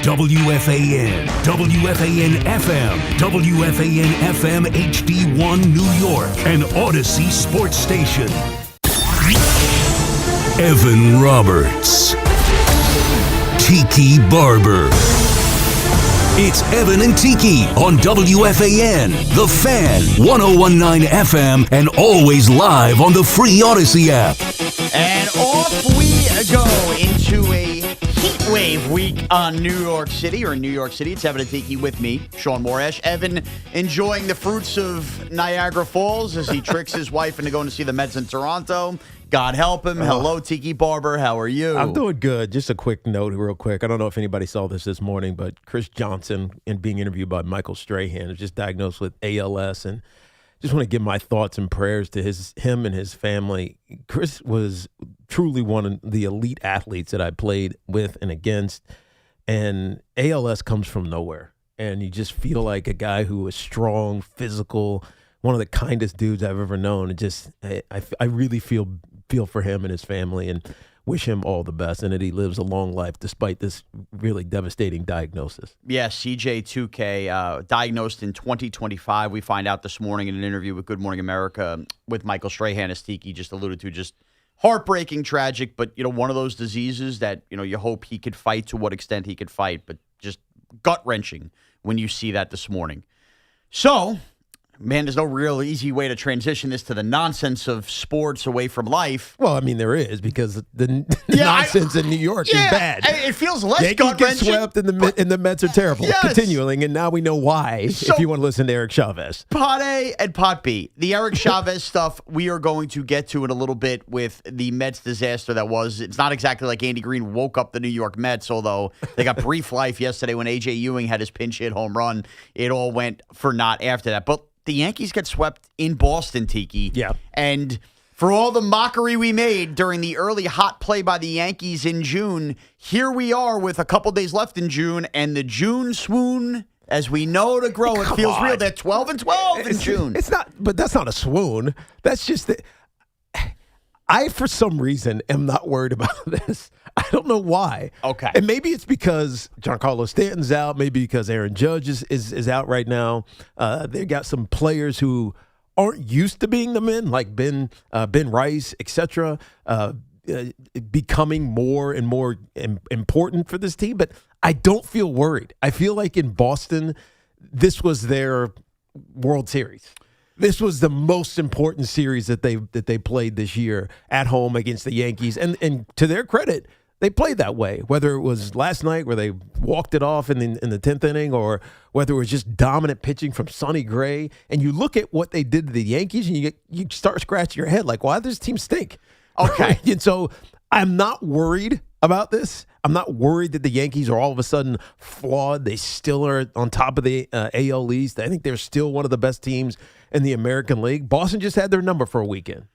WFAN, WFAN FM, WFAN FM HD1 New York, and Odyssey Sports Station. Evan Roberts. Tiki Barber. It's Evan and Tiki on WFAN, The Fan, 1019 FM, and always live on the free Odyssey app. And off we go into a heat wave week on New York City, or in New York City. It's Evan and Tiki with me, Shaun Morash. Evan enjoying the fruits of Niagara Falls as he tricks his wife into going to see the Mets in Toronto. God help him. Hello, Tiki Barber. How are you? I'm doing good. Just a quick note real quick. I don't know if anybody saw this morning, but Chris Johnson, in being interviewed by Michael Strahan, is just diagnosed with ALS. And just want to give my thoughts and prayers to him and his family. Chris was truly one of the elite athletes that I played with and against. And ALS comes from nowhere. And you just feel like a guy who was strong, physical, one of the kindest dudes I've ever known. And just, I really feel for him and his family and wish him all the best and that he lives a long life despite this really devastating diagnosis. Yeah, CJ2K, diagnosed in 2025. We find out this morning in an interview with Good Morning America with Michael Strahan, as Tiki just alluded to. Just heartbreaking, tragic, but, one of those diseases that, you hope he could fight to what extent he could fight, but just gut-wrenching when you see that this morning. So, man, there's no real easy way to transition this to the nonsense of sports away from life. Well, I mean, there is, because the nonsense in New York is bad. It feels less Yankees get gut-wrenching. swept and the Mets are terrible. Yes. Continuing, and now we know why, if you want to listen to Eric Chavez. Pot A and Pot B. The Eric Chavez stuff we are going to get to in a little bit with the Mets disaster that was. It's not exactly like Andy Green woke up the New York Mets, although they got brief life yesterday when A.J. Ewing had his pinch hit home run. It all went for naught after that. But the Yankees get swept in Boston, Tiki. Yeah. And for all the mockery we made during the early hot play by the Yankees in June, here we are with a couple days left in June, and the June swoon, as we know to grow, it feels real. They're 12-12 in June. It's not, but that's not a swoon. That's just that I, for some reason, am not worried about this. I don't know why. Okay. And maybe it's because Giancarlo Stanton's out. Maybe because Aaron Judge is out right now. They've got some players who aren't used to being the men, like Ben Rice, etc., becoming more and more important for this team. But I don't feel worried. I feel like in Boston, this was their World Series. This was the most important series that they played this year at home against the Yankees. And to their credit, they played that way, whether it was last night where they walked it off in the 10th inning, or whether it was just dominant pitching from Sonny Gray. And you look at what they did to the Yankees, and you start scratching your head like, why does this team stink? Okay. And so I'm not worried about this. I'm not worried that the Yankees are all of a sudden flawed. They still are on top of the AL East. I think they're still one of the best teams in the American League. Boston just had their number for a weekend.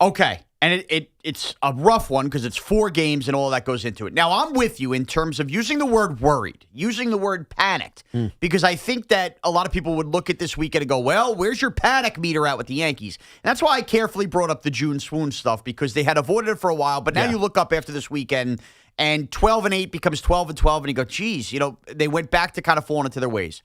Okay. And it's a rough one because it's 4 games and all that goes into it. Now, I'm with you in terms of using the word worried, using the word panicked, because I think that a lot of people would look at this weekend and go, well, where's your panic meter at with the Yankees? And that's why I carefully brought up the June swoon stuff, because they had avoided it for a while. But now you look up after this weekend and 12-8 becomes 12-12, and you go, geez, they went back to kind of falling into their ways.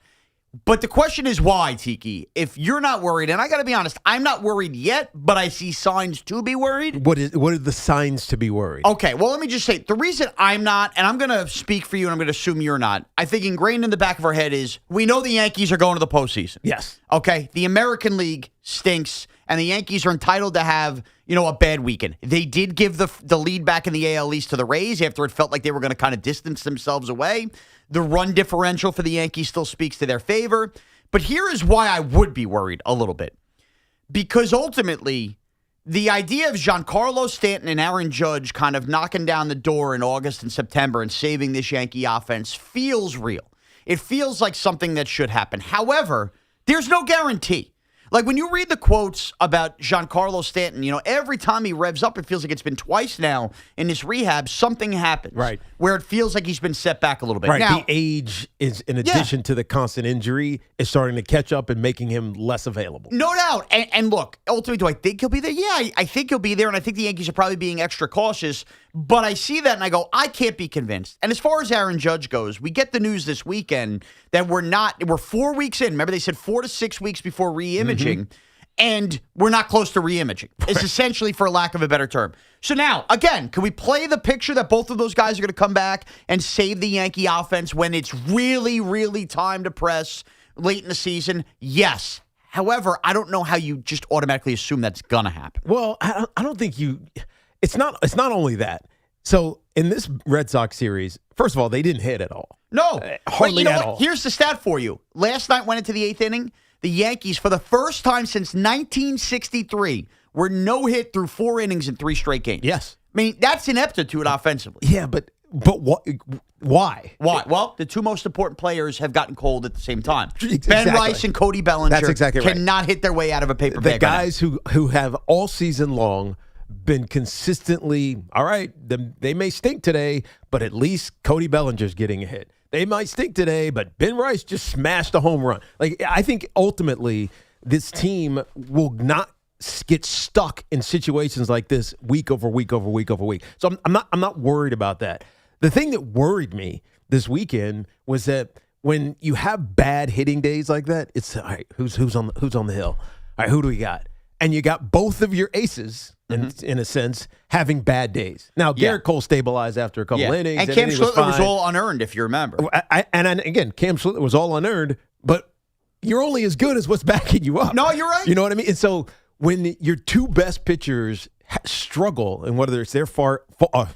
But the question is why, Tiki? If you're not worried, and I got to be honest, I'm not worried yet, but I see signs to be worried. What are the signs to be worried? Okay, well, let me just say, the reason I'm not, and I'm going to speak for you, and I'm going to assume you're not, I think ingrained in the back of our head is, we know the Yankees are going to the postseason. Yes. Okay, the American League stinks, and the Yankees are entitled to have, a bad weekend. They did give the lead back in the AL East to the Rays after it felt like they were going to kind of distance themselves away. The run differential for the Yankees still speaks to their favor. But here is why I would be worried a little bit. Because ultimately, the idea of Giancarlo Stanton and Aaron Judge kind of knocking down the door in August and September and saving this Yankee offense feels real. It feels like something that should happen. However, there's no guarantee. Like when you read the quotes about Giancarlo Stanton, every time he revs up, it feels like it's been twice now in this rehab, something happens. Right. Where it feels like he's been set back a little bit. Right. Now, the age is, in addition to the constant injury, is starting to catch up and making him less available. No doubt. And look, ultimately, do I think he'll be there? Yeah, I think he'll be there, and I think the Yankees are probably being extra cautious. But I see that and I go, I can't be convinced. And as far as Aaron Judge goes, we get the news this weekend that we're 4 weeks in. Remember, they said 4 to 6 weeks before re-imaging, and we're not close to re-imaging. It's essentially, for lack of a better term. So now, again, can we play the picture that both of those guys are going to come back and save the Yankee offense when it's really, really time to press late in the season? Yes. However, I don't know how you just automatically assume that's going to happen. Well, I don't think you – it's not only that. So in this Red Sox series, first of all, they didn't hit at all. No. Hardly at all. Here's the stat for you. Last night went into the 8th inning. The Yankees, for the first time since 1963, were no-hit through 4 innings in 3 straight games. Yes. I mean, that's ineptitude offensively. Yeah, but what? Why? Why? Well, the 2 most important players have gotten cold at the same time. Exactly. Ben Rice and Cody Bellinger That's exactly right. cannot hit their way out of a paper bag. The guys who have all season long been consistently, all right, they may stink today, but at least Cody Bellinger's getting a hit. They might stink today, but Ben Rice just smashed a home run. Like, I think ultimately this team will not get stuck in situations like this week over week over week over week. So I'm not worried about that. The thing that worried me this weekend was that when you have bad hitting days like that, it's all right, who's on the hill? All right, who do we got? And you got both of your aces, in a sense, having bad days. Now, Garrett Cole stabilized after a couple innings. And Cam Schlittler was all unearned, if you remember. And again, Cam Schlittler was all unearned, but you're only as good as what's backing you up. No, you're right. You know what I mean? And so when your 2 best pitchers struggle, and whether it's their fault or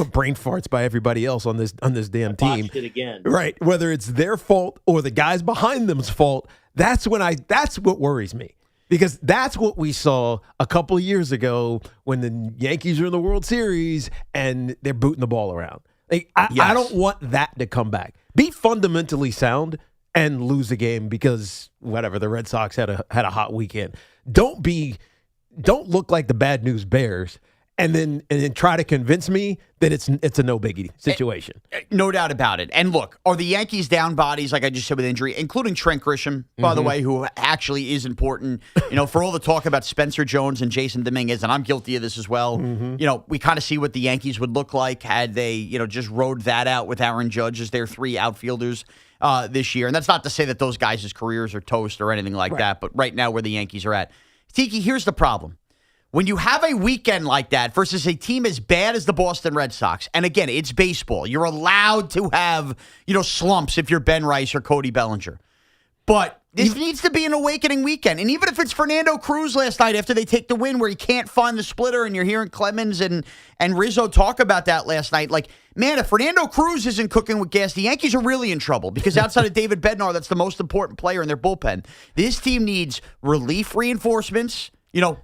brain farts by everybody else on this damn team. Botched it again. Right. Whether it's their fault or the guys behind them's fault, that's what worries me. Because that's what we saw a couple of years ago when the Yankees are in the World Series and they're booting the ball around. Like, I don't want that to come back. Be fundamentally sound and lose the game because whatever, the Red Sox had a hot weekend. Don't look like the bad news bears and then try to convince me that it's a no biggie situation. No doubt about it. And look, are the Yankees down bodies, like I just said, with injury, including Trent Grisham, by the way, who actually is important, for all the talk about Spencer Jones and Jason Dominguez, and I'm guilty of this as well. We kind of see what the Yankees would look like had they, just rode that out with Aaron Judge as their 3 outfielders this year. And that's not to say that those guys' careers are toast or anything like that, but right now where the Yankees are at. Tiki, here's the problem. When you have a weekend like that versus a team as bad as the Boston Red Sox, and again, it's baseball. You're allowed to have, slumps if you're Ben Rice or Cody Bellinger. But this needs to be an awakening weekend. And even if it's Fernando Cruz last night after they take the win where he can't find the splitter, and you're hearing Clemens and Rizzo talk about that last night, like, man, if Fernando Cruz isn't cooking with gas, the Yankees are really in trouble because outside of David Bednar, that's the most important player in their bullpen. This team needs relief reinforcements.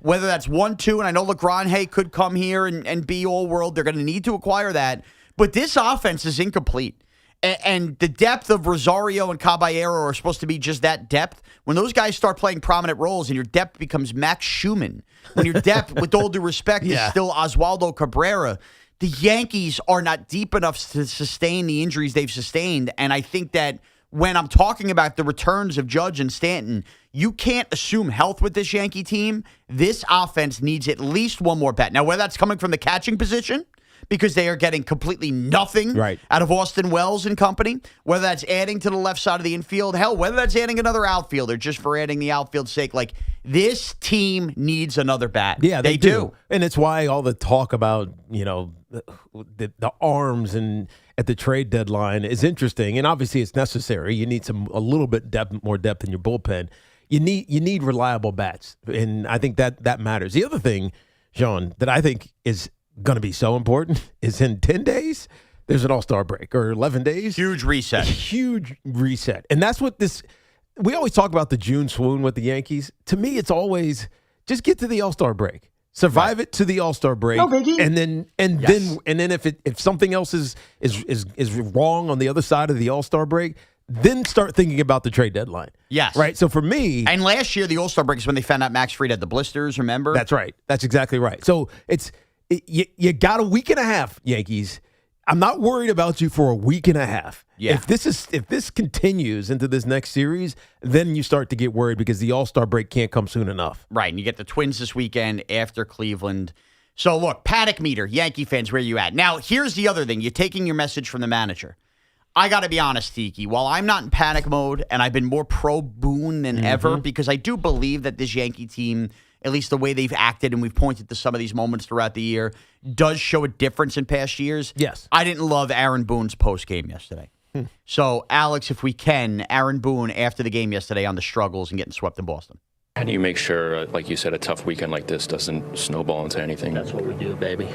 Whether that's 1, 2, and I know Legrand could come here and be all-world. They're going to need to acquire that. But this offense is incomplete. And the depth of Rosario and Caballero are supposed to be just that depth. When those guys start playing prominent roles and your depth becomes Max Schumann, when your depth, with all due respect, is still Oswaldo Cabrera, the Yankees are not deep enough to sustain the injuries they've sustained. And I think that when I'm talking about the returns of Judge and Stanton, you can't assume health with this Yankee team. This offense needs at least one more bat. Now, whether that's coming from the catching position, because they are getting completely nothing out of Austin Wells and company, whether that's adding to the left side of the infield, hell, whether that's adding another outfielder just for adding the outfield's sake, like, this team needs another bat. Yeah, they do. And it's why all the talk about, the arms and at the trade deadline is interesting. And obviously it's necessary. You need a little bit more depth in your bullpen. You need reliable bats. And I think that matters. The other thing, Shaun, that I think is going to be so important is in 10 days, there's an all-star break, or 11 days. Huge reset. Huge reset. And that's what we always talk about the June swoon with the Yankees. To me, it's always just get to the all-star break. Survive it to the all-star break. No biggie. And then if something else is wrong on the other side of the all-star break, then start thinking about the trade deadline. Yes. Right? So for me... And last year, the all-star break is when they found out Max Fried had the blisters, remember? That's right. That's exactly right. So you got a week and a half, Yankees. I'm not worried about you for a week and a half. Yeah. If this continues into this next series, then you start to get worried because the all-star break can't come soon enough. Right, and you get the Twins this weekend after Cleveland. So, look, panic meter, Yankee fans, where you at? Now, here's the other thing. You're taking your message from the manager. I got to be honest, Tiki. While I'm not in panic mode, and I've been more pro Boone than ever, because I do believe that this Yankee team, at least the way they've acted, and we've pointed to some of these moments throughout the year, does show a difference in past years. Yes. I didn't love Aaron Boone's post-game yesterday. So, Alex, if we can, Aaron Boone after the game yesterday on the struggles and getting swept in Boston. How do you make sure, like you said, a tough weekend like this doesn't snowball into anything? That's what we do, baby.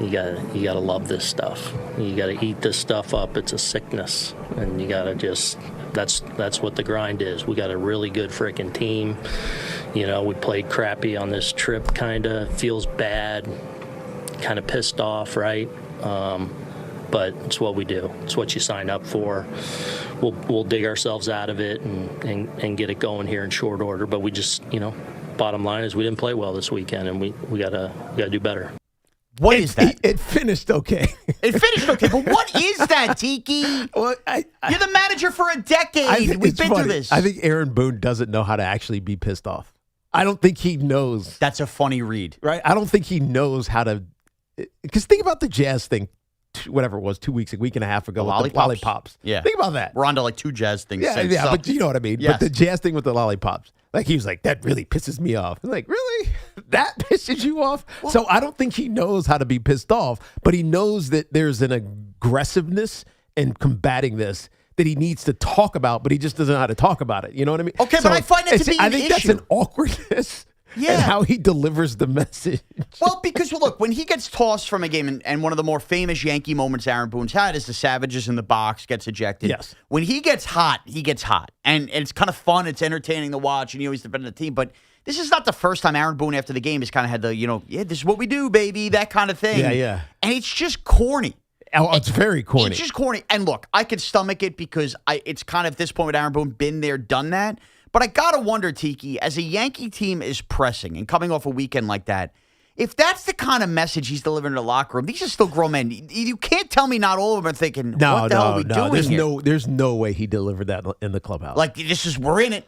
You gotta love this stuff. You gotta eat this stuff up. It's a sickness, and you gotta just. That's what the grind is. We got a really good freaking team. You know, we played crappy on this trip. Kinda feels bad. Kinda pissed off, right? But it's what we do. It's what you sign up for. We'll dig ourselves out of it and get it going here in short order. But we just, bottom line is we didn't play well this weekend, and we gotta do better. What is that? It finished okay. It finished okay, but what is that, Tiki? Well, You're the manager for a decade. We've been through this. I think Aaron Boone doesn't know how to actually be pissed off. I don't think he knows. That's a funny read. Right? I don't think he knows how to. Because think about the Jazz thing, whatever it was, a week and a half ago. The with the lollipops. Yeah. Think about that. We're on to like 2 Jazz things. Yeah, but you know what I mean. Yes. But the Jazz thing with the lollipops. Like, he was like, that really pisses me off. I'm like, really? That pisses you off? Well, so I don't think he knows how to be pissed off, but he knows that there's an aggressiveness in combating this that he needs to talk about, but he just doesn't know how to talk about it. You know what I mean? Okay, but I find that to be an issue. I think that's an awkwardness in how he delivers the message. Well, because, look, when he gets tossed from a game, and one of the more famous Yankee moments Aaron Boone's had is the Savages in the box gets ejected. Yes. When he gets hot, he gets hot. And it's kind of fun. It's entertaining to watch, and he's defending the team. But this is not the first time Aaron Boone after the game has kind of had the, this is what we do, baby, that kind of thing. Yeah. And it's just corny. Oh, it's very corny. It's just corny. And look, I could stomach it because it's kind of, at this point with Aaron Boone, been there, done that. But I got to wonder, Tiki, as a Yankee team is pressing and coming off a weekend like that, if that's the kind of message he's delivering in the locker room, these are still grown men. You can't tell me not all of them are thinking, what the hell are we doing here? There's no way he delivered that in the clubhouse. Like, we're in it.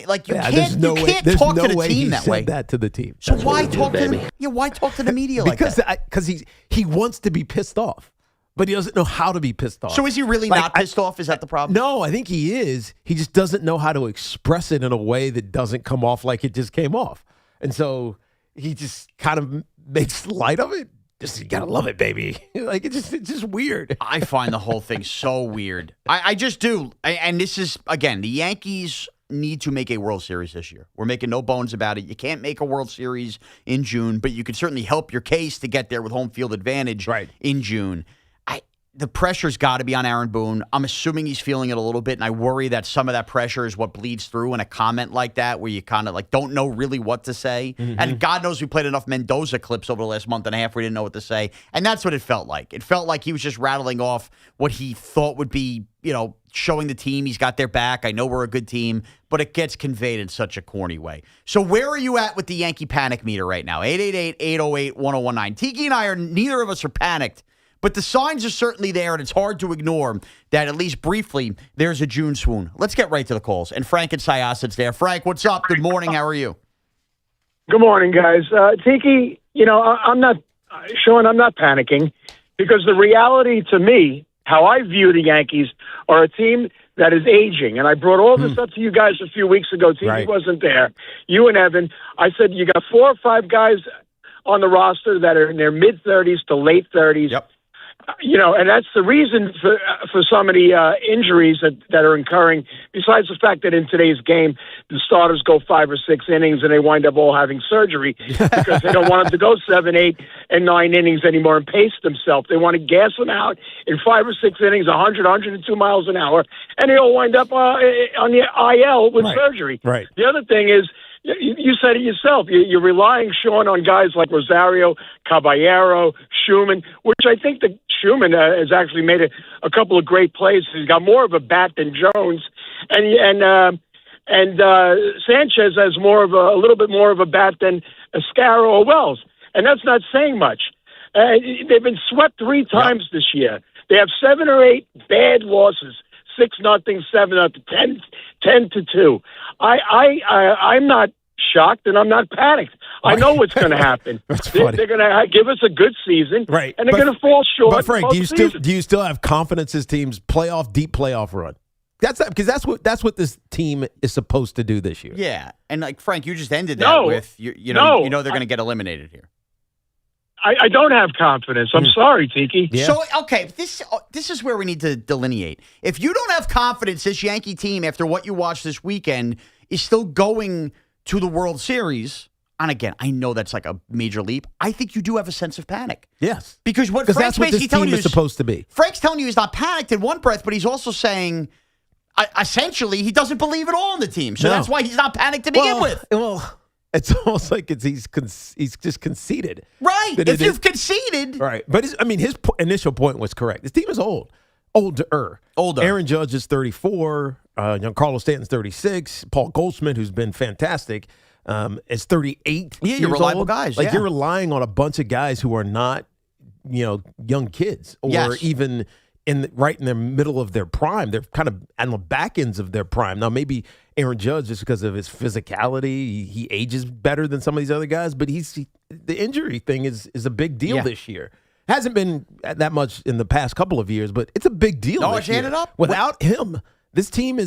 Like, you can't there's no way, talk to the way team he that said way. that to the team. So why talk to the media like that? Because he wants to be pissed off. But he doesn't know how to be pissed off. So is he really not pissed off? Is that the problem? No, I think he is. He just doesn't know how to express it in a way that doesn't come off like it just came off. And so he just kind of makes light of it. Just, you got to love it, baby. Like, it's just weird. I find the whole thing so weird. I just do. And this is, again, the Yankees need to make a World Series this year. We're making no bones about it. You can't make a World Series in June, but you can certainly help your case to get there with home field advantage in June. The pressure's got to be on Aaron Boone. I'm assuming he's feeling it a little bit, and I worry that some of that pressure is what bleeds through in a comment like that where you kind of like don't know really what to say. Mm-hmm. And God knows we played enough Mendoza clips over the last month and a half we didn't know what to say. And that's what it felt like. It felt like he was just rattling off what he thought would be, showing the team he's got their back. I know we're a good team, but it gets conveyed in such a corny way. So where are you at with the Yankee panic meter right now? 888-808-1019. Tiki and I neither of us are panicked. But the signs are certainly there, and it's hard to ignore that, at least briefly, there's a June swoon. Let's get right to the calls. And Frank and Syosset's there. Frank, what's up? Good morning. How are you? Good morning, guys. Tiki, I'm not panicking because the reality to me, how I view the Yankees, are a team that is aging. And I brought all this up to you guys a few weeks ago. Tiki wasn't there. You and Evan. I said you got 4 or 5 guys on the roster that are in their mid-30s to late 30s. Yep. And that's the reason for some of the injuries that are occurring, besides the fact that in today's game, the starters go 5 or 6 innings and they wind up all having surgery because they don't want them to go 7, 8, and 9 innings anymore and pace themselves. They want to gas them out in 5 or 6 innings, 100, 102 miles an hour, and they all wind up on the IL with surgery. Right. The other thing is, you said it yourself. You're relying, Shaun, on guys like Rosario, Caballero, Schumann, which I think that Schumann has actually made a couple of great plays. He's got more of a bat than Jones, and Sanchez has a little bit more of a bat than Escaro or Wells, and that's not saying much. They've been swept 3 times this year. They have 7 or 8 bad losses. 6-0, 7-0, 10-2. I'm not shocked and I'm not panicked. I know what's going to happen. They're going to give us a good season, right? And they're going to fall short. But Frank, do you still have confidence this team's deep playoff run? Because that's what this team is supposed to do this year. Yeah, and like Frank, you just ended that with you know they're going to get eliminated here. I don't have confidence. I'm sorry, Tiki. Yeah. So, okay, this is where we need to delineate. If you don't have confidence this Yankee team, after what you watched this weekend, is still going to the World Series, and again, I know that's like a major leap, I think you do have a sense of panic. Yes. Because Frank's that's what this team is supposed to be. Frank's telling you he's not panicked in one breath, but he's also saying, essentially, he doesn't believe at all in the team. So that's why he's not panicked to begin with. Well, it's almost like he's just conceded. Right. If you've conceded. Right. But his initial point was correct. This team is older. Aaron Judge is 34. Giancarlo Stanton's 36. Paul Goldschmidt, who's been fantastic, is 38. Yeah, you're reliable guys. Like you're relying on a bunch of guys who are not, young kids or even right in the middle of their prime. They're kind of on the back ends of their prime. Now, maybe Aaron Judge, just because of his physicality, he ages better than some of these other guys, but the injury thing is a big deal this year. Hasn't been that much in the past couple of years, but it's a big deal this year. It up. Without him, this team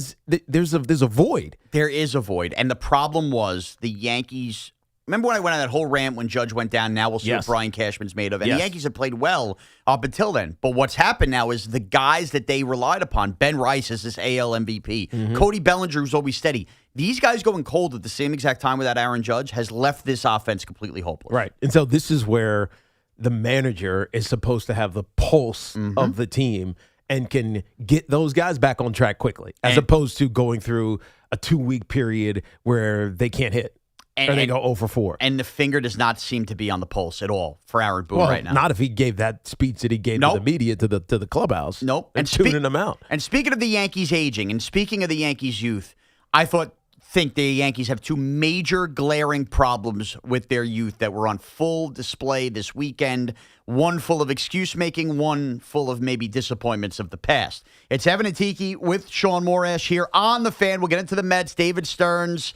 there's a void. There is a void, and the problem was the Yankees. Remember when I went on that whole rant when Judge went down? Now we'll see what Brian Cashman's made of. And the Yankees have played well up until then. But what's happened now is the guys that they relied upon, Ben Rice is this AL MVP, Cody Bellinger, who's always steady. These guys going cold at the same exact time without Aaron Judge has left this offense completely hopeless. Right. And so this is where the manager is supposed to have the pulse of the team and can get those guys back on track quickly, as opposed to going through a 2-week period where they can't hit. Or they go 0 for 4. And the finger does not seem to be on the pulse at all for Aaron Boone right now. Not if he gave that speech that he gave to the media, to the clubhouse. Nope. And tuning them out. And speaking of the Yankees aging, and speaking of the Yankees youth, I think the Yankees have two major glaring problems with their youth that were on full display this weekend. One full of excuse-making, one full of maybe disappointments of the past. It's Evan and Tiki with Shaun Morash here on The Fan. We'll get into the Mets. David Stearns,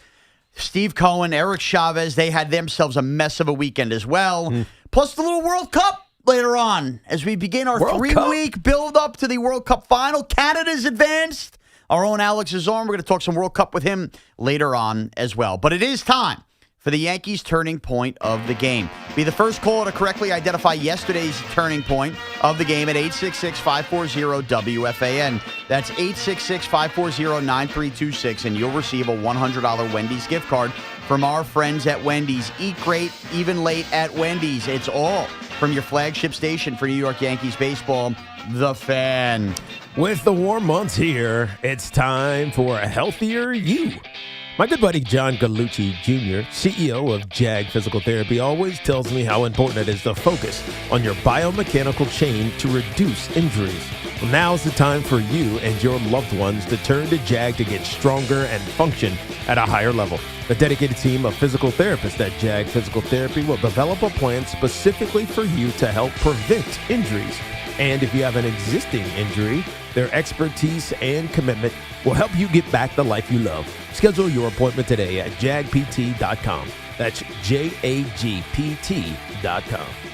Steve Cohen, Eric Chavez, they had themselves a mess of a weekend as well. Plus the little World Cup later on as we begin our 3-week build-up to the World Cup final. Canada's advanced. Our own Alex is on. We're going to talk some World Cup with him later on as well. But it is time for the Yankees' turning point of the game. Be the first caller to correctly identify yesterday's turning point of the game at 866-540-WFAN. That's 866-540-9326, and you'll receive a $100 Wendy's gift card from our friends at Wendy's. Eat great, even late at Wendy's. It's all from your flagship station for New York Yankees baseball, The Fan. With the warm months here, it's time for a healthier you. My good buddy John Gallucci Jr., CEO of JAG Physical Therapy, always tells me how important it is to focus on your biomechanical chain to reduce injuries. Well, now's the time for you and your loved ones to turn to JAG to get stronger and function at a higher level. The dedicated team of physical therapists at JAG Physical Therapy will develop a plan specifically for you to help prevent injuries. And if you have an existing injury, their expertise and commitment will help you get back the life you love. Schedule your appointment today at jagpt.com. That's JAGPT.com.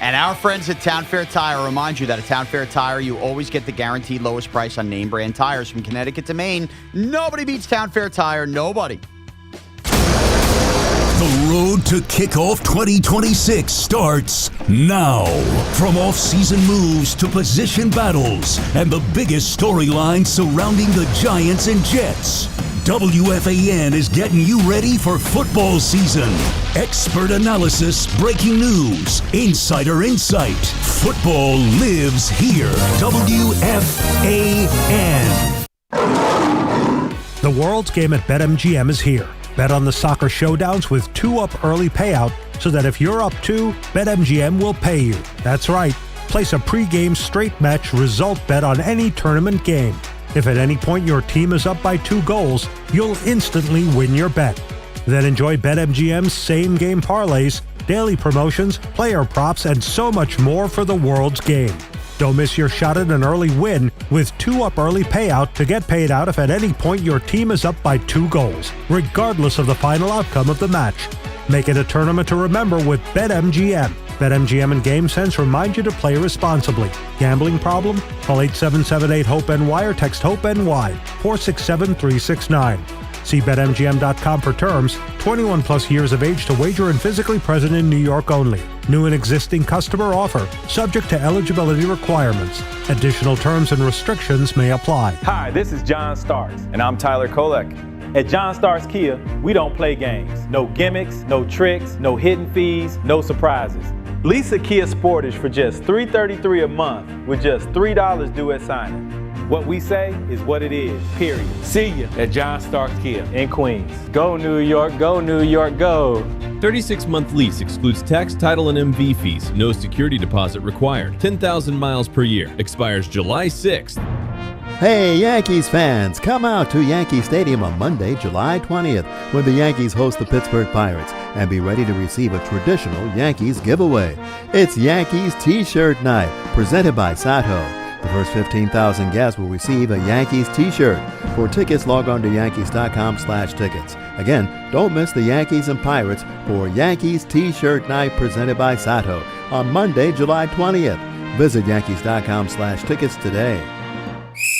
And our friends at Town Fair Tire remind you that at Town Fair Tire, you always get the guaranteed lowest price on name brand tires from Connecticut to Maine. Nobody beats Town Fair Tire. Nobody. The road to kickoff 2026 starts now. From off-season moves to position battles and the biggest storylines surrounding the Giants and Jets, WFAN is getting you ready for football season. Expert analysis, breaking news, insider insight. Football lives here. WFAN. The World's Game at BetMGM is here. Bet on the soccer showdowns with 2-up early payout so that if you're up 2, BetMGM will pay you. That's right. Place a pregame straight match result bet on any tournament game. If at any point your team is up by 2 goals, you'll instantly win your bet. Then enjoy BetMGM's same-game parlays, daily promotions, player props, and so much more for the World's Game. Don't miss your shot at an early win with 2-up early payout to get paid out if at any point your team is up by 2 goals, regardless of the final outcome of the match. Make it a tournament to remember with BetMGM. BetMGM and GameSense remind you to play responsibly. Gambling problem? Call 877-8-HOPE-NY or text HOPE-NY 467-369. See BetMGM.com for terms. 21 plus years of age to wager and physically present in New York only. New and existing customer offer. Subject to eligibility requirements. Additional terms and restrictions may apply. Hi, this is John Starks, and I'm Tyler Kolek. At John Starks Kia, we don't play games. No gimmicks, no tricks, no hidden fees, no surprises. Lease a Kia Sportage for just $333 a month with just $3 due at signing. What we say is what it is, period. See you at John Starks Kia in Queens. Go New York, go New York, go. 36-month lease excludes tax, title, and MV fees. No security deposit required. 10,000 miles per year. Expires July 6th. Hey, Yankees fans, come out to Yankee Stadium on Monday, July 20th, when the Yankees host the Pittsburgh Pirates, and be ready to receive a traditional Yankees giveaway. It's Yankees T-shirt night, presented by Sato. The first 15,000 guests will receive a Yankees T-shirt. For tickets, log on to Yankees.com/tickets. Again, don't miss the Yankees and Pirates for Yankees T-shirt night presented by Sato on Monday, July 20th. Visit Yankees.com/tickets today.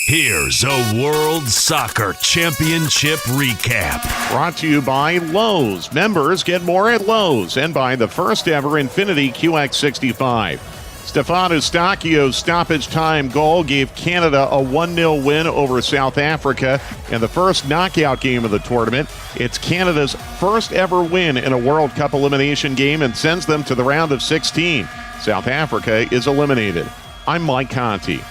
Here's a World Soccer Championship recap. Brought to you by Lowe's. Members get more at Lowe's, and by the first ever Infiniti QX65. Stefano Stacchio's stoppage time goal gave Canada a 1-0 win over South Africa in the first knockout game of the tournament. It's Canada's first ever win in a World Cup elimination game and sends them to the round of 16. South Africa is eliminated. I'm Mike Conti.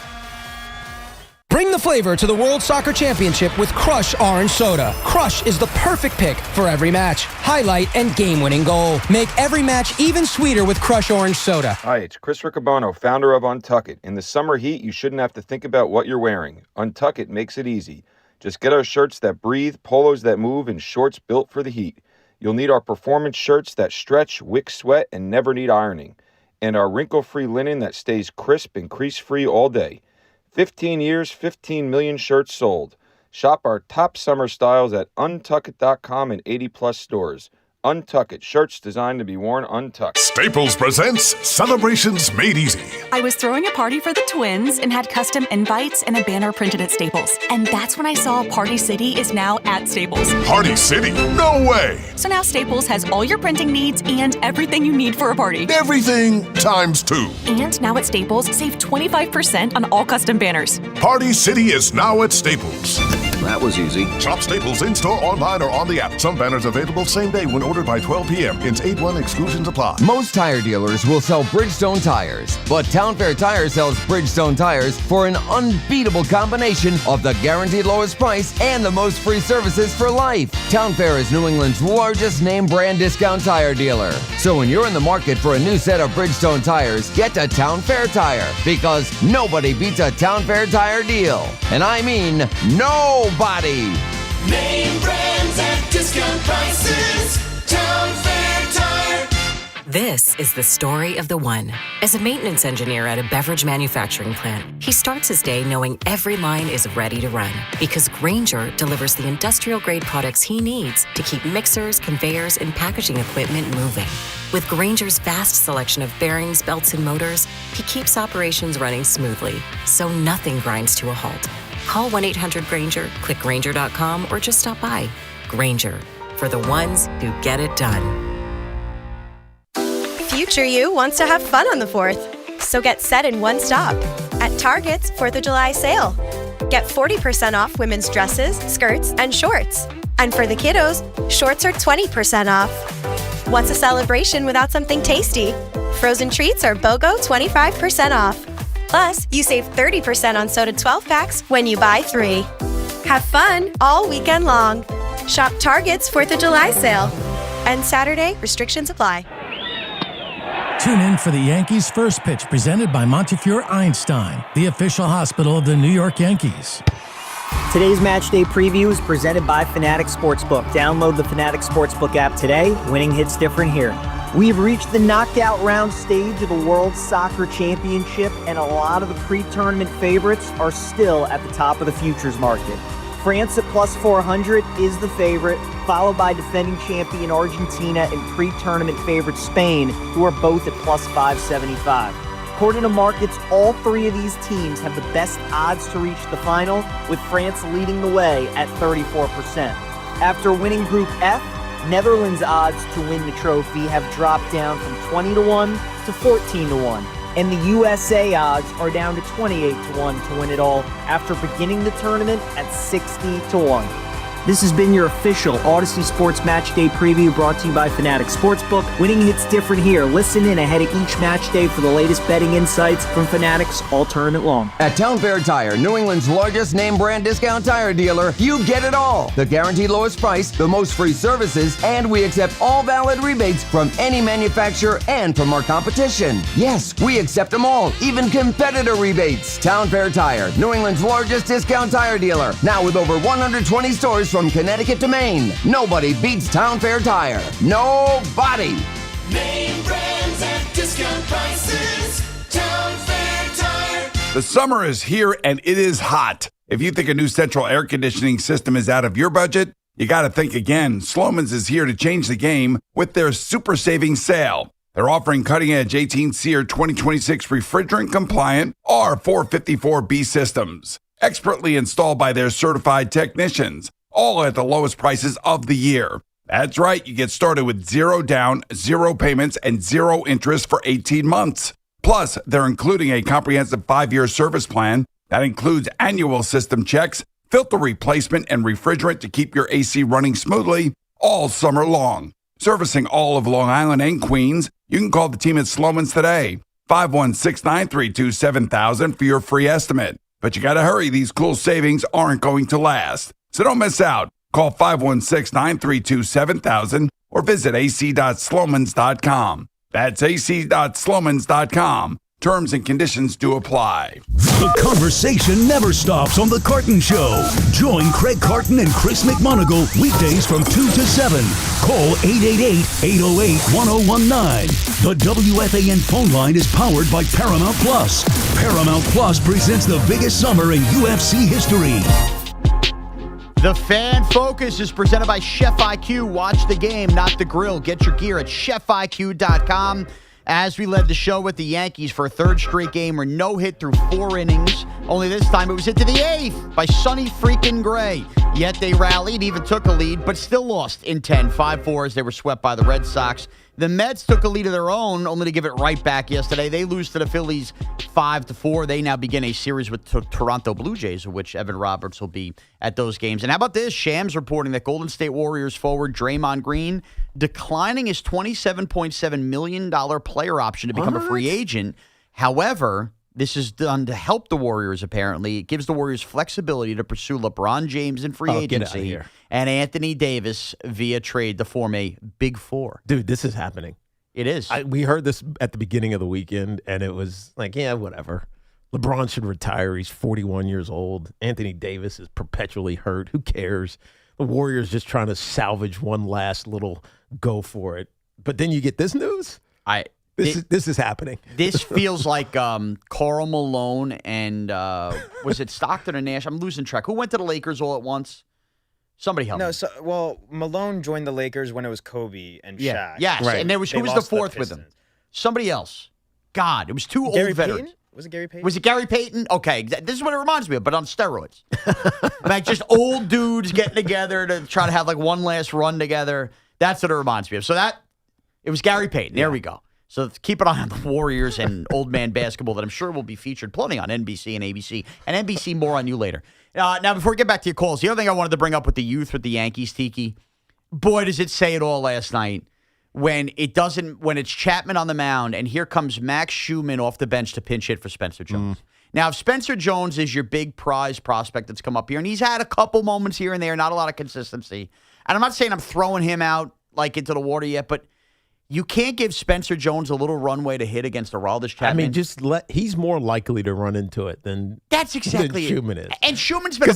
Bring the flavor to the World Soccer Championship with Crush Orange Soda. Crush is the perfect pick for every match, highlight, and game-winning goal. Make every match even sweeter with Crush Orange Soda. Hi, it's Chris Riccobono, founder of Untuck It. In the summer heat, you shouldn't have to think about what you're wearing. Untuck It makes it easy. Just get our shirts that breathe, polos that move, and shorts built for the heat. You'll need our performance shirts that stretch, wick sweat, and never need ironing. And our wrinkle-free linen that stays crisp and crease-free all day. 15 years, 15 million shirts sold. Shop our top summer styles at untuckit.com and 80-plus stores. Untuck It, shirts designed to be worn untucked. Staples presents Celebrations Made Easy. I was throwing a party for the twins and had custom invites and a banner printed at Staples. And that's when I saw Party City is now at Staples. Party City? No way! So now Staples has all your printing needs and everything you need for a party. Everything times 2. And now at Staples, save 25% on all custom banners. Party City is now at Staples. That was easy. Shop Staples in-store, online, or on the app. Some banners available same day when ordered by 12 p.m. Ins 8-1 exclusions apply. Most tire dealers will sell Bridgestone tires, but Town Fair Tire sells Bridgestone tires for an unbeatable combination of the guaranteed lowest price and the most free services for life. Town Fair is New England's largest name brand discount tire dealer. So when you're in the market for a new set of Bridgestone tires, get to Town Fair Tire, because nobody beats a Town Fair Tire deal. And I mean nobody. Name brands at discount prices. Town Fair Tire. This is the story of the one. As a maintenance engineer at a beverage manufacturing plant, he starts his day knowing every line is ready to run, because Grainger delivers the industrial-grade products he needs to keep mixers, conveyors, and packaging equipment moving. With Grainger's vast selection of bearings, belts, and motors, he keeps operations running smoothly, so nothing grinds to a halt. Call 1-800-GRAINGER, click Grainger.com, or just stop by. Grainger, for the ones who get it done. Future you wants to have fun on the 4th, so get set in one stop at Target's 4th of July sale. Get 40% off women's dresses, skirts, and shorts. And for the kiddos, shorts are 20% off. Wants a celebration without something tasty? Frozen treats are BOGO 25% off. Plus, you save 30% on soda 12-packs when you buy 3. Have fun all weekend long. Shop Target's 4th of July sale. And Saturday, restrictions apply. Tune in for the Yankees' first pitch, presented by Montefiore Einstein, the official hospital of the New York Yankees. Today's match day preview is presented by Fanatics Sportsbook. Download the Fanatics Sportsbook app today. Winning hits different here. We've reached the knockout round stage of the World Soccer Championship, and a lot of the pre-tournament favorites are still at the top of the futures market. France at plus 400 is the favorite, followed by defending champion Argentina and pre-tournament favorite Spain, who are both at plus 575. According to markets, all three of these teams have the best odds to reach the final, with France leading the way at 34%. After winning Group F, Netherlands' odds to win the trophy have dropped down from 20-1 to 14-1, and the USA odds are down to 28-1 to win it all after beginning the tournament at 60-1. This has been your official Odyssey Sports Match Day preview brought to you by Fanatic Sportsbook. Winning hits different here. Listen in ahead of each match day for the latest betting insights from Fanatics all tournament long. At Town Fair Tire, New England's largest name brand discount tire dealer, you get it all. The guaranteed lowest price, the most free services, and we accept all valid rebates from any manufacturer and from our competition. Yes, we accept them all, even competitor rebates. Town Fair Tire, New England's largest discount tire dealer, now with over 120 stores from Connecticut to Maine. Nobody beats Town Fair Tire. Nobody. Name brands at discount prices. Town Fair Tire. The summer is here and it is hot. If you think a new central air conditioning system is out of your budget, you got to think again. Sloman's is here to change the game with their super savings sale. They're offering cutting-edge 18-SEER 2026 refrigerant-compliant R454B systems, expertly installed by their certified technicians, all at the lowest prices of the year. That's right, you get started with 0 down, 0 payments, and 0 interest for 18 months. Plus, they're including a comprehensive 5-year service plan that includes annual system checks, filter replacement, and refrigerant to keep your AC running smoothly all summer long. Servicing all of Long Island and Queens, you can call the team at Sloman's today, 516-932-7000 for your free estimate. But you got to hurry, these cool savings aren't going to last. So don't miss out. Call 516-932-7000 or visit ac.slomans.com. That's ac.slomans.com. Terms and conditions do apply. The conversation never stops on The Carton Show. Join Craig Carton and Chris McMonagle weekdays from 2 to 7. Call 888-808-1019. The WFAN phone line is powered by Paramount Plus. Paramount Plus presents the biggest summer in UFC history. The Fan Focus is presented by Chef IQ. Watch the game, not the grill. Get your gear at chefiq.com. As we led the show with the Yankees for a third straight game or no hit through 4 innings. Only this time it was hit to the 8th by Sonny freaking Gray. Yet they rallied, even took a lead, but still lost in 10, 5-4 as they were swept by the Red Sox. The Mets took a lead of their own, only to give it right back yesterday. They lose to the Phillies 5-4. They now begin a series with Toronto Blue Jays, of which Evan Roberts will be at those games. And how about this? Shams reporting that Golden State Warriors forward Draymond Green declining his $27.7 million player option to become a free agent. However, this is done to help the Warriors, apparently. It gives the Warriors flexibility to pursue LeBron James in free agency and Anthony Davis via trade to form a Big Four. Dude, this is happening. It is. We heard this at the beginning of the weekend, and it was like, yeah, whatever. LeBron should retire. He's 41 years old. Anthony Davis is perpetually hurt. Who cares? The Warriors just trying to salvage one last little go for it. But then you get this news? This is happening. This feels like Karl Malone and was it Stockton or Nash? I'm losing track. Who went to the Lakers all at once? Somebody help me. Malone joined the Lakers when it was Kobe and Shaq. Yes, right. And who was the fourth with him? Somebody else. God, it was two old veterans. Payton? Was it Gary Payton? Was it Gary Payton? Okay, this is what it reminds me of, but on steroids. Like just old dudes getting together to try to have like one last run together. That's what it reminds me of. So it was Gary Payton. There we go. So keep an eye on the Warriors and old man basketball that I'm sure will be featured plenty on NBC and ABC. And NBC, more on you later. Now, before we get back to your calls, the other thing I wanted to bring up with the youth with the Yankees, Tiki, boy, does it say it all last night when it's Chapman on the mound and here comes Max Schumann off the bench to pinch hit for Spencer Jones. Now, if Spencer Jones is your big prize prospect that's come up here, and he's had a couple moments here and there, not a lot of consistency, and I'm not saying I'm throwing him out like into the water yet, but you can't give Spencer Jones a little runway to hit against Aroldis Chapman. I mean, he's more likely to run into it than that's exactly than Schumann is. And Schumann's been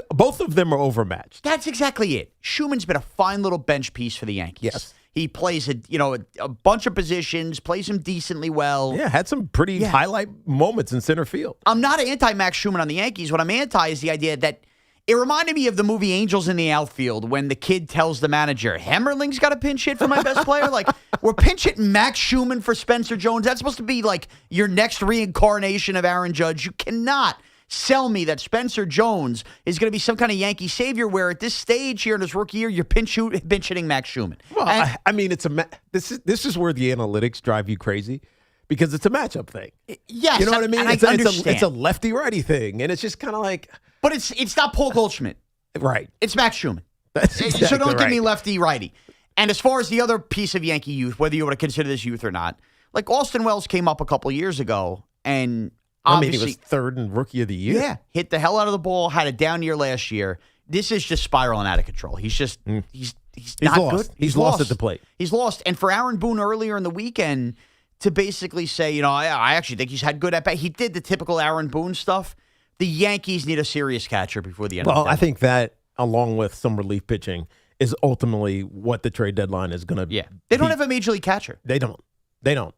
both of them are overmatched. That's exactly it. Schumann's been a fine little bench piece for the Yankees. Yes. He plays a bunch of positions, plays them decently well. Yeah, had some pretty highlight moments in center field. I'm not anti-Max Schumann on the Yankees. What I'm anti is the idea that it reminded me of the movie Angels in the Outfield when the kid tells the manager, Hemmerling's got a pinch hit for my best player. Like, we're pinch hitting Max Schumann for Spencer Jones. That's supposed to be like your next reincarnation of Aaron Judge. You cannot sell me that Spencer Jones is going to be some kind of Yankee savior where at this stage here in his rookie year, you're pinch hitting Max Schumann. Well, I mean, this is where the analytics drive you crazy because it's a matchup thing. Yes. You know what I mean? It's a lefty-righty thing, and it's just kind of like... But it's not Paul Goldschmidt. Right. It's Max Schumann. That's exactly so don't give me right. lefty-righty. And as far as the other piece of Yankee youth, whether you want to consider this youth or not, like Austin Wells came up a couple of years ago, and obviously... he was third in Rookie of the Year. Yeah. Hit the hell out of the ball, had a down year last year. This is just spiraling out of control. He's just... He's not lost. good. He's lost at the plate. He's lost. And for Aaron Boone earlier in the weekend to basically say, I actually think he's had good at bat. He did the typical Aaron Boone stuff. The Yankees need a serious catcher before the end of the I think that, along with some relief pitching, is ultimately what the trade deadline is going to be. Yeah. They don't have a major league catcher. They don't.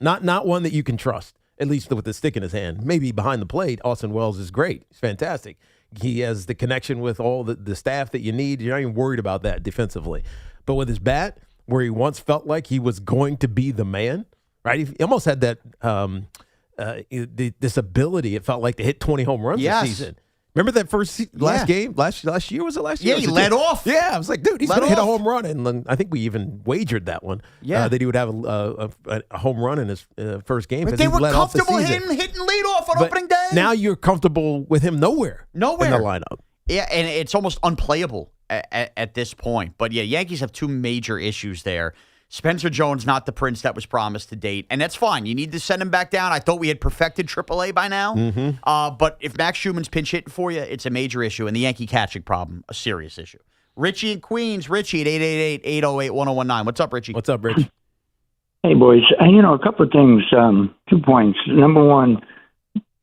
Not one that you can trust, at least with the stick in his hand. Maybe behind the plate, Austin Wells is great. He's fantastic. He has the connection with all the staff that you need. You're not even worried about that defensively. But with his bat, where he once felt like he was going to be the man, right? He almost had that this ability. It felt like to hit 20 home runs this season. Remember that last game? Last year? Was it last year? Yeah, he led off. Yeah, I was like, dude, he's going to hit a home run. And then I think we even wagered that one. Yeah. That he would have a home run in his first game. But they were comfortable hitting leadoff on opening day. Now you're comfortable with him nowhere in the lineup. Yeah, and it's almost unplayable at this point. But yeah, Yankees have two major issues there. Spencer Jones, not the prince that was promised to date, and that's fine. You need to send him back down. I thought we had perfected AAA by now. But if Max Schumann's pinch hitting for you, it's a major issue, and the Yankee catching problem, a serious issue. Richie in Queens. Richie at 888-808-1019. What's up, Richie? What's up, Rich? Hey, boys. A couple of things. 2 points. Number one,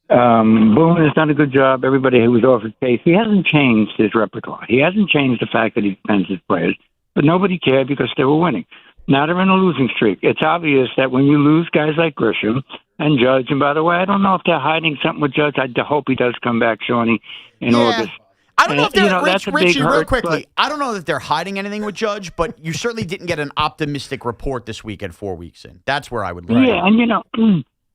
Boone has done a good job. Everybody who was offered case, he hasn't changed his repertoire. He hasn't changed the fact that he defends his players, but nobody cared because they were winning. Now they're in a losing streak. It's obvious that when you lose guys like Grisham and Judge, and by the way, I don't know if they're hiding something with Judge. I hope he does come back, Shawnee, in August. I don't know if they're, Richie, real hurt, quickly, I don't know that they're hiding anything with Judge, but you certainly didn't get an optimistic report this weekend 4 weeks in. That's where I would leave. Yeah, and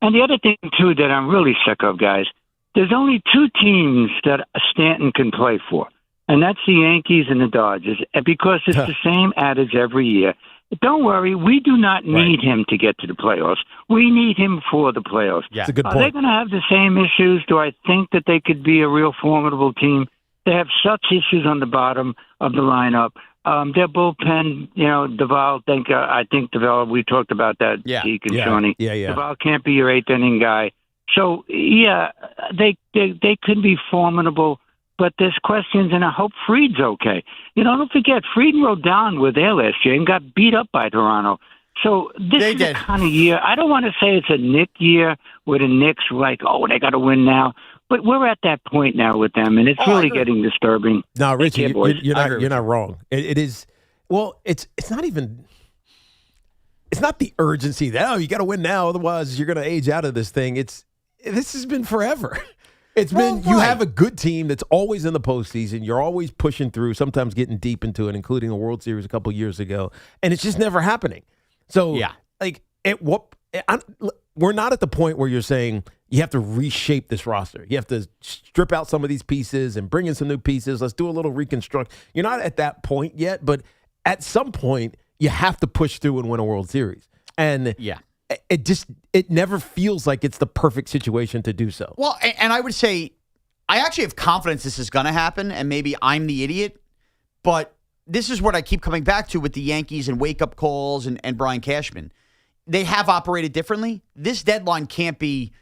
and the other thing, too, that I'm really sick of, guys, there's only two teams that Stanton can play for, and that's the Yankees and the Dodgers, because it's the same adage every year. Don't worry, we do not need him to get to the playoffs. We need him for the playoffs. Yeah. That's a good point. Are they going to have the same issues? Do I think that they could be a real formidable team? They have such issues on the bottom of the lineup. Their bullpen, Duvall, I think Duvall, we talked about that, Zeke and Shawnee. Yeah. Duvall can't be your eighth inning guy. So, they could be formidable. But there's questions, and I hope Fried's okay. Don't forget, Fried and Rodon were there last year and got beat up by Toronto. So this is the kind of year. I don't want to say it's a Nick year where the Knicks were like, they got to win now. But we're at that point now with them, and it's really getting disturbing. No, Richie, you're you're not wrong. It is. Well, it's not even. It's not the urgency that you got to win now, otherwise you're going to age out of this thing. This has been forever. It's been you have a good team that's always in the postseason. You're always pushing through, sometimes getting deep into it, including a World Series a couple years ago, and it's just never happening. So, we're not at the point where you're saying you have to reshape this roster. You have to strip out some of these pieces and bring in some new pieces. Let's do a little reconstruct. You're not at that point yet, but at some point you have to push through and win a World Series. And it never feels like it's the perfect situation to do so. Well, and I would say I actually have confidence this is going to happen, and maybe I'm the idiot, but this is what I keep coming back to with the Yankees and wake-up calls and Brian Cashman. They have operated differently. This deadline can't be,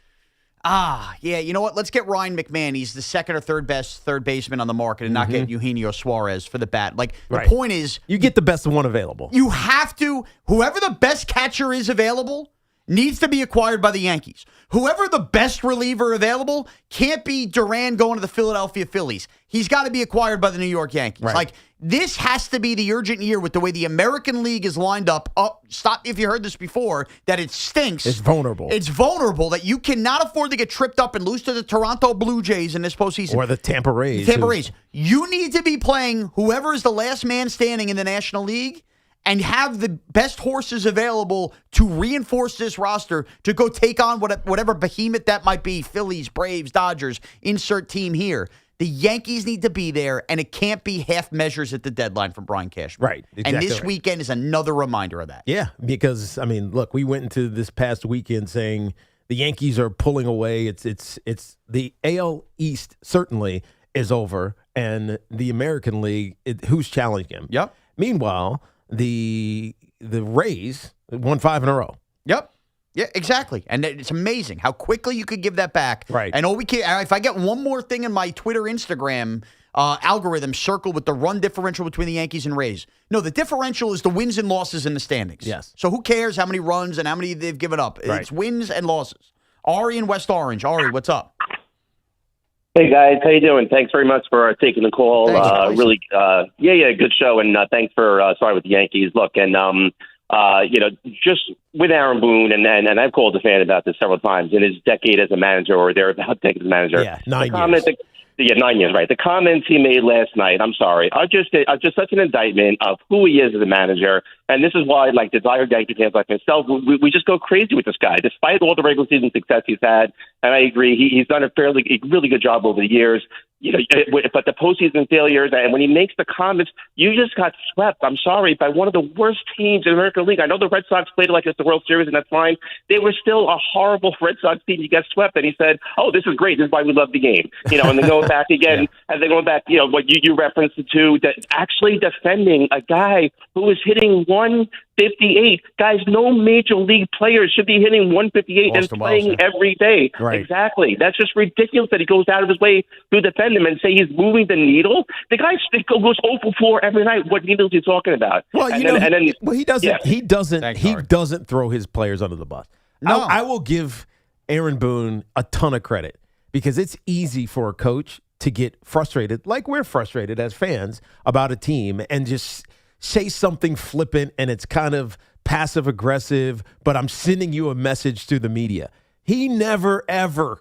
you know what? Let's get Ryan McMahon. He's the second or third best third baseman on the market and not get Eugenio Suarez for the bat. Like, the point is, you get the best one available. You have to, whoever the best catcher is available needs to be acquired by the Yankees. Whoever the best reliever available can't be Duran going to the Philadelphia Phillies. He's got to be acquired by the New York Yankees. Right. Like, This has to be the urgent year with the way the American League is lined up. Oh, stop if you heard this before, that it stinks. It's vulnerable. It's vulnerable that you cannot afford to get tripped up and lose to the Toronto Blue Jays in this postseason. Or the Tampa Rays. Tampa Rays. You need to be playing whoever is the last man standing in the National League and have the best horses available to reinforce this roster to go take on whatever behemoth that might be, Phillies, Braves, Dodgers, insert team here. The Yankees need to be there, and it can't be half measures at the deadline from Brian Cashman. Right. Exactly and this weekend is another reminder of that. Yeah, because, I mean, look, we went into this past weekend saying the Yankees are pulling away. It's the AL East certainly is over, and the American League, who's challenging him? Yep. Meanwhile, the Rays won 5 in a row. Yep. Yeah, exactly. And it's amazing how quickly you could give that back. Right. And if I get one more thing in my Twitter, Instagram algorithm circle with the run differential between the Yankees and Rays. No, the differential is the wins and losses in the standings. Yes. So who cares how many runs and how many they've given up? Right. It's wins and losses. Ari in West Orange. Ari, what's up? Hey guys, how you doing? Thanks very much for taking the call. Really, good show, and thanks for sorry with the Yankees. Look, and just with Aaron Boone, and I've called the fan about this several times in his decade as a manager, or thereabout decade as a manager. Yeah, 9 years. 9 years, right? The comments he made last night, I'm sorry, are just such an indictment of who he is as a manager. And this is why, like, the diehard Yankee fans like myself, we just go crazy with this guy, despite all the regular season success he's had. And I agree, he's done a really good job over the years. But the postseason failures, and when he makes the comments, you just got swept, I'm sorry, by one of the worst teams in the American League. I know the Red Sox played like it's the World Series, and that's fine. They were still a horrible Red Sox team. You got swept, and he said, "Oh, this is great. This is why we love the game." And then going back again, and then going back, what you referenced to, that actually defending a guy who is hitting 158. Guys, no major league players should be hitting 158 and playing every day. Right. Exactly. That's just ridiculous that he goes out of his way to defend him and say he's moving the needle. The guy goes 0 for 4 every night. What needles are you talking about? Well, he doesn't. Yeah. He doesn't. Thanks, he Ari. doesn't throw his players under the bus. No. I will give Aaron Boone a ton of credit because it's easy for a coach to get frustrated, like we're frustrated as fans about a team, and just say something flippant, and it's kind of passive aggressive. But I'm sending you a message through the media. He never, ever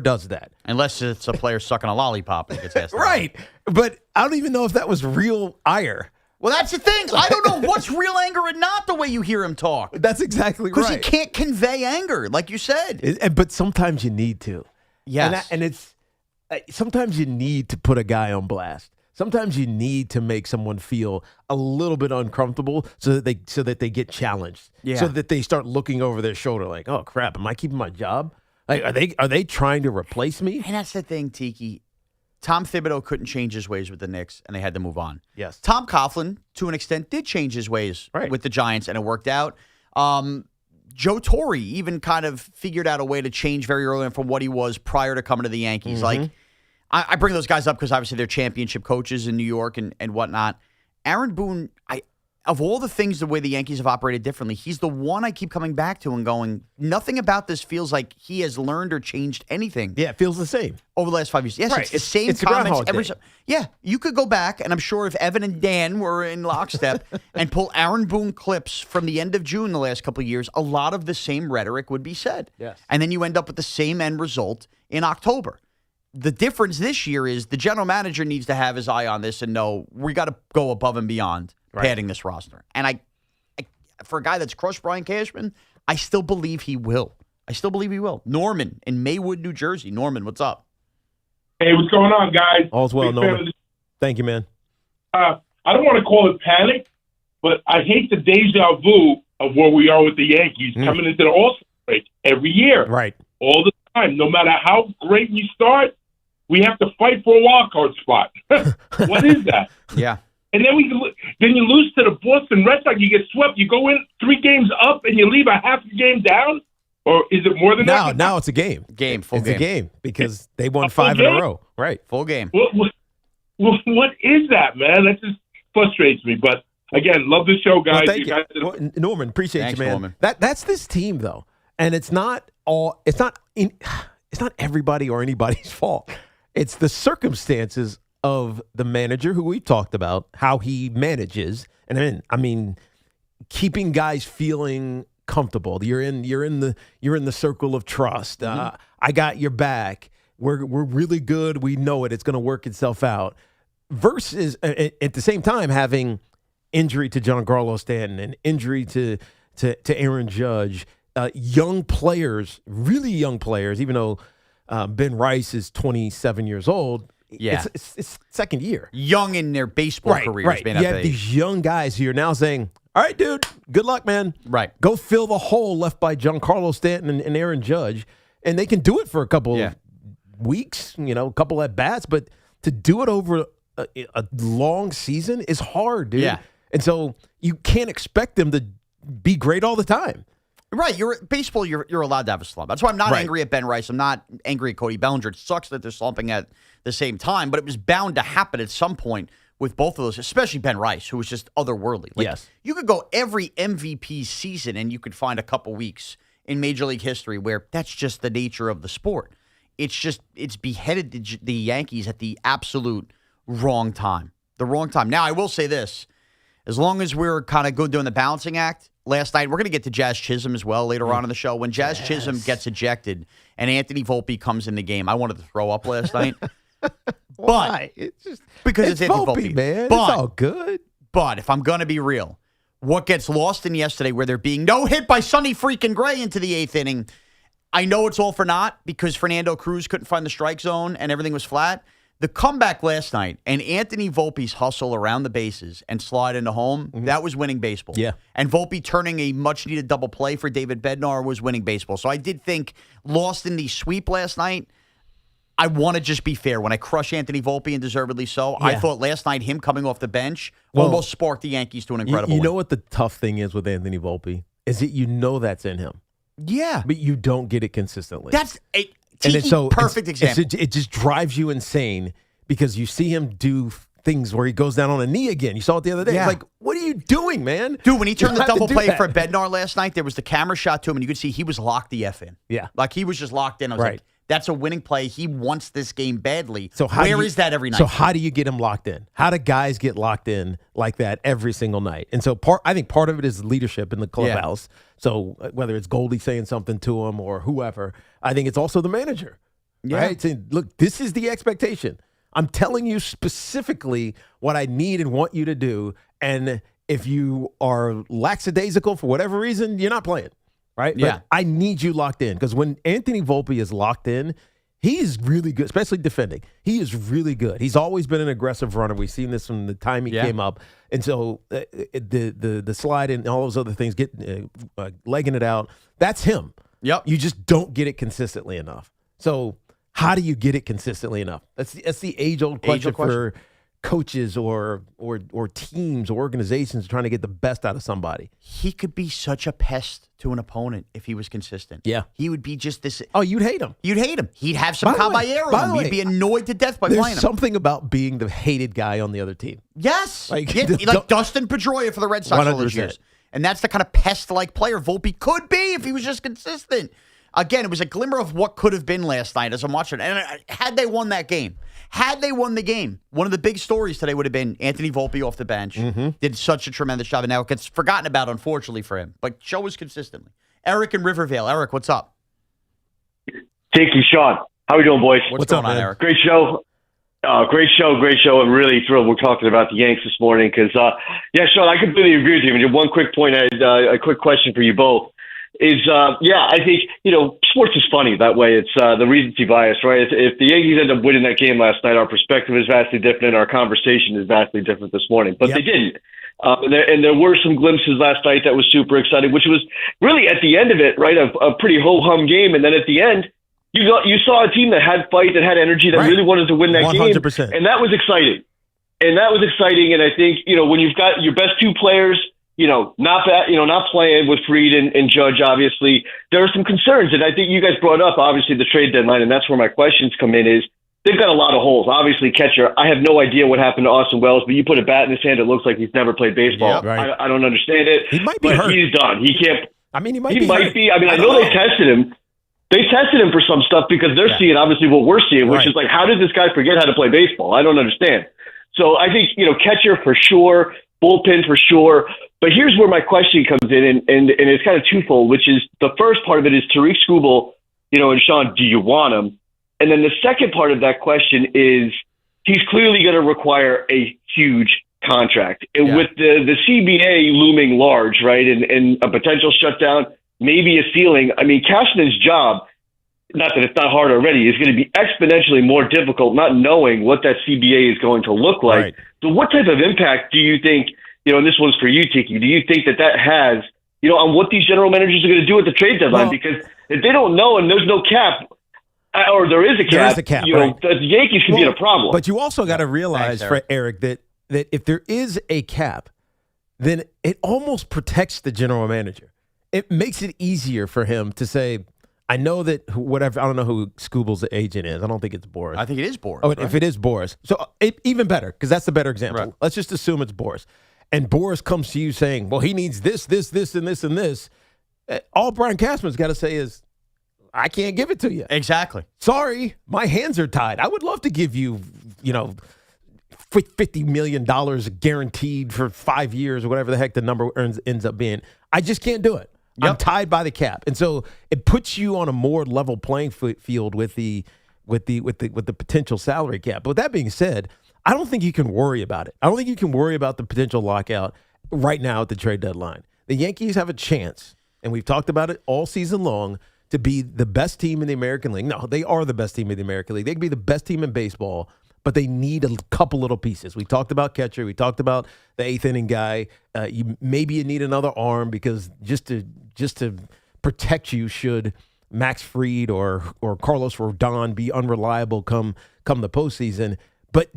does that. Unless it's a player sucking a lollipop and gets asked. Right. But I don't even know if that was real ire. Well, that's the thing. I don't know what's real anger and not the way you hear him talk. That's exactly right. Because he can't convey anger, like you said. But sometimes you need to. Yes. And it's sometimes you need to put a guy on blast. Sometimes you need to make someone feel a little bit uncomfortable so that they get challenged. Yeah. So that they start looking over their shoulder like, "Oh crap, am I keeping my job? Like, are they trying to replace me?" And that's the thing, Tiki. Tom Thibodeau couldn't change his ways with the Knicks, and they had to move on. Yes. Tom Coughlin, to an extent, did change his ways with the Giants, and it worked out. Joe Torre even kind of figured out a way to change very early on from what he was prior to coming to the Yankees. Mm-hmm. Like, I bring those guys up because obviously they're championship coaches in New York and whatnot. Aaron Boone, of all the things, the way the Yankees have operated differently, he's the one I keep coming back to and going, nothing about this feels like he has learned or changed anything. Yeah, it feels the same. Over the last 5 years. Yes, Right. it's the same It's a comments. Groundhog Day. Yeah, you could go back, and I'm sure if Evan and Dan were in lockstep and pull Aaron Boone clips from the end of June the last couple of years, a lot of the same rhetoric would be said. Yes. And then you end up with the same end result in October. The difference this year is the general manager needs to have his eye on this and know we got to go above and beyond padding this roster. And I, for a guy that's crushed Brian Cashman, I still believe he will. Norman in Maywood, New Jersey. Norman, what's up? Hey, what's going on, guys? All's well, Big fan Norman. of Thank you, man. I don't want to call it panic, but I hate the deja vu of where we are with the Yankees coming into the All-Star break every year. Right. All the time. No matter how great we start, we have to fight for a wild card spot. What is that? Yeah. And then you lose to the Boston Red Sox. You get swept. You go in 3 games up and you leave a half a game down? Or is it more than that? Now it's a game. Full It's game. a game because they won 5 in a row. Right. Full game. What is that, man? That just frustrates me. But again, love the show, guys. Well, thank you. guys Well, Norman, appreciate Thanks, you, man. Norman. That's this team though, and it's not everybody or anybody's fault. It's the circumstances of the manager who we've talked about, how he manages. And then, I mean, keeping guys feeling comfortable. You're in the circle of trust. I got your back. We're really good. We know it. It's going to work itself out. Versus at the same time having injury to Giancarlo Stanton and injury to Aaron Judge, young players, really young players. Even though Ben Rice is 27 years old. Yeah, it's second year. Young in their baseball careers. Right. You have these young guys who are now saying, all right, dude, good luck, man. Right. Go fill the hole left by Giancarlo Stanton and Aaron Judge. And they can do it for a couple of weeks, a couple at bats. But to do it over a long season is hard, dude. Yeah. And so you can't expect them to be great all the time. Right, you're allowed to have a slump. That's why I'm not angry at Ben Rice. I'm not angry at Cody Bellinger. It sucks that they're slumping at the same time, but it was bound to happen at some point with both of those, especially Ben Rice, who was just otherworldly. Yes. You could go every MVP season and you could find a couple weeks in Major League history where that's just the nature of the sport. It's beheaded the Yankees at the absolute wrong time. The wrong time. Now, I will say this. As long as we're kind of good doing the balancing act, last night, we're going to get to Jazz Chisholm as well later on in the show. When Jazz Chisholm gets ejected and Anthony Volpe comes in the game, I wanted to throw up last night. Why? Because it's Anthony Volpe, man. But, it's all good. But if I'm going to be real, what gets lost in yesterday where there being no hit by Sonny freaking Gray into the 8th inning, I know it's all for naught because Fernando Cruz couldn't find the strike zone and everything was flat. The comeback last night and Anthony Volpe's hustle around the bases and slide into home, that was winning baseball. Yeah. And Volpe turning a much-needed double play for David Bednar was winning baseball. So I did think lost in the sweep last night, I want to just be fair. When I crush Anthony Volpe, and deservedly so, I thought last night him coming off the bench almost sparked the Yankees to an incredible You know win. what the tough thing is with Anthony Volpe? Is that that's in him. Yeah. But you don't get it consistently. That's a perfect example. It just drives you insane. Because you see him do things where he goes down on a knee again. You saw it the other day. Yeah. It's like, what are you doing, man? Dude, when he turned the double play that. for Bednar last night, there was the camera shot to him, and you could see he was locked the F in. Yeah. Like, he was just locked in. I was like, that's a winning play. He wants this game badly. So where is that every night? So how do you get him locked in? How do guys get locked in like that every single night? And so I think part of it is leadership in the clubhouse. Yeah. So whether it's Goldie saying something to him or whoever, I think it's also the manager. Yeah. Right? Saying, look, this is the expectation. I'm telling you specifically what I need and want you to do. And if you are lackadaisical for whatever reason, you're not playing, right? Yeah. But I need you locked in because when Anthony Volpe is locked in, he is really good, especially defending. He is really good. He's always been an aggressive runner. We've seen this from the time he came up. And so the slide and all those other things, legging it out, that's him. Yep. You just don't get it consistently enough. So how do you get it consistently enough? That's the age-old question for coaches or teams or organizations trying to get the best out of somebody. He could be such a pest to an opponent if he was consistent. Yeah. He would be just this. Oh, you'd hate him. You'd hate him. He'd have some caballero in him. You'd be annoyed to death by playing him. There's something about being the hated guy on the other team. Yes. Like Dustin Pedroia for the Red Sox all those years. And that's the kind of pest-like player Volpe could be if he was just consistent. Again, it was a glimmer of what could have been last night as I'm watching. And had they won that game, one of the big stories today would have been Anthony Volpe off the bench. Did such a tremendous job. And now it gets forgotten about, unfortunately, for him. But show us consistently. Eric in Rivervale. Eric, what's up? Tiki, Shaun. How we doing, boys? What's going on, Eric? Great show. Great show. I'm really thrilled we're talking about the Yanks this morning because, Shaun, I completely agree with you. And one quick point, I had a quick question for you both. I think, sports is funny that way. It's the recency bias, right? If the Yankees end up winning that game last night, our perspective is vastly different and our conversation is vastly different this morning. But they didn't. And there were some glimpses last night that was super exciting, which was really at the end of it, right? A pretty ho-hum game. And then at the end, you saw a team that had fight, that had energy, that really wanted to win that 100%. game. And that was exciting. And I think, when you've got your best two players, not playing with Fried and Judge, obviously, there are some concerns. And I think you guys brought up, obviously, the trade deadline, and that's where my questions come in is they've got a lot of holes. Obviously, catcher, I have no idea what happened to Austin Wells, but you put a bat in his hand, it looks like he's never played baseball. Yeah, right. I don't understand it. He might be hurt. He's done. He can't. I mean, he might be. I mean, I know they tested him. they tested him for some stuff because they're seeing obviously what we're seeing, which is like, how did this guy forget how to play baseball? I don't understand. So I think, catcher for sure, bullpen for sure. But here's where my question comes in, and it's kind of twofold, which is the first part of it is Tariq Skubal, and Shaun, do you want him? And then the second part of that question is he's clearly going to require a huge contract. And with the CBA looming large, right, and a potential shutdown, maybe a ceiling, I mean, Cashman's job, not that it's not hard already, is going to be exponentially more difficult not knowing what that CBA is going to look like. Right. So what type of impact do you think, and this one's for you, Tiki, do you think that has, on what these general managers are going to do at the trade deadline? Because if they don't know and there's no cap, or there is a cap, right. The Yankees could be in a problem. But you also got to realize, Eric, that if there is a cap, then it almost protects the general manager. It makes it easier for him to say, I know that whatever, I don't know who Skubal's agent is. I don't think it's Boris. I think it is Boris. Oh, right? If it is Boris. So even better, because that's the better example. Right. Let's just assume it's Boris. And Boris comes to you saying, well, he needs this, and this, and this. All Brian Cashman's got to say is, I can't give it to you. Exactly. Sorry, my hands are tied. I would love to give you, $50 million guaranteed for 5 years or whatever the heck the number ends up being. I just can't do it. Yep. I'm tied by the cap, and so it puts you on a more level playing field with the potential salary cap. But with that being said, I don't think you can worry about it. I don't think you can worry about the potential lockout right now at the trade deadline. The Yankees have a chance, and we've talked about it all season long, to be the best team in the American League. No, they are the best team in the American League. They can be the best team in baseball, but they need a couple little pieces. We talked about catcher. We talked about the eighth inning guy. Maybe you need another arm because just to protect you should Max Fried or Carlos Rodon be unreliable come the postseason. But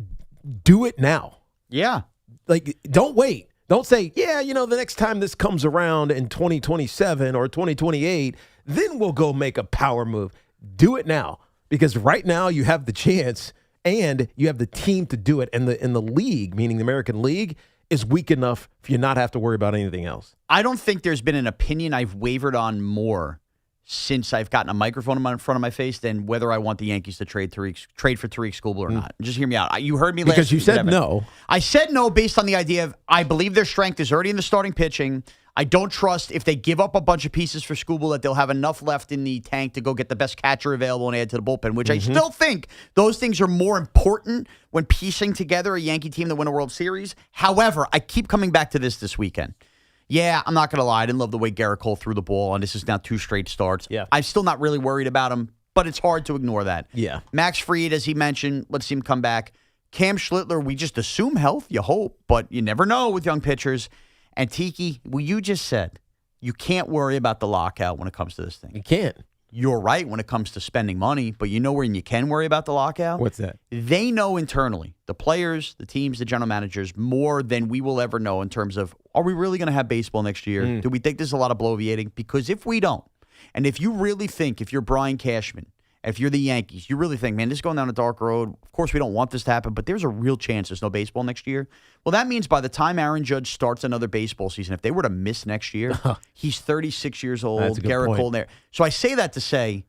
do it now. Yeah. Like, don't wait. Don't say, the next time this comes around in 2027 or 2028, then we'll go make a power move. Do it now, because right now you have the chance and you have the team to do it. And the league, meaning the American League, is weak enough for you not to have to worry about anything else. I don't think there's been an opinion I've wavered on more since I've gotten a microphone in front of my face than whether I want the Yankees to trade for Tariq Skubal or not. Just hear me out. You heard me last because you said no. I said no based on the idea of I believe their strength is already in the starting pitching. I don't trust if they give up a bunch of pieces for Skubal that they'll have enough left in the tank to go get the best catcher available and add to the bullpen, which I still think those things are more important when piecing together a Yankee team that win a World Series. However, I keep coming back to this weekend. Yeah, I'm not going to lie. I didn't love the way Garrett Cole threw the ball, and this is now 2 straight starts. Yeah. I'm still not really worried about him, but it's hard to ignore that. Yeah. Max Fried, as he mentioned, let's see him come back. Cam Schlittler, we just assume health. You hope, but you never know with young pitchers. And Tiki, well, you just said you can't worry about the lockout when it comes to this thing. You can't. You're right when it comes to spending money, but you know where you can worry about the lockout? What's that? They know internally, the players, the teams, the general managers, more than we will ever know in terms of, are we really going to have baseball next year? Do we think there's a lot of bloviating? Because if we don't, and if you really think, if you're Brian Cashman, if you're the Yankees, you really think, man, this is going down a dark road. Of course, we don't want this to happen, but there's a real chance there's no baseball next year. Well, that means by the time Aaron Judge starts another baseball season, if they were to miss next year, he's 36 years old, Garrett Cole there. So I say that to say,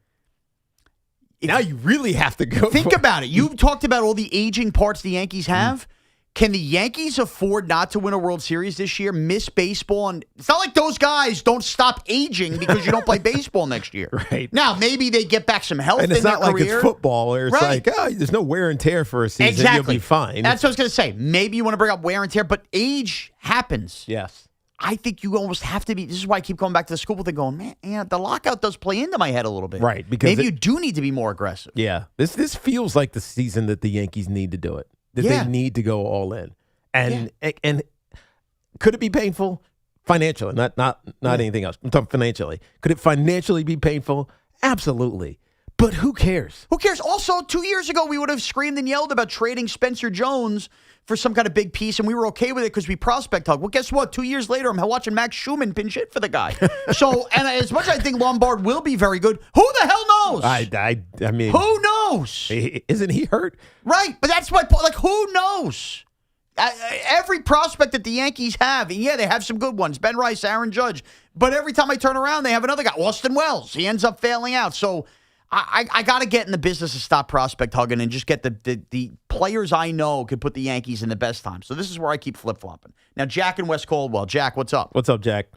now you really have to go. Think about it. You talked about all the aging parts the Yankees have. Can the Yankees afford not to win a World Series this year, miss baseball? And it's not like those guys don't stop aging because you don't play baseball next year. Right. Now, maybe they get back some health in their their career. And it's not like it's football where it's right. like, there's no wear and tear for a season. Exactly. You'll be fine. That's what I was going to say. Maybe you want to bring up wear and tear, but age happens. Yes. I think you almost have to be. This is why I keep going back to the Skubal thing going, man, the lockout does play into my head a little bit. Right. Because maybe you do need to be more aggressive. Yeah. This feels like the season that the Yankees need to do it. That they need to go all in. And could it be painful? Financially, not anything else. I'm talking financially. Could it financially be painful? Absolutely. But who cares? Who cares? Also, 2 years ago, we would have screamed and yelled about trading Spencer Jones for some kind of big piece, and we were okay with it because we prospect hug. Well, guess what? 2 years later, I'm watching Max Schumann pinch hit for the guy. So, and as much as I think Lombard will be very good, who the hell knows? I mean, who knows? Isn't he hurt? Right, but that's my point. Like, who knows? Every prospect that the Yankees have, and yeah, they have some good ones, Ben Rice, Aaron Judge, but every time I turn around, they have another guy, Austin Wells. He ends up failing out. So I got to get in the business of stop prospect hugging and just get the players I know could put the Yankees in the best time. So this is where I keep flip-flopping. Now, Jack in West Caldwell. Jack, what's up? What's up, Jack?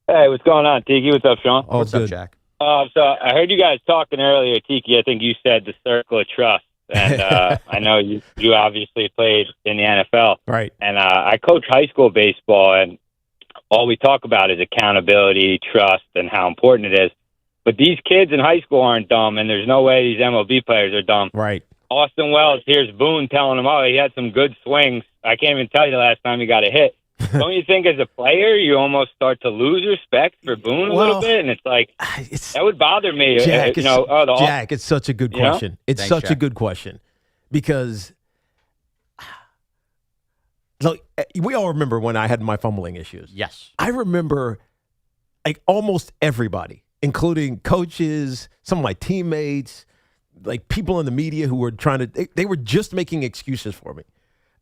Hey, what's going on, Tiki? What's up, Shaun? Oh, what's good. up, Jack? So I heard you guys talking earlier, Tiki. I think you said the circle of trust. And I know you obviously played in the NFL. Right. And I coach high school baseball, and all we talk about is accountability, trust, and how important it is. But these kids in high school aren't dumb, and there's no way these MLB players are dumb. Right. Austin Wells, here's Boone telling him, he had some good swings. I can't even tell you the last time he got a hit. Don't you think as a player you almost start to lose respect for Boone a little bit? And it's like, that would bother me. Jack, it's such a good question. know? It's Thanks, such a Jack. good question because look, we all remember when I had my fumbling issues. Yes. I remember like almost everybody, including coaches, some of my teammates, like people in the media who were they were just making excuses for me.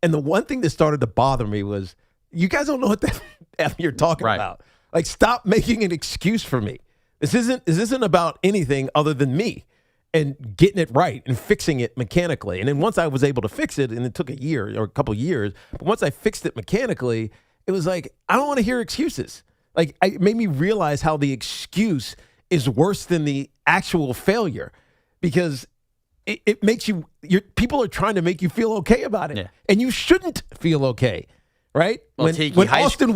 And the one thing that started to bother me was, you guys don't know what the F you're talking about. Like, stop making an excuse for me. This isn't about anything other than me and getting it right and fixing it mechanically. And then once I was able to fix it, and it took a year or a couple years, but once I fixed it mechanically, it was like, I don't want to hear excuses. Like, it made me realize how the excuse is worse than the actual failure, because it makes people are trying to make you feel okay about it, and you shouldn't feel okay. Right? Well, When Austin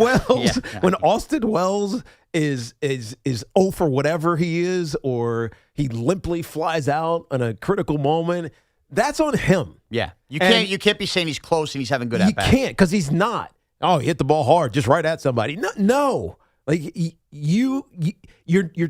Wells is 0 for whatever he is, or he limply flies out in a critical moment, that's on him. Yeah. You can't be saying he's close and he's having good at bats. You can't, because he's not. Oh, he hit the ball hard, just right at somebody. No. Like, you're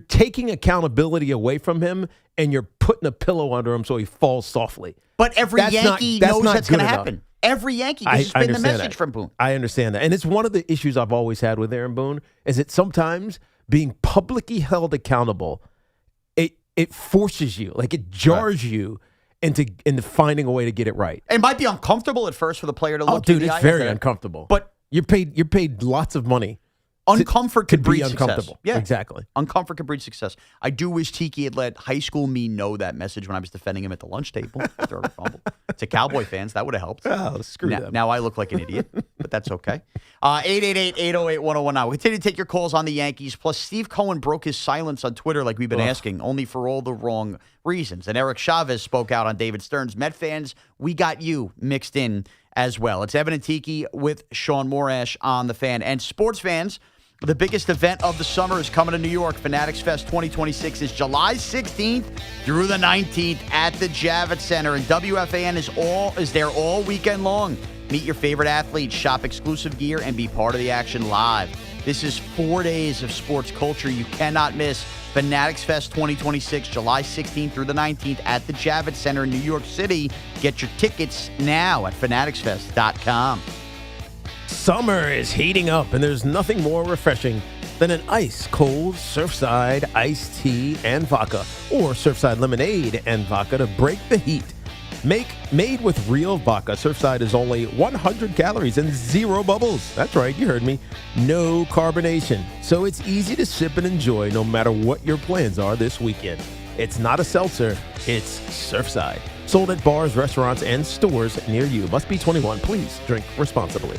taking accountability away from him, and you're putting a pillow under him so he falls softly. But every Yankee knows that's going to happen. Every Yankee, this has been the message from Boone. I understand that. And it's one of the issues I've always had with Aaron Boone, is that sometimes being publicly held accountable, it forces you, like it jars you into finding a way to get it right. It might be uncomfortable at first for the player to look dude, in the it's eye very uncomfortable. But you're paid lots of money. Uncomfort could breed uncomfortable. Success. Yeah, exactly. Uncomfort could breed success. I do wish Tiki had let high school me know that message when I was defending him at the lunch table after a fumble. To Cowboy fans, that would have helped. Oh, screw them. Now I look like an idiot, but that's okay. 888-808-1019. We'll continue to take your calls on the Yankees. Plus, Steve Cohen broke his silence on Twitter like we've been asking, only for all the wrong reasons. And Eric Chavez spoke out on David Stearns. Met fans, we got you mixed in as well. It's Evan and Tiki with Shaun Morash on the Fan. And sports fans, the biggest event of the summer is coming to New York. Fanatics Fest 2026 is July 16th through the 19th at the Javits Center. And WFAN is there all weekend long. Meet your favorite athletes, shop exclusive gear, and be part of the action live. This is 4 days of sports culture you cannot miss. Fanatics Fest 2026, July 16th through the 19th at the Javits Center in New York City. Get your tickets now at fanaticsfest.com. Summer is heating up, and there's nothing more refreshing than an ice-cold Surfside iced tea and vodka, or Surfside lemonade and vodka to break the heat. Made with real vodka, Surfside is only 100 calories and 0 bubbles. That's right, you heard me. No carbonation. So it's easy to sip and enjoy no matter what your plans are this weekend. It's not a seltzer, it's Surfside. Sold at bars, restaurants, and stores near you. Must be 21. Please drink responsibly.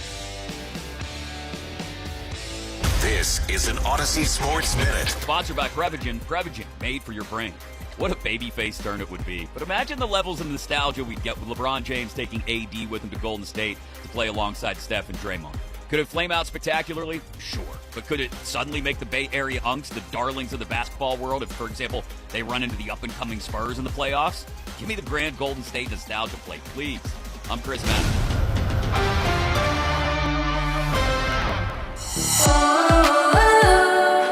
This is an Odyssey Sports Minute. Sponsored by Prevagen. Prevagen, made for your brain. What a babyface turn it would be. But imagine the levels of nostalgia we'd get with LeBron James taking AD with him to Golden State to play alongside Steph and Draymond. Could it flame out spectacularly? Sure. But could it suddenly make the Bay Area Unks the darlings of the basketball world if, for example, they run into the up-and-coming Spurs in the playoffs? Give me the grand Golden State nostalgia plate, please. I'm Chris Madden.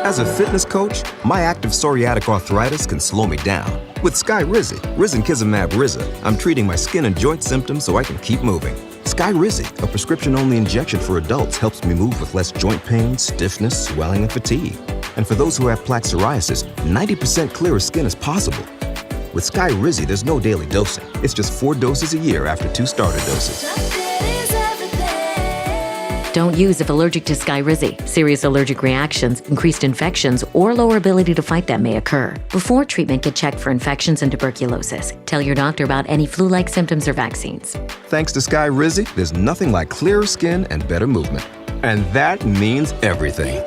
As a fitness coach, my active psoriatic arthritis can slow me down. With Skyrizi, Risankizumab Riza, I'm treating my skin and joint symptoms so I can keep moving. Skyrizi, a prescription-only injection for adults, helps me move with less joint pain, stiffness, swelling, and fatigue. And for those who have plaque psoriasis, 90% clearer skin is possible. With Skyrizi, there's no daily dosing. It's just 4 doses a year after 2 starter doses. Don't use if allergic to Skyrizi. Serious allergic reactions, increased infections, or lower ability to fight them may occur. Before treatment, get checked for infections and tuberculosis. Tell your doctor about any flu-like symptoms or vaccines. Thanks to Skyrizi, there's nothing like clearer skin and better movement. And that means everything.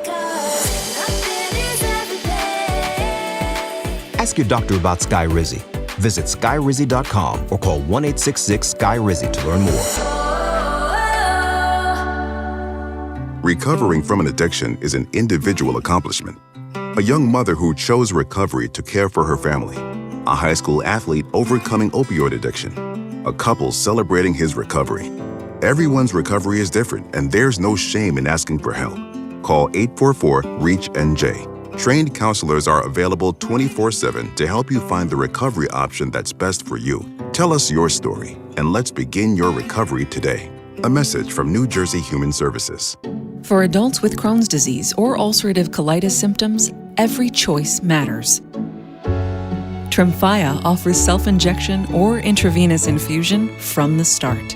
Ask your doctor about Skyrizi. Visit Skyrizi.com or call 1-866-SKY-RIZZI to learn more. Recovering from an addiction is an individual accomplishment. A young mother who chose recovery to care for her family. A high school athlete overcoming opioid addiction. A couple celebrating his recovery. Everyone's recovery is different, and there's no shame in asking for help. Call 844-REACH-NJ. Trained counselors are available 24/7 to help you find the recovery option that's best for you. Tell us your story, and let's begin your recovery today. A message from New Jersey Human Services. For adults with Crohn's disease or ulcerative colitis symptoms, every choice matters. Tremfya offers self-injection or intravenous infusion from the start.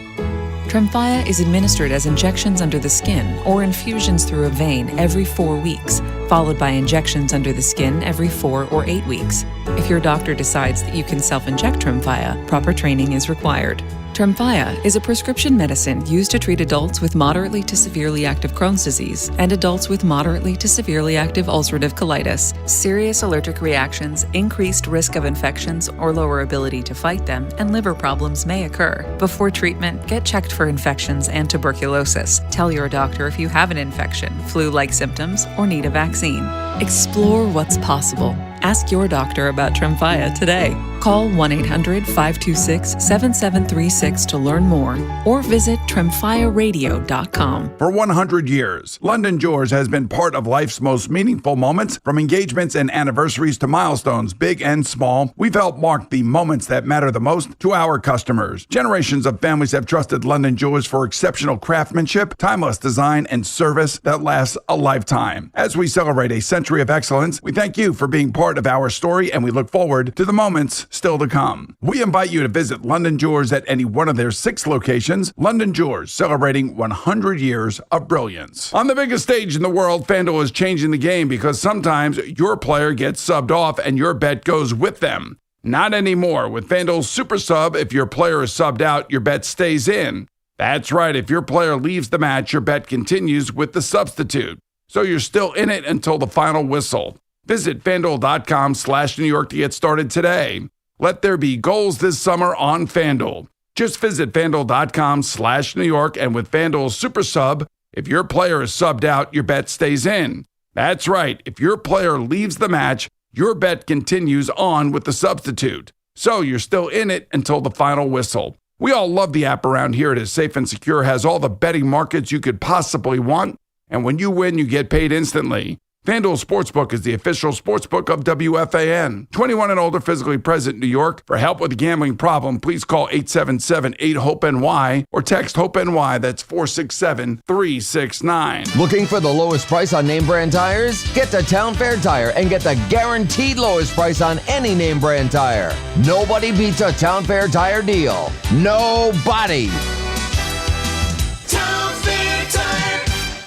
Tremfya is administered as injections under the skin or infusions through a vein every 4 weeks, followed by injections under the skin every 4 or 8 weeks. If your doctor decides that you can self-inject Tremfya, proper training is required. Tremfya is a prescription medicine used to treat adults with moderately to severely active Crohn's disease and adults with moderately to severely active ulcerative colitis. Serious allergic reactions, increased risk of infections or lower ability to fight them, and liver problems may occur. Before treatment, get checked for infections and tuberculosis. Tell your doctor if you have an infection, flu-like symptoms, or need a vaccine. Explore what's possible. Ask your doctor about Tremfya today. Call 1-800-526-7736 to learn more or visit tremfyaradio.com. For 100 years, London Jewelers has been part of life's most meaningful moments, from engagements and anniversaries to milestones, big and small. We've helped mark the moments that matter the most to our customers. Generations of families have trusted London Jewelers for exceptional craftsmanship, timeless design, and service that lasts a lifetime. As we celebrate a century of excellence, we thank you for being part of our story, and we look forward to the moments still to come. We invite you to visit London Jewelers at any one of their 6 locations. London Jewelers, celebrating 100 years of brilliance. On the biggest stage in the world, FanDuel is changing the game because sometimes your player gets subbed off and your bet goes with them. Not anymore. With FanDuel's Super Sub, if your player is subbed out, your bet stays in. That's right. If your player leaves the match, your bet continues with the substitute. So you're still in it until the final whistle. Visit FanDuel.com/New York to get started today. Let there be goals this summer on FanDuel. Just visit FanDuel.com/New York, and with FanDuel's Super Sub, if your player is subbed out, your bet stays in. That's right. If your player leaves the match, your bet continues on with the substitute. So you're still in it until the final whistle. We all love the app around here. It is safe and secure, has all the betting markets you could possibly want, and when you win, you get paid instantly. FanDuel Sportsbook is the official sportsbook of WFAN. 21 and older, physically present in New York. For help with a gambling problem, please call 877-8-HOPE-NY or text HOPE-NY. That's 467-369. Looking for the lowest price on name brand tires? Get to Town Fair Tire and get the guaranteed lowest price on any name brand tire. Nobody beats a Town Fair Tire deal. Nobody.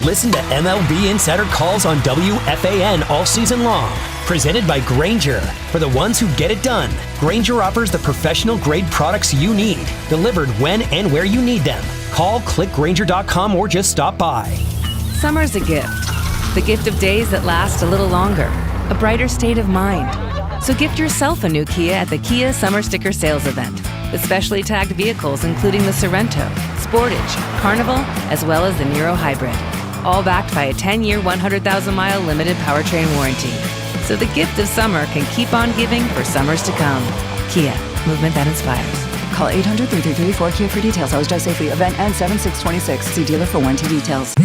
Listen to MLB Insider Calls on WFAN all season long. Presented by Grainger. For the ones who get it done, Grainger offers the professional-grade products you need, delivered when and where you need them. Call, click Grainger.com, or just stop by. Summer's a gift. The gift of days that last a little longer. A brighter state of mind. So gift yourself a new Kia at the Kia Summer Sticker Sales Event. With specially tagged vehicles including the Sorrento, Sportage, Carnival, as well as the Niro Hybrid. All backed by a 10-year, 100,000-mile limited powertrain warranty. So the gift of summer can keep on giving for summers to come. Kia, movement that inspires. Call 800-3334-KIA for details. Always drive safely. Event ends 7/6/26. See dealer for warranty details.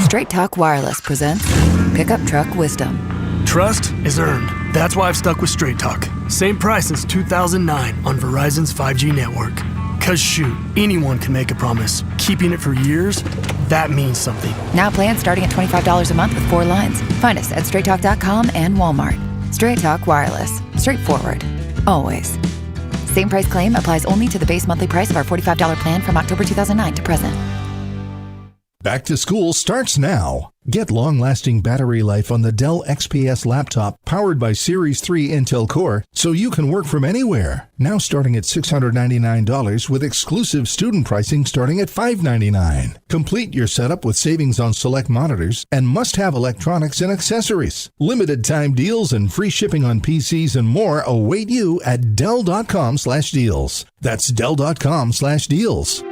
Straight Talk Wireless presents Pickup Truck Wisdom. Trust is earned. That's why I've stuck with Straight Talk. Same price since 2009 on Verizon's 5G network. Cause shoot, anyone can make a promise. Keeping it for years, that means something. Now plans starting at $25 a month with 4 lines. Find us at straighttalk.com and Walmart. Straight Talk Wireless. Straightforward. Always. Same price claim applies only to the base monthly price of our $45 plan from October 2009 to present. Back to school starts now. Get long-lasting battery life on the Dell XPS laptop powered by Series 3 Intel Core so you can work from anywhere. Now starting at $699 with exclusive student pricing starting at $599. Complete your setup with savings on select monitors and must-have electronics and accessories. Limited time deals and free shipping on PCs and more await you at Dell.com/deals. That's Dell.com/deals.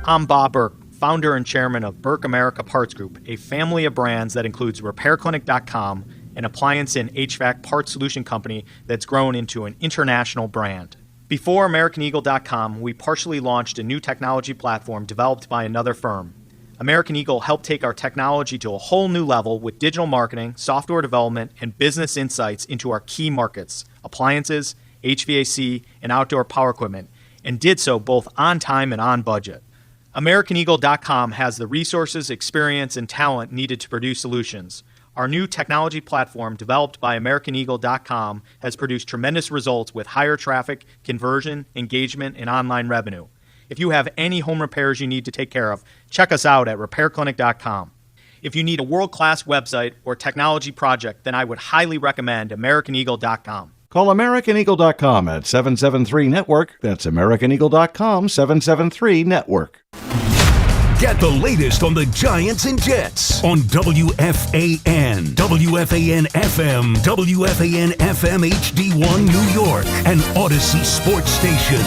I'm Bob Burke, founder and chairman of Burke America Parts Group, a family of brands that includes RepairClinic.com, an appliance and HVAC parts solution company that's grown into an international brand. Before AmericanEagle.com, we partially launched a new technology platform developed by another firm. American Eagle helped take our technology to a whole new level with digital marketing, software development, and business insights into our key markets, appliances, HVAC, and outdoor power equipment, and did so both on time and on budget. AmericanEagle.com has the resources, experience, and talent needed to produce solutions. Our new technology platform, developed by AmericanEagle.com, has produced tremendous results with higher traffic, conversion, engagement, and online revenue. If you have any home repairs you need to take care of, check us out at RepairClinic.com. If you need a world-class website or technology project, then I would highly recommend AmericanEagle.com. Call AmericanEagle.com at 773-NETWORK. That's AmericanEagle.com, 773-NETWORK. Get the latest on the Giants and Jets on WFAN, WFAN FM, WFAN FM HD1 New York, and Odyssey Sports Station.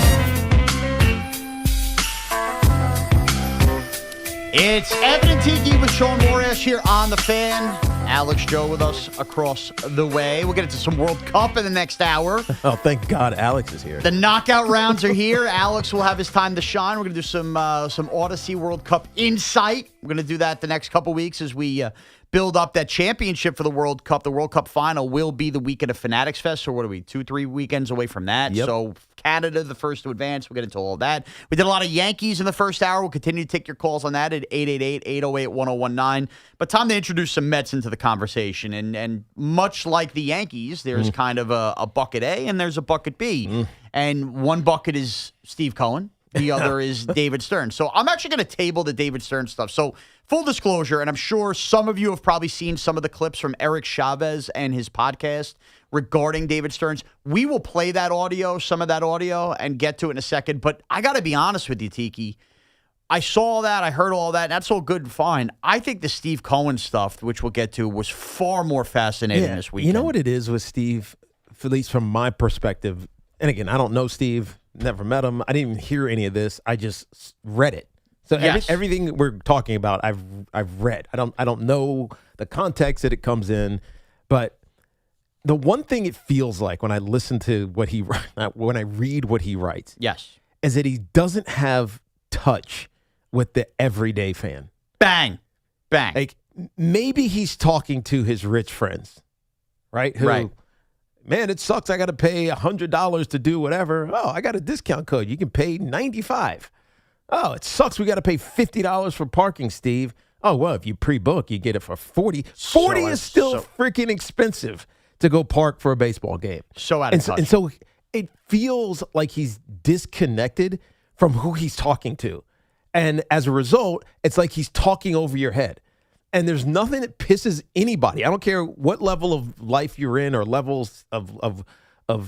It's Evan and Tiki with Shaun Morash here on The Fan. Alex Joe with us across the way. We'll get into some World Cup in the next hour. Oh, thank God Alex is here. The knockout rounds are here. Alex will have his time to shine. We're going to do some Odyssey World Cup insight. We're going to do that the next couple weeks as we build up that championship for the World Cup. The World Cup final will be the weekend of Fanatics Fest. So what are we, 2-3 weekends away from that? Yep. So Canada, the first to advance. We'll get into all of that. We did a lot of Yankees in the first hour. We'll continue to take your calls on that at 888-808-1019. But time to introduce some Mets into the conversation. And much like the Yankees, there's kind of a bucket A and there's a bucket B. And one bucket is Steve Cohen. The other is David Stearns. So I'm actually going to table the David Stearns stuff. So full disclosure, and I'm sure some of you have probably seen some of the clips from Eric Chavez and his podcast regarding David Stearns. We will play that audio, some of that audio, and get to it in a second. But I got to be honest with you, Tiki. I saw that. I heard all that. And that's all good and fine. I think the Steve Cohen stuff, which we'll get to, was far more fascinating this weekend. You know what it is with Steve, at least from my perspective, and again, I don't know Steve, never met him. I didn't even hear any of this. I just read it. So everything we're talking about, I've read. I don't know the context that it comes in, but the one thing it feels like when I listen to what he when I read what he writes, is that he doesn't have touch with the everyday fan. Bang. Like maybe he's talking to his rich friends, right? Who, man, it sucks. I got to pay $100 to do whatever. Oh, I got a discount code. You can pay $95. Oh, it sucks. We got to pay $50 for parking, Steve. Oh, well, if you pre-book, you get it for $40. $40 is still freaking expensive to go park for a baseball game. So out of touch. And so it feels like he's disconnected from who he's talking to. And as a result, it's like he's talking over your head. And there's nothing that pisses anybody. I don't care what level of life you're in or levels of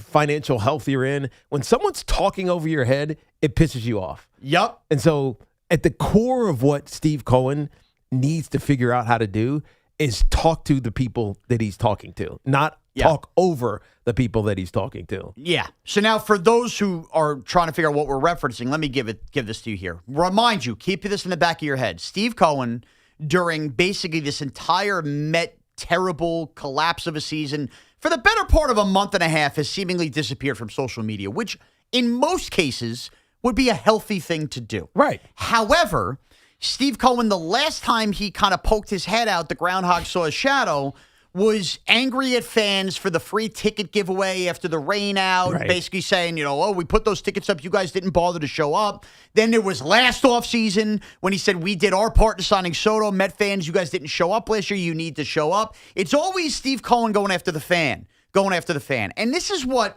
financial health you're in. When someone's talking over your head, it pisses you off. Yup. And so at the core of what Steve Cohen needs to figure out how to do is talk to the people that he's talking to, not talk over the people that he's talking to. Yeah. So now for those who are trying to figure out what we're referencing, let me give this to you here. Remind you, keep this in the back of your head. Steve Cohen, during basically this entire Met terrible collapse of a season, for the better part of a month and a half, has seemingly disappeared from social media, which in most cases would be a healthy thing to do. Right. However, Steve Cohen, the last time he kind of poked his head out, the groundhog saw his shadow, was angry at fans for the free ticket giveaway after the rain out, basically saying, we put those tickets up, you guys didn't bother to show up. Then there was last offseason when he said, we did our part in signing Soto. Met fans, you guys didn't show up last year, you need to show up. It's always Steve Cohen going after the fan. And this is what,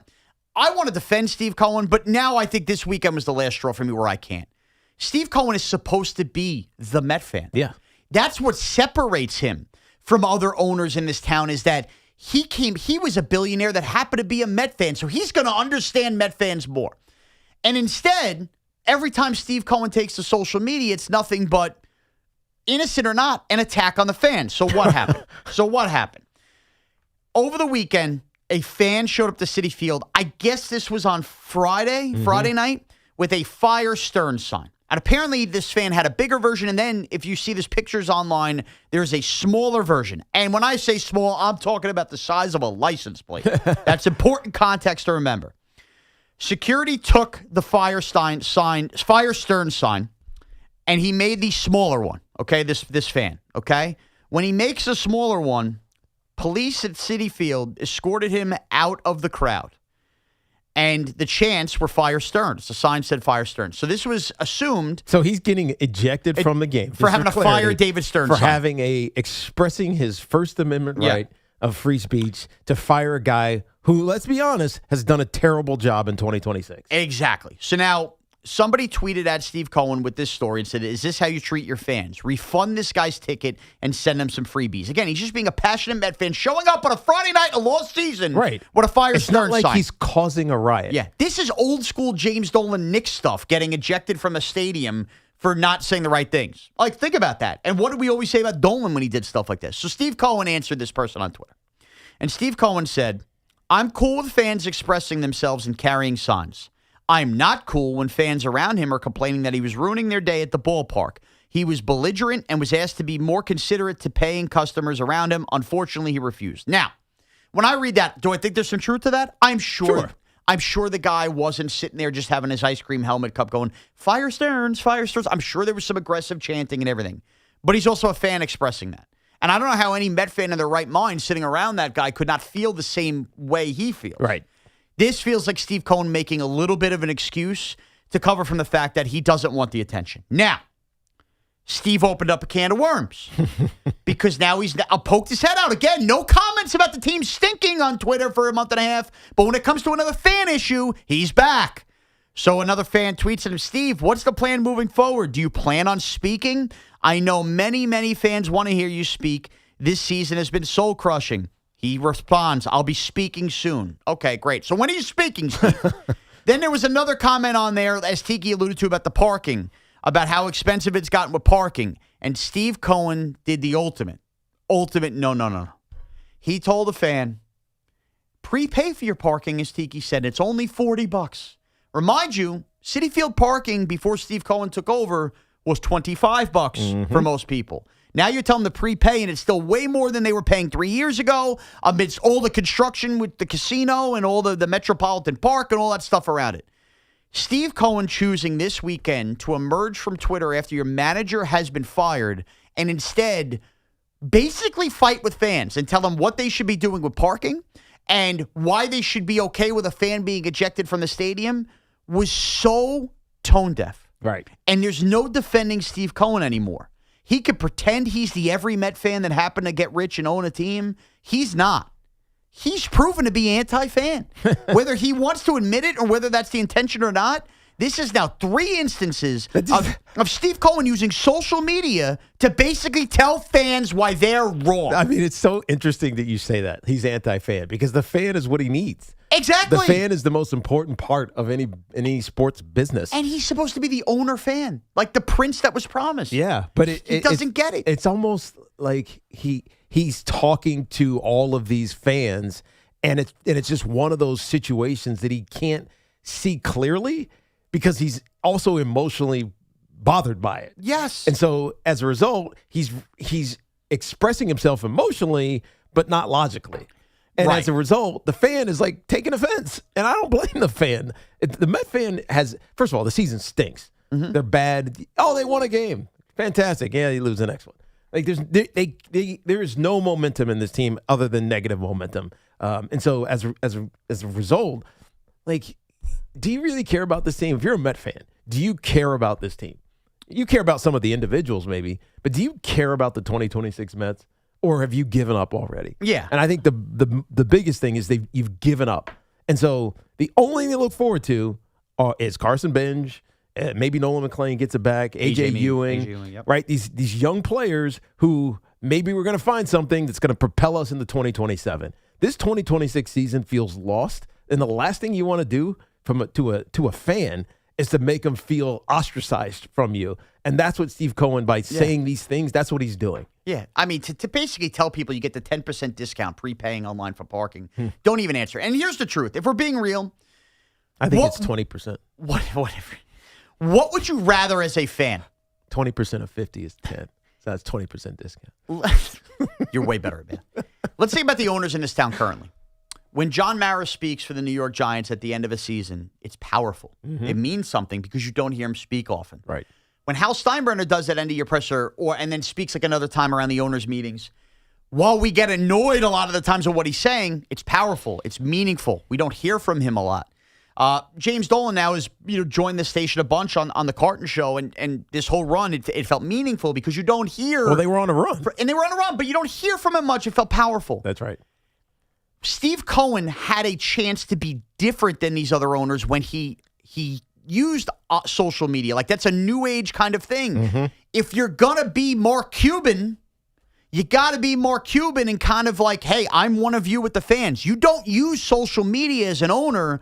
I want to defend Steve Cohen, but now I think this weekend was the last straw for me where I can't. Steve Cohen is supposed to be the Met fan. Yeah. That's what separates him from other owners in this town is that he was a billionaire that happened to be a Met fan, so he's going to understand Met fans more. And instead, every time Steve Cohen takes to social media, it's nothing but, innocent or not, an attack on the fans. So what happened? Over the weekend, a fan showed up to Citi Field. I guess this was on Friday night, with a Fire Stearns sign. And apparently this fan had a bigger version, and then if you see these pictures online, there's a smaller version. And when I say small, I'm talking about the size of a license plate. That's important context to remember. Security took the Fire Stearns sign, and he made the smaller one, okay, this fan, okay? When he makes a smaller one, police at Citi Field escorted him out of the crowd. And the chants were Fire Stearns. The sign said Fire Stearns. So this was assumed. So he's getting ejected from the game. For having a fire David Stearns for sign. expressing his First Amendment right of free speech to fire a guy who, let's be honest, has done a terrible job in 2026. Exactly. So now somebody tweeted at Steve Cohen with this story and said, is this how you treat your fans? Refund this guy's ticket and send him some freebies. Again, he's just being a passionate Met fan showing up on a Friday night, a lost season, right? With a Fire Stearns sign. It's not like he's causing a riot. Yeah, this is old school James Dolan Knicks stuff, getting ejected from a stadium for not saying the right things. Like, think about that. And what did we always say about Dolan when he did stuff like this? So Steve Cohen answered this person on Twitter. And Steve Cohen said, I'm cool with fans expressing themselves and carrying signs. I'm not cool when fans around him are complaining that he was ruining their day at the ballpark. He was belligerent and was asked to be more considerate to paying customers around him. Unfortunately, he refused. Now, when I read that, do I think there's some truth to that? I'm sure. I'm sure the guy wasn't sitting there just having his ice cream helmet cup going, Fire Stearns, Fire Stearns. I'm sure there was some aggressive chanting and everything. But he's also a fan expressing that. And I don't know how any Met fan in their right mind sitting around that guy could not feel the same way he feels. Right. This feels like Steve Cohen making a little bit of an excuse to cover from the fact that he doesn't want the attention. Now, Steve opened up a can of worms because now he's poked his head out. Again, no comments about the team stinking on Twitter for a month and a half. But when it comes to another fan issue, he's back. So another fan tweets at him, Steve, what's the plan moving forward? Do you plan on speaking? I know many, many fans want to hear you speak. This season has been soul-crushing. He responds, I'll be speaking soon. Okay, great. So when are you speaking, Steve? Then there was another comment on there, as Tiki alluded to, about the parking, about how expensive it's gotten with parking. And Steve Cohen did the ultimate. No. He told a fan, prepay for your parking, as Tiki said. It's only $40. Remind you, Citi Field parking before Steve Cohen took over was $25 for most people. Now you're telling them to prepay, and it's still way more than they were paying 3 years ago amidst all the construction with the casino and all the Metropolitan Park and all that stuff around it. Steve Cohen choosing this weekend to emerge from Twitter after your manager has been fired and instead basically fight with fans and tell them what they should be doing with parking and why they should be okay with a fan being ejected from the stadium was so tone deaf. Right. And there's no defending Steve Cohen anymore. He could pretend he's the every Met fan that happened to get rich and own a team. He's not. He's proven to be anti-fan. Whether he wants to admit it or whether that's the intention or not, this is now 3 instances of Steve Cohen using social media to basically tell fans why they're wrong. I mean, it's so interesting that you say that. He's anti-fan because the fan is what he needs. Exactly. The fan is the most important part of any sports business. And he's supposed to be the owner fan, like the prince that was promised. Yeah, but he doesn't get it. It's almost like he's talking to all of these fans, and it's just one of those situations that he can't see clearly because he's also emotionally bothered by it. Yes. And so as a result, he's expressing himself emotionally, but not logically. And as a result, the fan is like taking offense. And I don't blame the fan. The Met fan has, first of all, the season stinks. They're bad. Oh, they won a game. Fantastic. Yeah, they lose the next one. Like there is no momentum in this team other than negative momentum. And so as a result, like, do you really care about this team? If you're a Met fan, do you care about this team? You care about some of the individuals maybe, but do you care about the 2026 Mets? Or have you given up already? Yeah. And I think the biggest thing is you've given up. And so the only thing to look forward to is Carson Bench Maybe Nolan McClain gets it back. AJ Ewing, yep. right? These young players who maybe we're going to find something that's going to propel us into 2027. This 2026 season feels lost, and the last thing you want to do to a fan is to make them feel ostracized from you. And that's what Steve Cohen, by saying these things, that's what he's doing. Yeah, I mean, to basically tell people you get the 10% discount prepaying online for parking, don't even answer. And here's the truth. If we're being real, I think it's 20%. Whatever. What would you rather as a fan? 20% of 50 is 10. So that's 20% discount. You're way better, man. Let's think about the owners in this town currently. When John Mara speaks for the New York Giants at the end of a season, it's powerful. Mm-hmm. It means something because you don't hear him speak often. Right. When Hal Steinbrenner does that end of year presser and then speaks like another time around the owners' meetings, while we get annoyed a lot of the times of what he's saying, it's powerful. It's meaningful. We don't hear from him a lot. James Dolan now has joined the station a bunch on the Carton Show, and this whole run, it felt meaningful because you don't hear. Well, they were on a run. And they were on a run, but you don't hear from him much. It felt powerful. That's right. Steve Cohen had a chance to be different than these other owners when he used social media. Like, that's a new age kind of thing. Mm-hmm. If you're going to be more Cuban, you got to be more Cuban and kind of like, hey, I'm one of you with the fans. You don't use social media as an owner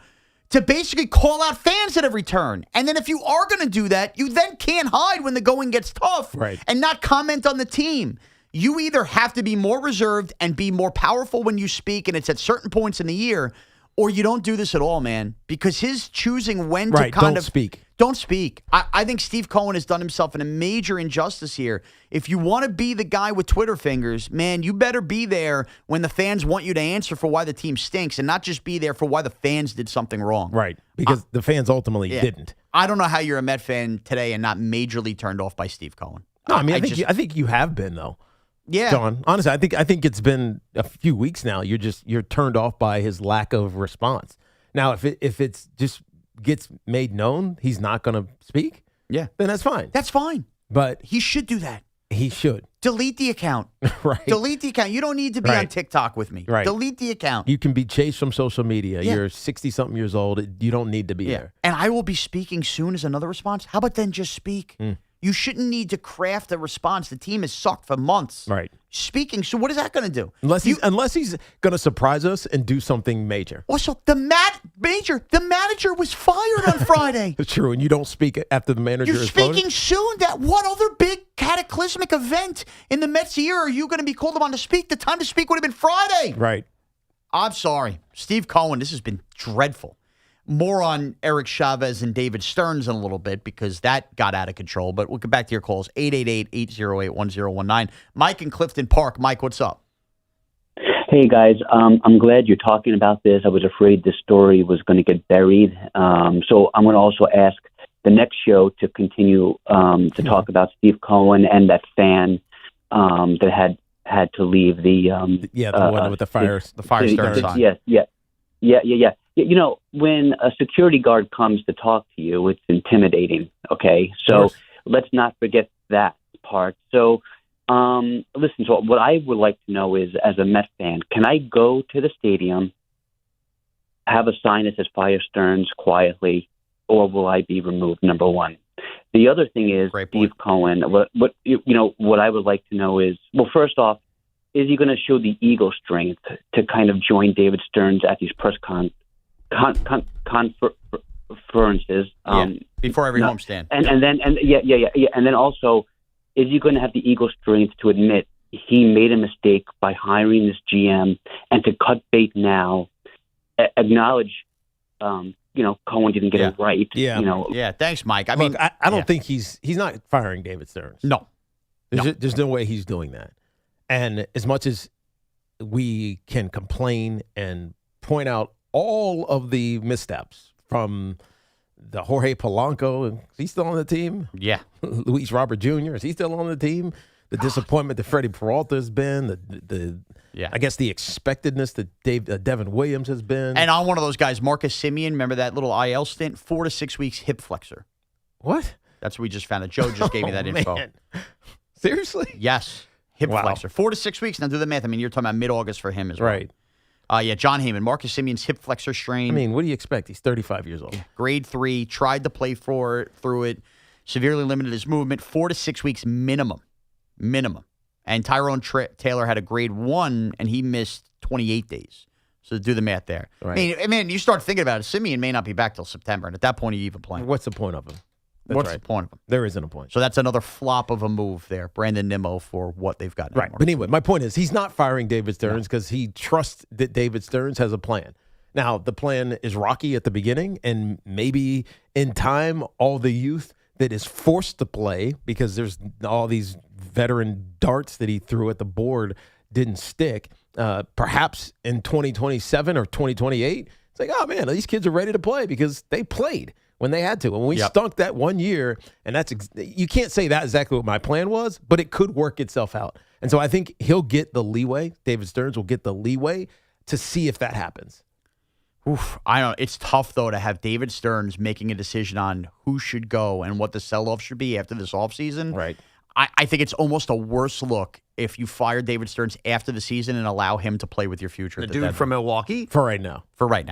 to basically call out fans at every turn. And then if you are going to do that, you then can't hide when the going gets tough and not comment on the team. You either have to be more reserved and be more powerful when you speak, and it's at certain points in the year, or you don't do this at all, man, because his choosing when to kind of speak. Don't speak. I think Steve Cohen has done himself a major injustice here. If you want to be the guy with Twitter fingers, man, you better be there when the fans want you to answer for why the team stinks and not just be there for why the fans did something wrong. Right, because the fans ultimately didn't. I don't know how you're a Met fan today and not majorly turned off by Steve Cohen. No, I mean, I think you have been, though. Yeah, John. Honestly, I think it's been a few weeks now. You're turned off by his lack of response. Now, if it's just gets made known he's not going to speak, then that's fine. That's fine. But he should do that. He should delete the account. Right. Delete the account. You don't need to be on TikTok with me. Right. Delete the account. You can be chased from social media. Yeah. You're 60-something years old. You don't need to be there. And I will be speaking soon as another response. How about then just speak? You shouldn't need to craft a response. The team has sucked for months. Right. Speaking. So what is that going to do? Unless he's going to surprise us and do something major. Also, the manager was fired on Friday. It's true, and you don't speak after the manager You're is speaking voted? soon. That what other big cataclysmic event in the Mets year are you going to be called upon to speak? The time to speak would have been Friday. Right. I'm sorry. Steve Cohen, this has been dreadful. More on Eric Chavez and David Stearns in a little bit because that got out of control. But we'll get back to your calls. 888-808-1019. Mike in Clifton Park. Mike, what's up? Hey, guys. I'm glad you're talking about this. I was afraid this story was going to get buried. So I'm going to also ask the next show to continue to talk about Steve Cohen and that fan that had to leave the one with the fire Stearns sign. Yeah. You know, when a security guard comes to talk to you, it's intimidating, okay? So let's not forget that part. So listen, so what I would like to know is, as a Met fan, can I go to the stadium, have a sign that says Fire Stearns quietly, or will I be removed, number one? The other thing is, Steve Cohen, what I would like to know is, well, first off, is he going to show the ego strength to kind of join David Stearns at these press conferences before every homestand, and then also, is he going to have the ego strength to admit he made a mistake by hiring this GM and to cut bait now, acknowledge, Cohen didn't get it right. Yeah. Thanks, Mike. I mean, I don't think he's not firing David Stearns. No, there's no way he's doing that. And as much as we can complain and point out all of the missteps from the Jorge Polanco, is he still on the team? Yeah. Luis Robert Jr., is he still on the team? The disappointment that Freddie Peralta has been, I guess the expectedness that Devin Williams has been. And on one of those guys, Marcus Simeon, remember that little IL stint? 4 to 6 weeks hip flexor. What? That's what we just found out. Joe just gave me that info. Man. Seriously? Yes. Hip flexor. 4 to 6 weeks. Now do the math. I mean, you're talking about mid-August for him as well. Right. John Heyman. Marcus Simeon's hip flexor strain. I mean, what do you expect? He's 35 years old. Grade 3, tried to play through it, severely limited his movement, 4 to 6 weeks minimum. And Tyrone Taylor had a grade 1, and he missed 28 days. So do the math there. Right. I mean, you start thinking about it, Simeon may not be back till September, and at that point, he even playing. What's the point of him? What's the point of him? There isn't a point. So that's another flop of a move there. Brandon Nimmo for what they've got. Right. But anyway, my point is he's not firing David Stearns because he trusts that David Stearns has a plan. Now, the plan is rocky at the beginning, and maybe in time, all the youth that is forced to play because there's all these veteran darts that he threw at the board didn't stick. Perhaps in 2027 or 2028, it's like, oh, man, these kids are ready to play because they played when they had to. And we stunk that 1 year, and you can't say that's exactly what my plan was, but it could work itself out. And so I think he'll get the leeway. David Stearns will get the leeway to see if that happens. Oof, I don't know. It's tough, though, to have David Stearns making a decision on who should go and what the sell-off should be after this offseason. Right. I think it's almost a worse look if you fire David Stearns after the season and allow him to play with your future. The dude from Milwaukee? For right now.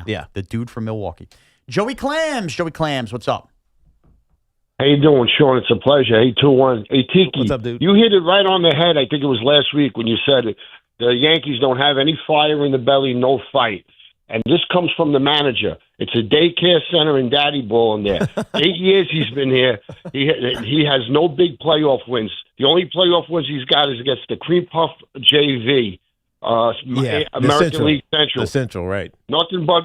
Yeah. The dude from Milwaukee. Joey Clams, what's up? How you doing, Shaun? It's a pleasure. Hey, 2-1. Hey, Tiki. What's up, dude? You hit it right on the head. I think it was last week when you said the Yankees don't have any fire in the belly, no fight. And this comes from the manager. It's a daycare center in Daddy Ball in there. 8 years he's been here. He has no big playoff wins. The only playoff wins he's got is against the Cream Puff JV, American League Central. The Central, right. Nothing but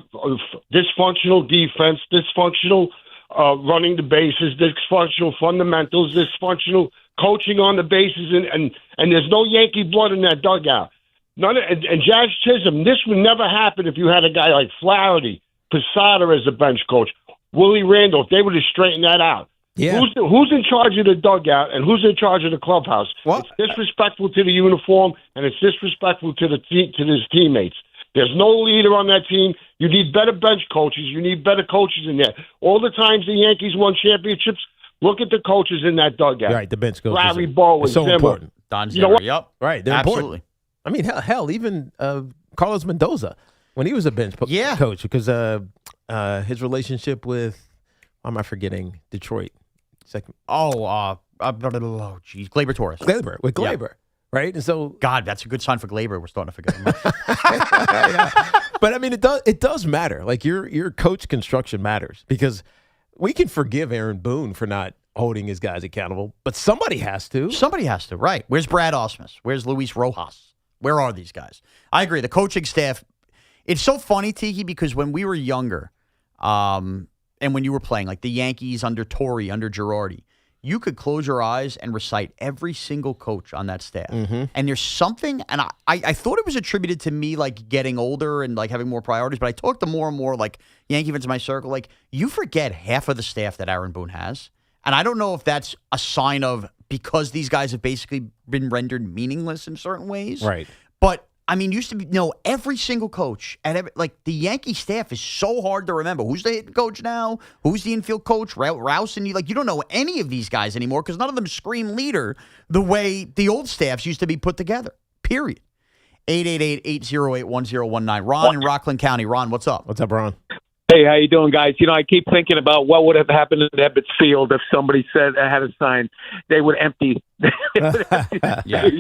dysfunctional defense, dysfunctional running the bases, dysfunctional fundamentals, dysfunctional coaching on the bases, and there's no Yankee blood in that dugout. And Jazz Chisholm, this would never happen if you had a guy like Flaherty, Posada as a bench coach, Willie Randolph. They would have straightened that out. Yeah. Who's in charge of the dugout and who's in charge of the clubhouse? What? It's disrespectful to the uniform and it's disrespectful to his teammates. There's no leader on that team. You need better bench coaches. You need better coaches in there. All the times the Yankees won championships, look at the coaches in that dugout. Right, the bench coaches. Larry Bowen, so Zimmer. important. Don Zimmer, yep. Right, they're Absolutely. important. I mean, hell, even Carlos Mendoza, when he was a bench coach, because his relationship with, why am I forgetting, Detroit? Gleyber Torres. With Gleyber, right? And so, God, that's a good sign for Gleyber. We're starting to forget him. But I mean, it does matter. Like your coach construction matters because we can forgive Aaron Boone for not holding his guys accountable, but somebody has to. Somebody has to, right? Where's Brad Ausmus? Where's Luis Rojas? Where are these guys? I agree. The coaching staff, it's so funny, Tiki, because when we were younger, and when you were playing, like the Yankees under Torre, under Girardi, you could close your eyes and recite every single coach on that staff. Mm-hmm. And there's something, and I thought it was attributed to me, like, getting older and, like, having more priorities, but I talked to more and more, like, Yankee fans in my circle, like, you forget half of the staff that Aaron Boone has. And I don't know if that's a sign of because these guys have basically been rendered meaningless in certain ways. Right. But, I mean, used to know every single coach. And, like, the Yankee staff is so hard to remember. Who's the hitting coach now? Who's the infield coach? Rouse and you. Like, you don't know any of these guys anymore because none of them scream leader the way the old staffs used to be put together. Period. 888-808-1019. Ron in Rockland County. Ron, what's up? What's up, Ron? Hey, how you doing, guys? You know, I keep thinking about what would have happened in Ebbets Field if somebody said I had a sign. They would empty. Yeah.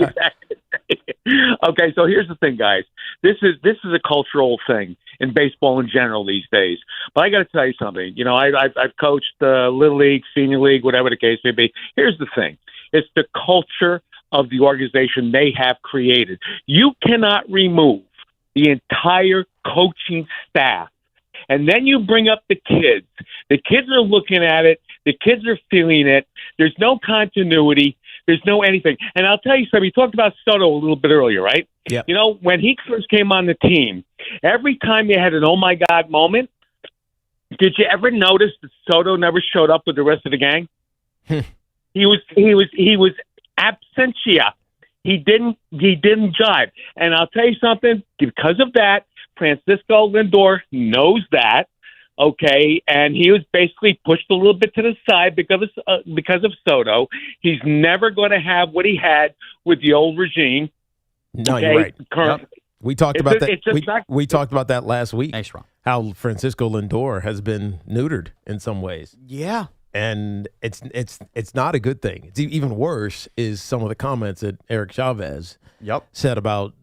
Okay, so here's the thing, guys. This is a cultural thing in baseball in general these days. But I got to tell you something. You know, I've coached Little League, Senior League, whatever the case may be. Here's the thing. It's the culture of the organization they have created. You cannot remove the entire coaching staff. And then you bring up the kids. The kids are looking at it. The kids are feeling it. There's no continuity. There's no anything. And I'll tell you something. You talked about Soto a little bit earlier, right? Yeah. You know, when he first came on the team, every time you had an oh my God moment, did you ever notice that Soto never showed up with the rest of the gang? He was absentia. He didn't jive. And I'll tell you something. Because of that, Francisco Lindor knows that, okay, and he was basically pushed a little bit to the side because of Soto. He's never going to have what he had with the old regime. No, okay? you're right. We talked about that. We talked about that last week. Thanks, Ron. How Francisco Lindor has been neutered in some ways. Yeah. And it's not a good thing. It's even worse is some of the comments that Eric Chavez said about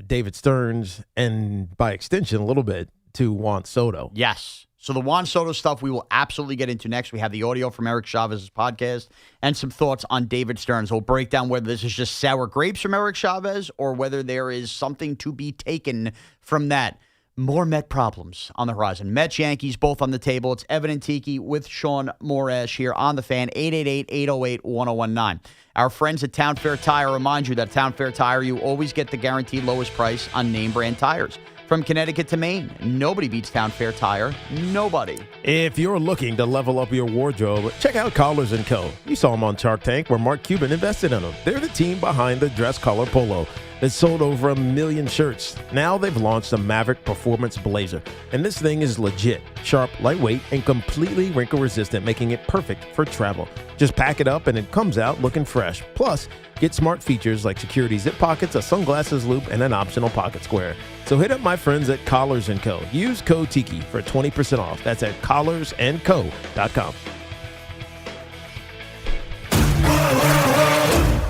David Stearns and by extension a little bit to Juan Soto. Yes. So the Juan Soto stuff we will absolutely get into next. We have the audio from Eric Chavez's podcast and some thoughts on David Stearns. We'll break down whether this is just sour grapes from Eric Chavez or whether there is something to be taken from that. More Met problems on the horizon. Mets, Yankees, both on the table. It's Evan and Tiki with Shaun Morash here on the Fan, 888-808-1019. Our friends at Town Fair Tire remind you that at Town Fair Tire, you always get the guaranteed lowest price on name brand tires. From Connecticut to Maine, nobody beats Town Fair Tire. Nobody. If you're looking to level up your wardrobe, check out Collars & Co. You saw them on Shark Tank where Mark Cuban invested in them. They're the team behind the dress collar polo that sold over 1 million shirts. Now they've launched a Maverick Performance Blazer. And this thing is legit, sharp, lightweight, and completely wrinkle resistant, making it perfect for travel. Just pack it up and it comes out looking fresh. Plus, get smart features like security zip pockets, a sunglasses loop, and an optional pocket square. So hit up my friends at Collars & Co. Use code Tiki for 20% off. That's at collarsandco.com.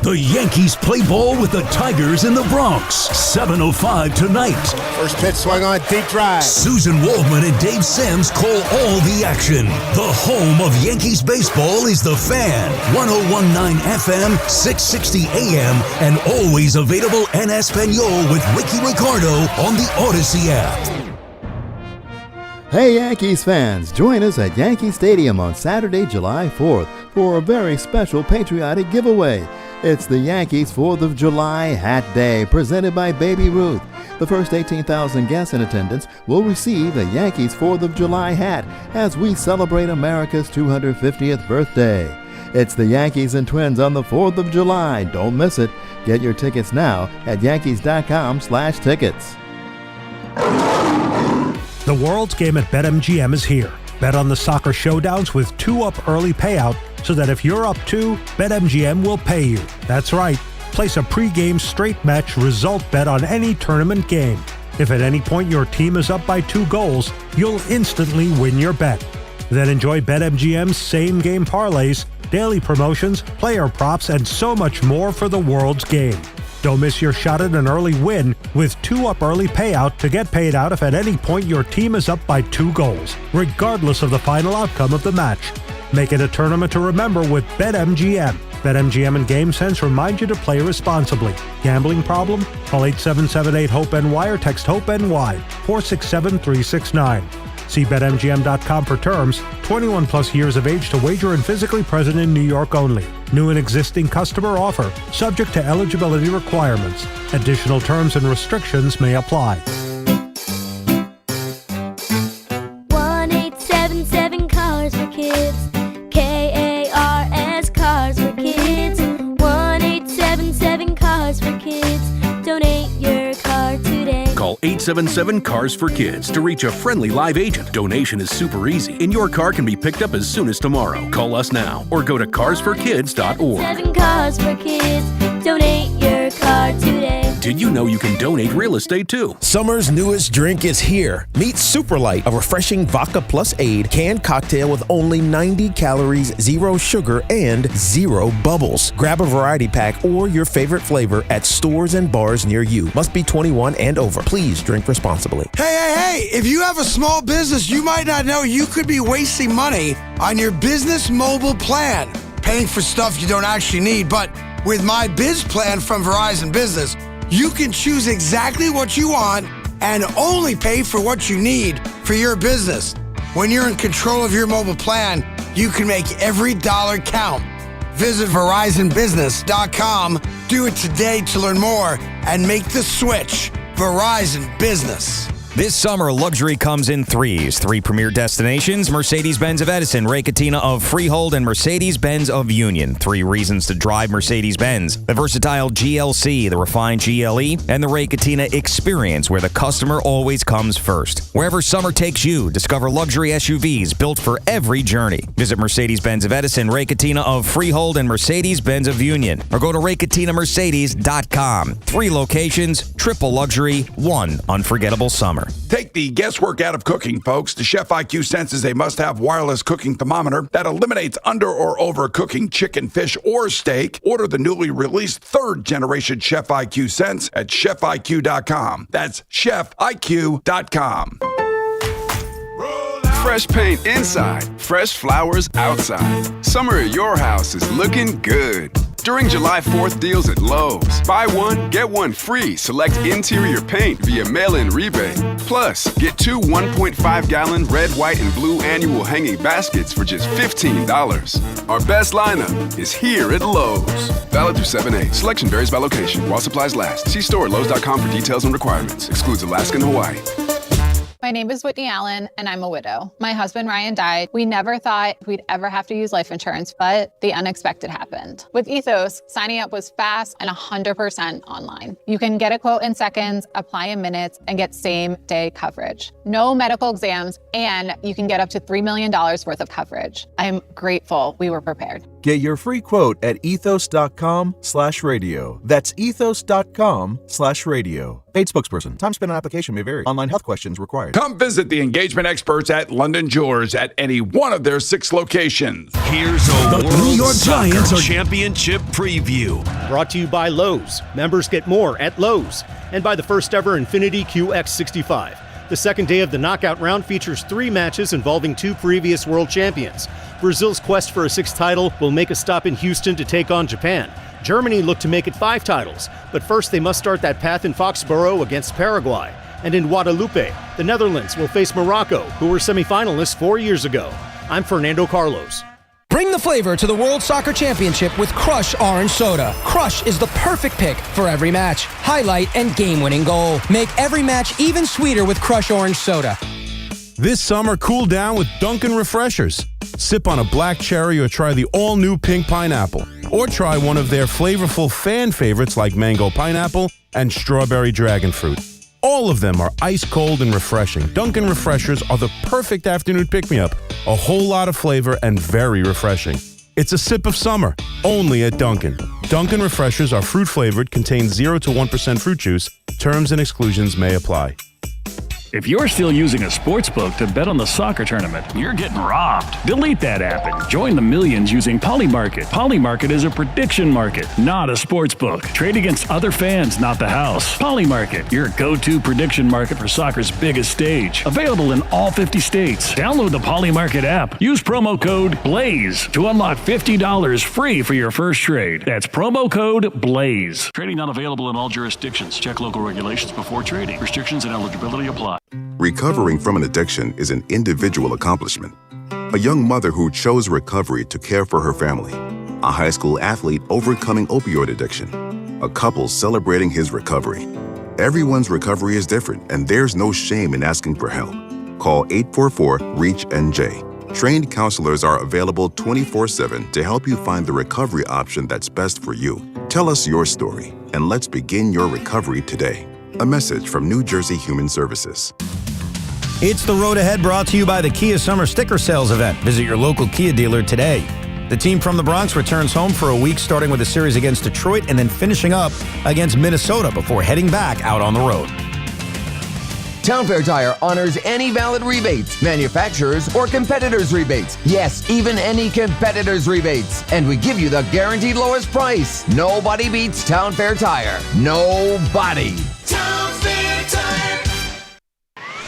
The Yankees play ball with the Tigers in the Bronx. 7:05 tonight. First pitch swung on, deep drive. Susan Waldman and Dave Sims call all the action. The home of Yankees baseball is The Fan. 101.9 FM, 660 AM, and always available en Espanol with Ricky Ricardo on the Odyssey app. Hey Yankees fans, join us at Yankee Stadium on Saturday, July 4th for a very special patriotic giveaway. It's the Yankees 4th of July Hat Day, presented by Baby Ruth. The first 18,000 guests in attendance will receive a Yankees 4th of July hat as we celebrate America's 250th birthday. It's the Yankees and Twins on the 4th of July. Don't miss it. Get your tickets now at yankees.com/tickets. The World's Game at BetMGM is here. Bet on the soccer showdowns with 2-up early payout so that if you're up 2, BetMGM will pay you. That's right. Place a pre-game straight match result bet on any tournament game. If at any point your team is up by 2 goals, you'll instantly win your bet. Then enjoy BetMGM's same-game parlays, daily promotions, player props, and so much more for the World's Game. Don't miss your shot at an early win with 2-up early payout to get paid out if at any point your team is up by 2 goals, regardless of the final outcome of the match. Make it a tournament to remember with BetMGM. BetMGM and GameSense remind you to play responsibly. Gambling problem? Call 877-8-HOPE-NY or text HOPE-NY 467-369. See BetMGM.com for terms. 21 plus years of age to wager and physically present in New York only. New and existing customer offer. Subject to eligibility requirements. Additional terms and restrictions may apply. 1-877 Cars for Kids. KARS Cars for Kids. 1-877 Cars for Kids. Donate your car today. Call 877-CARS-FOR-KIDS to reach a friendly live agent. Donation is super easy, and your car can be picked up as soon as tomorrow. Call us now or go to carsforkids.org. 7 Cars for Kids. Donate your car today. Did you know you can donate real estate too? Summer's newest drink is here. Meet Super Light, a refreshing vodka plus aid canned cocktail with only 90 calories, 0 sugar, and 0 bubbles. Grab a variety pack or your favorite flavor at stores and bars near you. Must be 21 and over. Please drink responsibly. Hey, if you have a small business, you might not know you could be wasting money on your business mobile plan, paying for stuff you don't actually need. But with my Biz Plan from Verizon Business, you can choose exactly what you want and only pay for what you need for your business. When you're in control of your mobile plan, you can make every dollar count. Visit VerizonBusiness.com. Do it today to learn more and make the switch. Verizon Business. This summer, luxury comes in threes. 3 premier destinations, Mercedes-Benz of Edison, Ray Catena of Freehold, and Mercedes-Benz of Union. 3 reasons to drive Mercedes-Benz: the versatile GLC, the refined GLE, and the Ray Catena experience, where the customer always comes first. Wherever summer takes you, discover luxury SUVs built for every journey. Visit Mercedes-Benz of Edison, Ray Catena of Freehold, and Mercedes-Benz of Union, or go to RayCatenaMercedes.com. 3 locations, triple luxury, 1 unforgettable summer. Take the guesswork out of cooking, folks. The Chef IQ senses a must-have wireless cooking thermometer that eliminates under or overcooking chicken, fish, or steak. Order the newly released 3rd-generation Chef IQ Sense at ChefIQ.com. That's ChefIQ.com. Fresh paint inside, fresh flowers outside. Summer at your house is looking good. During July 4th deals at Lowe's. Buy one, get one free. Select interior paint via mail-in rebate. Plus, get 2 1.5-gallon red, white, and blue annual hanging baskets for just $15. Our best lineup is here at Lowe's. Valid through 7/8. Selection varies by location while supplies last. See store at Lowe's.com for details and requirements. Excludes Alaska and Hawaii. My name is Whitney Allen, and I'm a widow. My husband, Ryan, died. We never thought we'd ever have to use life insurance, but the unexpected happened. With Ethos, signing up was fast and 100% online. You can get a quote in seconds, apply in minutes, and get same-day coverage. No medical exams, and you can get up to $3 million worth of coverage. I'm grateful we were prepared. Get your free quote at ethos.com/radio. That's ethos.com/radio. Paid spokesperson. Time spent on application may vary. Online health questions required. Come visit the engagement experts at London Jewelers at any one of their 6 locations. Here's a New York Giants Championship preview. Brought to you by Lowe's. Members get more at Lowe's. And by the first ever Infiniti QX65. The second day of the knockout round features 3 matches involving 2 previous world champions. Brazil's quest for a 6th title will make a stop in Houston to take on Japan. Germany look to make it 5 titles, but first they must start that path in Foxborough against Paraguay. And in Guadalupe, the Netherlands will face Morocco, who were semifinalists 4 years ago. I'm Fernando Carlos. Bring the flavor to the World Soccer Championship with Crush Orange Soda. Crush is the perfect pick for every match, highlight, and game-winning goal. Make every match even sweeter with Crush Orange Soda. This summer, cool down with Dunkin' Refreshers. Sip on a black cherry or try the all-new pink pineapple. Or try one of their flavorful fan favorites like mango pineapple and strawberry dragon fruit. All of them are ice cold and refreshing. Dunkin' Refreshers are the perfect afternoon pick-me-up. A whole lot of flavor and very refreshing. It's a sip of summer, only at Dunkin'. Dunkin' Refreshers are fruit-flavored, contain 0 to 1% fruit juice. Terms and exclusions may apply. If you're still using a sportsbook to bet on the soccer tournament, you're getting robbed. Delete that app and join the millions using Polymarket. Polymarket is a prediction market, not a sportsbook. Trade against other fans, not the house. Polymarket, your go-to prediction market for soccer's biggest stage. Available in all 50 states. Download the Polymarket app. Use promo code BLAZE to unlock $50 free for your first trade. That's promo code BLAZE. Trading not available in all jurisdictions. Check local regulations before trading. Restrictions and eligibility apply. Recovering from an addiction is an individual accomplishment. A young mother who chose recovery to care for her family. A high school athlete overcoming opioid addiction. A couple celebrating his recovery. Everyone's recovery is different, and there's no shame in asking for help. Call 844-REACH-NJ. Trained counselors are available 24/7 to help you find the recovery option that's best for you. Tell us your story, and let's begin your recovery today. A message from New Jersey Human Services. It's the road ahead, brought to you by the Kia Summer Sticker Sales Event. Visit your local Kia dealer today. The team from the Bronx returns home for a week, starting with a series against Detroit and then finishing up against Minnesota before heading back out on the road. Town Fair Tire honors any valid rebates, manufacturers or competitors' rebates. Yes, even any competitors' rebates. And we give you the guaranteed lowest price. Nobody beats Town Fair Tire. Nobody. Town Fair Tire.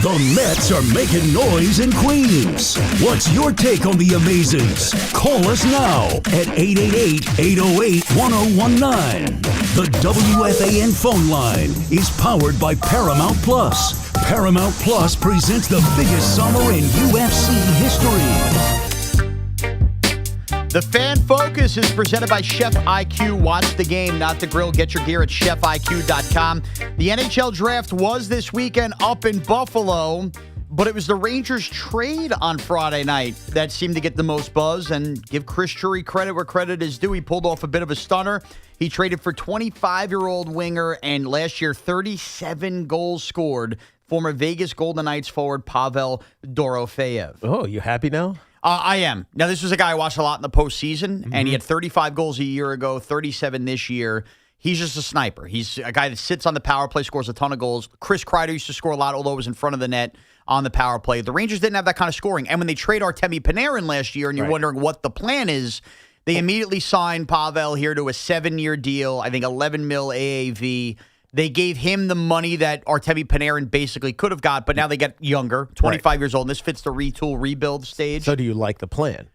The Mets are making noise in Queens. What's your take on the Amazings? Call us now at 888-808-1019. The WFAN phone line is powered by Paramount Plus. Paramount Plus presents the biggest summer in UFC history. The Fan Focus is presented by Chef IQ. Watch the game, not the grill. Get your gear at chefiq.com. The NHL draft was this weekend up in Buffalo, but it was the Rangers trade on Friday night that seemed to get the most buzz. And give Chris Drury credit where credit is due. He pulled off a bit of a stunner. He traded for 25-year-old winger and last year 37 goals scored, former Vegas Golden Knights forward Pavel Dorofeyev. Oh, you happy now? I am. Now, this was a guy I watched a lot in the postseason, and he had 35 goals a year ago, 37 this year. He's just a sniper. He's a guy that sits on the power play, scores a ton of goals. Chris Kreider used to score a lot, although it was in front of the net on the power play. The Rangers didn't have that kind of scoring. And when they trade Artemi Panarin last year, and you're wondering what the plan is, they immediately signed Pavel here to a 7-year deal, I think 11 mil AAV. They gave him the money that Artemi Panarin basically could have got, but now they get younger, 25 years old. And this fits the retool, rebuild stage. So do you like the plan?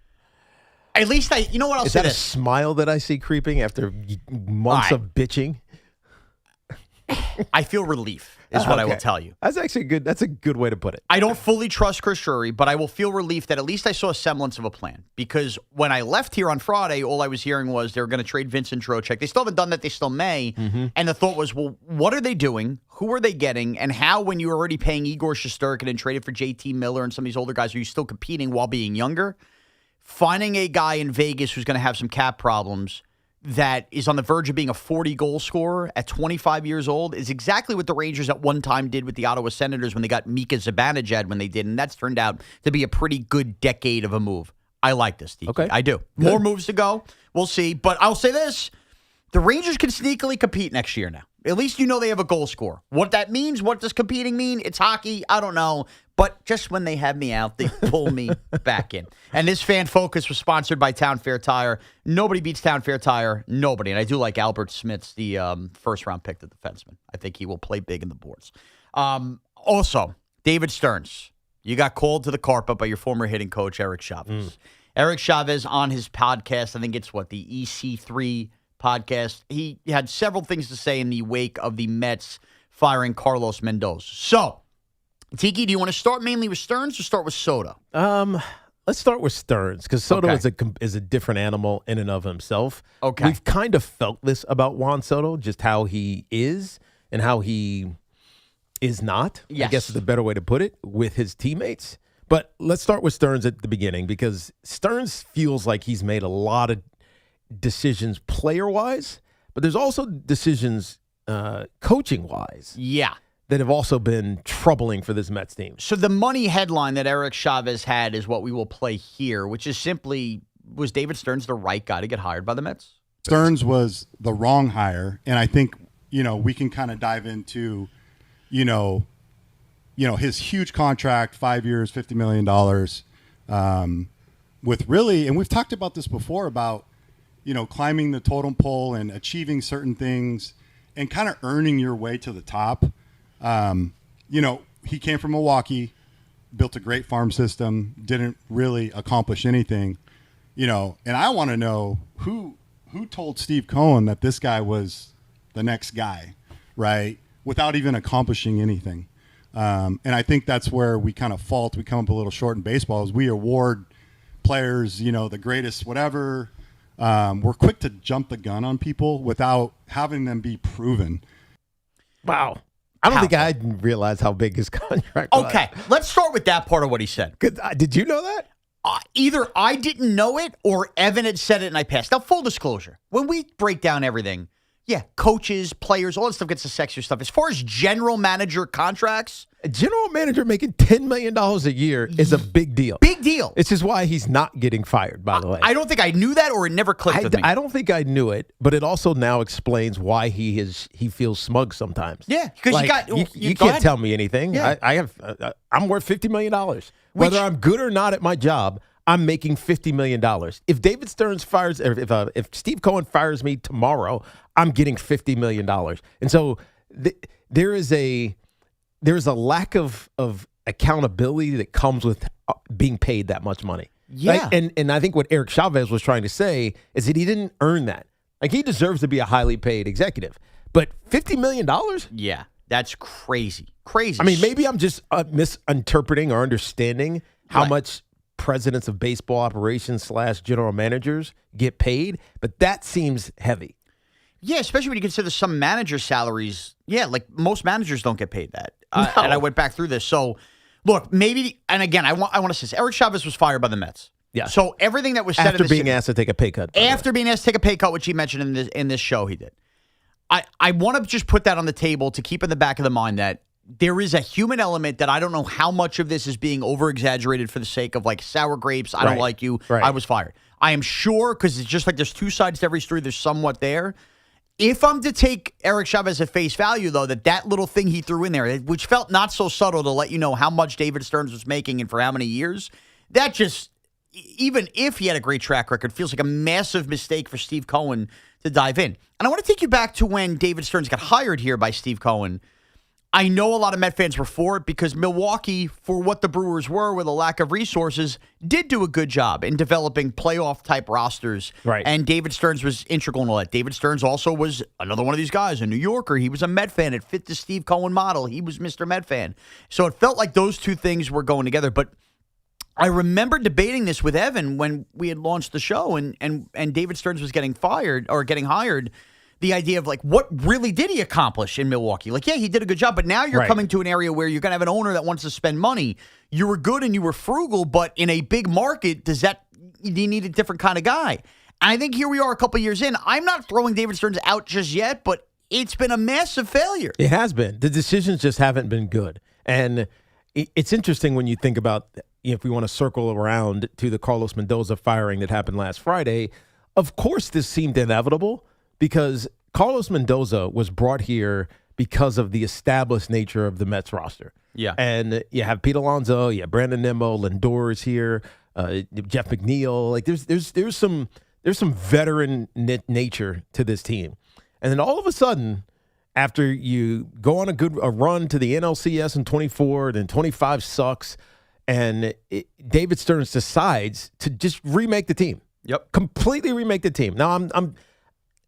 At least you know what I'll Is say that a this. smile that I see creeping after months of bitching? I feel relief, is what I will tell you. That's actually good. That's a good way to put it. I don't fully trust Chris Drury, but I will feel relief that at least I saw a semblance of a plan. Because when I left here on Friday, all I was hearing was they were going to trade Vincent Trocheck. They still haven't done that. They still may. And the thought was, well, what are they doing? Who are they getting? And how, when you're already paying Igor Shesterkin and traded for JT Miller and some of these older guys, are you still competing while being younger? Finding a guy in Vegas who's going to have some cap problems that is on the verge of being a 40-goal scorer at 25 years old is exactly what the Rangers at one time did with the Ottawa Senators when they got Mika Zibanejad when they did, and that's turned out to be a pretty good decade of a move. I like this, Tiki. Okay. I do. Good. More moves to go. We'll see. But I'll say this. The Rangers can sneakily compete next year now. At least you know they have a goal scorer. What that means, what does competing mean? It's hockey. I don't know. But just when they have me out, they pull me back in. And this Fan Focus was sponsored by Town Fair Tire. Nobody beats Town Fair Tire. Nobody. And I do like Albert Smith's the first-round pick, the defenseman. I think he will play big in the boards. Also, David Stearns. You got called to the carpet by your former hitting coach, Eric Chavez. Eric Chavez on his podcast, I think it's the EC3 podcast. He had several things to say in the wake of the Mets firing Carlos Mendoza. So, Tiki, do you want to start mainly with Stearns or start with Soto? Let's start with Stearns because Soto is a different animal in and of himself. Okay. We've kind of felt this about Juan Soto, just how he is and how he is not. Yes. I guess is a better way to put it, with his teammates. But let's start with Stearns at the beginning because Stearns feels like he's made a lot of decisions player-wise, but there's also decisions coaching-wise. Yeah. That have also been troubling for this Mets team. So the money headline that Eric Chavez had is what we will play here, which is simply, was David Stearns the right guy to get hired by the Mets? Stearns was the wrong hire, and I think, we can kind of dive into, his huge contract, 5 years, $50 million, with really, and we've talked about this before about, climbing the totem pole and achieving certain things and kind of earning your way to the top. He came from Milwaukee, built a great farm system, didn't really accomplish anything, and I want to know who told Steve Cohen that this guy was the next guy, right? Without even accomplishing anything. And I think that's where we kind of fault. We come up a little short in baseball is we award players, the greatest, whatever. We're quick to jump the gun on people without having them be proven. Wow. I don't think I realized how big his contract was. Okay, let's start with that part of what he said. Did you know that? Either I didn't know it or Evan had said it and I passed. Now, full disclosure, when we break down everything, yeah, coaches, players, all that stuff gets the sexier stuff. As far as general manager contracts, a general manager making $10 million a year is a big deal. Big deal. This is why he's not getting fired, by the way. I don't think I knew that or it never clicked with me. I don't think I knew it, but it also now explains why he feels smug sometimes. Yeah, because you can't tell me anything. Yeah. I'm worth $50 million. Whether I'm good or not at my job, I'm making $50 million. If David Stearns fires, if Steve Cohen fires me tomorrow, I'm getting $50 million. And so there is a lack of accountability that comes with being paid that much money. Yeah. Right? And I think what Eric Chavez was trying to say is that he didn't earn that. Like, he deserves to be a highly paid executive. But $50 million? Yeah, that's crazy. Crazy. I mean, maybe I'm just misinterpreting or understanding how much presidents of baseball operations / general managers get paid, but that seems heavy. Yeah, especially when you consider some manager salaries. Yeah, like most managers don't get paid that. And I went back through this. So, look, maybe, and again, I want to say this. Eric Chavez was fired by the Mets. Yeah. So everything that was said after being asked to take a pay cut. After being asked to take a pay cut, which he mentioned in this show, he did. I want to just put that on the table to keep in the back of the mind that there is a human element that I don't know how much of this is being over-exaggerated for the sake of like sour grapes. I don't like you. Right. I was fired. I am sure, because it's just like there's two sides to every story. There's somewhat there. If I'm to take Eric Chavez at face value, though, that little thing he threw in there, which felt not so subtle to let you know how much David Stearns was making and for how many years, that just, even if he had a great track record, feels like a massive mistake for Steve Cohen to dive in. And I want to take you back to when David Stearns got hired here by Steve Cohen. I know a lot of Met fans were for it because Milwaukee, for what the Brewers were with a lack of resources, did do a good job in developing playoff-type rosters. Right. And David Stearns was integral in all that. David Stearns also was another one of these guys, a New Yorker. He was a Met fan. It fit the Steve Cohen model. He was Mr. Met fan. So it felt like those two things were going together. But I remember debating this with Evan when we had launched the show and David Stearns was getting hired. The idea of like, what really did he accomplish in Milwaukee? Like, yeah, he did a good job, but now you're coming to an area where you're going to have an owner that wants to spend money. You were good and you were frugal, but in a big market, do you need a different kind of guy? And I think here we are a couple years in. I'm not throwing David Stearns out just yet, but it's been a massive failure. It has been. The decisions just haven't been good. And it's interesting when you think about, if we want to circle around to the Carlos Mendoza firing that happened last Friday, of course this seemed inevitable, because Carlos Mendoza was brought here because of the established nature of the Mets roster. Yeah. And you have Pete Alonso, you have Brandon Nimmo, Lindor is here, Jeff McNeil. Like there's some veteran nature to this team. And then all of a sudden, after you go on a run to the NLCS in 24, then 25 sucks, and David Stearns decides to just remake the team. Yep. Completely remake the team. Now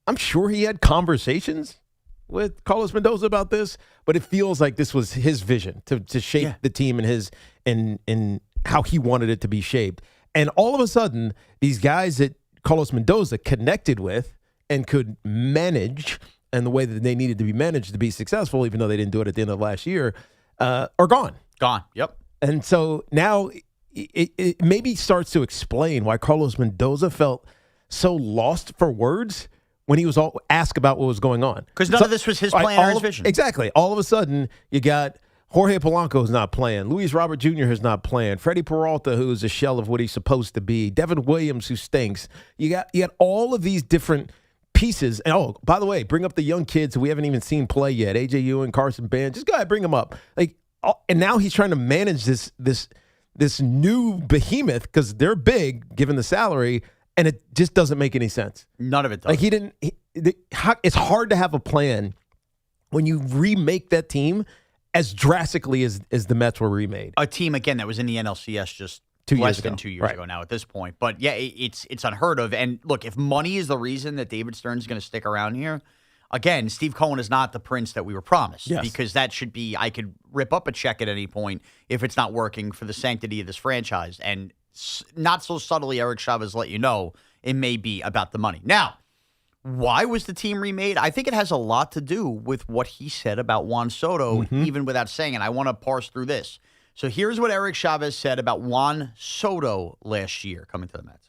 I'm sure he had conversations with Carlos Mendoza about this, but it feels like this was his vision to shape the team in how he wanted it to be shaped. And all of a sudden, these guys that Carlos Mendoza connected with and could manage and the way that they needed to be managed to be successful, even though they didn't do it at the end of last year, are gone. Gone. Yep. And so now it maybe starts to explain why Carlos Mendoza felt so lost for words when he was asked about what was going on. Because none of this was his plan or his vision. Exactly. All of a sudden, you got Jorge Polanco's not playing. Luis Robert Jr. has not playing. Freddie Peralta, who is a shell of what he's supposed to be. Devin Williams, who stinks. You got all of these different pieces. And, oh, by the way, bring up the young kids who we haven't even seen play yet. AJ Ewing, Carson Band. Just go ahead, bring them up. And now he's trying to manage this new behemoth because they're big, given the salary, and it just doesn't make any sense. None of it does. Like it's hard to have a plan when you remake that team as drastically as the Mets were remade. A team, again, that was in the NLCS just 2 years less ago. than 2 years ago now at this point. But, yeah, it's unheard of. And, look, if money is the reason that David Stearns is going to stick around here, again, Steve Cohen is not the prince that we were promised. Yes. Because that should be, I could rip up a check at any point if it's not working for the sanctity of this franchise. And not so subtly, Eric Chavez let you know it may be about the money. Now, why was the team remade? I think it has a lot to do with what he said about Juan Soto, even without saying it. I want to parse through this. So here's what Eric Chavez said about Juan Soto last year coming to the Mets.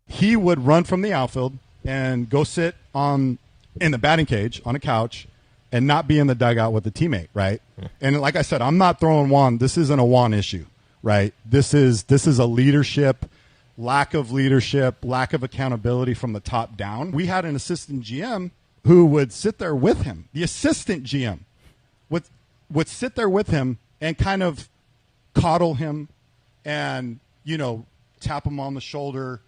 He would run from the outfield and go sit in the batting cage on a couch and not be in the dugout with a teammate, right? And like I said, I'm not throwing Juan. This isn't a Juan issue, right? This is a lack of leadership, lack of accountability from the top down. We had an assistant GM who would sit there with him. The assistant GM would sit there with him and kind of coddle him and, tap him on the shoulder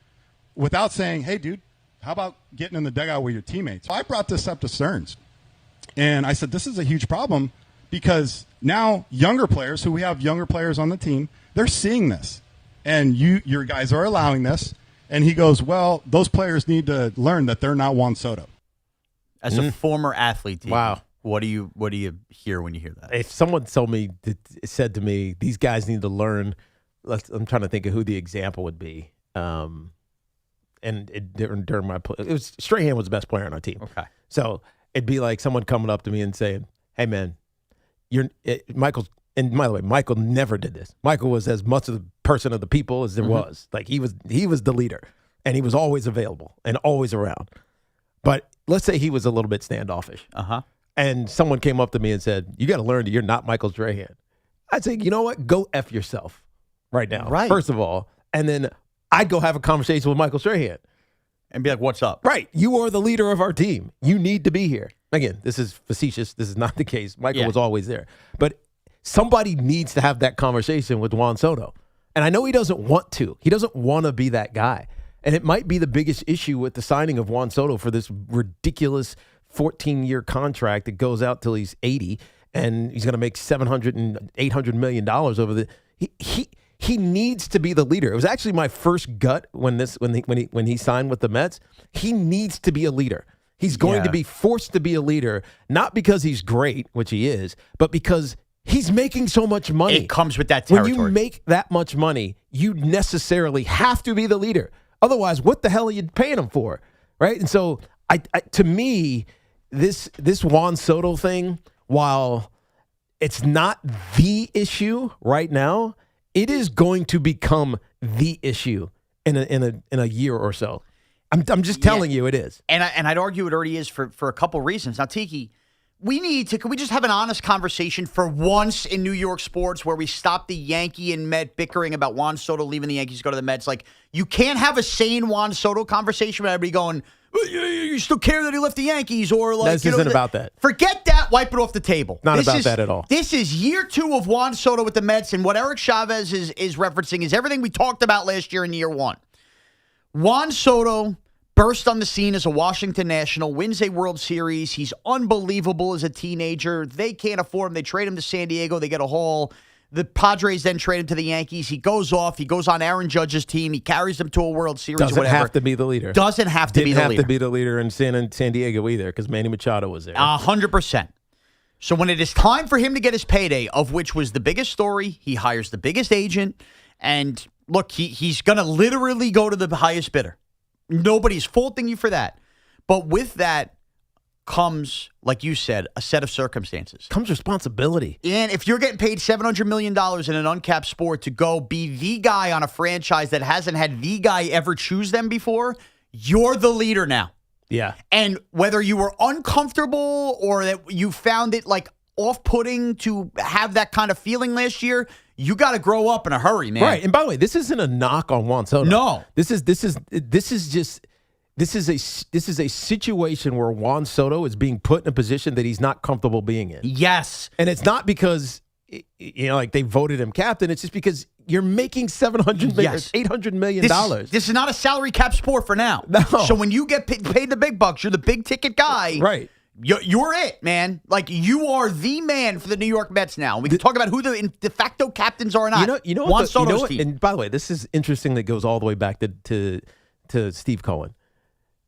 without saying, hey, dude, how about getting in the dugout with your teammates? So I brought this up to Stearns, and I said, this is a huge problem because now younger players, who we have younger players on the team, they're seeing this, and your guys are allowing this. And he goes, well, those players need to learn that they're not Juan Soto. As a former athlete, wow. What do you hear when you hear that? If someone said to me, these guys need to learn I'm trying to think of who the example would be. During my play, it was Strahan was the best player on our team. Okay. So it'd be like someone coming up to me and saying, "Hey man, Michael's." And by the way, Michael never did this. Michael was as much of the person of the people as there was. Like he was the leader, and he was always available and always around. But let's say he was a little bit standoffish. And someone came up to me and said, "You got to learn that you're not Michael Strahan." I'd say, you know what? Go F yourself right now. Right. First of all, and then I'd go have a conversation with Michael Strahan and be like, "What's up?" Right. You are the leader of our team. You need to be here. Again, this is facetious. This is not the case. Michael was always there, but somebody needs to have that conversation with Juan Soto. And I know he doesn't want to. He doesn't want to be that guy. And it might be the biggest issue with the signing of Juan Soto for this ridiculous 14-year contract that goes out till he's 80, and he's going to make $700 and $800 million over the. He needs to be the leader. It was actually my first gut when he signed with the Mets. He needs to be a leader. He's going to be forced to be a leader, not because he's great, which he is, but because he's making so much money. It comes with that territory. When you make that much money, you necessarily have to be the leader. Otherwise, what the hell are you paying him for, right? And so, to me, this Juan Soto thing, while it's not the issue right now, it is going to become the issue in a year or so. I'm just telling you, it is. And I'd argue it already is for a couple reasons. Now, Tiki, can we just have an honest conversation for once in New York sports where we stop the Yankee and Met bickering about Juan Soto leaving the Yankees to go to the Mets? Like, you can't have a sane Juan Soto conversation with everybody going, you still care that he left the Yankees? Or like, this isn't about that. Forget that. Wipe it off the table. Not about that at all. This is year 2 of Juan Soto with the Mets, and what Eric Chavez is referencing is everything we talked about last year in year 1. Juan Soto burst on the scene as a Washington National, wins a World Series. He's unbelievable as a teenager. They can't afford him. They trade him to San Diego. They get a haul. The Padres then trade him to the Yankees. He goes off. He goes on Aaron Judge's team. He carries them to a World Series. Doesn't have to be the leader. Doesn't have to be the leader. Didn't have to be the leader in San Diego either because Manny Machado was there. 100%. So when it is time for him to get his payday, of which was the biggest story, he hires the biggest agent. And look, he's going to literally go to the highest bidder. Nobody's faulting you for that. But with that comes, like you said, a set of circumstances. Comes responsibility. And if you're getting paid $700 million in an uncapped sport to go be the guy on a franchise that hasn't had the guy ever choose them before, you're the leader now. Yeah. And whether you were uncomfortable or that you found it like off-putting to have that kind of feeling last year, you got to grow up in a hurry, man. Right. And by the way, this isn't a knock on Juan Soto. No. This is a situation where Juan Soto is being put in a position that he's not comfortable being in. Yes. And it's not because like they voted him captain. It's just because you're making $800 million. This is not a salary cap sport for now. No. So when you get paid the big bucks, you're the big ticket guy. Right. You're it, man. Like, you are the man for the New York Mets now. We can talk about who the de facto captains are or not. You know Juan Soto's team. And by the way, this is interesting that goes all the way back to Steve Cohen.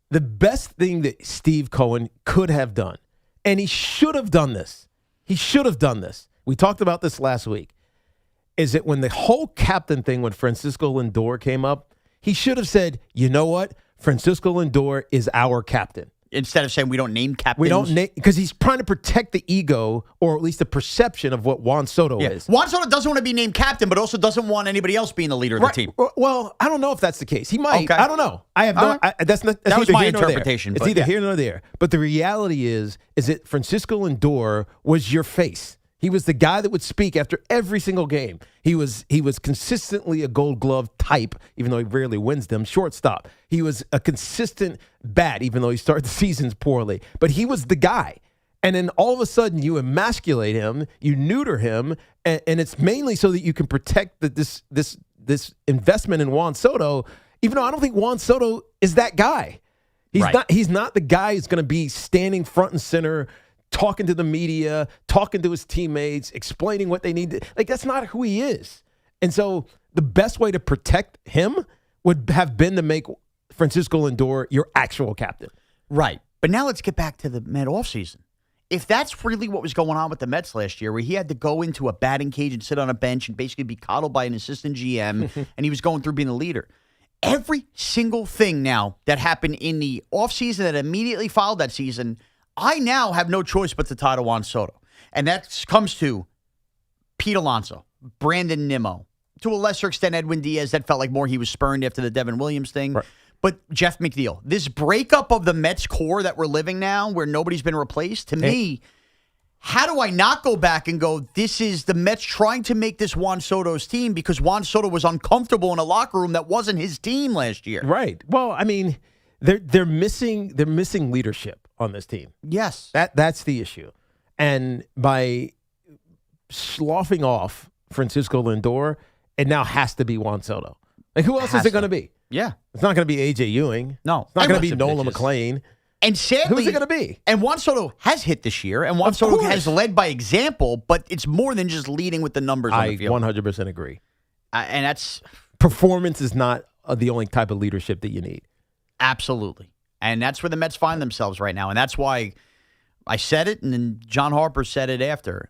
The best thing that Steve Cohen could have done, and he should have done this. We talked about this last week. Is that when the whole captain thing when Francisco Lindor came up, he should have said, you know what? Francisco Lindor is our captain. Instead of saying we don't name captains. We don't name, because he's trying to protect the ego, or at least the perception of what Juan Soto is. Juan Soto doesn't want to be named captain, but also doesn't want anybody else being the leader of the team. Well, I don't know if that's the case. He might. Okay. I don't know. I have no. That was my interpretation. It's either here nor there. But the reality is that Francisco Lindor was your face. He was the guy that would speak after every single game. He was consistently a Gold Glove type, even though he rarely wins them. Shortstop. He was a consistent bat, even though he started the seasons poorly. But he was the guy. And then all of a sudden, you emasculate him, you neuter him, and it's mainly so that you can protect this investment in Juan Soto. Even though I don't think Juan Soto is that guy. He's not the guy who's going to be standing front and center, talking to the media, talking to his teammates, explaining what they need to. Like, that's not who he is. And so the best way to protect him would have been to make Francisco Lindor your actual captain. Right. But now let's get back to the Met offseason. if that's really what was going on with the Mets last year, where he had to go into a batting cage and sit on a bench and basically be coddled by an assistant GM, and he was going through being the leader. Every single thing now that happened in the offseason that immediately followed that season, I now have no choice but to tie to Juan Soto. And that comes to Pete Alonso, Brandon Nimmo, to a lesser extent Edwin Diaz. That felt like more he was spurned after the Devin Williams thing. Right. But Jeff McNeil, this breakup of the Mets core that we're living now where nobody's been replaced, to me, how do I not go back and go, this is the Mets trying to make this Juan Soto's team because Juan Soto was uncomfortable in a locker room that wasn't his team last year? Right. Well, I mean, they're missing leadership on this team. Yes. That's the issue. And by sloughing off Francisco Lindor, it now has to be Juan Soto. Like, who else is it going to be? Yeah. It's not going to be A.J. Ewing. No. It's not going to be Nolan McLean. And sadly, who's it going to be? And Juan Soto has hit this year, and Juan Soto has led by example, but it's more than just leading with the numbers on the field. I 100% agree. And that's... Performance is not the only type of leadership that you need. Absolutely. And that's where the Mets find themselves right now. And that's why I said it, and then John Harper said it after.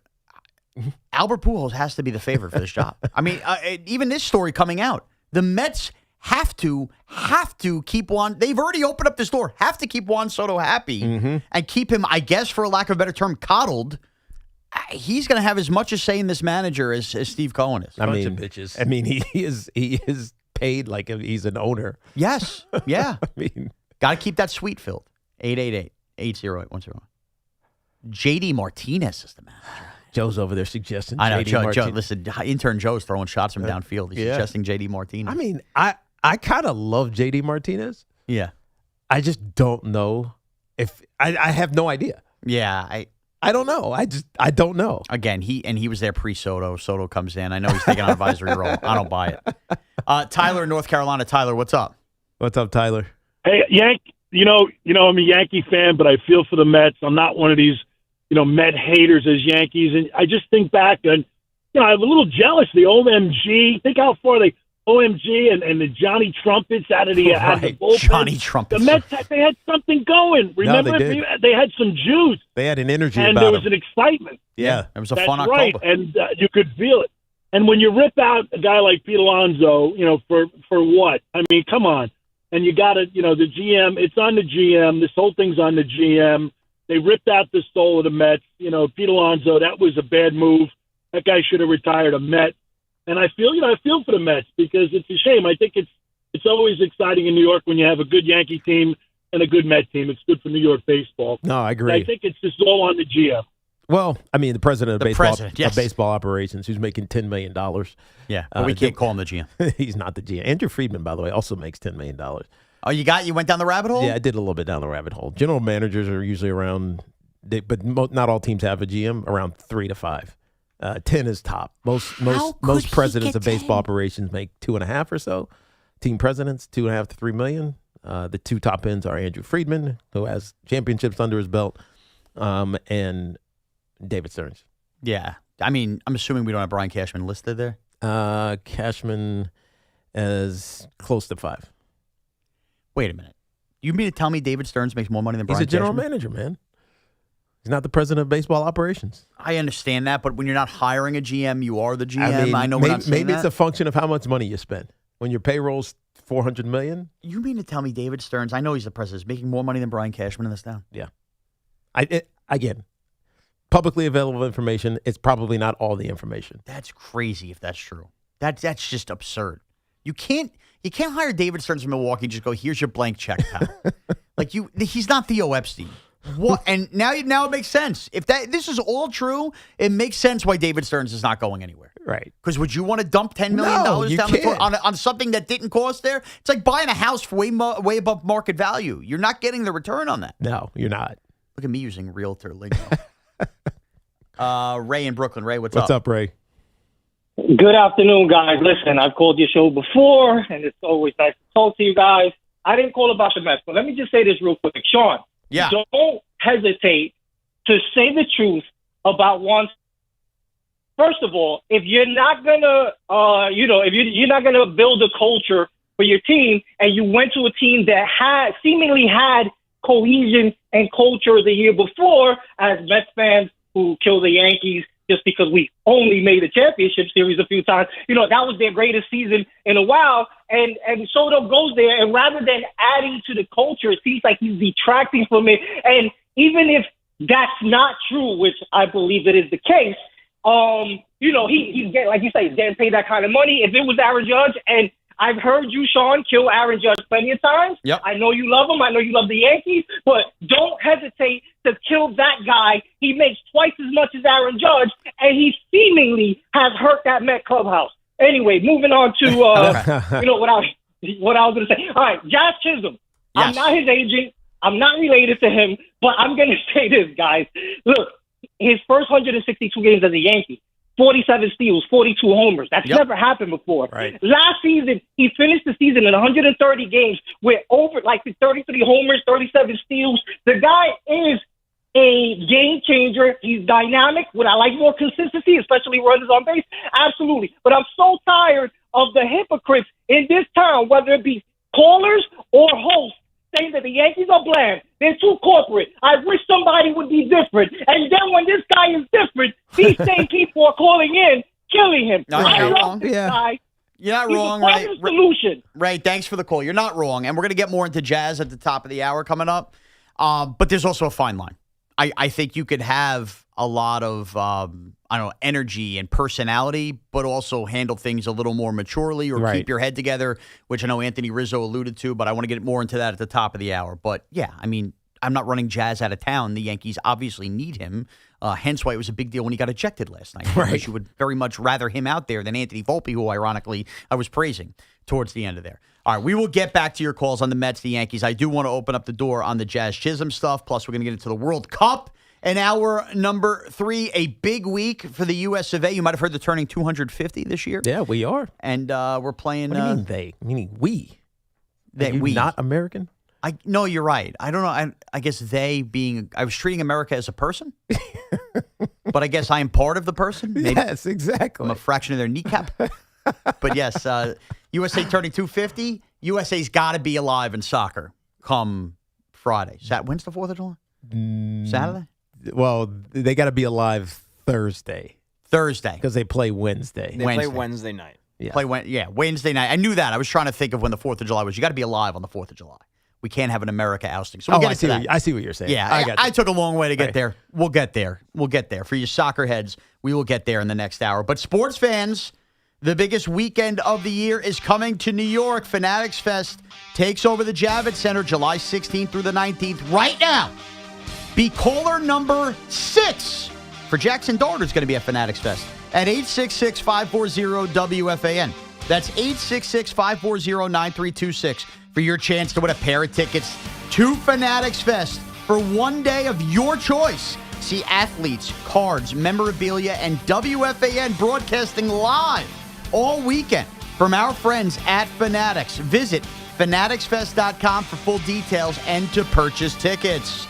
Albert Pujols has to be the favorite for this job. I mean, even this story coming out, the Mets have to keep Juan. They've already opened up this door. Have to keep Juan Soto happy and keep him, I guess, for a lack of a better term, coddled. He's going to have as much a say in this manager as Steve Cohen is. I mean, he is paid like he's an owner. Yes. Yeah. I mean, got to keep that suite filled. 888-808-101. JD Martinez is the manager. Joe's over there suggesting. I know, Joe. Listen, intern Joe's throwing shots from downfield. He's suggesting JD Martinez. I mean, I kind of love JD Martinez. Yeah. I just don't know if I have no idea. Yeah, I don't know. I don't know. Again, he was there pre-Soto. Soto comes in. I know he's taking an advisory role. I don't buy it. Tyler in North Carolina. Tyler, what's up? What's up, Tyler? Hey, you know I'm a Yankee fan, but I feel for the Mets. I'm not one of these Met haters as Yankees. And I just think back and, I'm a little jealous. The OMG, think how far they OMG and the Johnny Trumpets out of the bullpen. Johnny Trumpets. The Mets, they had something going. Remember, no, they did. They had some juice. They had an energy and about there was them. an excitement. Yeah, it was a That's fun right, October. and you could feel it. And when you rip out a guy like Pete Alonso, for what? I mean, come on. And you got to, the GM. It's on the GM. This whole thing's on the GM. They ripped out the soul of the Mets. Pete Alonso, that was a bad move. That guy should have retired a Met. And I feel for the Mets because it's a shame. I think it's always exciting in New York when you have a good Yankee team and a good Met team. It's good for New York baseball. No, I agree. And I think it's just all on the GM. Well, I mean, the president of yes. baseball operations, who's making $10 million. Yeah, but we can't call him the GM. He's not the GM. Andrew Friedman, by the way, also makes $10 million. Oh, you went down the rabbit hole? Yeah, I did a little bit down the rabbit hole. General managers are usually around, but not all teams have a GM, around 3 to 5. 10 is top. Most presidents of baseball operations make 2.5 or so. Team presidents, 2.5 to 3 million. The two top ends are Andrew Friedman, who has championships under his belt, and David Stearns. Yeah. I mean, I'm assuming we don't have Brian Cashman listed there. Cashman is close to 5. Wait a minute. You mean to tell me David Stearns makes more money than Brian Cashman? He's a general manager, man. He's not the president of baseball operations. I understand that, but when you're not hiring a GM, you are the GM. I know maybe it's a function of how much money you spend. When your payroll's $400 million. You mean to tell me David Stearns, I know he's the president, is making more money than Brian Cashman in this town? Yeah. Again, publicly available information, it's probably not all the information. That's crazy if that's true. That's just absurd. You can't hire David Stearns from Milwaukee and just go, here's your blank check, pal. He's not Theo Epstein. What? And now it makes sense. If this is all true, it makes sense why David Stearns is not going anywhere. Right. Because would you want to dump $10 million down the floor on something that didn't cost there? It's like buying a house for way above market value. You're not getting the return on that. No, you're not. Look at me using realtor lingo. Ray in Brooklyn. Ray, what's up? What's up, Ray? Good afternoon, guys. Listen, I've called your show before, and it's always nice to talk to you guys. I didn't call about the Mets, but let me just say this real quick. Shaun, don't hesitate to say the truth about one. First of all, if you're not gonna, if you're not gonna build a culture for your team, and you went to a team that seemingly had cohesion and culture the year before as Mets fans who killed the Yankees just because we only made a championship series a few times. That was their greatest season in a while. And Soto goes there, and rather than adding to the culture, it seems like he's detracting from it. And even if that's not true, which I believe it is the case, he's getting, like you say, he's getting paid that kind of money. If it was Aaron Judge, and I've heard you, Shaun, kill Aaron Judge plenty of times. Yep. I know you love him. I know you love the Yankees, but don't hesitate to kill that guy. He makes twice as much as Aaron Judge, and he seemingly has hurt that Met clubhouse. Anyway, moving on to what I was going to say. All right, Jazz Chisholm. Yes. I'm not his agent. I'm not related to him, but I'm going to say this, guys. Look, his first 162 games as a Yankee, 47 steals, 42 homers. That's never happened before. Right. Last season, he finished the season in 130 games with over 33 homers, 37 steals. The guy is a game changer. He's dynamic. Would I like more consistency, especially runners on base? Absolutely. But I'm so tired of the hypocrites in this town, whether it be callers or hosts, saying that the Yankees are bland. They're too corporate. I wish somebody would be different. And then when this guy is different, these same people are calling in, killing him. No, I love this guy. You're not He's wrong, a right? solution. Right, thanks for the call. You're not wrong. And we're going to get more into Jazz at the top of the hour coming up. But there's also a fine line. I think you could have a lot of, energy and personality, but also handle things a little more maturely or keep your head together, which I know Anthony Rizzo alluded to, but I want to get more into that at the top of the hour. But, yeah, I mean, I'm not running Jazz out of town. The Yankees obviously need him, hence why it was a big deal when he got ejected last night. Right. You would very much rather him out there than Anthony Volpe, who, ironically, I was praising towards the end of there. All right, we will get back to your calls on the Mets, the Yankees. I do want to open up the door on the Jazz Chisholm stuff. Plus, we're going to get into the World Cup in hour number 3. A big week for the U.S. of A. You might have heard they're turning 250 this year. Yeah, we are. And we're playing. What do you mean they? Meaning we. We. Not American? No, you're right. I don't know. I guess they being. I was treating America as a person. But I guess I am part of the person. Maybe. Yes, exactly. I'm a fraction of their kneecap. But yes, USA turning 250. USA's got to be alive in soccer come Friday. When's the 4th of July? Saturday? Well, they got to be alive Thursday. Because they play Wednesday. They play Wednesday night. Yeah. Wednesday night. I knew that. I was trying to think of when the 4th of July was. You got to be alive on the 4th of July. We can't have an America ousting. So we'll get into that. I see what you're saying. Yeah, I took a long way to get there. We'll get there. For you soccer heads, we will get there in the next hour. But sports fans, the biggest weekend of the year is coming to New York. Fanatics Fest takes over the Javits Center July 16th through the 19th. Right now, be caller number 6 for Jackson Darter is going to be at Fanatics Fest at 866-540-WFAN. That's 866-540-9326 for your chance to win a pair of tickets to Fanatics Fest for one day of your choice. See athletes, cards, memorabilia, and WFAN broadcasting live all weekend from our friends at Fanatics. Visit fanaticsfest.com for full details and to purchase tickets.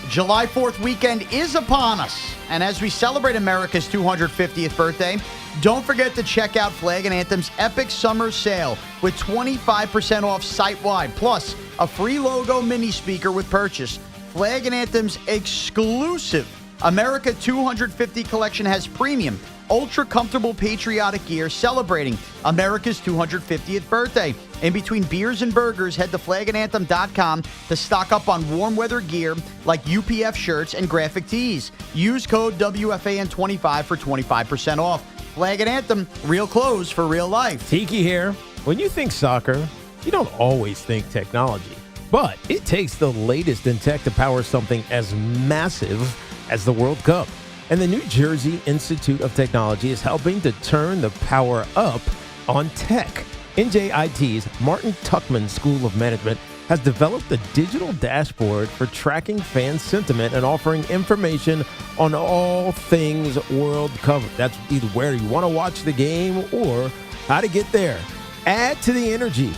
July 4th weekend is upon us, and as we celebrate America's 250th birthday, don't forget to check out Flag and Anthem's epic summer sale with 25% off site-wide, plus a free logo mini speaker with purchase. Flag and Anthem's exclusive America 250 collection has premium, ultra-comfortable patriotic gear celebrating America's 250th birthday. In between beers and burgers, head to flagandanthem.com to stock up on warm weather gear like UPF shirts and graphic tees. Use code WFAN25 for 25% off. Flag and Anthem, real clothes for real life. Tiki here. When you think soccer, you don't always think technology. But it takes the latest in tech to power something as massive as the World Cup. And the New Jersey Institute of Technology is helping to turn the power up on tech. NJIT's Martin Tuckman School of Management has developed a digital dashboard for tracking fan sentiment and offering information on all things World Cup. That's either where you want to watch the game or how to get there. Add to the energy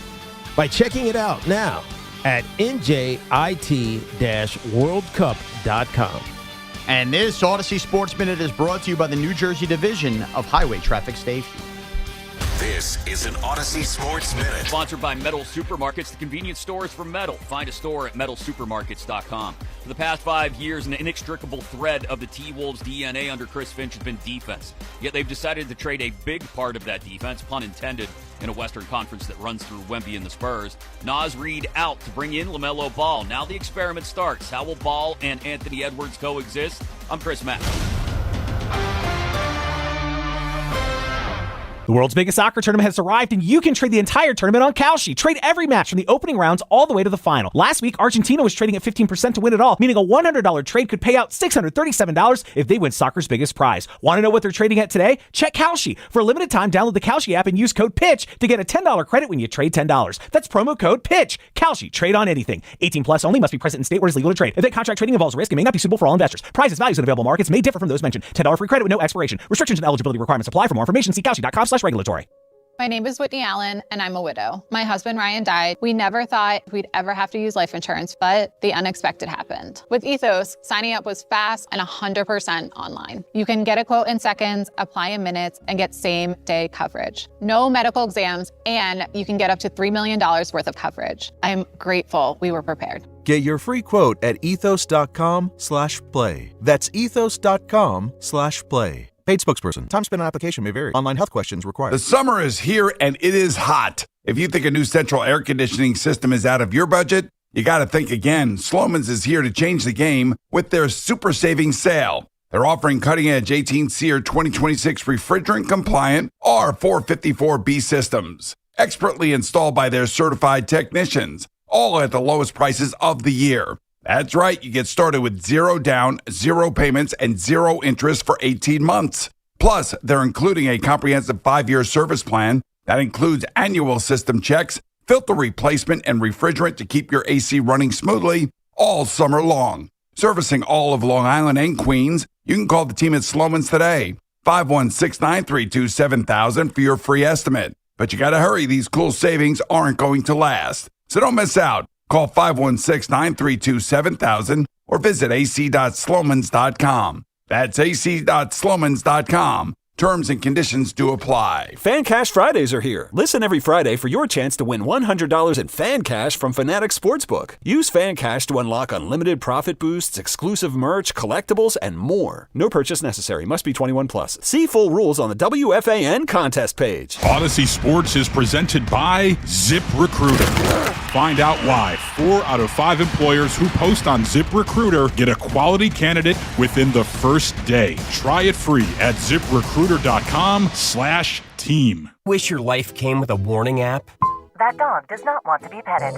by checking it out now at njit-worldcup.com. And this Odyssey Sports Minute is brought to you by the New Jersey Division of Highway Traffic Safety. This is an Odyssey Sports Minute. Sponsored by Metal Supermarkets, the convenience stores for metal. Find a store at metalsupermarkets.com. For the past 5 years, an inextricable thread of the T-Wolves' DNA under Chris Finch has been defense. Yet they've decided to trade a big part of that defense, pun intended, in a Western Conference that runs through Wemby and the Spurs. Naz Reid out to bring in LaMelo Ball. Now the experiment starts. How will Ball and Anthony Edwards coexist? I'm Chris Mack. The world's biggest soccer tournament has arrived, and you can trade the entire tournament on Kalshi. Trade every match from the opening rounds all the way to the final. Last week, Argentina was trading at 15% to win it all, meaning a $100 trade could pay out $637 if they win soccer's biggest prize. Want to know what they're trading at today? Check Kalshi. For a limited time, download the Kalshi app and use code PITCH to get a $10 credit when you trade $10. That's promo code PITCH. Kalshi. Trade on anything. 18 plus only. Must be present in state where it is legal to trade. Event contract trading involves risk and may not be suitable for all investors. Prices, values, and available markets may differ from those mentioned. $10 free credit with no expiration. Restrictions and eligibility requirements apply. For more information, see Kalshi.com/regulatory. My name is Whitney Allen, and I'm a widow. My husband, Ryan, died. We never thought we'd ever have to use life insurance, but the unexpected happened. With Ethos, signing up was fast and 100% online. You can get a quote in seconds, apply in minutes, and get same-day coverage. No medical exams, and you can get up to $3 million worth of coverage. I'm grateful we were prepared. Get your free quote at ethos.com/play. That's ethos.com/play. Paid spokesperson. Time spent on application may vary. Online health questions required. The summer is here and it is hot. If you think a new central air conditioning system is out of your budget, you got to think again. Sloman's is here to change the game with their super savings sale. They're offering cutting-edge 18-SEER 2026 refrigerant-compliant R454B systems, expertly installed by their certified technicians, all at the lowest prices of the year. That's right, you get started with 0 down, 0 payments, and 0 interest for 18 months. Plus, they're including a comprehensive 5-year service plan that includes annual system checks, filter replacement, and refrigerant to keep your AC running smoothly all summer long. Servicing all of Long Island and Queens, you can call the team at Sloman's today, 516-932-7000 for your free estimate. But you got to hurry, these cool savings aren't going to last. So don't miss out. Call 516-932-7000 or visit ac.slomans.com. That's ac.slomans.com. Terms and conditions do apply. Fan Cash Fridays are here. Listen every Friday for your chance to win $100 in Fan Cash from Fanatics Sportsbook. Use Fan Cash to unlock unlimited profit boosts, exclusive merch, collectibles, and more. No purchase necessary. Must be 21 plus. See full rules on the WFAN contest page. Odyssey Sports is presented by ZipRecruiter. Find out why 4 out of 5 employers who post on ZipRecruiter get a quality candidate within the first day. Try it free at ZipRecruiter.com/team. Wish your life came with a warning app? That dog does not want to be petted.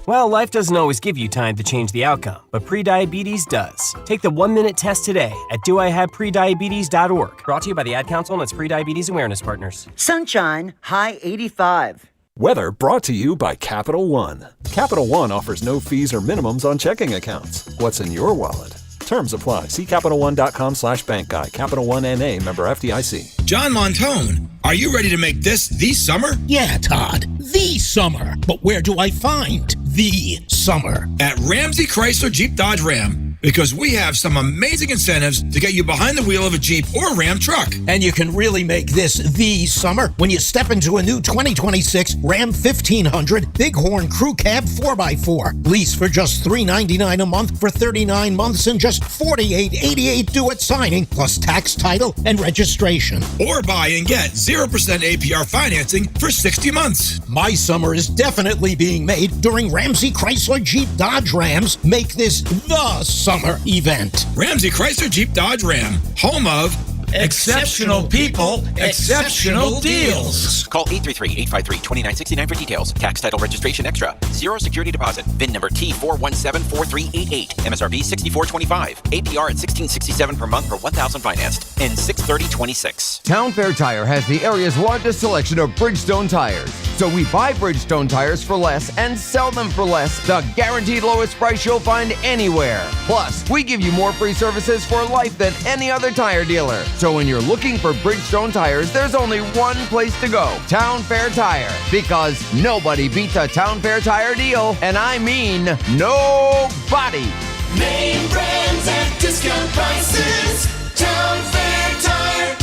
Well, life doesn't always give you time to change the outcome, but prediabetes does. Take the 1-minute test today at doihaveprediabetes.org. Brought to you by the Ad Council and its prediabetes awareness partners. Sunshine, high 85. Weather brought to you by Capital One. Capital One offers no fees or minimums on checking accounts. What's in your wallet? Terms apply. See CapitalOne.com/bank guide. Capital One NA, member FDIC. John Montone, are you ready to make this the summer? Yeah, Todd, the summer. But where do I find the summer? At Ramsey Chrysler Jeep Dodge Ram. Because we have some amazing incentives to get you behind the wheel of a Jeep or Ram truck. And you can really make this the summer when you step into a new 2026 Ram 1500 Bighorn Crew Cab 4x4. Lease for just $399 a month for 39 months and just $48.88 due at signing, plus tax, title, and registration. Or buy and get 0% APR financing for 60 months. My summer is definitely being made during Ramsey Chrysler Jeep Dodge Ram's Make This the Summer event. Ramsey Chrysler Jeep Dodge Ram, home of exceptional people, exceptional deals. Call 833-853-2969 for details. Tax title registration extra. 0 security deposit. VIN number T4174388. MSRP $64.25. APR at $16.67 per month per 1,000 financed. And $630.26. Town Fair Tire has the area's largest selection of Bridgestone tires. So we buy Bridgestone tires for less and sell them for less. The guaranteed lowest price you'll find anywhere. Plus, we give you more free services for life than any other tire dealer. So when you're looking for Bridgestone tires, there's only one place to go. Town Fair Tire. Because nobody beats a Town Fair Tire deal. And I mean nobody. Name brands at discount prices. Town Fair Tire.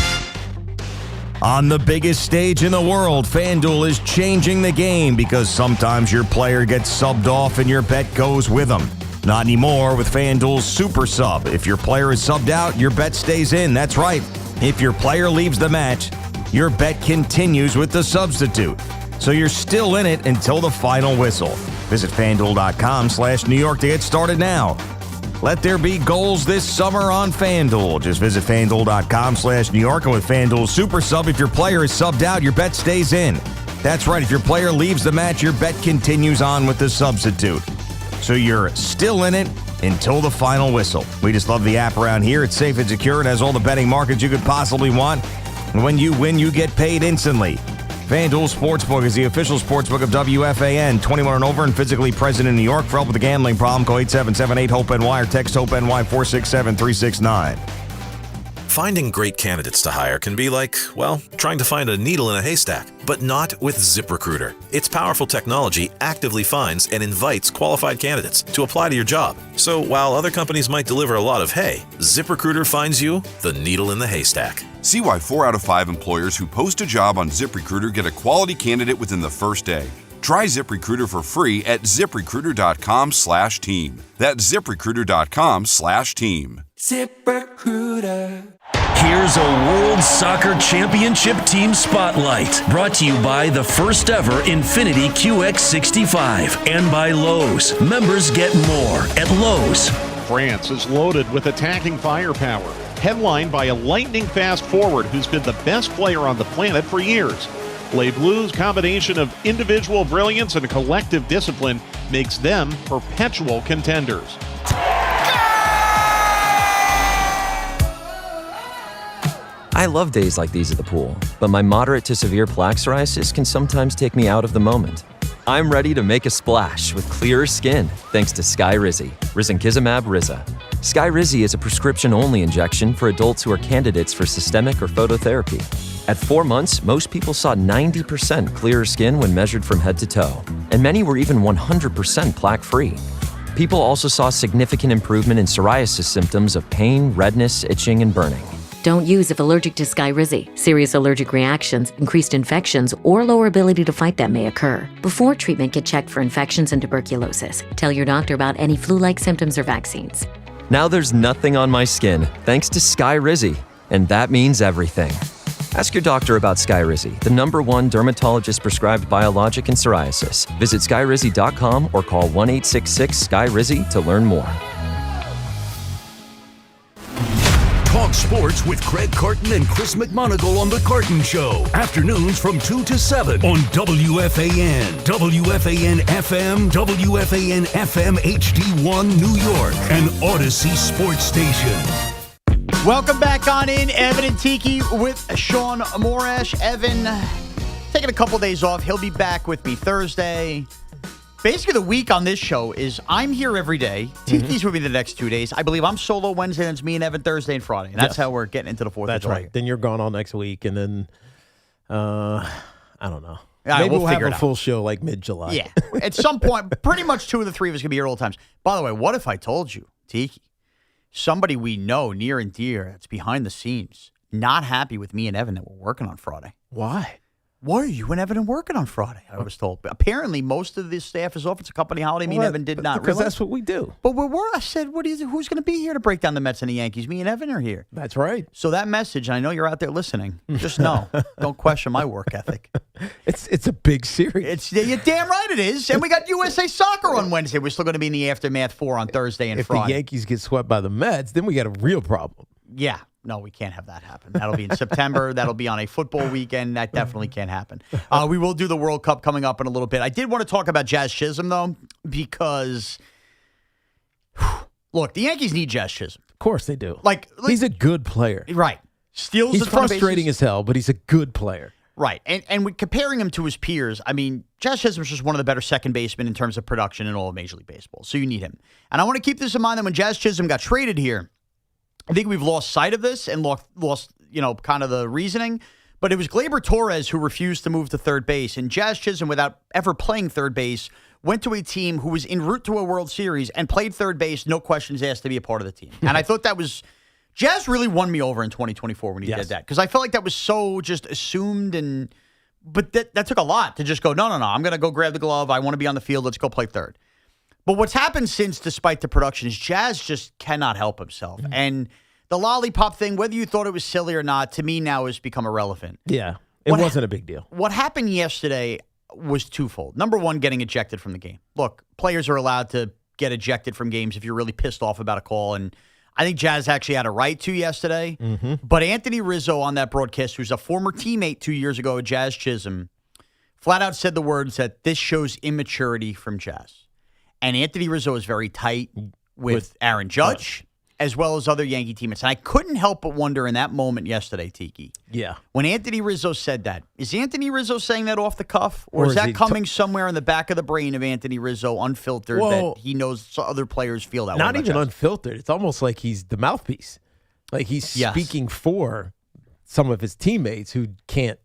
On the biggest stage in the world, FanDuel is changing the game because sometimes your player gets subbed off and your bet goes with them. Not anymore with FanDuel's Super Sub. If your player is subbed out, your bet stays in. That's right. If your player leaves the match, your bet continues with the substitute. So you're still in it until the final whistle. Visit FanDuel.com/New York to get started now. Let there be goals this summer on FanDuel. Just visit FanDuel.com/New York, and with FanDuel Super Sub, if your player is subbed out, your bet stays in. That's right. If your player leaves the match, your bet continues on with the substitute. So you're still in it until the final whistle. We just love the app around here. It's safe and secure. It has all the betting markets you could possibly want. And when you win, you get paid instantly. FanDuel Sportsbook is the official sportsbook of WFAN. 21 and over and physically present in New York. For help with a gambling problem, call 877-8-HOPE-NY or text HOPE-NY 467-369. Finding great candidates to hire can be like, well, trying to find a needle in a haystack, but not with ZipRecruiter. Its powerful technology actively finds and invites qualified candidates to apply to your job. So while other companies might deliver a lot of hay, ZipRecruiter finds you the needle in the haystack. See why 4 out of 5 employers who post a job on ZipRecruiter get a quality candidate within the first day. Try ZipRecruiter for free at ZipRecruiter.com/team. That's ZipRecruiter.com/team. ZipRecruiter. Here's a World Soccer Championship Team Spotlight, brought to you by the first ever Infiniti QX65 and by Lowe's. Members get more at Lowe's. France is loaded with attacking firepower, headlined by a lightning-fast forward who's been the best player on the planet for years. Les Bleus' combination of individual brilliance and collective discipline makes them perpetual contenders. I love days like these at the pool, but my moderate to severe plaque psoriasis can sometimes take me out of the moment. I'm ready to make a splash with clearer skin thanks to Skyrizi, risankizumab Riza. Skyrizi is a prescription-only injection for adults who are candidates for systemic or phototherapy. At 4 months, most people saw 90% clearer skin when measured from head to toe, and many were even 100% plaque-free. People also saw significant improvement in psoriasis symptoms of pain, redness, itching, and burning. Don't use if allergic to Skyrizi. Serious allergic reactions, increased infections, or lower ability to fight them may occur. Before treatment, get checked for infections and tuberculosis. Tell your doctor about any flu-like symptoms or vaccines. Now there's nothing on my skin thanks to Skyrizi, and that means everything. Ask your doctor about Skyrizi, the #1 dermatologist-prescribed biologic in psoriasis. Visit Skyrizi.com or call 1-866-SKY-RIZI to learn more. Talk sports with Craig Carton and Chris McMonagle on The Carton Show. Afternoons from 2 to 7 on WFAN, WFAN FM, WFAN FM HD1 New York, and Odyssey Sports Station. Welcome back on in, Evan and Tiki with Shaun Morash. Evan taking a couple days off. He'll be back with me Thursday. Basically, the week on this show is I'm here every day. Tiki's with me the next 2 days. I believe I'm solo Wednesday, and it's me and Evan Thursday and Friday. And that's how we're getting into the 4th of July. That's right. Then you're gone all next week, and then, I don't know. Maybe we'll have figure a full show like mid-July. Yeah. At some point, pretty much 2 of the 3 of us going to be here all the times. By the way, what if I told you, Tiki, somebody we know near and dear that's behind the scenes, not happy with me and Evan that we're working on Friday? Why? Why are you and Evan are working on Friday? I was told. Apparently, most of the staff is off. It's a company holiday. Me and Evan did not because realize. that's what we do. But I said, who's going to be here to break down the Mets and the Yankees? Me and Evan are here. That's right. So that message, I know you're out there listening. Just know, don't question my work ethic. It's a big series. You're damn right it is. And we got USA Soccer on Wednesday. We're still going to be in the aftermath 4 on Thursday and if Friday. If the Yankees get swept by the Mets, then we got a real problem. Yeah. No, we can't have that happen. That'll be in September. That'll be on a football weekend. That definitely can't happen. We will do the World Cup coming up in a little bit. I did want to talk about Jazz Chisholm, though, because, look, the Yankees need Jazz Chisholm. Of course they do. Like he's a good player. Right. Steals He's a ton of frustrating bases. as hell, but he's a good player. Right. And with comparing him to his peers, I mean, Jazz Chisholm's just one of the better second basemen in terms of production in all of Major League Baseball. So you need him. And I want to keep this in mind that when Jazz Chisholm got traded here, I think we've lost sight of this and lost, kind of the reasoning. But it was Gleyber Torres who refused to move to third base. And Jazz Chisholm, without ever playing third base, went to a team who was en route to a World Series and played third base, no questions asked, to be a part of the team. And I thought that was Jazz really won me over in 2024 when he did that because I felt like that was so just assumed but that took a lot to just go, no, I'm going to go grab the glove. I want to be on the field. Let's go play third. But what's happened since, despite the production, is Jazz just cannot help himself. Mm-hmm. And the lollipop thing, whether you thought it was silly or not, to me now has become irrelevant. Yeah, it wasn't a big deal. What happened yesterday was twofold. Number one, getting ejected from the game. Look, players are allowed to get ejected from games if you're really pissed off about a call, and I think Jazz actually had a right to yesterday. Mm-hmm. But Anthony Rizzo on that broadcast, who's a former teammate 2 years ago at Jazz Chisholm, flat out said the words that this shows immaturity from Jazz. And Anthony Rizzo is very tight with Aaron Judge, as well as other Yankee teammates. And I couldn't help but wonder in that moment yesterday, Tiki. Yeah. When Anthony Rizzo said that, is Anthony Rizzo saying that off the cuff? Or is that coming somewhere in the back of the brain of Anthony Rizzo, unfiltered, that he knows other players feel that way? Not even unfiltered. It's almost like he's the mouthpiece. Like he's speaking for some of his teammates who can't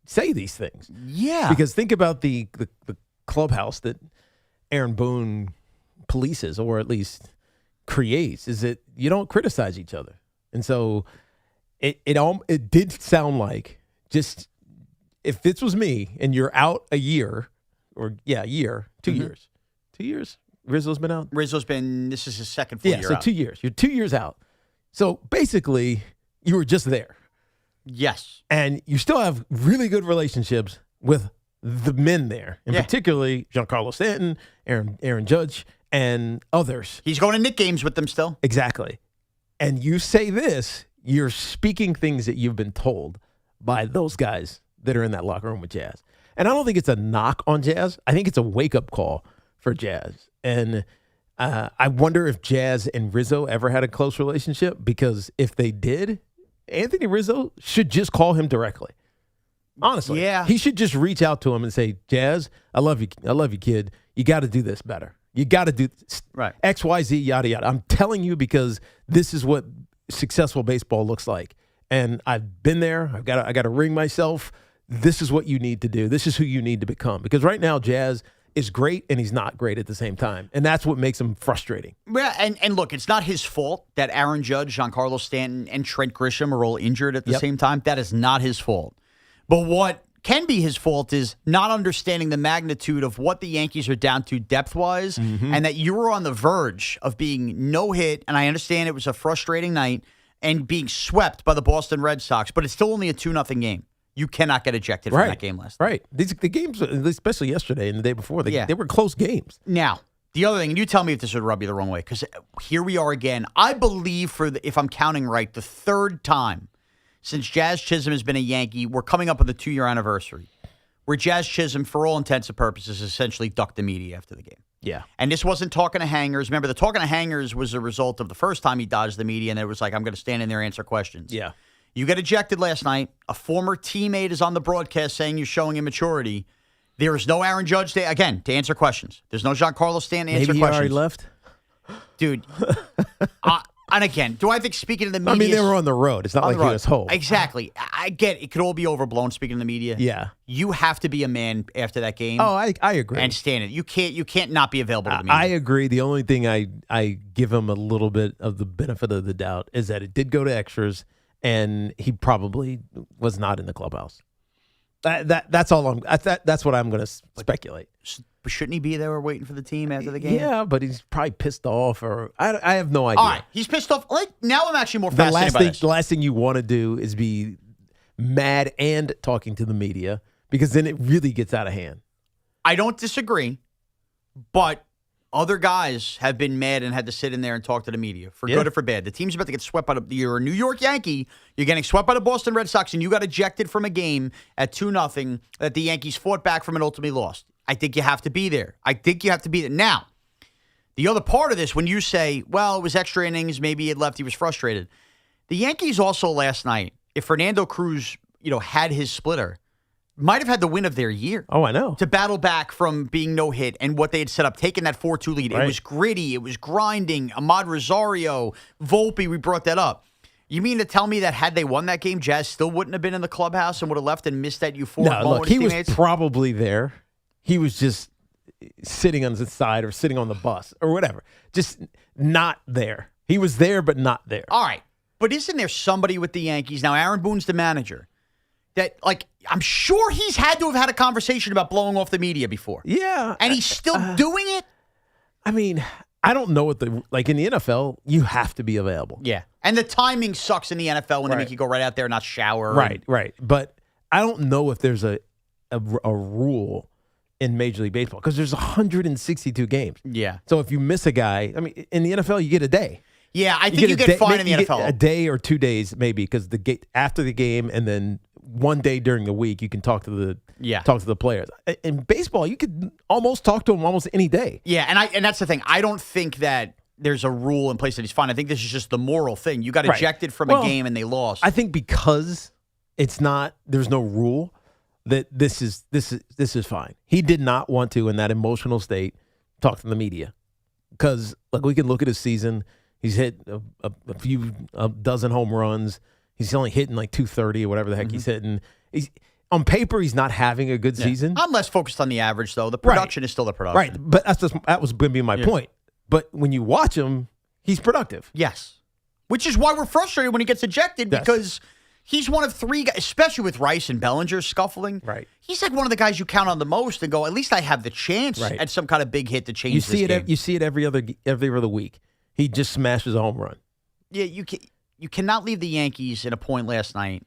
say these things. Yeah. Because think about the clubhouse that Aaron Boone polices, or at least creates, is that you don't criticize each other. And so it did sound like, just if this was me and you're out a year, or 2 years. 2 years Rizzo's been out? This is his second full year so out. 2 years. You're 2 years out. So basically, you were just there. Yes. And you still have really good relationships with the men there, and particularly Giancarlo Stanton, Aaron Judge, and others. He's going to Knick games with them still. Exactly. And you say this, you're speaking things that you've been told by those guys that are in that locker room with Jazz. And I don't think it's a knock on Jazz. I think it's a wake-up call for Jazz. And I wonder if Jazz and Rizzo ever had a close relationship, because if they did, Anthony Rizzo should just call him directly. Honestly. Yeah. He should just reach out to him and say, Jazz, I love you, kid. You got to do this better. You got to do X, Y, Z, yada, yada. I'm telling you, because this is what successful baseball looks like. And I've been there. I got to ring myself. This is what you need to do. This is who you need to become. Because right now, Jazz is great, and he's not great at the same time. And that's what makes him frustrating. Yeah, and look, it's not his fault that Aaron Judge, Giancarlo Stanton, and Trent Grisham are all injured at the same time. That is not his fault. But what can be his fault is not understanding the magnitude of what the Yankees are down to depth-wise, and that you were on the verge of being no-hit, and I understand it was a frustrating night, and being swept by the Boston Red Sox, but it's still only a 2-0 game. You cannot get ejected from that game last night. Right. The games, especially yesterday and the day before, they were close games. Now, the other thing, and you tell me if this would rub you the wrong way, because here we are again. I believe, if I'm counting right, the third time since Jazz Chisholm has been a Yankee, we're coming up on the 2-year anniversary, where Jazz Chisholm, for all intents and purposes, essentially ducked the media after the game. Yeah. And this wasn't talking to hangers. Remember, the talking to hangers was a result of the first time he dodged the media, and it was like, I'm going to stand in there and answer questions. Yeah. You get ejected last night. A former teammate is on the broadcast saying you're showing immaturity. There is no Aaron Judge to answer questions. There's no Giancarlo Stanton to answer questions. Maybe he already left? Dude. And again, do I think speaking to the media? I mean, they were on the road. It's not like he was home. Exactly. I get it. Could all be overblown speaking to the media. Yeah. You have to be a man after that game. Oh, I agree. And stand it. You can't not be available to the media. I agree. The only thing I give him a little bit of the benefit of the doubt is that it did go to extras, and he probably was not in the clubhouse. That's all that's what I'm going to speculate. But shouldn't he be there waiting for the team after the game? Yeah, but he's probably pissed off, or I have no idea. All right, he's pissed off. Like, now I'm actually more fascinated by this. The last thing you want to do is be mad and talking to the media, because then it really gets out of hand. I don't disagree, but other guys have been mad and had to sit in there and talk to the media, for good or for bad. The team's about to get swept by you're a New York Yankee, you're getting swept by the Boston Red Sox, and you got ejected from a game at 2-0 that the Yankees fought back from and ultimately lost. I think you have to be there. Now, the other part of this, when you say, well, it was extra innings, maybe it left, he was frustrated. The Yankees also last night, if Fernando Cruz, had his splitter, might have had the win of their year. Oh, I know. To battle back from being no hit and what they had set up, taking that 4-2 lead. Right. It was gritty. It was grinding. Ahmad Rosario, Volpe, we brought that up. You mean to tell me that had they won that game, Jazz still wouldn't have been in the clubhouse and would have left and missed that euphoric moment? No, look, with his he teammates? was probably there. He was just sitting on the side or sitting on the bus or whatever. Just not there. He was there, but not there. All right. But isn't there somebody with the Yankees now? Aaron Boone's the manager. That, I'm sure he's had to have had a conversation about blowing off the media before. Yeah. And he's still doing it? I mean, I don't know what in the NFL, you have to be available. Yeah. And the timing sucks in the NFL when they make you go right out there and not shower. Right. But I don't know if there's a rule in Major League Baseball because there's 162 games. Yeah. So if you miss a guy, I mean, in the NFL, you get a day. Yeah, I think you get fined in the NFL. A day or 2 days maybe because after the game and then 1 day during the week you can talk to the players. In baseball, you could almost talk to them almost any day. Yeah, and that's the thing. I don't think that there's a rule in place that he's fine. I think this is just the moral thing. You got ejected from a game and they lost. I think because there's no rule that this is fine. He did not want to in that emotional state talk to the media because we can look at his season. He's hit a dozen home runs. He's only hitting 230 or whatever the heck he's hitting. On paper, he's not having a good season. I'm less focused on the average, though. The production is still the production. Right, but that was going to be my point. But when you watch him, he's productive. Yes. Which is why we're frustrated when he gets ejected because he's one of 3 guys, especially with Rice and Bellinger scuffling. Right. He's one of the guys you count on the most and go, at least I have the chance at some kind of big hit to change this game. You see it every other week. He just smashes a home run. Yeah, you cannot leave the Yankees in a point last night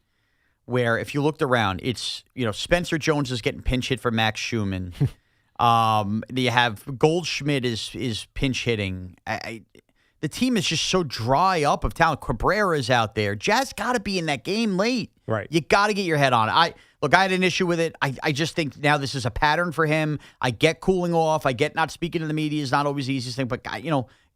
where if you looked around, it's, Spencer Jones is getting pinch hit for Max Schumann. You have Goldschmidt is pinch hitting. The team is just so dry up of talent. Cabrera's out there. Jazz got to be in that game late. Right. You got to get your head on it. I had an issue with it. I just think now this is a pattern for him. I get cooling off. I get not speaking to the media is not always the easiest thing. But,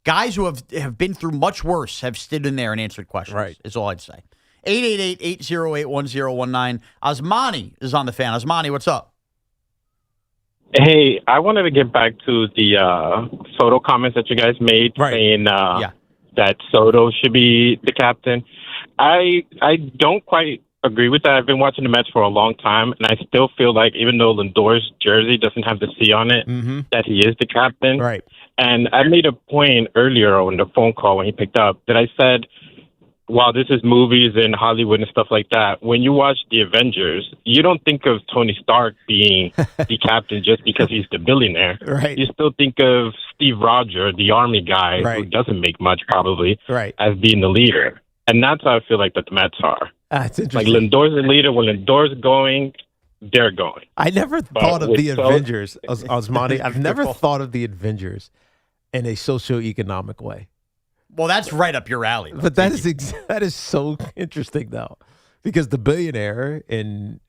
guys who have been through much worse have stood in there and answered questions. Right. Is all I'd say. 888-808-1019. Osmani is on the fan. Osmani, what's up? Hey, I wanted to get back to the Soto comments that you guys made saying that Soto should be the captain. I don't quite agree with that. I've been watching the Mets for a long time, and I still feel like even though Lindor's jersey doesn't have the C on it, that he is the captain. Right. And I made a point earlier on the phone call when he picked up that I said, while this is movies and Hollywood and stuff like that, when you watch The Avengers, you don't think of Tony Stark being the captain just because he's the billionaire. Right. You still think of Steve Rogers, the army guy who doesn't make much probably, as being the leader. And that's how I feel like that the Mets are. That's interesting. Lindor's the leader. When Lindor's going, they're going. I never thought of the Avengers, Osmani. I've never thought of the Avengers in a socioeconomic way. Well, that's right up your alley. But that is so interesting, though, because the billionaire in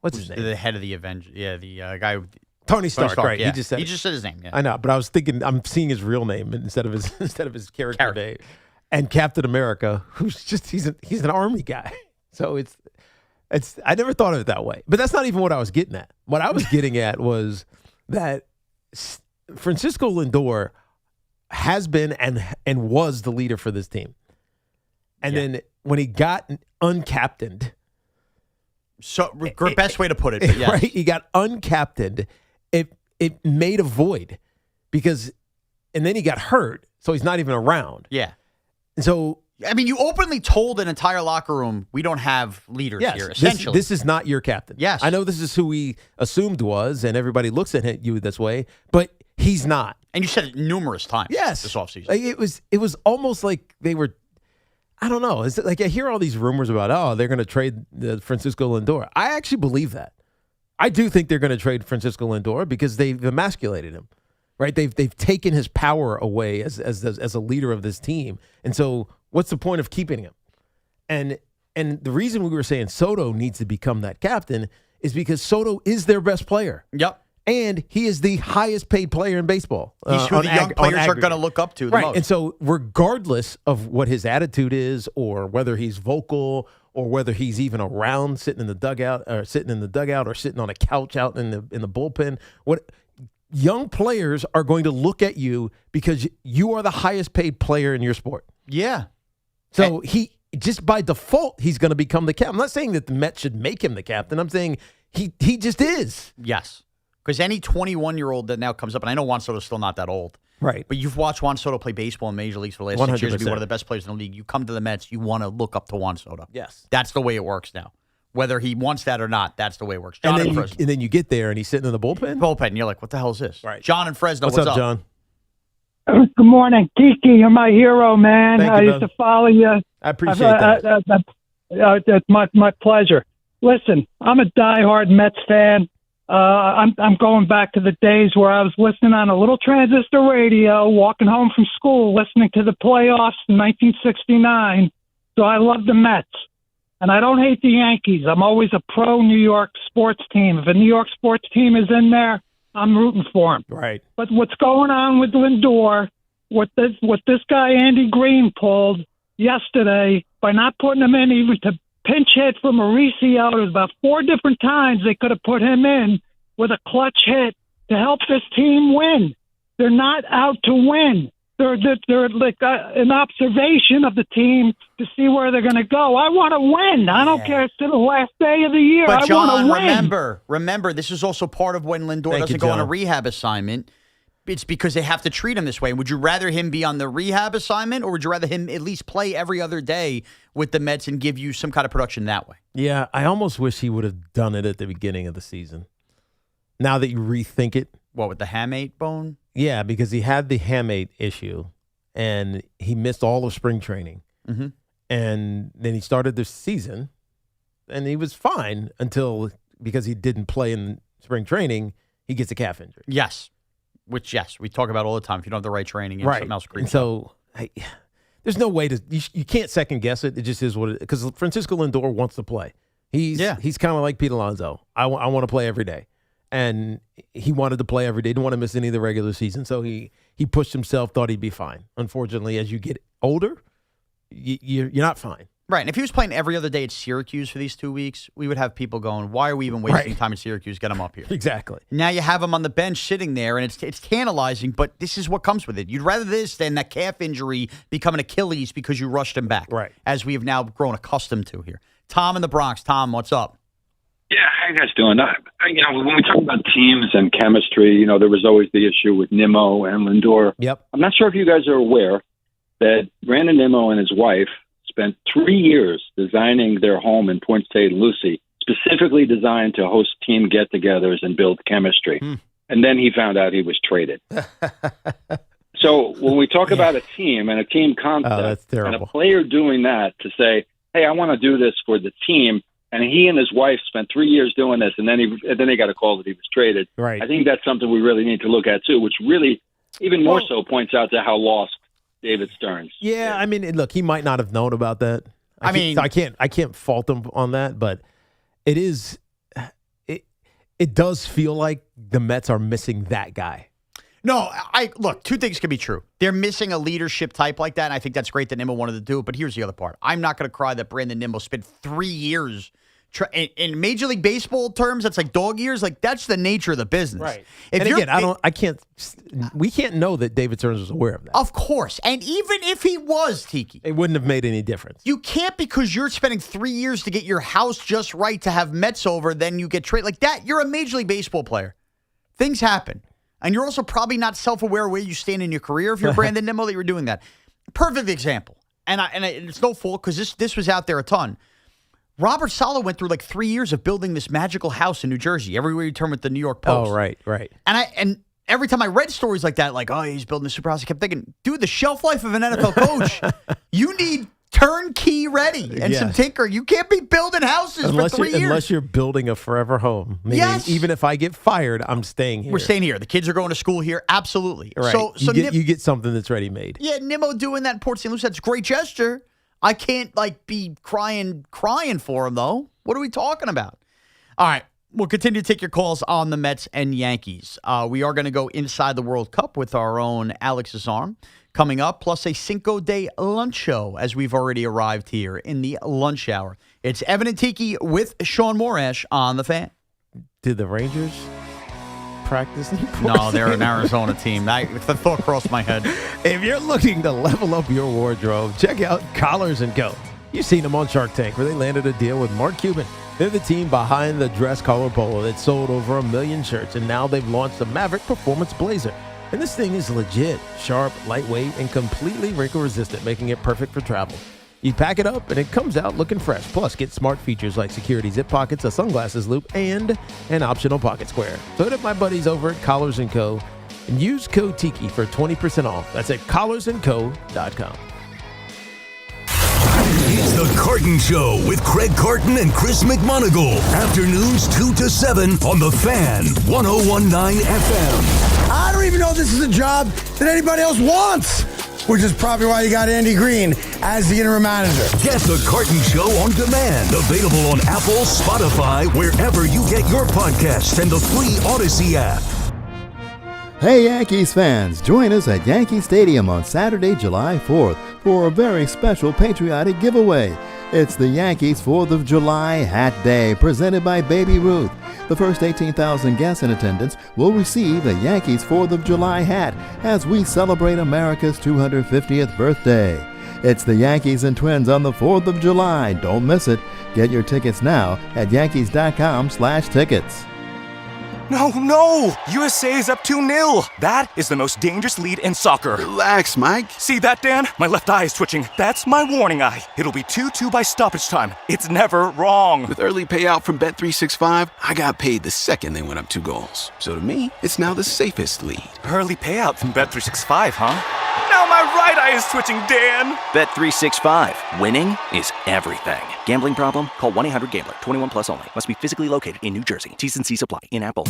what's his name? The head of the Avengers. Yeah, the guy. Tony Stark, right? Yeah. He just said his name. Yeah. I know, but I was thinking I'm seeing his real name instead of his character name. And Captain America, who's just he's an army guy. So it's I never thought of it that way. But that's not even what I was getting at. What I was getting at was that Francisco Lindor has been and was the leader for this team. And then when he got uncaptained. So best way to put it. But yes. Right? He got uncaptained. It made a void and then he got hurt. So he's not even around. Yeah. And so, I mean, you openly told an entire locker room, we don't have leaders here, essentially. This is not your captain. Yes. I know this is who we assumed was, and everybody looks at you this way, but he's not. And you said it numerous times this offseason. It was almost like they were, I don't know. It's like I hear all these rumors about, they're going to trade Francisco Lindor. I actually believe that. I do think they're going to trade Francisco Lindor because they've emasculated him. Right, they've taken his power away as a leader of this team, and so what's the point of keeping him? And the reason we were saying Soto needs to become that captain is because Soto is their best player. Yep, and he is the highest paid player in baseball. He's who the young players are going to look up to the most. And so regardless of what his attitude is, or whether he's vocal, or whether he's even around sitting in the dugout, or sitting on a couch out in the bullpen, young players are going to look at you because you are the highest paid player in your sport. Yeah. So he just by default, he's going to become the captain. I'm not saying that the Mets should make him the captain. I'm saying he just is. Yes. Because any 21-year-old that now comes up, and I know Juan Soto's still not that old, Right. But you've watched Juan Soto play baseball in Major Leagues for the last 6 years, be 100%. one of the best players in the league. You come to the Mets, you want to look up to Juan Soto. Yes. That's the way it works now. Whether he wants that or not, that's the way it works. And John then, in you, Fresno. and then you get there and he's sitting in the bullpen? And you're like, what the hell is this? Right. John in Fresno, What's up, John? Good morning, Tiki. You're my hero, man. Thank I you, used to follow you. I appreciate that. It's my pleasure. Listen, I'm a diehard Mets fan. I'm going back to the days where I was listening on a little transistor radio, walking home from school, listening to the playoffs in 1969. So I love the Mets. And I don't hate the Yankees. I'm always a pro New York sports team. If a New York sports team is in there, I'm rooting for him. Right. But what's going on with Lindor, what this guy Andy Green pulled yesterday by not putting him in even to pinch hit for Mauricio, there was about 4 different times they could have put him in with a clutch hit to help this team win. They're not out to win. They're like an observation of the team to see where they're going to go. I want to win. I don't care if it's the last day of the year. But I John, want to win. remember, this is also part of when Lindor doesn't go on a rehab assignment. It's because they have to treat him this way. Would you rather him be on the rehab assignment, or would you rather him at least play every other day with the Mets and give you some kind of production that way? Yeah, I almost wish he would have done it at the beginning of the season. Now that you rethink it. What, with the hamate bone? Yeah, because he had the hamate issue, and he missed all of spring training. Mm-hmm. And then he started the season, and he was fine until, because he didn't play in spring training, he gets a calf injury. Yes. Which, yes, we talk about all the time. If you don't have the right training, and Right. something else And creeps so there's no way to, you can't second guess it. It just is what it is. Because Francisco Lindor wants to play. He's kind of like Pete Alonso. I want to play every day. And he wanted to play every day. Didn't want to miss any of the regular season. So he pushed himself, thought he'd be fine. Unfortunately, as you get older, you're not fine. Right, and if he was playing every other day at Syracuse for these 2 weeks, we would have people going, why are we even wasting time at Syracuse? Get him up here. Exactly. Now you have him on the bench sitting there, and it's tantalizing, but this is what comes with it. You'd rather this than that calf injury become an Achilles because you rushed him back, right? As we have now grown accustomed to here. Tom in the Bronx. Tom, what's up? Yeah, how you guys doing? When we talk about teams and chemistry, there was always the issue with Nimmo and Lindor. Yep. I'm not sure if you guys are aware that Brandon Nimmo and his wife spent 3 years designing their home in Point St. Lucie, specifically designed to host team get-togethers and build chemistry. And then he found out he was traded. So when we talk about a team and a team concept, and a player doing that to say, hey, I want to do this for the team, and he and his wife spent 3 years doing this, and then he got a call that he was traded. Right. I think that's something we really need to look at, too, which really, even more so, points out to how lost David Stearns. Yeah, I mean, look, he might not have known about that. I can't fault him on that, but it does feel like the Mets are missing that guy. No, look, 2 things can be true. They're missing a leadership type like that, and I think that's great that Nimmo wanted to do it, but here's the other part. I'm not going to cry that Brandon Nimmo spent 3 years in Major League Baseball terms. That's like dog years. Like, that's the nature of the business. Right. And again, we can't know that David Stearns was aware of that. Of course. And even if he was, Tiki, it wouldn't have made any difference. You can't, because you're spending 3 years to get your house just right to have Mets over, then you get traded like that. You're a Major League Baseball player. Things happen. And you're also probably not self-aware where you stand in your career if you're Brandon Nimmo that you're doing that. Perfect example. And it's no fault, because this was out there a ton. Robert Saleh went through like 3 years of building this magical house in New Jersey, everywhere you turn with the New York Post. Oh, right. And every time I read stories like that, like, oh, he's building a super house, I kept thinking, dude, the shelf life of an NFL coach, you need turnkey ready and some tinker. You can't be building houses for 3 years. Unless you're building a forever home. Meaning, even if I get fired, I'm staying here. We're staying here. The kids are going to school here. Absolutely. Right. So you get something that's ready made. Yeah, Nimmo doing that in Port St. Lucie, that's a great gesture. I can't be crying for him, though. What are we talking about? All right. We'll continue to take your calls on the Mets and Yankees. We are going to go inside the World Cup with our own Alex Azarm coming up, plus a Cinco de lunch show, as we've already arrived here in the lunch hour. It's Evan and Tiki with Shaun Morash on the Fan. Did the Rangers practice? No, they're an Arizona team. The thought crossed my head. If you're looking to level up your wardrobe, check out Collars & Co. You've seen them on Shark Tank, where they landed a deal with Mark Cuban. They're the team behind the dress collar polo that sold over 1 million shirts, and now they've launched the Maverick Performance Blazer. And this thing is legit, sharp, lightweight, and completely wrinkle-resistant, making it perfect for travel. You pack it up, and it comes out looking fresh. Plus, get smart features like security zip pockets, a sunglasses loop, and an optional pocket square. So hit up my buddies over at Collars & Co. and use code Tiki for 20% off. That's at collarsandco.com. It's the Carton Show with Craig Carton and Chris McMonagle. Afternoons 2 to 7 on the Fan, 101.9 FM. I don't even know if this is a job that anybody else wants, which is probably why you got Andy Green as the interim manager. Get the Carton Show on demand. Available on Apple, Spotify, wherever you get your podcasts, and the free Odyssey app. Hey Yankees fans, join us at Yankee Stadium on Saturday, July 4th for a very special patriotic giveaway. It's the Yankees 4th of July Hat Day, presented by Baby Ruth. The first 18,000 guests in attendance will receive a Yankees 4th of July hat as we celebrate America's 250th birthday. It's the Yankees and Twins on the 4th of July. Don't miss it. Get your tickets now at yankees.com/tickets. No! USA is up 2-0. That is the most dangerous lead in soccer. Relax, Mike. See that, Dan? My left eye is twitching. That's my warning eye. It'll be 2-2 by stoppage time. It's never wrong. With early payout from Bet365, I got paid the second they went up 2 goals. So to me, it's now the safest lead. Early payout from Bet365, huh? Now my right eye is twitching, Dan. Bet365. Winning is everything. Gambling problem? Call 1-800-GAMBLER. 21 plus only. Must be physically located in New Jersey. T's and C's apply. In Apple.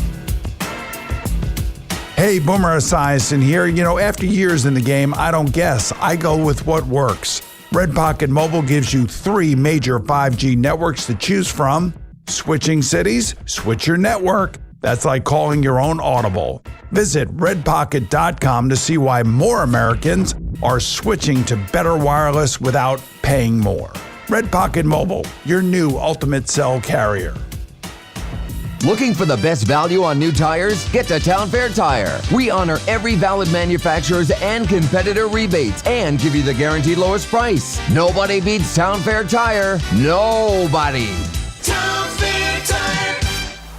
Hey, Boomer Esiason here. You know, after years in the game, I don't guess. I go with what works. Red Pocket Mobile gives you 3 major 5G networks to choose from. Switching cities? Switch your network. That's like calling your own Audible. Visit redpocket.com to see why more Americans are switching to better wireless without paying more. Red Pocket Mobile, your new ultimate cell carrier. Looking for the best value on new tires? Get to Town Fair Tire. We honor every valid manufacturer's and competitor rebates and give you the guaranteed lowest price. Nobody beats Town Fair Tire. Nobody. Town Fair Tire.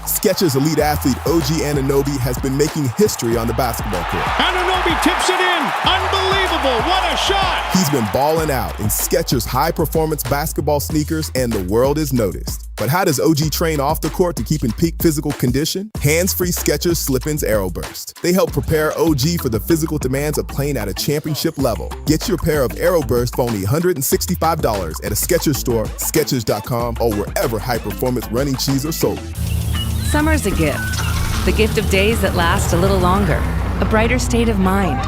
Skechers elite athlete OG Anunoby has been making history on the basketball court. Anunoby tips it in. Unbelievable. What a shot. He's been balling out in Skechers high-performance basketball sneakers, and the world is noticed. But how does OG train off the court to keep in peak physical condition? Hands-free Skechers Slip-ins Aeroburst. They help prepare OG for the physical demands of playing at a championship level. Get your pair of Aeroburst for only $165 at a Skechers store, Skechers.com, or wherever high-performance running shoes are sold. Summer's a gift. The gift of days that last a little longer. A brighter state of mind.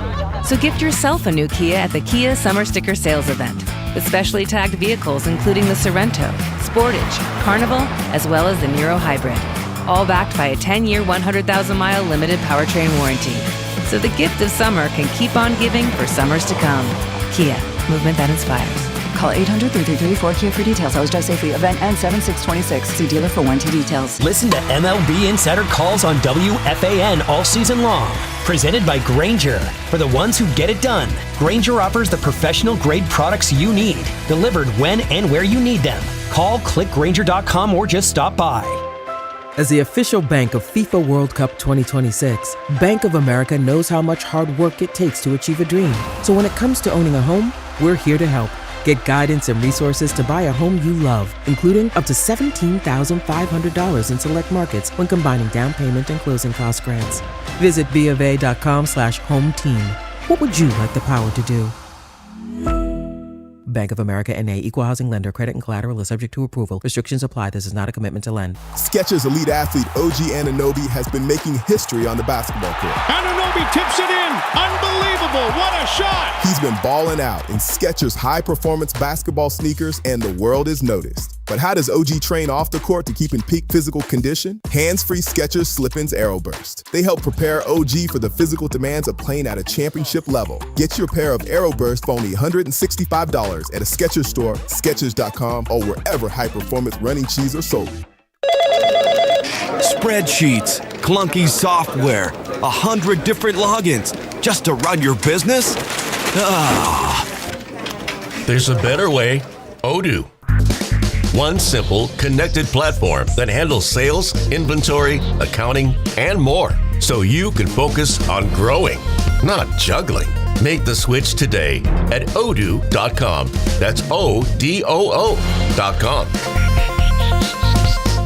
So gift yourself a new Kia at the Kia Summer Sticker Sales Event. With specially tagged vehicles including the Sorrento, Sportage, Carnival, as well as the Niro Hybrid. All backed by a 10-year, 100,000-mile limited powertrain warranty. So the gift of summer can keep on giving for summers to come. Kia, movement that inspires. Call 800-3334-KIA for details. Always drive safely. Event ends 7/6/26. See dealer for warranty details. Listen to MLB Insider Calls on WFAN all season long. Presented by Grainger. For the ones who get it done, Grainger offers the professional-grade products you need, delivered when and where you need them. Call, click Grainger.com, or just stop by. As the official bank of FIFA World Cup 2026, Bank of America knows how much hard work it takes to achieve a dream. So when it comes to owning a home, we're here to help. Get guidance and resources to buy a home you love, including up to $17,500 in select markets when combining down payment and closing cost grants. Visit BofA.com/home team. What would you like the power to do? Bank of America N.A. Equal Housing Lender. Credit and collateral is subject to approval. Restrictions apply. This is not a commitment to lend. Skechers elite athlete OG Anunoby has been making history on the basketball court. Anunoby tips it in. Unbelievable. What a shot. He's been balling out in Skechers high-performance basketball sneakers, and the world is noticed. But how does OG train off the court to keep in peak physical condition? Hands-free Skechers Slip-ins Aeroburst. They help prepare OG for the physical demands of playing at a championship level. Get your pair of Aeroburst for only $165 at a Skechers store, Skechers.com, or wherever high-performance running shoes are sold. Spreadsheets, clunky software, 100 different logins just to run your business? There's a better way. Odoo. One simple, connected platform that handles sales, inventory, accounting, and more. so you can focus on growing, not juggling. Make the switch today at odoo.com. That's ODOO.com.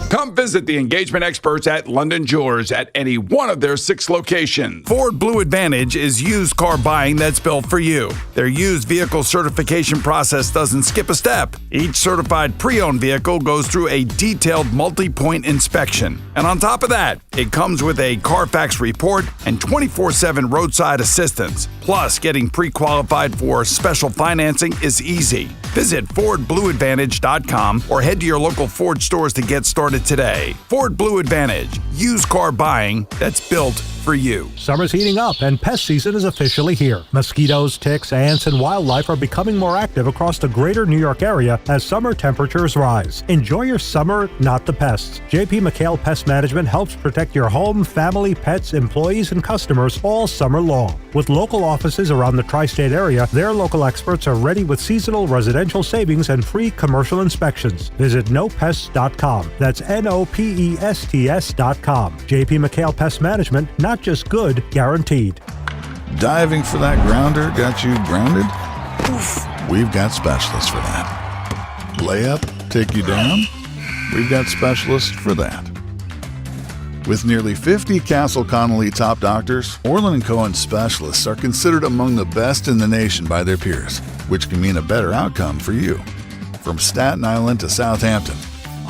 Come visit the engagement experts at London Jewelers at any one of their 6 locations. Ford Blue Advantage is used car buying that's built for you. Their used vehicle certification process doesn't skip a step. Each certified pre-owned vehicle goes through a detailed multi-point inspection. And on top of that, it comes with a Carfax report and 24/7 roadside assistance. Plus, getting pre-qualified for special financing is easy. Visit FordBlueAdvantage.com or head to your local Ford stores to get started today. Ford Blue Advantage. Used car buying that's built for you. Summer's heating up and pest season is officially here. Mosquitoes, ticks, ants, and wildlife are becoming more active across the greater New York area as summer temperatures rise. Enjoy your summer, not the pests. JP McHale Pest Management helps protect your home, family, pets, employees, and customers all summer long. With local offices around the tri-state area, their local experts are ready with seasonal residential savings and free commercial inspections. Visit nopests.com. That's NOPESTS.com. JP McHale Pest Management, not just good, guaranteed. Diving for that grounder got you grounded? Oof. We've got specialists for that. Layup, take you down? We've got specialists for that. With nearly 50 Castle Connolly top doctors, Orland & Cohen specialists are considered among the best in the nation by their peers, which can mean a better outcome for you. From Staten Island to Southampton,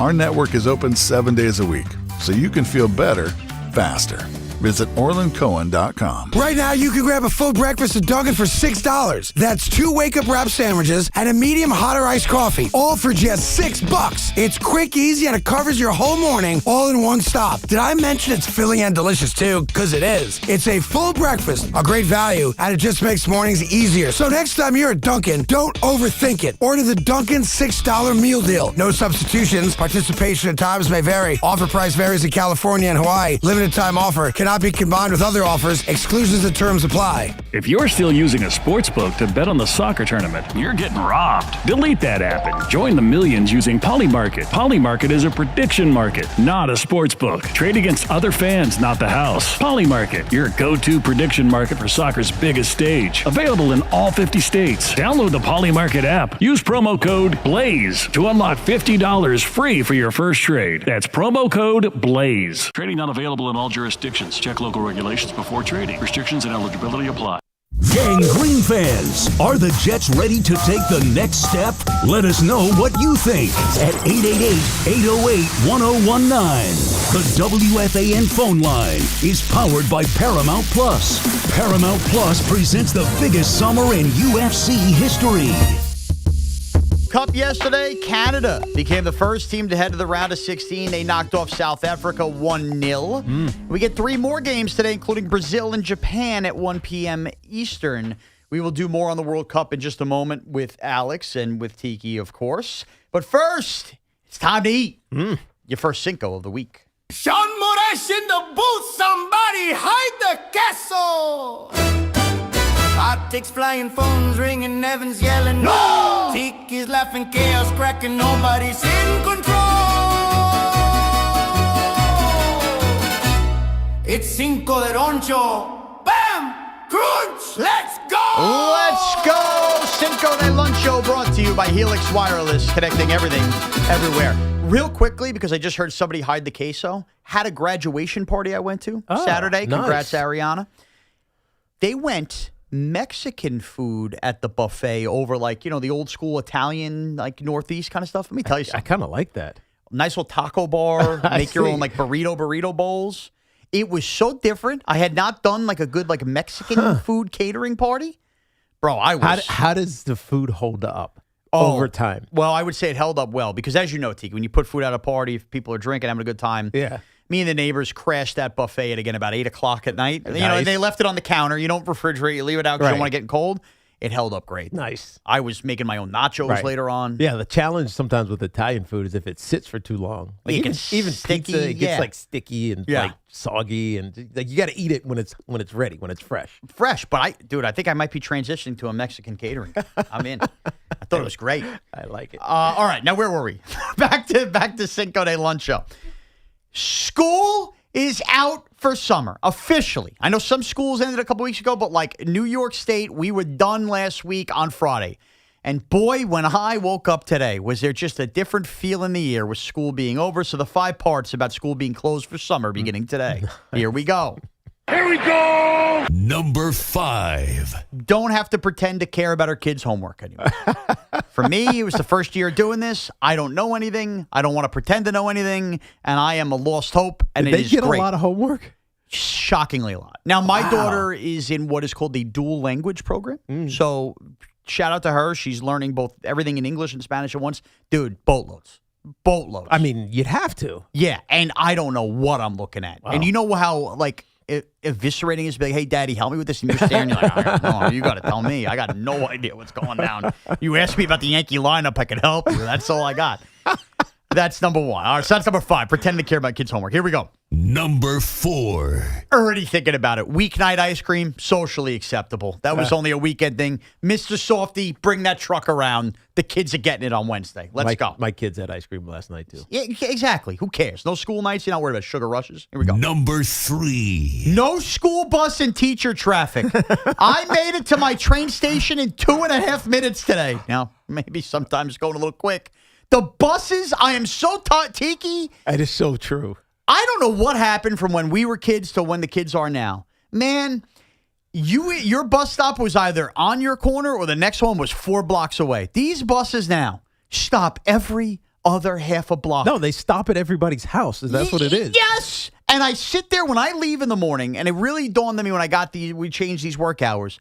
our network is open 7 days a week, so you can feel better, faster. Visit OrlandCohen.com. Right now, you can grab a full breakfast at Dunkin' for $6. That's 2 wake-up wrap sandwiches and a medium hot or iced coffee, all for just $6. It's quick, easy, and it covers your whole morning, all in one stop. Did I mention it's filling and delicious, too? Because it is. It's a full breakfast, a great value, and it just makes mornings easier. So next time you're at Dunkin', don't overthink it. Order the Dunkin' $6 meal deal. No substitutions. Participation at times may vary. Offer price varies in California and Hawaii. Limited time offer. Cannot be combined with other offers. Exclusions and terms apply. If you're still using a sports book to bet on the soccer tournament, you're getting robbed. Delete that app and join the millions using Polymarket. Polymarket is a prediction market, not a sports book. Trade against other fans, not the house. Polymarket, your go-to prediction market for soccer's biggest stage. Available in all 50 states. Download the Polymarket app. Use promo code BLAZE to unlock $50 free for your first trade. That's promo code BLAZE. Trading not available in all jurisdictions. Check local regulations before trading. Restrictions and eligibility apply. Gang Green fans, are the Jets ready to take the next step? Let us know what you think at 888-808-1019. The WFAN phone line is powered by Paramount Plus. Paramount Plus presents the biggest summer in UFC history. Cup yesterday, Canada became the first team to head to the round of 16. They knocked off South Africa 1-0. We get 3 more games today, including Brazil and Japan at 1 p.m. Eastern. We will do more on the World Cup in just a moment with Alex and with Tiki, of course. But first, it's time to eat. Your first Cinco of the week. Shaun Morash in the booth. Somebody hide the castle. Optics flying, phones ringing, Evans yelling no! Tiki's laughing, chaos cracking, nobody's in control. It's Cinco de Roncho. Bam! Crunch! Let's go! Let's go! Cinco de Luncho brought to you by Helix Wireless, connecting everything, everywhere. Real quickly, because I just heard somebody hide the queso, had a graduation party I went to Saturday. Congrats, nice. Ariana. They went Mexican food at the buffet over the old school Italian, Northeast kind of stuff. Let me tell you something. I kind of like that. Nice little taco bar. Make your own burrito bowls. It was so different. I had not done a good Mexican food catering party. Bro, I was. How does the food hold up over time? Well, I would say it held up well because as you know, Tiki, when you put food at a party, if people are drinking, having a good time. Yeah. Me and the neighbors crashed that buffet at, again, about 8 o'clock at night. Nice. They left it on the counter. You don't refrigerate. You leave it out because you don't want to get cold. It held up great. Nice. I was making my own nachos later on. Yeah, the challenge sometimes with Italian food is if it sits for too long. Even sticky, pizza, it gets sticky and soggy, and you got to eat it when it's ready, when it's fresh. Fresh, but I think I might be transitioning to a Mexican catering. I'm in. I thought it was great. I like it. All right, now where were we? back to Cinco de Luncho. School is out for summer, officially. I know some schools ended a couple weeks ago, but like New York State, we were done last week on Friday. And boy, when I woke up today, was there just a different feel in the air with school being over. So the 5 parts about school being closed for summer beginning today. Here we go. Here we go! Number 5. Don't have to pretend to care about our kids' homework anymore. For me, it was the first year doing this. I don't know anything. I don't want to pretend to know anything. And I am a lost hope. And Did it they is get great. a lot of homework? Shockingly a lot. Now, my daughter is in what is called the dual language program. So shout out to her. She's learning both everything in English and Spanish at once. Dude, boatloads. Boatloads. I mean, you'd have to. Yeah, and I don't know what I'm looking at. Wow. And you know how, like, eviscerating is, like, hey, Daddy, help me with this. And you're staring, you're like, all right, no, you got to tell me. I got no idea what's going down. You asked me about the Yankee lineup, I could help you. That's all I got. That's number 1. All right, so that's number 5. Pretend to care about kids' homework. Here we go. Number 4. Already thinking about it. Weeknight ice cream, socially acceptable. That was only a weekend thing. Mr. Softy, bring that truck around. The kids are getting it on Wednesday. Let's go. My kids had ice cream last night, too. Yeah, exactly. Who cares? No school nights. You're not worried about sugar rushes. Here we go. Number 3. No school bus and teacher traffic. I made it to my train station in 2.5 minutes today. Now, maybe sometimes going a little quick. The buses, I am so Tiki. That is so true. I don't know what happened from when we were kids to when the kids are now. Man, your bus stop was either on your corner or the next one was 4 blocks away. These buses now stop every other half a block. No, they stop at everybody's house. That's what it is. Yes. And I sit there when I leave in the morning, and it really dawned on me when we changed these work hours.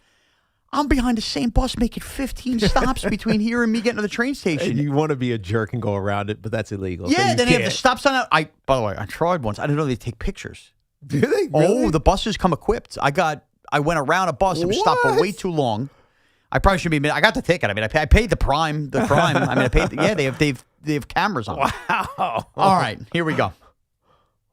I'm behind the same bus making 15 stops between here and me getting to the train station. And you want to be a jerk and go around it, but that's illegal. Yeah, so then they have the stop sign out. By the way, I tried once. I didn't know they take pictures. Do they? Really? Oh, the buses come equipped. I went around a bus. It was stopped for way too long. I probably shouldn't be. I got the ticket. I mean, I paid the prime. I mean, I paid. Yeah, they have cameras on. Wow. All right, here we go.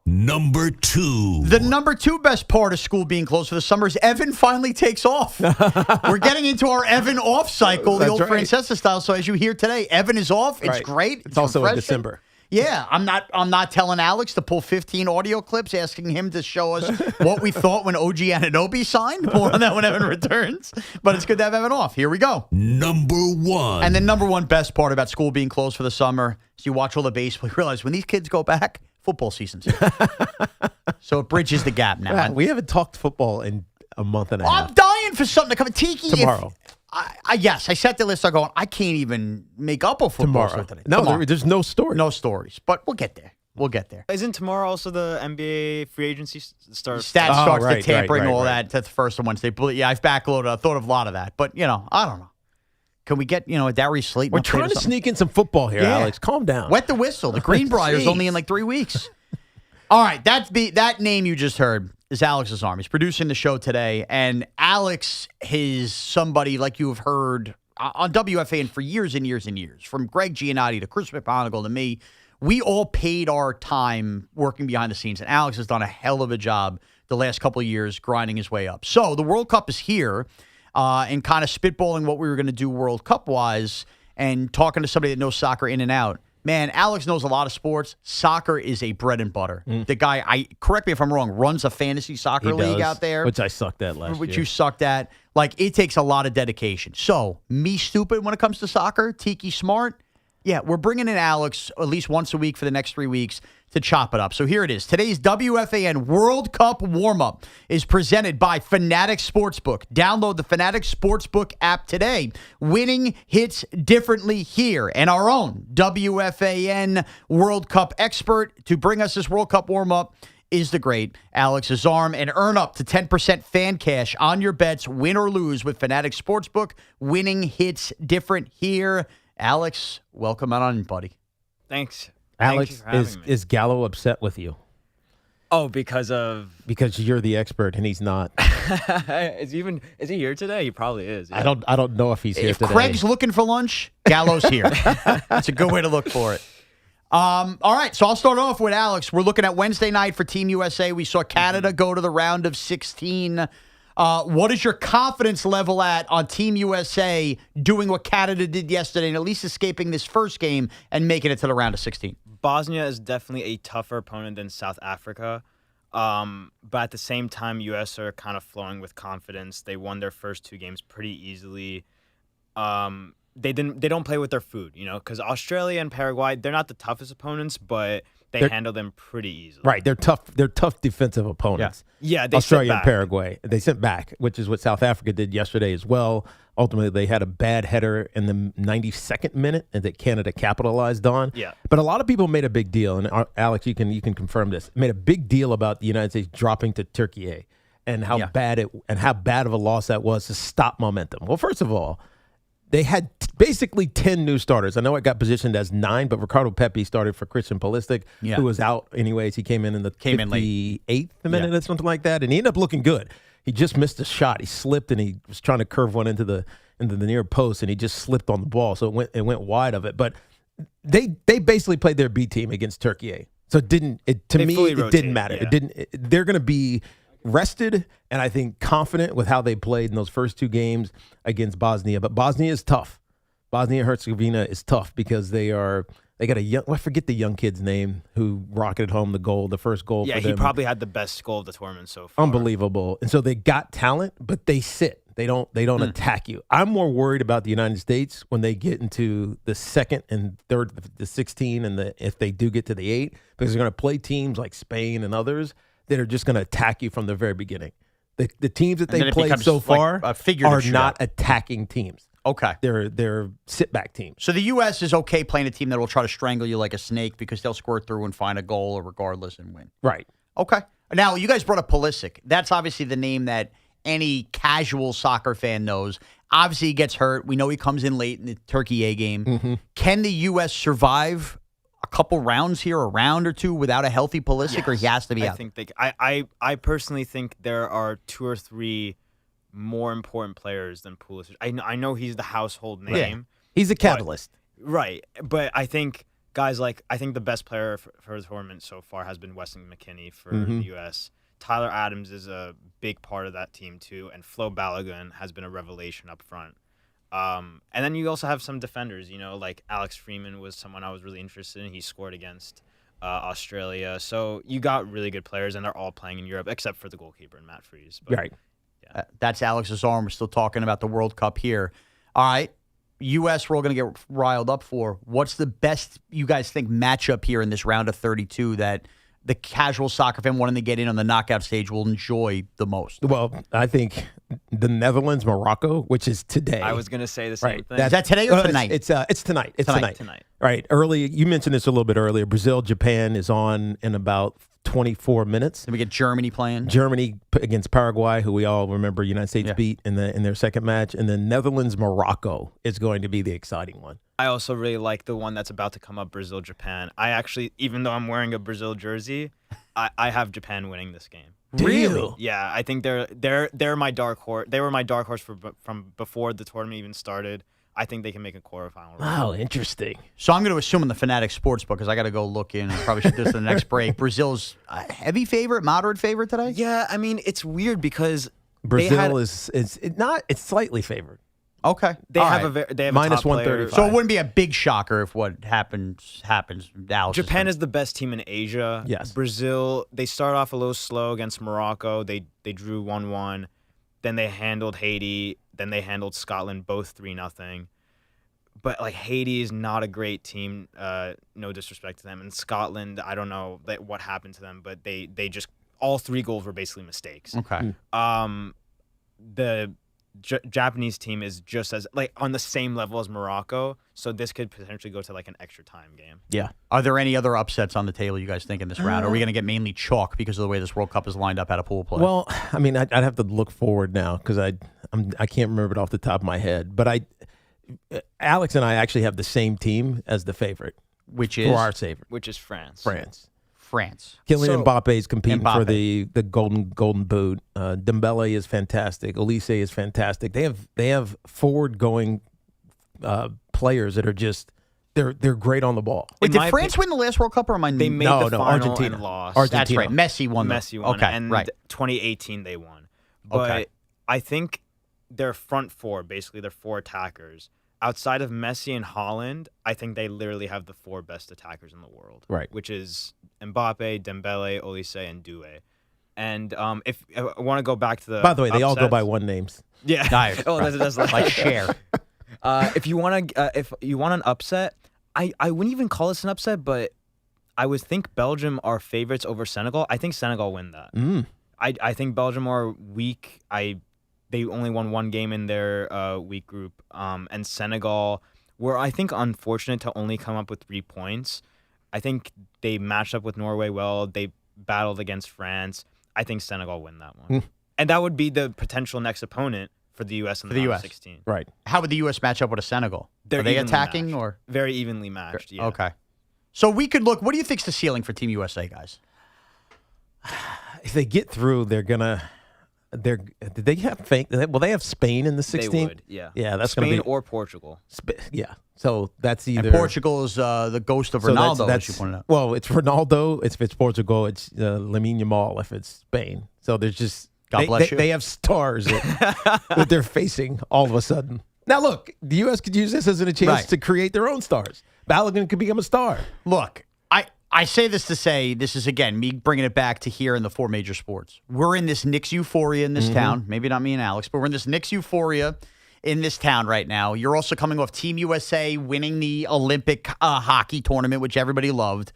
Number 2. The number 2 best part of school being closed for the summer is Evan finally takes off. We're getting into our Evan off cycle, the old right. Francesa style. So as you hear today, Evan is off. It's Right. great. It's also in refreshing. December. Yeah, I'm not telling Alex to pull 15 audio clips, asking him to show us what we thought when OG Anunoby signed. More on that when Evan returns. But it's good to have Evan off. Here we go. Number 1. And the number 1 best part about school being closed for the summer is you watch all the baseball. You realize when these kids go back, football season's here. So it bridges the gap now. We haven't talked football in a month and a half. I'm dying for something to come. Tiki, Tomorrow. Yes, I set the list. I'm going, I can't even make up a football Tomorrow. today. No, there's no story. No stories, but we'll get there. We'll get there. Isn't tomorrow also the NBA free agency starts? Stat starts right, the tampering, right, all right. that. That's the first on Wednesday. But yeah, I've backloaded. I thought of a lot of that. But, I don't know. Can we get, a Darius Slayton? We're update trying or to something? sneak in some football here, Yeah. Alex. Calm down. Wet the whistle. The Greenbrier's only in like 3 weeks. All right, that name you just heard is Alex's arm. He's producing the show today, and Alex is somebody like you have heard on WFAN for years and years and years, from Greg Giannotti to Chris McMonagle to me. We all paid our time working behind the scenes, and Alex has done a hell of a job the last couple of years grinding his way up. So the World Cup is here, and kind of spitballing what we were going to do World Cup-wise and talking to somebody that knows soccer in and out. Man, Alex knows a lot of sports. Soccer is a bread and butter. The guy, correct me if I'm wrong, runs a fantasy soccer league out there. Which I sucked at last year. Which you sucked at. Like, it takes a lot of dedication. So, me stupid when it comes to soccer, Tiki smart. Yeah, we're bringing in Alex at least once a week for the next 3 weeks to chop it up. So here it is. Today's WFAN World Cup warm-up is presented by Fanatics Sportsbook. Download the Fanatics Sportsbook app today. Winning hits differently here. And our own WFAN World Cup expert to bring us this World Cup warm-up is the great Alex Azarm. And earn up to 10% fan cash on your bets, win or lose, with Fanatics Sportsbook. Winning hits different here. Alex, welcome on, buddy. Thanks. Alex, is Gallo upset with you? Oh, because you're the expert and he's not. Is he here today? He probably is. Yeah. I don't know if he's here today. If Craig's looking for lunch, Gallo's here. That's a good way to look for it. All right, so I'll start off with Alex. We're looking at Wednesday night for Team USA. We saw Canada go to the round of 16. What is your confidence level at on Team USA doing what Canada did yesterday and at least escaping this first game and making it to the round of 16? Bosnia is definitely a tougher opponent than South Africa. But at the same time, U.S. are kind of flowing with confidence. They won their first 2 games pretty easily. They don't play with their food, because Australia and Paraguay, they're not the toughest opponents, but they're handle them pretty easily. Right, they're tough defensive opponents. Yeah, they Australia sit and back. Paraguay, they sent back, which is what South Africa did yesterday as well. Ultimately, they had a bad header in the 92nd minute and that Canada capitalized on. Yeah. But a lot of people made a big deal, and Alex, you can confirm this. Made a big deal about the United States dropping to Turkey and how bad of a loss that was to stop momentum. Well, first of all, they had basically 10 new starters. I know it got positioned as 9, but Ricardo Pepi started for Christian Pulisic, who was out anyways. He came in the 58th minute or something like that, and he ended up looking good. He just missed a shot. He slipped, and he was trying to curve one into the near post, and he just slipped on the ball, so it went wide of it. But they basically played their B team against Turkey. So it didn't matter. Yeah. They're going to be rested and I think confident with how they played in those first 2 games against Bosnia. But Bosnia is tough. Bosnia-Herzegovina is tough because they got a young, I forget the young kid's name who rocketed home the first goal for them. Yeah, he probably had the best goal of the tournament so far. Unbelievable. And so they got talent, but they sit. They don't attack you. I'm more worried about the United States when they get into the second and third, the 16, and if they do get to the 8, because they're going to play teams like Spain and others that are just going to attack you from the very beginning. The teams that they played so far are not attacking teams. Okay. They're sit-back teams. So the U.S. is okay playing a team that will try to strangle you like a snake because they'll squirt through and find a goal regardless and win. Right. Okay. Now, you guys brought up Pulisic. That's obviously the name that any casual soccer fan knows. Obviously, he gets hurt. We know he comes in late in the Turkey A game. Mm-hmm. Can the U.S. survive a couple rounds here, a round or two, without a healthy Pulisic, or he has to be out? I personally think there are 2 or 3 more important players than Pulisic. I know he's the household name. Yeah. He's a catalyst. Right. But I think guys the best player for the tournament so far has been Weston McKennie for the U.S. Tyler Adams is a big part of that team too, and Flo Balogun has been a revelation up front. And then you also have some defenders, like Alex Freeman was someone I was really interested in. He scored against Australia. So you got really good players, and they're all playing in Europe, except for the goalkeeper, Matt Freese. But, right. That's Alex's arm. We're still talking about the World Cup here. All right. U.S. we're all going to get riled up for. What's the best, you guys think, matchup here in this round of 32 that the casual soccer fan wanting to get in on the knockout stage will enjoy the most? Well, I think the Netherlands-Morocco, which is today. I was going to say the same thing. Is that today or tonight? It's tonight. It's tonight. Tonight. Right. Early. You mentioned this a little bit earlier. Brazil-Japan is on in about 24 minutes. Then we get Germany playing. Germany against Paraguay, who we all remember United States beat in their second match. And then Netherlands-Morocco is going to be the exciting one. I also really like the one that's about to come up, Brazil-Japan. I actually, even though I'm wearing a Brazil jersey, I have Japan winning this game. Really? Yeah, I think they're my dark horse. They were my dark horse from before the tournament even started. I think they can make a quarterfinal. Wow, interesting. So I'm going to assume in the Fanatic Sportsbook, because I got to go look in. I probably should do this in the next break. Brazil's a heavy favorite, moderate favorite today? Yeah, I mean, it's weird because Brazil is slightly favored. Okay. They have a minus top player. 135. So it wouldn't be a big shocker if what happens. Japan is the best team in Asia. Yes. Brazil, they start off a little slow against Morocco. They drew 1-1. Then they handled Haiti. Then they handled Scotland, both 3-0. But Haiti is not a great team. No disrespect to them. And Scotland, I don't know what happened to them, but they just all 3 goals were basically mistakes. Okay. The Japanese team is just as on the same level as Morocco, so this could potentially go to an extra time game. Yeah. Are there any other upsets on the table you guys think in this round? Or are we going to get mainly chalk because of the way this World Cup is lined up out of pool play? Well, I mean, I'd have to look forward now because I can't remember it off the top of my head. But Alex and I actually have the same team as the favorite, which is for our favorite, which is France. Kylian Mbappe is competing for the golden boot. Dembele is fantastic. Olise is fantastic. They have forward going players that are just they're great on the ball. Wait, did France win the last World Cup or am I? They made the final Argentina. and lost. Argentina. That's right. Messi won. Okay, and right. 2018 they won. But I think their front 4, basically their 4 attackers, outside of Messi and Haaland, I think they literally have the 4 best attackers in the world. Right. Which is Mbappe, Dembele, Olise, and Doué. And if I want to go back to the By the way, they all go upsets- by one names. Yeah. Nice. Oh, that's Like Cher. if you want an upset, I wouldn't even call this an upset, but I would think Belgium are favorites over Senegal. I think Senegal win that. I think Belgium are weak. They only won one game in their weak group. And Senegal were, I think, unfortunate to only come up with 3 points. I think they matched up with Norway well. They battled against France. I think Senegal win that one. And that would be the potential next opponent for the U.S. in the round of 16. Right. How would the U.S. match up with a Senegal? Are they evenly attacking matched. or Very evenly matched, yeah. Okay. So we could look. What do you think's the ceiling for Team USA, guys? If they get through, they're gonna. Did they have they have Spain in the 16th? They would, yeah. Yeah, that's Spain gonna be or Portugal. Yeah. So that's either. And Portugal is the ghost of Ronaldo, as you pointed out. Well, it's Ronaldo. If it's Portugal, it's Lamine Yamal. If it's Spain, so there's just God bless you. They have stars that they're facing all of a sudden. Now, look, the U.S. could use this as a chance to create their own stars. Balogun could become a star. Look, I say this to say, this is, again, me bringing it back to here in the 4 major sports. We're in this Knicks euphoria in this town. Maybe not me and Alex, but we're in this Knicks euphoria in this town right now. You're also coming off Team USA winning the Olympic hockey tournament, which everybody loved.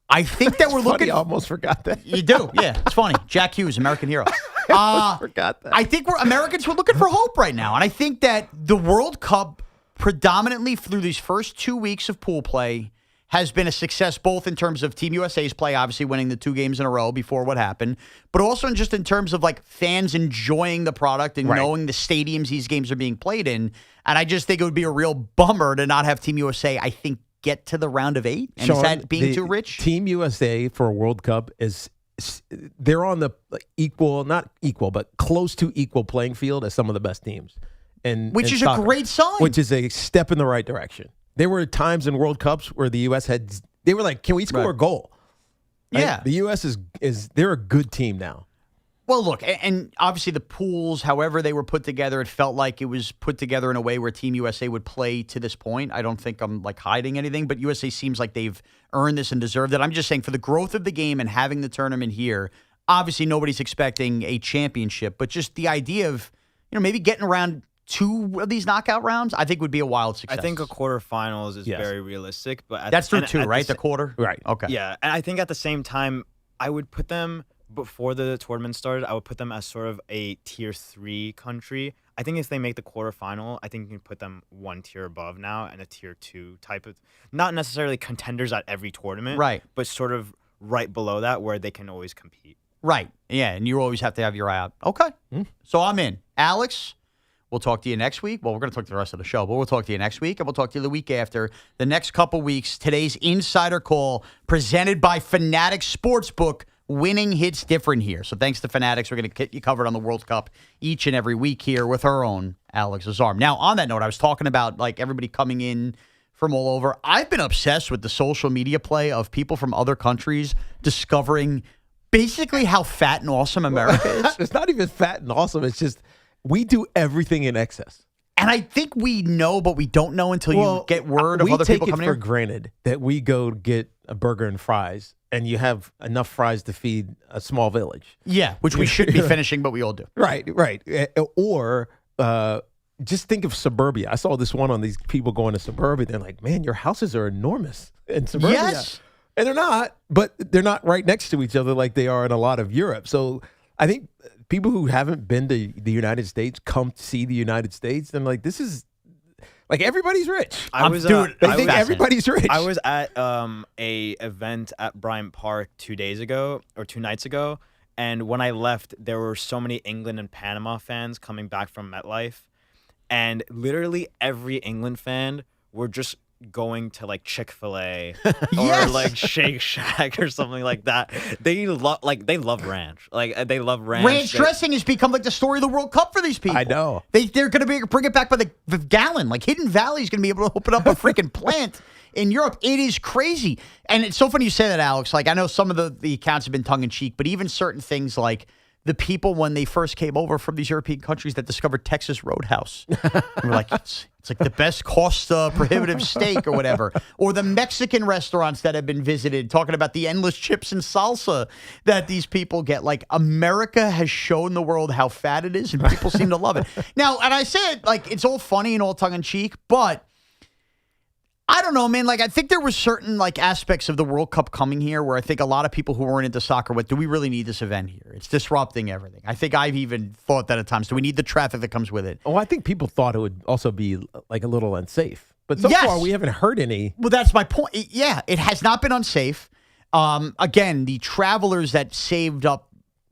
I think that we're looking. I almost forgot that. You do, yeah. It's funny. Jack Hughes, American hero. I forgot that. I think Americans were looking for hope right now, and I think that the World Cup, predominantly through these first 2 weeks of pool play, has been a success both in terms of Team USA's play, obviously winning the 2 games in a row before what happened, but also just in terms of like fans enjoying the product and knowing the stadiums these games are being played in. And I just think it would be a real bummer to not have Team USA, I think, get to the round of 8. And Shaun, is that being too rich? Team USA for a World Cup they're on the not equal, but close to equal playing field as some of the best teams. Which is a great sign. Which is a step in the right direction. There were times in World Cups where the U.S. they were like, can we score a goal? Yeah. The U.S. they're a good team now. Well, look, and obviously the pools, however they were put together, it felt like it was put together in a way where Team USA would play to this point. I don't think I'm like hiding anything, but USA seems like they've earned this and deserved it. I'm just saying for the growth of the game and having the tournament here, obviously nobody's expecting a championship, but just the idea of, maybe getting around 2 of these knockout rounds, I think would be a wild success. I think a quarterfinals is very realistic, but that's through 2, right? The quarter, right? Okay, yeah, and I think at the same time, I would put them before the tournament started. I would put them as sort of a tier 3 country. I think if they make the quarterfinal, I think you can put them 1 tier above now and a tier 2 type of, not necessarily contenders at every tournament, right? But sort of right below that where they can always compete. Right. Yeah, and you always have to have your eye out. Okay, so I'm in. Alex. We'll talk to you next week. Well, we're going to talk to the rest of the show, but we'll talk to you next week, and we'll talk to you the week after. The next couple weeks, today's Insider Call presented by Fanatics Sportsbook. Winning hits different here. So thanks to Fanatics. We're going to get you covered on the World Cup each and every week here with our own Alex Azar. Now, on that note, I was talking about like everybody coming in from all over. I've been obsessed with the social media play of people from other countries discovering basically how fat and awesome America is. It's not even fat and awesome. It's just we do everything in excess. And I think we know, but we don't know until you get word of other people coming here. We take it for here. granted that we go get a burger and fries, and you have enough fries to feed a small village. Yeah, which we should be finishing, but we all do. Right. Or just think of suburbia. I saw this one on these people going to suburbia. They're like, man, your houses are enormous in suburbia. Yes. And they're not, but they're not right next to each other like they are in a lot of Europe. So I think people who haven't been to the United States come see the United States. And like, this is like everybody's rich. They think everybody's rich. I was at a event at Bryant Park 2 nights ago. And when I left, there were so many England and Panama fans coming back from MetLife. And literally every England fan were just going to like Chick-fil-A or like Shake Shack or something like that. They love ranch. Like they love ranch. Ranch dressing has become like the story of the World Cup for these people. I know. They're going to bring it back by the gallon. Like Hidden Valley is going to be able to open up a freaking plant in Europe. It is crazy. And it's so funny you say that, Alex. Like I know some of the accounts have been tongue-in-cheek, but even certain things like the people when they first came over from these European countries that discovered Texas Roadhouse. We're like, it's It's like the best cost prohibitive steak or whatever. Or the Mexican restaurants that have been visited, talking about the endless chips and salsa that these people get. Like, America has shown the world how fat it is, and people seem to love it. Now, and I say it like it's all funny and all tongue-in-cheek, but I don't know, man. Like, I think there were certain like aspects of the World Cup coming here where I think a lot of people who weren't into soccer went, do we really need this event here? It's disrupting everything. I think I've even thought that at times. Do we need the traffic that comes with it? Oh, I think people thought it would also be like a little unsafe. But so far, we haven't heard any. Well, that's my point. Yeah, it has not been unsafe. Again, the travelers that saved up,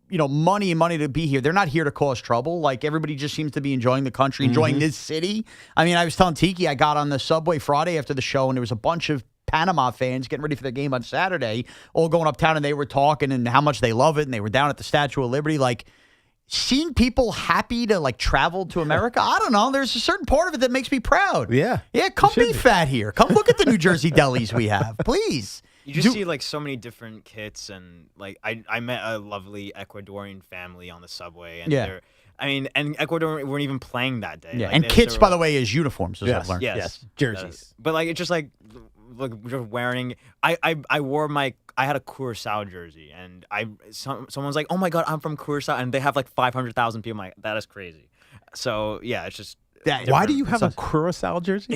money to be here, they're not here to cause trouble. Like, everybody just seems to be enjoying the country, enjoying this city. I mean, I was telling Tiki, I got on the subway Friday after the show, and there was a bunch of Panama fans getting ready for their game on Saturday, all going uptown, and they were talking and how much they love it, and they were down at the Statue of Liberty. Like, seeing people happy to, like, travel to America, I don't know. There's a certain part of it that makes me proud. Yeah. Yeah, come be fat here. Come look at the New Jersey delis we have, please. You just see like so many different kits, and like I met a lovely Ecuadorian family on the subway, and and Ecuador weren't even playing that day. Yeah, like, and kits, by the way, is uniforms, as I've learned. Yes, jerseys. But like it's just like just wearing. I wore I had a Curacao jersey, and someone's like, oh my God, I'm from Curacao, and they have like 500,000 people. I'm like, that is crazy. So yeah, it's just. Why do you have a Curacao jersey?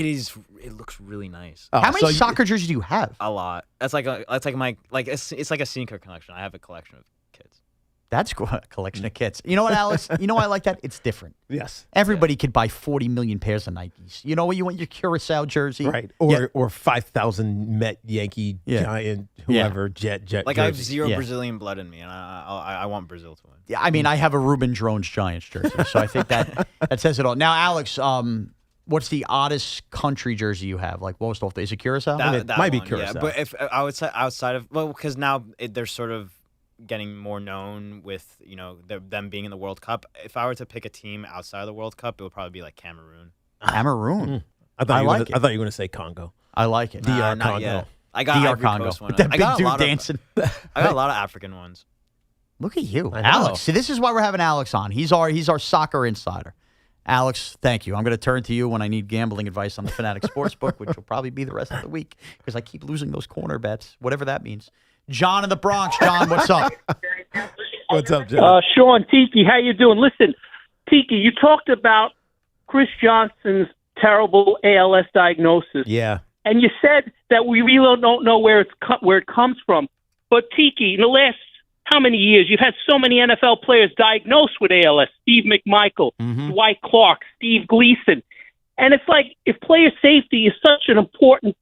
It looks really nice. How many soccer jerseys do you have? A lot. It's like it's like a sneaker collection. I have a collection of kits. That's cool. A collection of kits. You know what, Alex? You know why I like that? It's different. Yes. Everybody could buy 40 million pairs of Nikes. You know what? You want your Curacao jersey, right? Or 5,000 Met Yankee Giant whoever Jet. Like jersey. I have zero Brazilian blood in me, and I want Brazil to win. Yeah, I mean, I have a Reuben Jones Giants jersey, so I think that says it all. Now, Alex, what's the oddest country jersey you have? Like, most often is it Curacao? That might one, be Curacao. Yeah, but if I would say outside of because now they're sort of getting more known with them being in the World Cup. If I were to pick a team outside of the World Cup, it would probably be like Cameroon. Cameroon. I thought you were going to say Congo. I like it. DR Congo. Yet. I got DR Ivory Congo. Coast one. With that big dude dancing. I got a lot of African ones. Look at you, Alex. See, this is why we're having Alex on. He's our soccer insider. Alex, thank you. I'm going to turn to you when I need gambling advice on the Fanatic Sportsbook, which will probably be the rest of the week because I keep losing those corner bets, whatever that means. John in the Bronx. John, what's up? What's up, John? Shaun, Tiki, how you doing? Listen, Tiki, you talked about Chris Johnson's terrible ALS diagnosis. Yeah. And you said that we really don't know where it comes from. But Tiki, in the last how many years, you've had so many NFL players diagnosed with ALS. Steve McMichael, Dwight Clark, Steve Gleason. And it's like, if player safety is such an important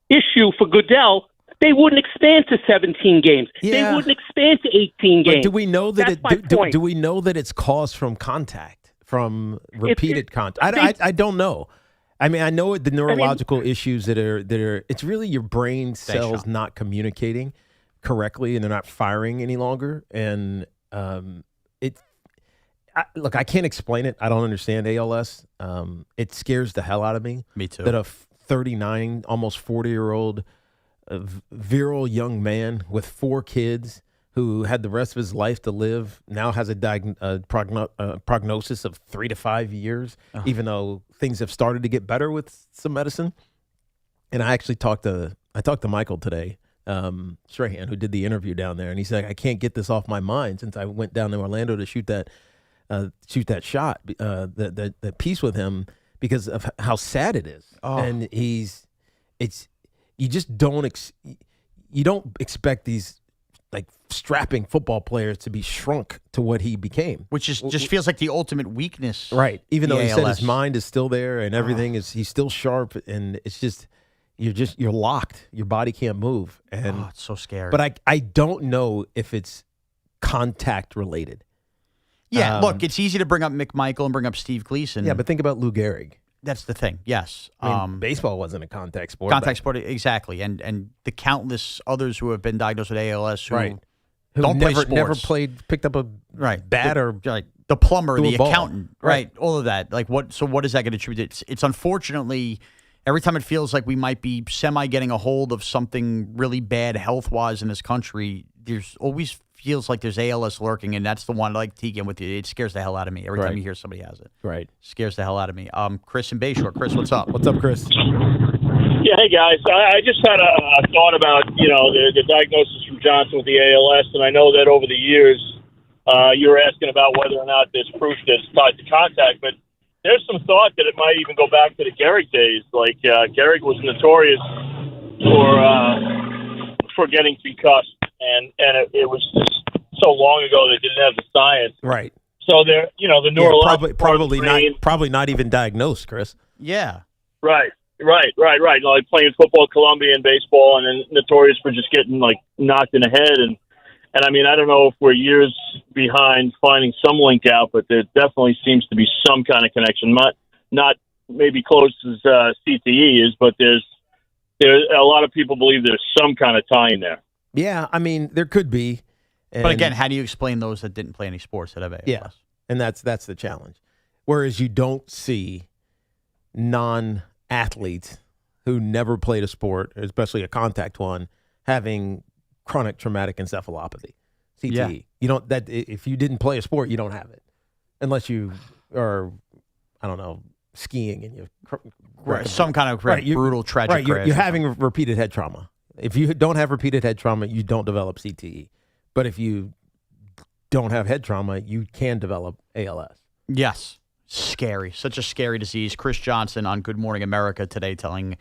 issue for Goodell, they wouldn't expand to 17 games. Yeah. They wouldn't expand to 18 games. But do we know that That's do we know that it's caused from contact, from repeated contact? I don't know. I mean, I know the neurological issues that are. It's really your brain cells not communicating correctly, and they're not firing any longer. And look, I can't explain it. I don't understand ALS. It scares the hell out of me. Me too. That a 39, almost 40-year-old virile young man with 4 kids who had the rest of his life to live now has a prognosis of 3 to 5 years, even though things have started to get better with some medicine. And I actually talked to Michael today, Strahan, who did the interview down there, and he said, I can't get this off my mind since I went down to Orlando to shoot that shot, that piece with him, because of how sad it is. And you just don't you don't expect these like strapping football players to be shrunk to what he became, which is just feels like the ultimate weakness, right? Even though he said ALS. his mind is still there and everything he's still sharp, and it's just you're locked. Your body can't move, and it's so scary. But I don't know if it's contact related. Yeah, look, it's easy to bring up McMichael and bring up Steve Gleason. Yeah, but think about Lou Gehrig. That's the thing. Yes, I mean, baseball wasn't a contact sport. Contact sport, exactly, and the countless others who have been diagnosed with ALS who don't play sports, never picked up a bat or the plumber, the ball. accountant, right? All of that. Like what? So what is that going to attribute? It's unfortunately every time it feels like we might be semi getting a hold of something really bad health wise in this country. There's always feels like there's ALS lurking, and that's the one, like Tiki, with you. It scares the hell out of me every time you hear somebody has it. Right. Scares the hell out of me. Chris in Bayshore. Chris, what's up? What's up, Chris? Yeah, hey, guys. I just had a thought about, the diagnosis from Johnson with the ALS, and I know that over the years you were asking about whether or not there's proof that's tied to contact, but there's some thought that it might even go back to the Gehrig days. Like, Gehrig was notorious for getting concussed, and it was just so long ago they didn't have the science. Right. So the neurological probably not even diagnosed, Chris. Yeah. Right. Like playing football, Columbia, and baseball, and then notorious for just getting like knocked in the head. And I mean, I don't know if we're years behind finding some link out, but there definitely seems to be some kind of connection. Not maybe close as CTE is, but there's a lot of people believe there's some kind of tie in there. Yeah, I mean, there could be. But again, how do you explain those that didn't play any sports that have ALS? Yeah, and that's the challenge. Whereas you don't see non-athletes who never played a sport, especially a contact one, having chronic traumatic encephalopathy, CTE. Yeah. You don't that if you didn't play a sport, you don't have it, unless you are, I don't know, skiing and you some kind of brutal tragic crash. You're having repeated head trauma. If you don't have repeated head trauma, you don't develop CTE. But if you don't have head trauma, you can develop ALS. Yes. Scary. Such a scary disease. Chris Johnson on Good Morning America today telling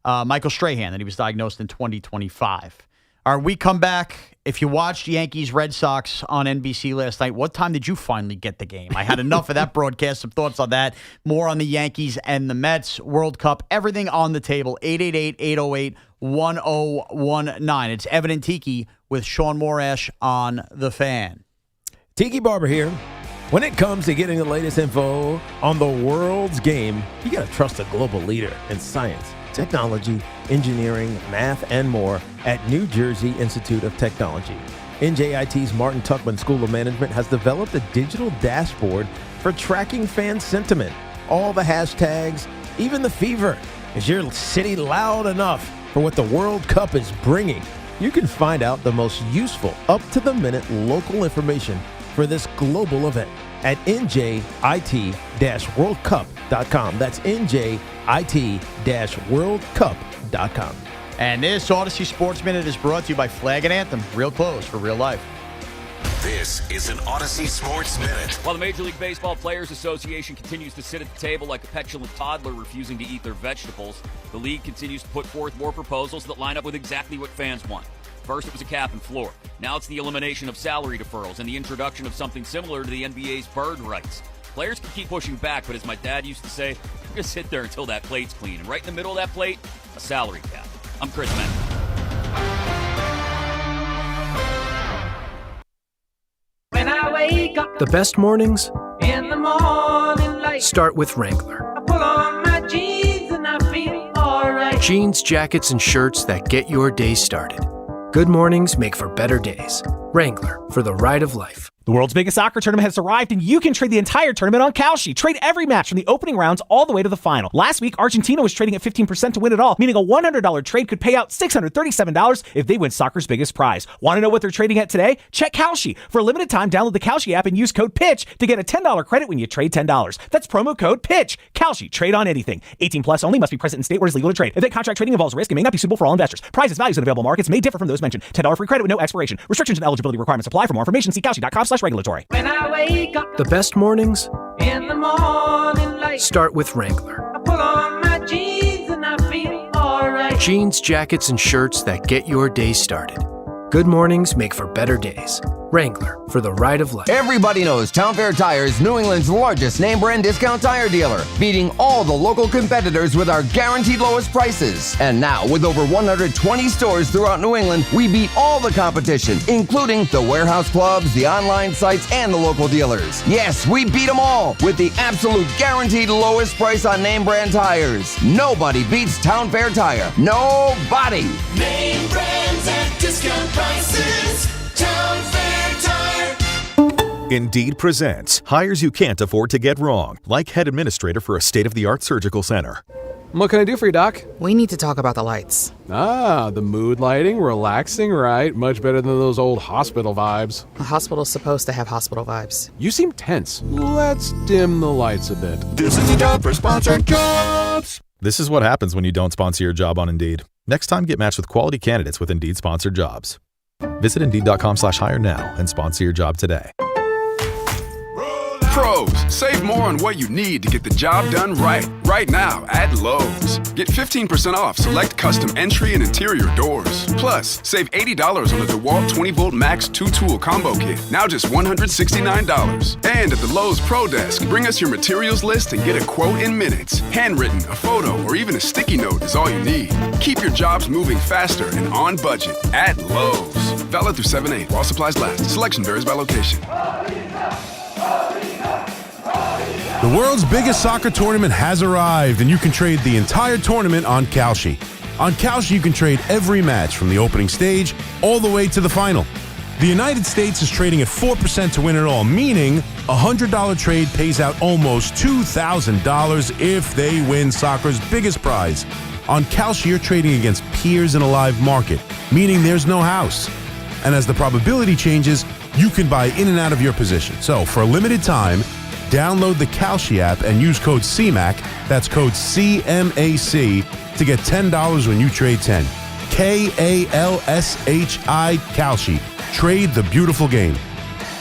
Michael Strahan that he was diagnosed in 2025. All right, we come back. If you watched Yankees Red Sox on NBC last night, what time did you finally get the game? I had enough of that broadcast. Some thoughts on that. More on the Yankees and the Mets, World Cup, everything on the table. 888-808-1019. It's Evan and Tiki with Shaun Morash on The Fan. Tiki Barber here. When it comes to getting the latest info on the world's game, you got to trust a global leader in science, technology, engineering, math, and more at New Jersey Institute of Technology. NJIT's Martin Tuckman School of Management has developed a digital dashboard for tracking fan sentiment, all the hashtags, even the fever. Is your city loud enough for what the World Cup is bringing? You can find out the most useful, up-to-the-minute local information for this global event at njit-worldcup.com. That's njit-worldcup.com. And this Odyssey Sports Minute is brought to you by Flag and Anthem. Real clothes for real life. This is an Odyssey Sports Minute. While the Major League Baseball Players Association continues to sit at the table like a petulant toddler refusing to eat their vegetables, the league continues to put forth more proposals that line up with exactly what fans want. First, it was a cap and floor. Now it's the elimination of salary deferrals and the introduction of something similar to the NBA's bird rights. Players can keep pushing back, but as my dad used to say, you're going to sit there until that plate's clean. And right in the middle of that plate, a salary cap. I'm Chris Mann. When I wake up the best mornings in the morning light, start with Wrangler. I pull on my jeans and I feel alright. Jeans, jackets, and shirts that get your day started. Good mornings make for better days. Wrangler, for the ride of life. The world's biggest soccer tournament has arrived, and you can trade the entire tournament on Kalshi. Trade every match from the opening rounds all the way to the final. Last week, Argentina was trading at 15% to win it all, meaning a $100 trade could pay out $637 if they win soccer's biggest prize. Want to know what they're trading at today? Check Kalshi. For a limited time, download the Kalshi app and use code PITCH to get a $10 credit when you trade $10. That's promo code PITCH. Kalshi. Trade on anything. 18 plus only. Must be present in state where it's legal to trade. Event contract trading involves risk and may not be suitable for all investors. Prizes, values, and available markets may differ from those mentioned. $10 free credit with no expiration. Restrictions and eligibility requirements apply. For more information, see Kalshi.com/regulatory. When I wake up the best mornings in the morning light, start with Wrangler. I pull on my jeans and I feel alright. Jeans, jackets, and shirts that get your day started. Good mornings make for better days. Wrangler, for the ride of life. Everybody knows Town Fair Tire is New England's largest name brand discount tire dealer, beating all the local competitors with our guaranteed lowest prices. And now, with over 120 stores throughout New England, we beat all the competition, including the warehouse clubs, the online sites, and the local dealers. Yes, we beat them all with the absolute guaranteed lowest price on name brand tires. Nobody beats Town Fair Tire. Nobody. Name brands at discount prices. Town Fair Tire. Indeed presents hires you can't afford to get wrong, like head administrator for a state-of-the-art surgical center. What can I do for you, Doc? We need to talk about the lights. Ah, the mood lighting, relaxing, right? Much better than those old hospital vibes. A hospital's supposed to have hospital vibes. You seem tense. Let's dim the lights a bit. This is the job for sponsored jobs. This is what happens when you don't sponsor your job on Indeed. Next time, get matched with quality candidates with Indeed sponsored jobs. Visit Indeed.com/hire now and sponsor your job today. Pros, save more on what you need to get the job done right. Right now at Lowe's. Get 15% off select custom entry and interior doors. Plus, save $80 on the DeWalt 20-volt Max 2-tool combo kit. Now just $169. And at the Lowe's Pro Desk, bring us your materials list and get a quote in minutes. Handwritten, a photo, or even a sticky note is all you need. Keep your jobs moving faster and on budget at Lowe's. Valid through 7/8 while supplies last. Selection varies by location. The world's biggest soccer tournament has arrived, and you can trade the entire tournament on Kalshi. On Kalshi, you can trade every match from the opening stage all the way to the final. The United States is trading at 4% to win it all, meaning a $100 trade pays out almost $2,000 if they win soccer's biggest prize. On Kalshi, you're trading against peers in a live market, meaning there's no house. And as the probability changes, you can buy in and out of your position. So, for a limited time, download the Kalshi app and use code CMAC, that's code CMAC, to get $10 when you trade 10. Kalshi, Kalshi. Trade the beautiful game.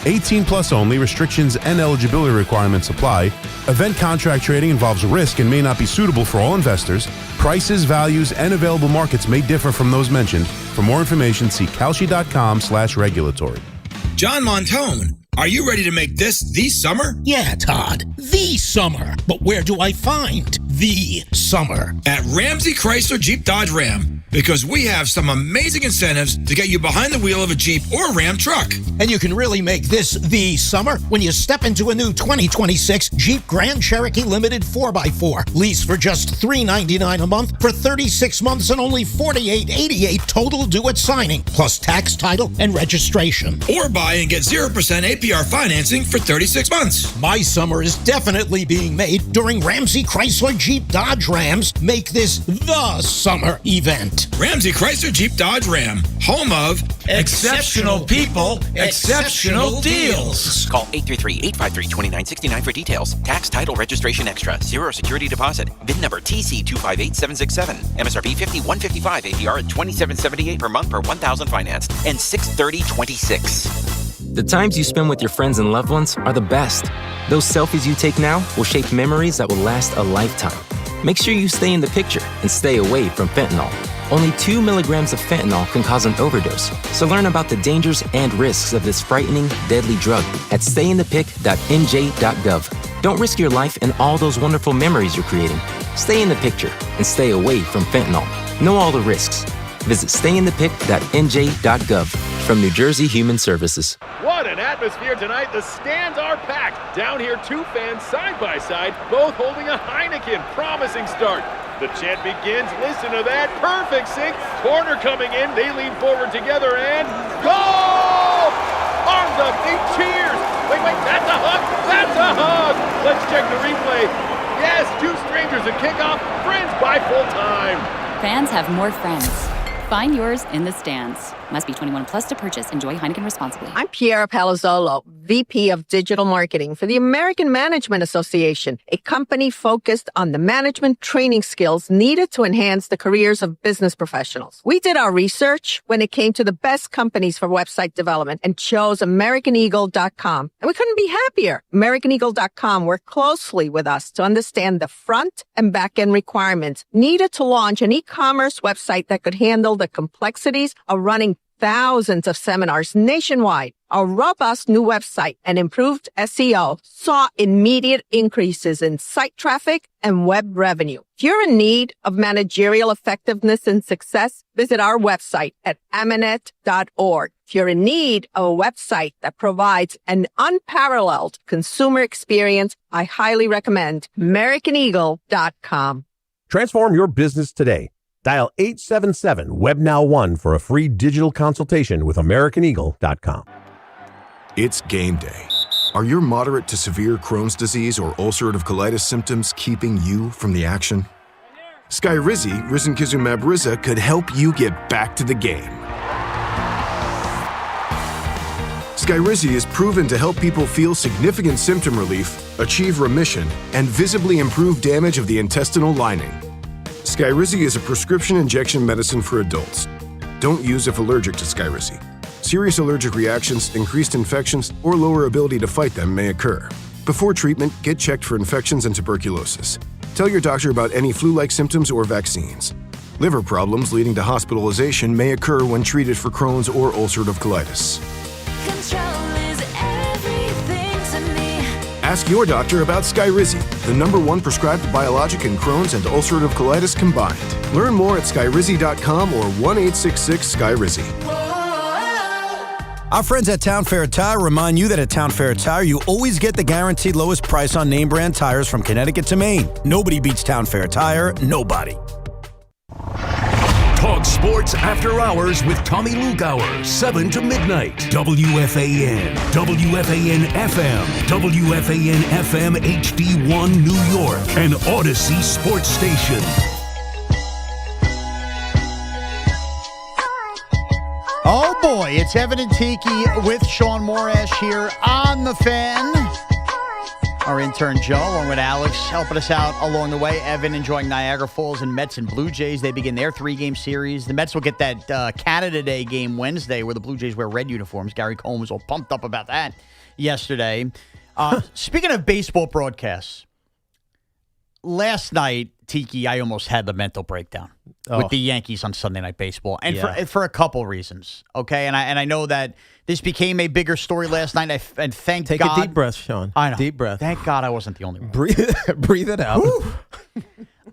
18 plus only. Restrictions and eligibility requirements apply. Event contract trading involves risk and may not be suitable for all investors. Prices, values, and available markets may differ from those mentioned. For more information, see Kalshi.com/regulatory. John Montone, are you ready to make this the summer? Yeah, Todd, the summer. But where do I find the summer? At Ramsey Chrysler Jeep Dodge Ram. Because we have some amazing incentives to get you behind the wheel of a Jeep or Ram truck. And you can really make this the summer when you step into a new 2026 Jeep Grand Cherokee Limited 4x4. Lease for just $399 a month for 36 months and only $48.88 total due at signing, plus tax, title, and registration. Or buy and get 0% APR financing for 36 months. My summer is definitely being made during Ramsey Chrysler Jeep Dodge Ram's Make This the Summer event. Ramsey Chrysler Jeep Dodge Ram, home of exceptional people, exceptional deals. Call 833-853-2969 for details. Tax, title, registration extra. Zero security deposit. VIN number TC258767. MSRP $51.55. APR at $27.78 per month per $1,000 financed. And $630.26. The times you spend with your friends and loved ones are the best. Those selfies you take now will shape memories that will last a lifetime. Make sure you stay in the picture and stay away from fentanyl. Only 2 milligrams of fentanyl can cause an overdose. So learn about the dangers and risks of this frightening, deadly drug at stayinthepic.nj.gov. Don't risk your life and all those wonderful memories you're creating. Stay in the picture and stay away from fentanyl. Know all the risks. Visit stayinthepic.nj.gov. From New Jersey Human Services. What an atmosphere tonight. The stands are packed. Down here, two fans side by side, both holding a Heineken. Promising start. The chant begins. Listen to that. Perfect sync. Corner coming in. They lean forward together and goal! Arms up. They cheers. Wait. That's a hug. That's a hug. Let's check the replay. Yes, two strangers at kickoff. Friends by full time. Fans have more friends. Find yours in the stands. Must be 21 plus to purchase. Enjoy Heineken responsibly. I'm Piera Palazzolo, VP of Digital Marketing for the American Management Association, a company focused on the management training skills needed to enhance the careers of business professionals. We did our research when it came to the best companies for website development and chose AmericanEagle.com. And we couldn't be happier. AmericanEagle.com worked closely with us to understand the front and back end requirements needed to launch an e-commerce website that could handle the complexities of running thousands of seminars nationwide. Our robust new website and improved SEO saw immediate increases in site traffic and web revenue. If you're in need of managerial effectiveness and success, visit our website at amanet.org. If you're in need of a website that provides an unparalleled consumer experience, I highly recommend AmericanEagle.com. Transform your business today. Dial 877-WebNow1 for a free digital consultation with AmericanEagle.com. It's game day. Are your moderate to severe Crohn's disease or ulcerative colitis symptoms keeping you from the action? Skyrizi, risankizumab Riza, could help you get back to the game. Skyrizi is proven to help people feel significant symptom relief, achieve remission, and visibly improve damage of the intestinal lining. Skyrizi is a prescription injection medicine for adults. Don't use if allergic to Skyrizi. Serious allergic reactions, increased infections, or lower ability to fight them may occur. Before treatment, get checked for infections and tuberculosis. Tell your doctor about any flu-like symptoms or vaccines. Liver problems leading to hospitalization may occur when treated for Crohn's or ulcerative colitis. Ask your doctor about Skyrizi, the #1 prescribed biologic in Crohn's and ulcerative colitis combined. Learn more at skyrizi.com or 1-866-SKYRIZI. Our friends at Town Fair Tire remind you that at Town Fair Tire, you always get the guaranteed lowest price on name brand tires from Connecticut to Maine. Nobody beats Town Fair Tire. Nobody. Talk sports after hours with Tommy Lugauer, 7 to midnight. WFAN, WFAN FM, WFAN FM HD1 New York, and Odyssey Sports Station. Oh boy, it's Evan and Tiki with Shaun Morash here on the Fan. Our intern Joe, along with Alex, helping us out along the way. Evan enjoying Niagara Falls and Mets and Blue Jays. They begin their 3-game series. The Mets will get that Canada Day game Wednesday where the Blue Jays wear red uniforms. Gary Cohen was all pumped up about that yesterday. Speaking of baseball broadcasts, last night, Tiki, I almost had the mental breakdown with the Yankees on Sunday Night Baseball, and for a couple reasons. Okay, and I know that this became a bigger story last night. And thank God. Take a deep breath, Shaun. I know. Deep breath. Thank God I wasn't the only one. Breathe it out.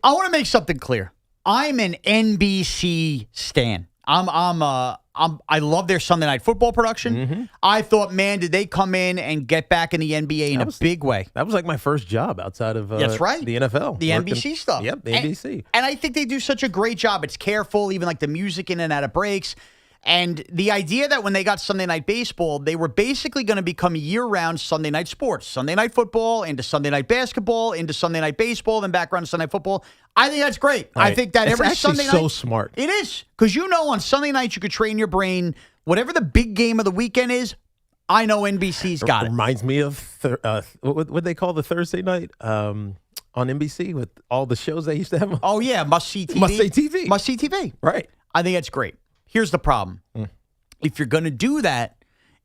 I want to make something clear. I'm an NBC stan. I love their Sunday Night Football production. Mm-hmm. I thought, man, did they come in and get back in the NBA in a big way? That was like my first job outside of That's right. the NFL. The NBC stuff. Yep, the NBC. And I think they do such a great job. It's careful, even like the music in and out of breaks. And the idea that when they got Sunday Night Baseball, they were basically going to become year-round Sunday Night sports. Sunday Night Football, into Sunday Night Basketball, into Sunday Night Baseball, then back around to Sunday Night Football. I think that's great. Right. I think that it's every actually Sunday so night... smart. It is. Because on Sunday nights, you could train your brain. Whatever the big game of the weekend is, I know NBC's got it. Reminds me of, what they call the Thursday night on NBC with all the shows they used to have. Oh, yeah. Must-see TV. Must-see TV. Must-see TV. Right. I think that's great. Here's the problem. If you're going to do that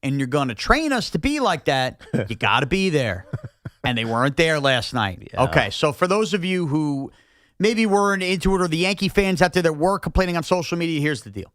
and you're going to train us to be like that, you got to be there. And they weren't there last night. Yeah. Okay, so for those of you who maybe weren't into it or the Yankee fans out there that were complaining on social media, here's the deal.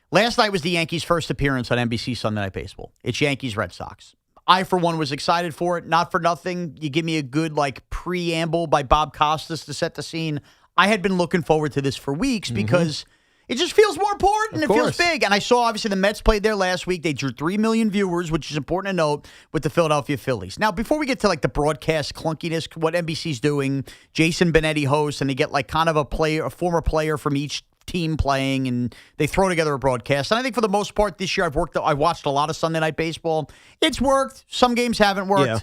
Last night was the Yankees' first appearance on NBC Sunday Night Baseball. It's Yankees-Red Sox. I, for one, was excited for it. Not for nothing. You give me a good preamble by Bob Costas to set the scene. I had been looking forward to this for weeks because it just feels more important. It feels big. And I saw, obviously, the Mets played there last week. They drew 3 million viewers, which is important to note, with the Philadelphia Phillies. Now, before we get to the broadcast clunkiness, what NBC's doing, Jason Benetti hosts, and they get kind of a former player from each team playing, and they throw together a broadcast. And I think for the most part this year, I watched a lot of Sunday Night Baseball. It's worked. Some games haven't worked. Yeah.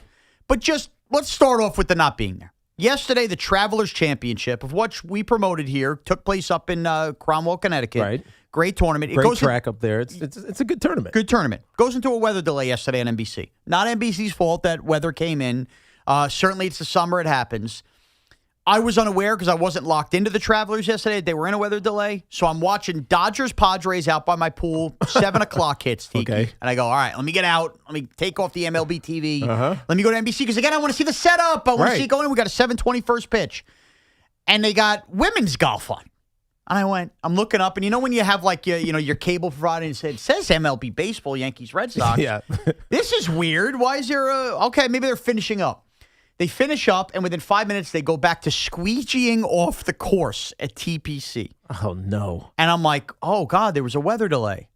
But just let's start off with the not being there. Yesterday, the Travelers Championship, of which we promoted here, took place up in Cromwell, Connecticut. Right. Great tournament. Great track up there. It's a good tournament. Good tournament. Goes into a weather delay yesterday on NBC. Not NBC's fault that weather came in. Certainly, it's the summer. It happens. I was unaware because I wasn't locked into the Travelers yesterday. They were in a weather delay. So I'm watching Dodgers-Padres out by my pool. 7 o'clock hits, Tiki. Okay. And I go, all right, let me get out. Let me take off the MLB TV. Let me go to NBC because, again, I want to see the setup. I want to see it going. We got a 7:21 pitch. And they got women's golf on. And I went, I'm looking up. And when you have your cable provider and it says MLB baseball, Yankees, Red Sox. Yeah. This is weird. Why is there okay, maybe they're finishing up. They finish up, and within 5 minutes, they go back to squeegeeing off the course at TPC. Oh, no. And I'm like, oh, God, there was a weather delay.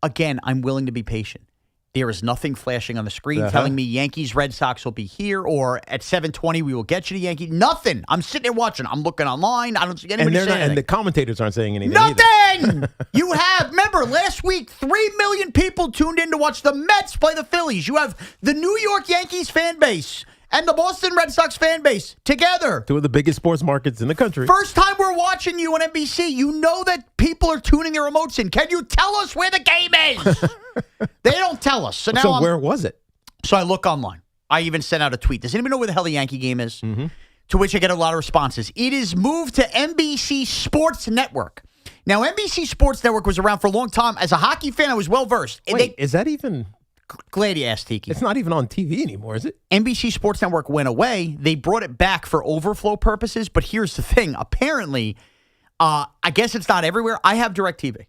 Again, I'm willing to be patient. There is nothing flashing on the screen telling me Yankees, Red Sox will be here, or at 7:20, we will get you to Yankees. Nothing. I'm sitting there watching. I'm looking online. I don't see anybody saying anything. And the commentators aren't saying anything Nothing! You have, remember, last week, 3 million people tuned in to watch the Mets play the Phillies. You have the New York Yankees fan base. and the Boston Red Sox fan base together. Two of the biggest sports markets in the country. First time we're watching you on NBC. You know that people are tuning their remotes in. Can you tell us where the game is? They don't tell us. So now where was it? So I look online. I even sent out a tweet. Does anybody know where the hell the Yankee game is? Mm-hmm. To which I get a lot of responses. It is moved to NBC Sports Network. Now, NBC Sports Network was around for a long time. As a hockey fan, I was well-versed. Wait, is that even... Glad you asked, Tiki. It's not even on TV anymore, is it? NBC Sports Network went away. They brought it back for overflow purposes. But here's the thing. Apparently, I guess it's not everywhere. I have DirecTV.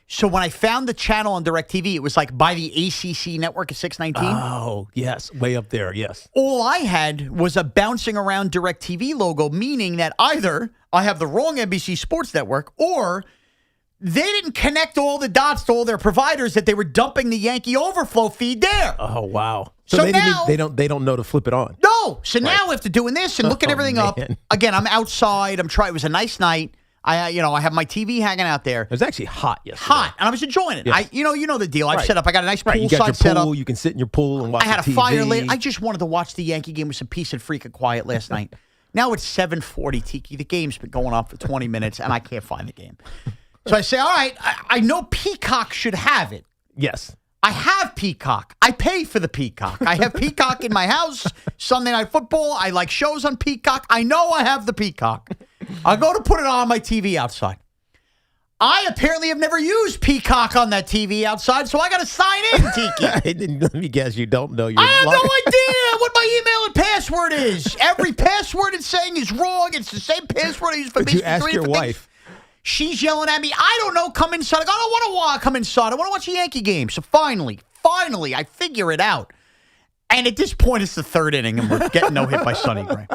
So when I found the channel on DirecTV, it was like by the ACC network at 619. Oh, yes. Way up there, yes. All I had was a bouncing around DirecTV logo, meaning that either I have the wrong NBC Sports Network or they didn't connect all the dots to all their providers that they were dumping the Yankee overflow feed there. Oh, wow. So they don't know to flip it on. No. So now after doing this and looking everything up, again, I'm outside. I'm trying. It was a nice night. I have my TV hanging out there. It was actually hot yesterday. Hot, and I was enjoying it. Yes. You know the deal. I've set up. I got a nice poolside You got your setup. pool. You can sit in your pool and watch I had the a TV. fire lit. I just wanted to watch the Yankee game with some peace and freaking quiet last night. Now it's 7:40, Tiki. The game's been going on for 20 minutes, and I can't find the game. So I say, all right, I know Peacock should have it. Yes. I have Peacock. I pay for the Peacock. I have Peacock in my house. Sunday Night Football. I like shows on Peacock. I know I have the Peacock. I go to put it on my TV outside. I apparently have never used Peacock on that TV outside, so I got to sign in, Tiki. Let me guess, you don't know your I have no idea what my email and password is. Every password it's saying is wrong. It's the same password I use for But you asked your wife. She's yelling at me. I don't know. Come inside. I go, I don't want to come inside. I want to watch a Yankee game. So finally, I figure it out. And at this point, it's the third inning, and we're getting no hit by Sonny Gray.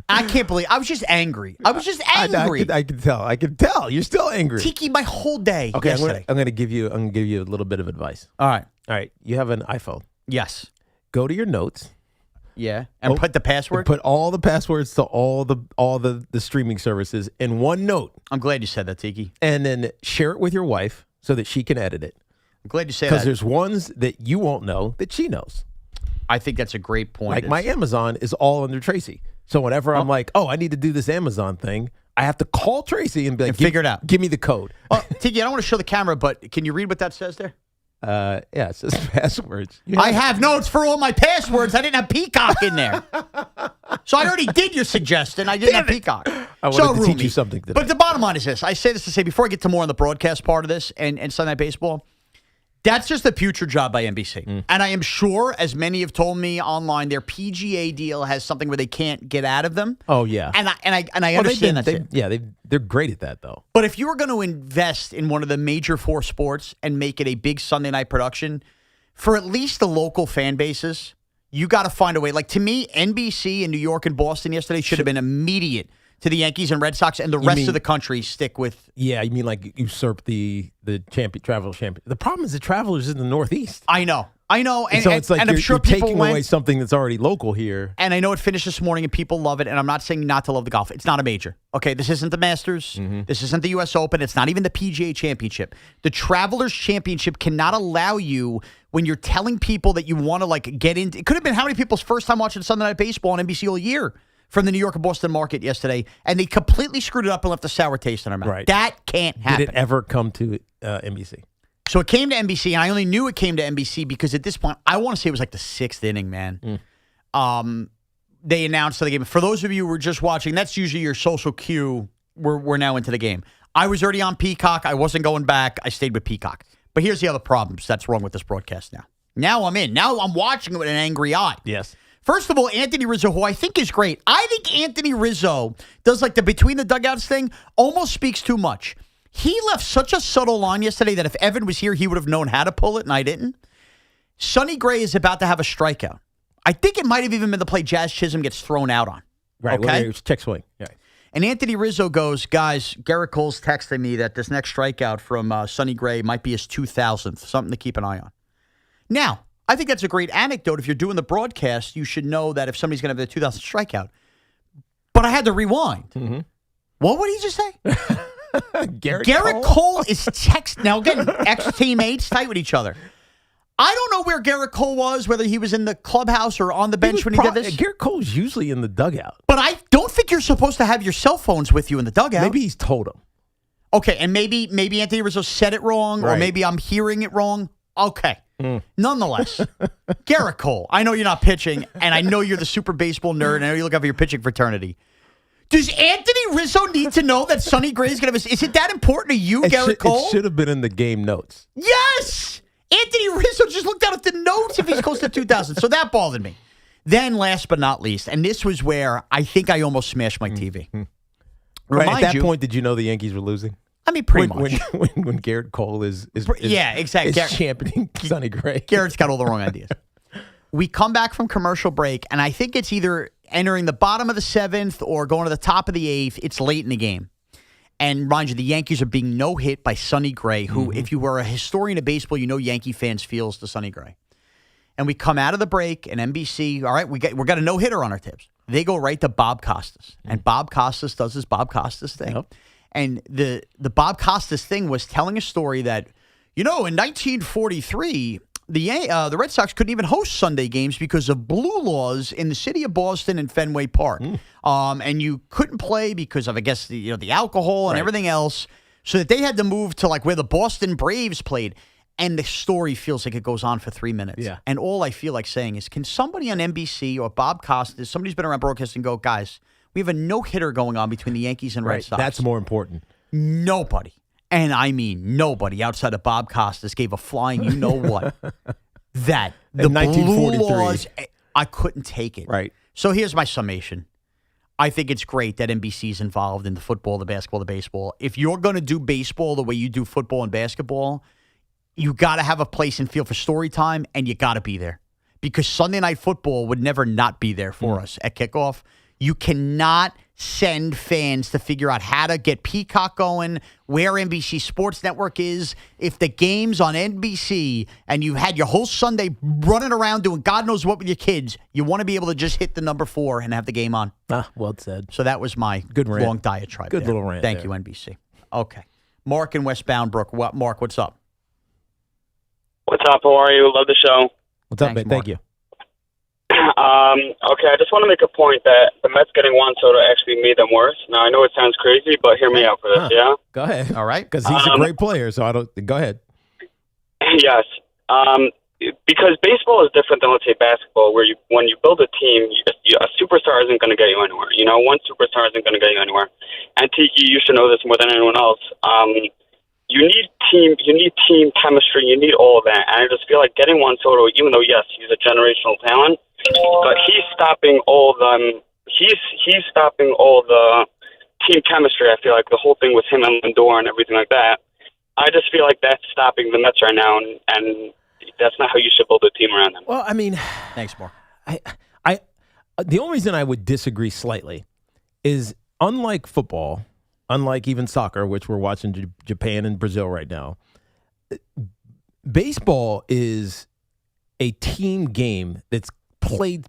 I can't believe. I was just angry. I can tell. You're still angry. Tiki, my whole day. Okay, yesterday. I'm going to give you a little bit of advice. All right. You have an iPhone. Yes. Go to your notes. Yeah. And put the password. Put all the passwords to all the streaming services in one note. I'm glad you said that, Tiki. And then share it with your wife so that she can edit it. I'm glad you said that. Because there's ones that you won't know that she knows. I think that's a great point. Like my Amazon is all under Tracy. So whenever I'm like, I need to do this Amazon thing, I have to call Tracy and be like, figure it out. Give me the code. Tiki, I don't want to show the camera, but can you read what that says there? Yeah, it says passwords. I have notes for all my passwords. I didn't have Peacock in there. So I already did your suggestion. I didn't have Peacock. I wanted to teach you something today. But the bottom line is this. I say this to say, before I get to more on the broadcast part of this and Sunday Night Baseball, that's just a future job by NBC. And I am sure, as many have told me online, their PGA deal has something where they can't get out of them. Oh, yeah. And I understand that. Yeah, they're great at that, though. But if you were going to invest in one of the major four sports and make it a big Sunday night production, for at least the local fan bases, you got to find a way. Like, to me, NBC in New York and Boston yesterday should have been immediate to the Yankees and Red Sox, and the rest of the country stick with. Yeah, you mean like usurp the Travelers champion. The problem is the Travelers in the Northeast. I know. And so it's like I'm sure you're people taking away something that's already local here. And I know it finished this morning, and people love it. And I'm not saying not to love the golf. It's not a major. Okay, this isn't the Masters. This isn't the U.S. Open. It's not even the PGA Championship. The Travelers Championship cannot allow you, when you're telling people that you want to like get into. It could have been how many people's first time watching Sunday Night Baseball on NBC all year from the New York and Boston market yesterday, and they completely screwed it up and left a sour taste in our mouth. Right. That can't happen. Did it ever come to NBC? So it came to NBC, and I only knew it came to NBC because at this point, I want to say it was like the sixth inning, man. They announced the game. For those of you who were just watching, that's usually your social cue. We're now into the game. I was already on Peacock. I wasn't going back. I stayed with Peacock. But here's the other problems that's wrong with this broadcast now. Now I'm in. Now I'm watching it with an angry eye. Yes. First of all, Anthony Rizzo, who I think is great. I think Anthony Rizzo does like the between the dugouts thing, almost speaks too much. He left such a subtle line yesterday that if Evan was here, he would have known how to pull it, and I didn't. Sonny Gray is about to have a strikeout. I think it might have even been the play Jazz Chisholm gets thrown out on. Right, okay? It's check swing. Yeah. And Anthony Rizzo goes, guys, Garrett Cole's texting me that this next strikeout from Sonny Gray might be his 2000th, something to keep an eye on. Now, I think that's a great anecdote. If you're doing the broadcast, you should know that if somebody's going to have the 2000th strikeout. But I had to rewind. What would he just say? Garrett Cole is text. Now, again, ex-teammates tight with each other. I don't know where Garrett Cole was, whether he was in the clubhouse or on the bench when he did this. Garrett Cole's usually in the dugout. But I don't think you're supposed to have your cell phones with you in the dugout. Maybe he's told him. Okay, and maybe Anthony Rizzo said it wrong, or maybe I'm hearing it wrong. Okay. Nonetheless, Garrett Cole, I know you're not pitching, and I know you're the super baseball nerd, and I know you look out for your pitching fraternity. Does Anthony Rizzo need to know that Sonny Gray's going to have is it that important to you, Garrett Cole? It should have been in the game notes. Yes! Anthony Rizzo just looked out at the notes if he's close to 2,000. So that bothered me. Then, last but not least, and this was where I think I almost smashed my TV. Right, at that point, did you know the Yankees were losing? I mean, pretty much. When Garrett Cole is yeah, exactly. is championing Sonny Gray. Garrett's got all the wrong ideas. We come back from commercial break, and I think it's either entering the bottom of the 7th or going to the top of the 8th. It's late in the game. And mind you, the Yankees are being no-hit by Sonny Gray, who, if you were a historian of baseball, you know Yankee fans feels to Sonny Gray. And we come out of the break, and NBC, all right, we got a no-hitter on our tips. They go right to Bob Costas. And Bob Costas does his Bob Costas thing. Yep. And the Bob Costas thing was telling a story that, in 1943, the Red Sox couldn't even host Sunday games because of blue laws in the city of Boston and Fenway Park. And you couldn't play because of, I guess, the alcohol and everything else. So that they had to move to like where the Boston Braves played. And the story feels like it goes on for 3 minutes. Yeah. And all I feel like saying is, can somebody on NBC or Bob Costas, somebody's been around broadcasting, go, guys, we have a no-hitter going on between the Yankees and Red Sox. That's more important. Nobody, and I mean nobody outside of Bob Costas gave a flying you-know-what. That the blue laws, I couldn't take it. Right. So here's my summation. I think it's great that NBC's involved in the football, the basketball, the baseball. If you're going to do baseball the way you do football and basketball, you got to have a place and feel for story time, and you got to be there. Because Sunday Night Football would never not be there for us at kickoff. You cannot send fans to figure out how to get Peacock going, where NBC Sports Network is. If the game's on NBC and you had your whole Sunday running around doing God knows what with your kids, you want to be able to just hit the number 4 and have the game on. Well said. So that was my good rant. Long diatribe. Good there. little rant. Thank you, NBC. Okay. Mark in West Bound Brook. Mark, what's up? What's up? How are you? Love the show. What's up, man? Thank you. Okay, I just want to make a point that the Mets getting Juan Soto actually made them worse. Now, I know it sounds crazy, but hear me out for this, yeah? Go ahead. All right. Because he's a great player, so I don't... Go ahead. Yes. Because baseball is different than, let's say, basketball, where when you build a team, a superstar isn't going to get you anywhere. One superstar isn't going to get you anywhere. And Tiki, you should know this more than anyone else. You need team chemistry. You need all of that. And I just feel like getting Juan Soto, even though, yes, he's a generational talent, but he's stopping all the he's stopping all the team chemistry. I feel like the whole thing with him and Lindor and everything like that. I just feel like that's stopping the Mets right now, and that's not how you should build a team around them. Well, I mean, thanks, Mark. I the only reason I would disagree slightly is unlike football, unlike even soccer, which we're watching Japan and Brazil right now, baseball is a team game that's played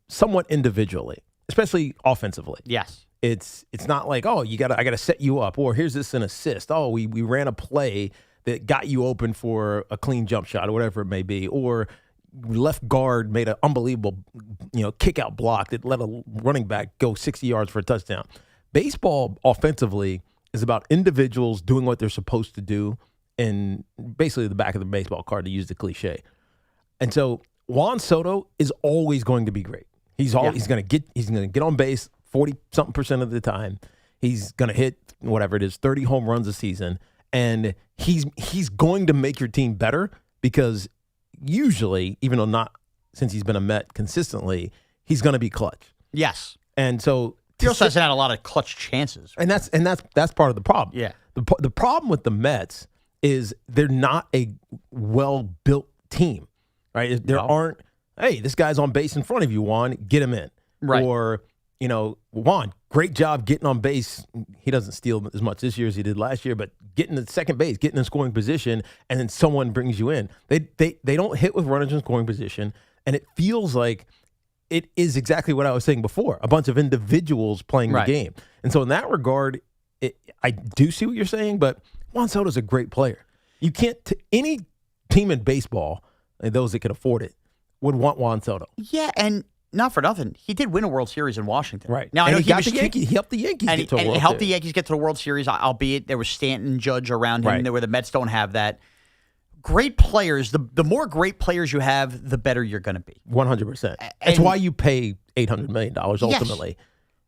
somewhat individually, especially offensively. Yes. It's not like, oh, I gotta set you up, or here's this an assist. Oh, we ran a play that got you open for a clean jump shot or whatever it may be, or left guard made an unbelievable, kick out block that let a running back go 60 yards for a touchdown. Baseball offensively is about individuals doing what they're supposed to do in basically the back of the baseball card, to use the cliche. And so Juan Soto is always going to be great. He's going to get on base 40-something% of the time. He's going to hit whatever it is, 30 home runs a season, and he's going to make your team better because usually, even though not since he's been a Met consistently, he's going to be clutch. Yes. And so he also hasn't had a lot of clutch chances. And that's part of the problem. Yeah. The problem with the Mets is they're not a well-built team. Right? There aren't, hey, this guy's on base in front of you, Juan, get him in. Right. Or, Juan, great job getting on base. He doesn't steal as much this year as he did last year, but getting to second base, getting in scoring position, and then someone brings you in. They don't hit with runners in scoring position, and it feels like it is exactly what I was saying before, a bunch of individuals playing the game. And so in that regard, I do see what you're saying, but Juan Soto's a great player. You can't, any team in baseball and those that can afford it, would want Juan Soto. Yeah, and not for nothing, he did win a World Series in Washington. Right. Now, I And know he got was the Yankees. He helped the Yankees and get to a he World helped the Series. Yankees get to the World Series, albeit there was Stanton, Judge around him, Right. where the Mets don't have that. Great players, the more great players you have, the better you're going to be. 100%. That's why you pay $800 million ultimately.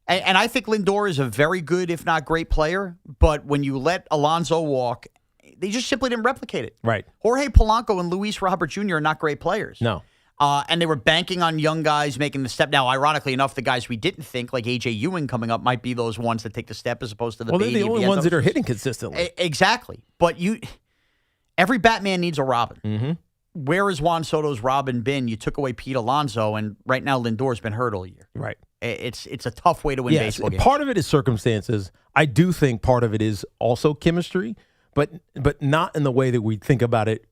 Yes. And I think Lindor is a very good, if not great player, but when you let Alonso walk, they just simply didn't replicate it. Right. Jorge Polanco and Luis Robert Jr. are not great players. No. And they were banking on young guys making the step. Now, ironically enough, the guys we didn't think, like A.J. Ewing coming up, might be those ones that take the step as opposed to the Well, they're baby the at only end ones of- that are hitting consistently. Exactly. But every Batman needs a Robin. Mm-hmm. Where has Juan Soto's Robin been? You took away Pete Alonso, and right now Lindor's been hurt all year. Right. It's a tough way to win baseball games. Part of it is circumstances. I do think part of it is also chemistry, but not in the way that we think about it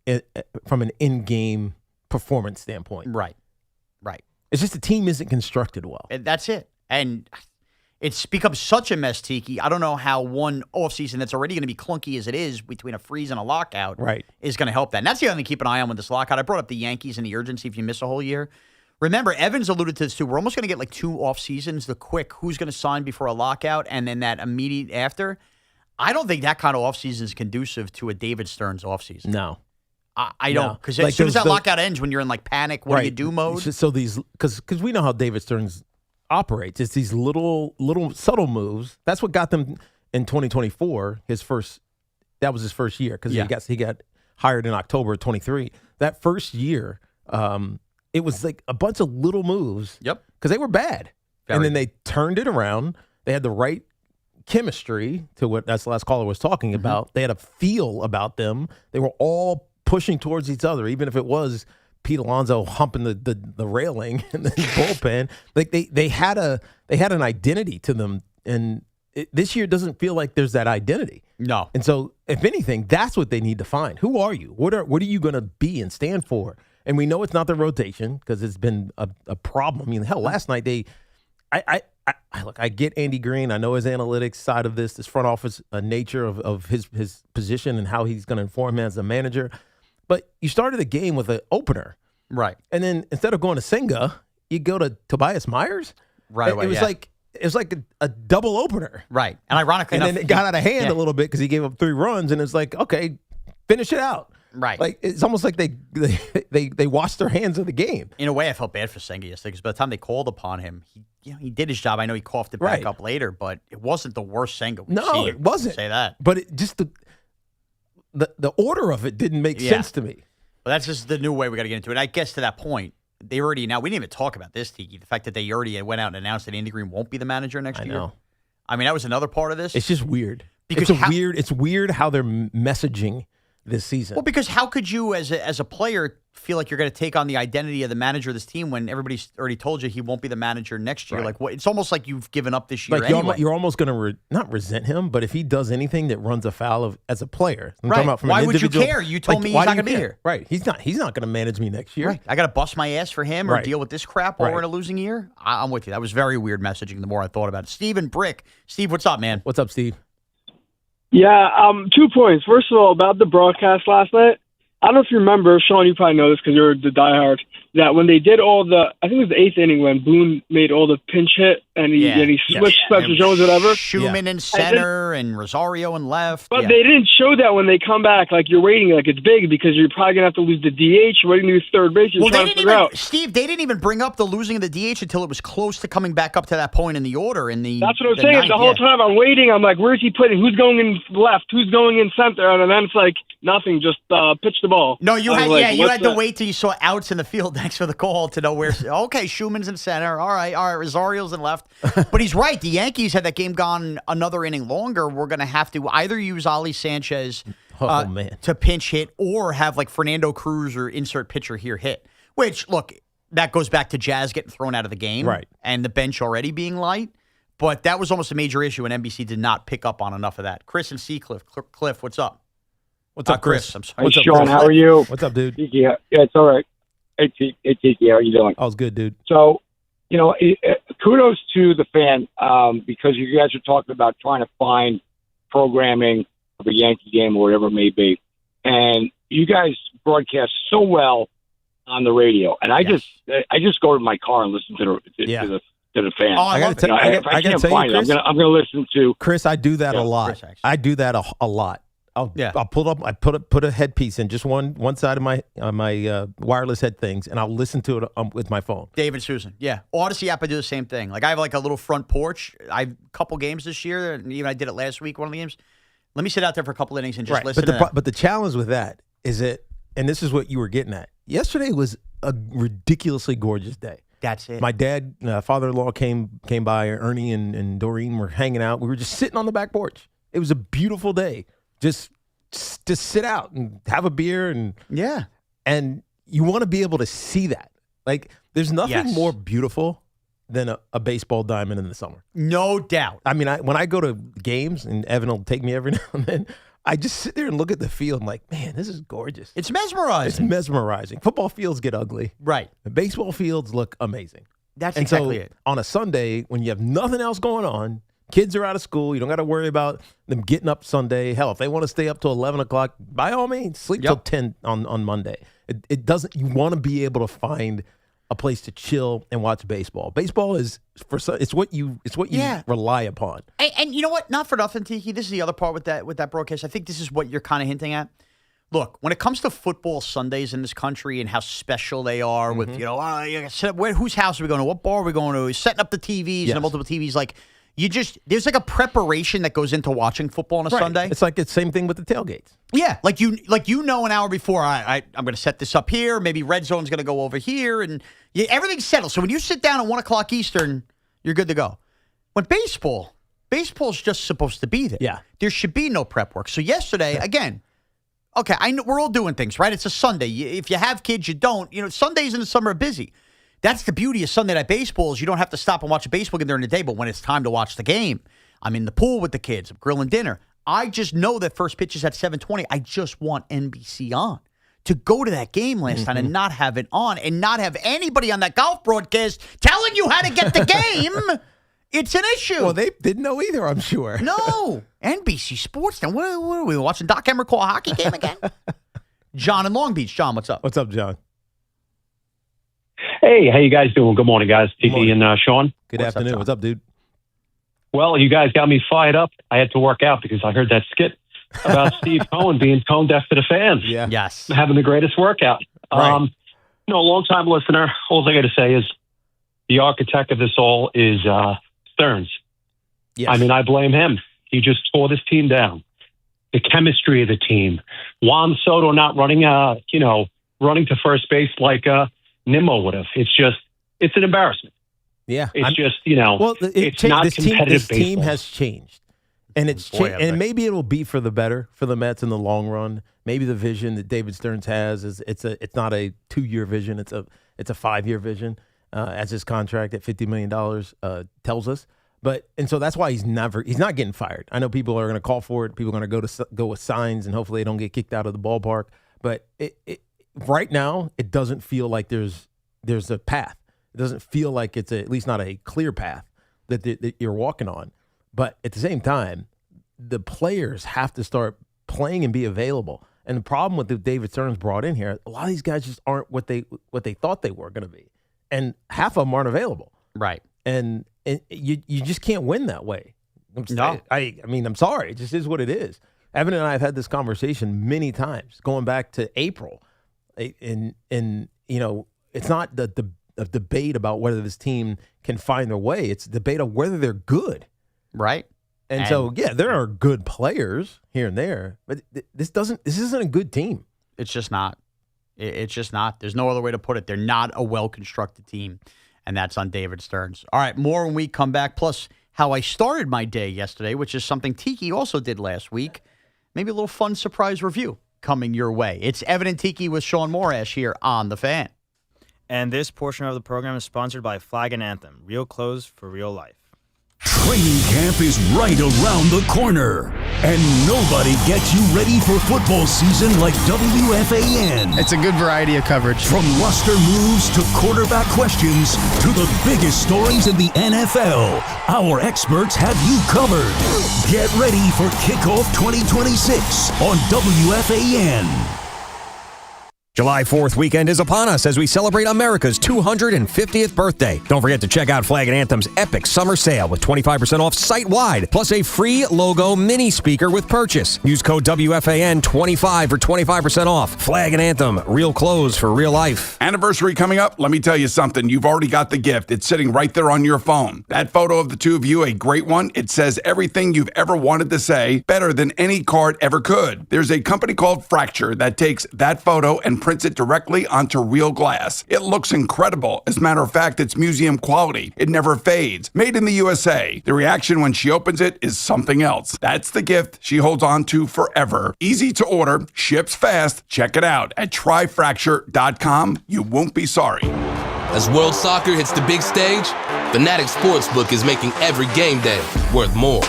from an in-game performance standpoint. Right. It's just the team isn't constructed well. And that's it. And it's become such a mess, Tiki. I don't know how one offseason that's already going to be clunky as it is between a freeze and a lockout is going to help that. And that's the other thing to keep an eye on with this lockout. I brought up the Yankees and the urgency if you miss a whole year. Remember, Evans alluded to this too. We're almost going to get like 2 off seasons, the quick who's going to sign before a lockout and then that immediate after. I don't think that kind of offseason is conducive to a David Stearns offseason. No. I don't. Because as soon as that lockout ends, when you're in like panic, what do you do mode? So these, because we know how David Stearns operates. It's these little subtle moves. That's what got them in 2024. That was his first year because he got hired in October of 23. That first year, it was like a bunch of little moves. Yep. Because they were bad, and then they turned it around. They had the right chemistry to what that's the last caller was talking about. They had a feel about them. They were all pushing towards each other, even if it was Pete Alonso humping the railing in the bullpen. Like they had an identity to them, and this year doesn't feel like there's that identity. No. And so, if anything, that's what they need to find. Who are you? What are you going to be and stand for? And we know it's not the rotation because it's been a problem. I mean, hell, last night I get Andy Green. I know his analytics side of this front office nature of his position and how he's going to inform him as a manager. But you started the game with an opener. Right. And then instead of going to Senga, you go to Tobias Myers. Right. It was like a double opener. Right. And ironically and enough, then it got out of hand a little bit because he gave up 3 runs, and it's like, okay, finish it out. Right. Like it's almost like they washed their hands of the game. In a way, I felt bad for Senga yesterday because by the time they called upon him, he did his job. I know he coughed it back up later, but it wasn't the worst Senga we've seen. No, it wasn't. Say that. But it just the order of it didn't make sense to me. Well, that's just the new way we got to get into it. I guess to that point, we didn't even talk about this, Tiki. The fact that they already went out and announced that Andy Green won't be the manager next year. I know. I mean, that was another part of this. It's just weird. Because it's weird how they're messaging this season. Well, because how could you, as a player, feel like you're going to take on the identity of the manager of this team when everybody's already told you he won't be the manager next year? Right. Like, what? It's almost like you've given up this year. Like anyway. you're almost going to not resent him, but if he does anything that runs afoul of as a player, I'm right? talking about from why an would you individual, care? You told me he's not going to be here. Right? He's not going to manage me next year. Right. I got to bust my ass for him or Right. deal with this crap while Right. we're in a losing year. I'm with you. That was very weird messaging. The more I thought about it, Steve and Brick. Steve, what's up, man? What's up, Steve? Yeah, 2 points. First of all, about the broadcast last night, I don't know if you remember, Shaun, you probably know this because you're the diehard, that when they did I think it was the 8th inning when Boone made all the pinch hit and he switched Spencer Jones, whatever. Schumann in center and Rosario in left. But they didn't show that when they come back. Like, you're waiting, like it's big because you're probably going to have to lose the DH. You're waiting to lose third base. You're trying to figure out. Steve, they didn't even bring up the losing of the DH until it was close to coming back up to that point in the order. That's what I'm saying. The whole time I'm waiting, I'm like, where's he putting? Who's going in left? Who's going in center? And then it's like, nothing, just pitch the ball. No, you had to wait till you saw outs in the field. Thanks for the call to know where. Okay, Schumann's in center. All right, Rosario's in left. But he's right. The Yankees, had that game gone another inning longer, we're going to have to either use Ali Sanchez to pinch hit or have like Fernando Cruz or insert pitcher here hit. Which, look, that goes back to Jazz getting thrown out of the game, right? And the bench already being light. But that was almost a major issue, and NBC did not pick up on enough of that. Chris and Seacliff. Cliff, what's up? What's up, Chris? I'm sorry. Hey, Shaun, how are you? What's up, dude? Tiki, yeah, it's all right. Hey, Tiki, how are you doing? I was good, dude. So, kudos to the fan because you guys are talking about trying to find programming of a Yankee game or whatever it may be. And you guys broadcast so well on the radio, and I just go to my car and listen to the fan. Oh, I love it. If I can't find it, I'm going to listen to Chris. I do that a lot. I do that a lot. I'll pull up. I put a headpiece in just one side of my wireless head things, and I'll listen to it with my phone. David Susan, yeah. Odyssey app, I do the same thing. Like I have like a little front porch. I have a couple games this year, and even I did it last week. One of the games. Let me sit out there for a couple innings and just listen. But the challenge with that is and this is what you were getting at. Yesterday was a ridiculously gorgeous day. That's it. My dad, father-in-law came by. Ernie and Doreen were hanging out. We were just sitting on the back porch. It was a beautiful day. Just sit out and have a beer and you want to be able to see that. Like there's nothing more beautiful than a baseball diamond in the summer. No doubt. I mean, when I go to games and Evan will take me every now and then, I just sit there and look at the field. I'm like, man, this is gorgeous. It's mesmerizing. It's mesmerizing. Football fields get ugly. Right. The baseball fields look amazing. That's exactly it. On a Sunday, when you have nothing else going on, kids are out of school, you don't got to worry about them getting up Sunday. Hell, if they want to stay up till 11 o'clock, by all means, sleep till 10 on Monday. It doesn't. You want to be able to find a place to chill and watch baseball. Baseball is it's what you rely upon. And you know what? Not for nothing, Tiki. This is the other part with that broadcast. I think this is what you're kind of hinting at. Look, when it comes to football Sundays in this country and how special they are with, whose house are we going to? What bar are we going to? Setting up the TVs and the multiple TVs. Like, there's like a preparation that goes into watching football on a Sunday. It's like the same thing with the tailgates. Yeah, like you know an hour before, I'm going to set this up here. Maybe Red Zone's going to go over here. And everything's settled. So when you sit down at 1 o'clock Eastern, you're good to go. When baseball's just supposed to be there. Yeah. There should be no prep work. So yesterday, again, okay, I know we're all doing things, right? It's a Sunday. If you have kids, you don't. Sundays in the summer are busy. That's the beauty of Sunday Night Baseball is you don't have to stop and watch a baseball game during the day, but when it's time to watch the game, I'm in the pool with the kids, I'm grilling dinner. I just know that first pitch is at 7:20. I just want NBC on. To go to that game last time and not have it on and not have anybody on that golf broadcast telling you how to get the game, it's an issue. Well, they didn't know either, I'm sure. No. NBC Sports. Then what are we watching? Doc Emmer call a hockey game again? John in Long Beach. John, what's up? What's up, John? Hey, how you guys doing? Good morning, guys. Tiki and Shaun. Good afternoon. What's up, dude? Well, you guys got me fired up. I had to work out because I heard that skit about Steve Cohen being tone deaf to the fans. Yeah. Yes. Having the greatest workout. Right. Long-time listener. All I got to say is the architect of this all is Stearns. Yes. I mean, I blame him. He just tore this team down. The chemistry of the team. Juan Soto not running to first base like Nimmo would have. It's an embarrassment. Yeah. It's not competitive this baseball. team has changed. And it's changed, and maybe it will be for the better for the Mets in the long run. Maybe the vision that David Stearns has is it's not a 2-year vision, it's a 5-year vision, as his contract at $50 million tells us. And so that's why he's not getting fired. I know people are going to call for it. People are going to go with signs, and hopefully they don't get kicked out of the ballpark. But right now, it doesn't feel like there's a path. It doesn't feel like it's at least not a clear path that you're walking on. But at the same time, the players have to start playing and be available. And the problem with the David Stearns brought in here, a lot of these guys just aren't what they thought they were going to be, and half of them aren't available. Right. And you just can't win that way. No. I mean, I'm sorry. It just is what it is. Evan and I have had this conversation many times, going back to April. And it's not the debate about whether this team can find their way. It's a debate of whether they're good. Right. And so, there are good players here and there, but this isn't a good team. It's just not. It's just not. There's no other way to put it. They're not a well-constructed team, and that's on David Stearns. All right, more when we come back, plus how I started my day yesterday, which is something Tiki also did last week. Maybe a little fun surprise review coming your way. It's Evan and Tiki with Shaun Morash here on The Fan. And this portion of the program is sponsored by Flag and Anthem, real clothes for real life. Training camp is right around the corner, and nobody gets you ready for football season like WFAN. It's a good variety of coverage. From luster moves to quarterback questions to the biggest stories in the NFL, our experts have you covered. Get ready for Kickoff 2026 on WFAN. July 4th weekend is upon us as we celebrate America's 250th birthday. Don't forget to check out Flag & Anthem's epic summer sale with 25% off site-wide, plus a free logo mini speaker with purchase. Use code WFAN25 for 25% off. Flag & Anthem, real clothes for real life. Anniversary coming up? Let me tell you something. You've already got the gift. It's sitting right there on your phone. That photo of the two of you, a great one. It says everything you've ever wanted to say better than any card ever could. There's a company called Fracture that takes that photo and prints it directly onto real glass. It looks incredible. As a matter of fact, it's museum quality. It never fades. Made in the USA. The reaction when she opens it is something else. That's the gift she holds on to forever. Easy to order, ships fast. Check it out at tryfracture.com. You won't be sorry. As World Soccer hits the big stage, Fanatics Sportsbook is making every game day worth more.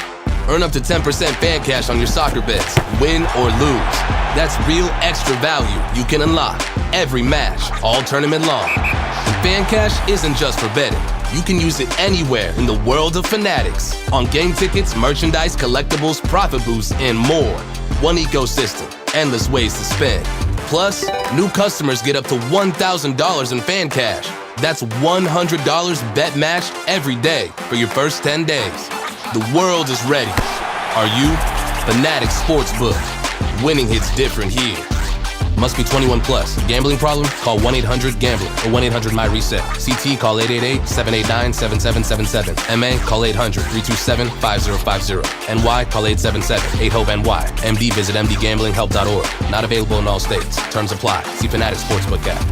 Earn up to 10% fan cash on your soccer bets, win or lose. That's real extra value you can unlock every match, all tournament long. And fan cash isn't just for betting. You can use it anywhere in the world of Fanatics. On game tickets, merchandise, collectibles, profit boosts, and more. One ecosystem, endless ways to spend. Plus, new customers get up to $1,000 in fan cash. That's $100 bet match every day for your first 10 days. The world is ready. Are you? Fanatics Sportsbook. Winning hits different here. Must be 21 plus. Gambling problem? Call 1-800-GAMBLER or 1-800-MY-RESET. CT, call 888-789-7777. MA, call 800-327-5050. NY, call 877-8-HOPE-NY. MD, visit mdgamblinghelp.org. Not available in all states. Terms apply. See Fanatics Sportsbook app.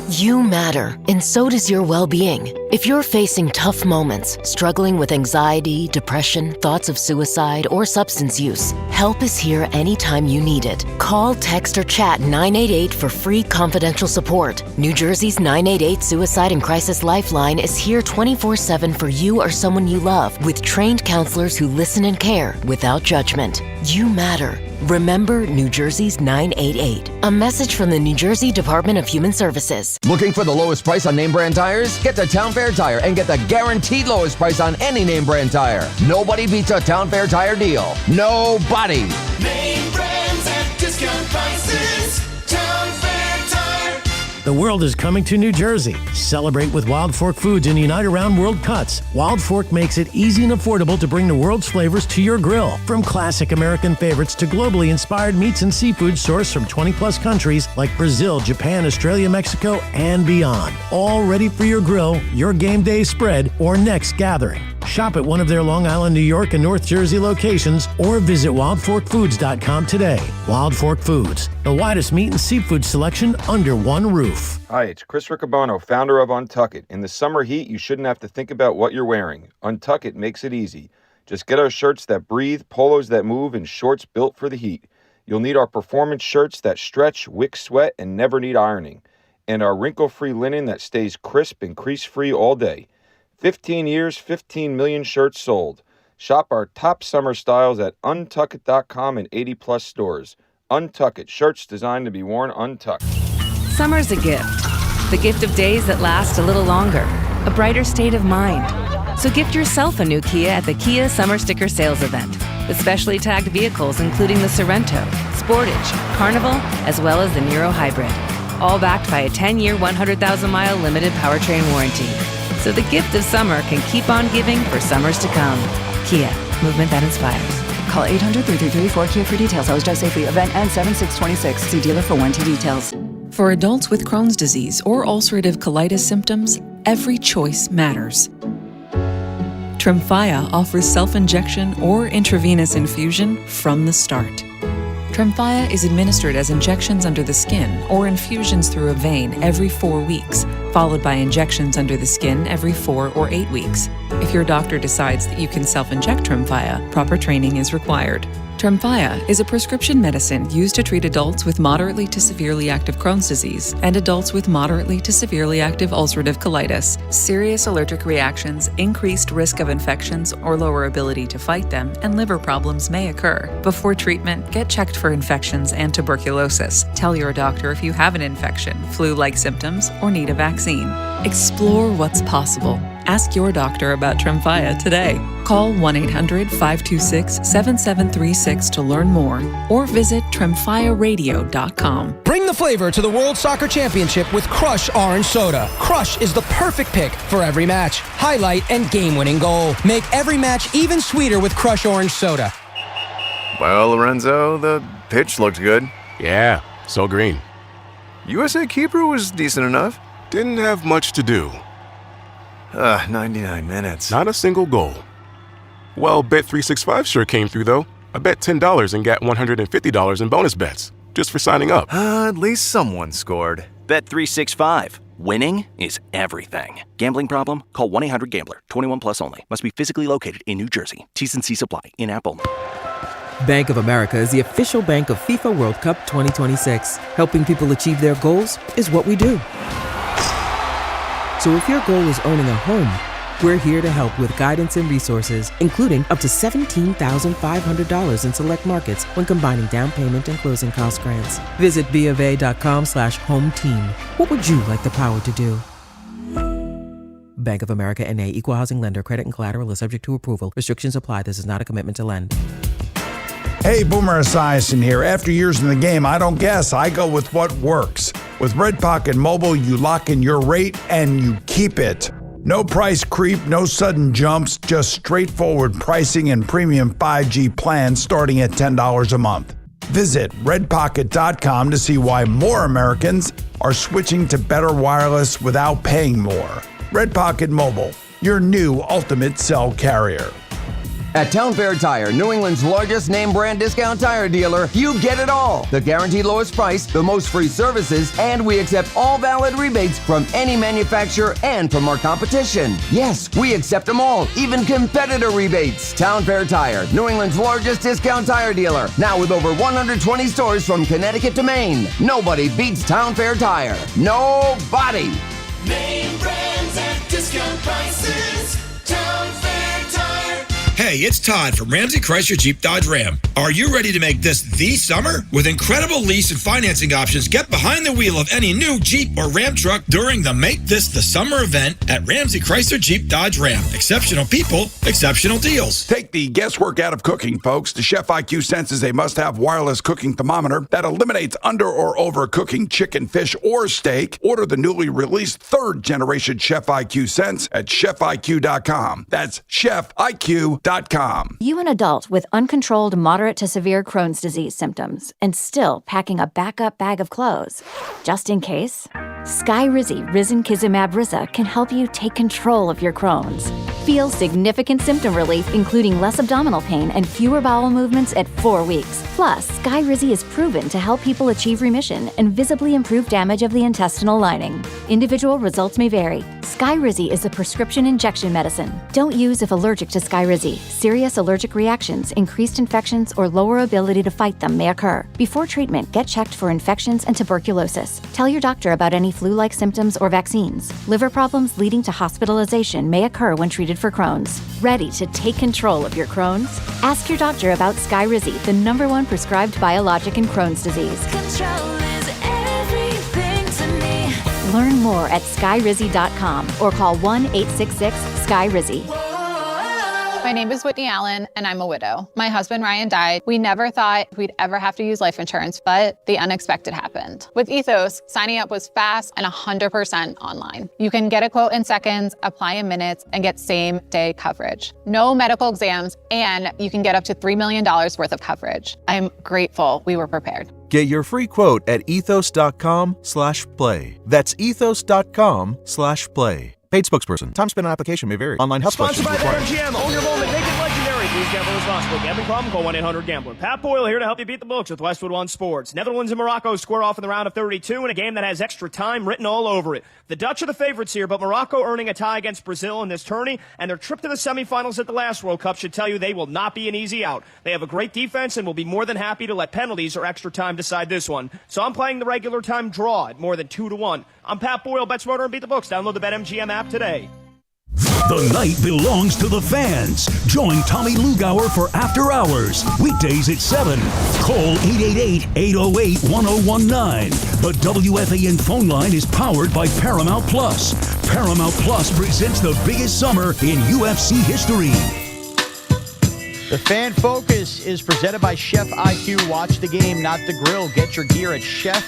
You matter, and so does your well-being. If you're facing tough moments, struggling with anxiety, depression, thoughts of suicide, or substance use, help is here anytime you need it. Call, text, or chat 988 for free confidential support. New Jersey's 988 Suicide and Crisis Lifeline is here 24/7 for you or someone you love, with trained counselors who listen and care without judgment. You matter. Remember New Jersey's 988. A message from the New Jersey Department of Human Services. Looking for the lowest price on name brand tires? Get to Town Fair Tire and get the guaranteed lowest price on any name brand tire. Nobody beats a Town Fair Tire deal. Nobody. Name brands at discount prices. Town Fair Tire. The world is coming to New Jersey. Celebrate with Wild Fork Foods and unite around World Cuts. Wild Fork makes it easy and affordable to bring the world's flavors to your grill. From classic American favorites to globally inspired meats and seafood sourced from 20-plus countries like Brazil, Japan, Australia, Mexico, and beyond. All ready for your grill, your game day spread, or next gathering. Shop at one of their Long Island, New York, and North Jersey locations or visit wildforkfoods.com today. Wild Fork Foods, the widest meat and seafood selection under one roof. Hi, it's Chris Riccobano, founder of Untuck It. In the summer heat, you shouldn't have to think about what you're wearing. Untuck It makes it easy. Just get our shirts that breathe, polos that move, and shorts built for the heat. You'll need our performance shirts that stretch, wick sweat, and never need ironing. And our wrinkle-free linen that stays crisp and crease-free all day. 15 years, 15 million shirts sold. Shop our top summer styles at untuckit.com and 80-plus stores. Untuck It, shirts designed to be worn untucked. Summer's a gift. The gift of days that last a little longer. A brighter state of mind. So gift yourself a new Kia at the Kia Summer Sticker Sales Event. With specially tagged vehicles including the Sorrento, Sportage, Carnival, as well as the Niro Hybrid. All backed by a 10-year, 100,000-mile limited powertrain warranty. So the gift of summer can keep on giving for summers to come. Kia, movement that inspires. Call 800-333-4KIA for details. Always drive safely. Event ends 7/6/26. See dealer for warranty details. For adults with Crohn's disease or ulcerative colitis symptoms, every choice matters. Tremfya offers self-injection or intravenous infusion from the start. Tremfya is administered as injections under the skin or infusions through a vein every 4 weeks, followed by injections under the skin every 4 or 8 weeks. If your doctor decides that you can self-inject Tremfya, proper training is required. Tremfya is a prescription medicine used to treat adults with moderately to severely active Crohn's disease and adults with moderately to severely active ulcerative colitis. Serious allergic reactions, increased risk of infections or lower ability to fight them, and liver problems may occur. Before treatment, get checked for infections and tuberculosis. Tell your doctor if you have an infection, flu-like symptoms, or need a vaccine. Explore what's possible. Ask your doctor about Tremfya today. Call 1-800-526-7736 to learn more or visit TremfyaRadio.com. Bring the flavor to the World Soccer Championship with Crush Orange Soda. Crush is the perfect pick for every match, highlight, and game-winning goal. Make every match even sweeter with Crush Orange Soda. Well, Lorenzo, the pitch looked good. Yeah, so green. USA keeper was decent enough. Didn't have much to do. 99 minutes. Not a single goal. Well, Bet365 sure came through, though. I bet $10 and got $150 in bonus bets, just for signing up. At least someone scored. Bet365. Winning is everything. Gambling problem? Call 1-800-GAMBLER. 21 plus only. Must be physically located in New Jersey. T's and C's apply. In-app only. Bank of America is the official bank of FIFA World Cup 2026. Helping people achieve their goals is what we do. So if your goal is owning a home, we're here to help with guidance and resources, including up to $17,500 in select markets when combining down payment and closing cost grants. Visit BofA.com/home team. What would you like the power to do? Bank of America N.A. Equal Housing Lender. Credit and collateral is subject to approval. Restrictions apply. This is not a commitment to lend. Hey, Boomer Esiason here. After years in the game, I don't guess. I go with what works. With Red Pocket Mobile, you lock in your rate and you keep it. No price creep, no sudden jumps, just straightforward pricing and premium 5G plans starting at $10 a month. Visit redpocket.com to see why more Americans are switching to better wireless without paying more. Red Pocket Mobile, your new ultimate cell carrier. At Town Fair Tire, New England's largest name brand discount tire dealer, you get it all. The guaranteed lowest price, the most free services, and we accept all valid rebates from any manufacturer and from our competition. Yes, we accept them all, even competitor rebates. Town Fair Tire, New England's largest discount tire dealer, now with over 120 stores from Connecticut to Maine. Nobody beats Town Fair Tire. Nobody. Name brands at discount prices. Town Fair Tire. Hey, it's Todd from Ramsey Chrysler Jeep Dodge Ram. Are you ready to make this the summer? With incredible lease and financing options, get behind the wheel of any new Jeep or Ram truck during the Make This the Summer event at Ramsey Chrysler Jeep Dodge Ram. Exceptional people, exceptional deals. Take the guesswork out of cooking, folks. The Chef IQ Sense is a must-have wireless cooking thermometer that eliminates under or overcooking chicken, fish, or steak. Order the newly released third-generation Chef IQ Sense at chefiq.com. That's chefiq.com. You, an adult with uncontrolled moderate to severe Crohn's disease symptoms, and still packing a backup bag of clothes, just in case? Skyrizi Risankizumab Riza can help you take control of your Crohn's. Feel significant symptom relief, including less abdominal pain and fewer bowel movements at 4 weeks. Plus, Skyrizi is proven to help people achieve remission and visibly improve damage of the intestinal lining. Individual results may vary. Skyrizi is a prescription injection medicine. Don't use if allergic to Skyrizi. Serious allergic reactions, increased infections, or lower ability to fight them may occur. Before treatment, get checked for infections and tuberculosis. Tell your doctor about any flu-like symptoms or vaccines. Liver problems leading to hospitalization may occur when treated for Crohn's. Ready to take control of your Crohn's? Ask your doctor about Skyrizi, the #1 prescribed biologic in Crohn's disease. Control is everything to me. Learn more at skyrizi.com or call 1-866-SKY-RIZZI. My name is Whitney Allen, and I'm a widow. My husband, Ryan, died. We never thought we'd ever have to use life insurance, but the unexpected happened. With Ethos, signing up was fast and 100% online. You can get a quote in seconds, apply in minutes, and get same-day coverage. No medical exams, and you can get up to $3 million worth of coverage. I'm grateful we were prepared. Get your free quote at ethos.com/play. That's ethos.com/play. Paid spokesperson. Time spent on application may vary. Online health Sponsored questions by required. BetMGM. Own your moment. Make it legendary. Please gamble responsibly. Gambling problem? Call 1-800-GAMBLER. Pat Boyle here to help you beat the books with Westwood One Sports. Netherlands and Morocco square off in the round of 32 in a game that has extra time written all over it. The Dutch are the favorites here, but Morocco earning a tie against Brazil in this tourney, and their trip to the semifinals at the last World Cup should tell you they will not be an easy out. They have a great defense and will be more than happy to let penalties or extra time decide this one. So I'm playing the regular time draw at more than 2-1. I'm Pat Boyle. Bet smarter and beat the books. Download the BetMGM app today. The night belongs to the fans. Join Tommy Lugauer for After Hours, weekdays at 7. Call 888-808-1019. The WFAN phone line is powered by Paramount Plus. Paramount Plus presents the biggest summer in UFC history. The Fan Focus is presented by Chef IQ. Watch the game, not the grill. Get your gear at chefiq.com.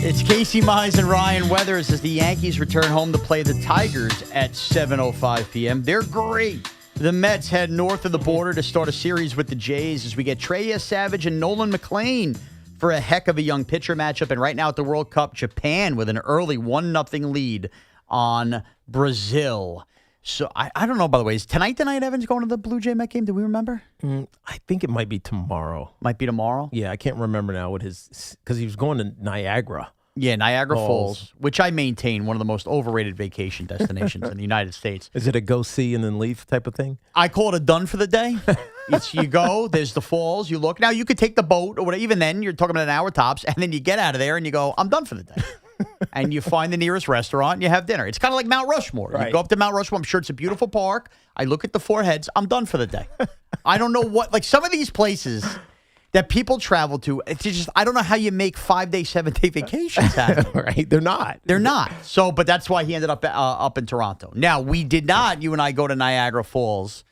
It's Casey Mize and Ryan Weathers as the Yankees return home to play the Tigers at 7:05 p.m. They're great. The Mets head north of the border to start a series with the Jays as we get Trey Savage and Nolan McLean for a heck of a young pitcher matchup. And right now at the World Cup, Japan with an early 1-0 lead on Brazil. So I don't know, by the way, is tonight the night Evans going to the Blue Jay Met game? Do we remember? I think it might be tomorrow. Might be tomorrow? Yeah, I can't remember now what because he was going to Niagara. Yeah, Niagara Falls, which I maintain one of the most overrated vacation destinations in the United States. Is it a go see and then leave type of thing? I call it a done for the day. It's you go, there's the falls, you look. Now, you could take the boat or whatever. Even then, you're talking about an hour tops, and then you get out of there and you go, I'm done for the day. And you find the nearest restaurant and you have dinner. It's kind of like Mount Rushmore. Right. You go up to Mount Rushmore. I'm sure it's a beautiful park. I look at the four heads. I'm done for the day. I don't know what, like some of these places that people travel to, it's just, I don't know how you make 5-day, 7-day vacations happen. Right. They're not. So, but that's why he ended up in Toronto. Now, we did not, you and I, go to Niagara Falls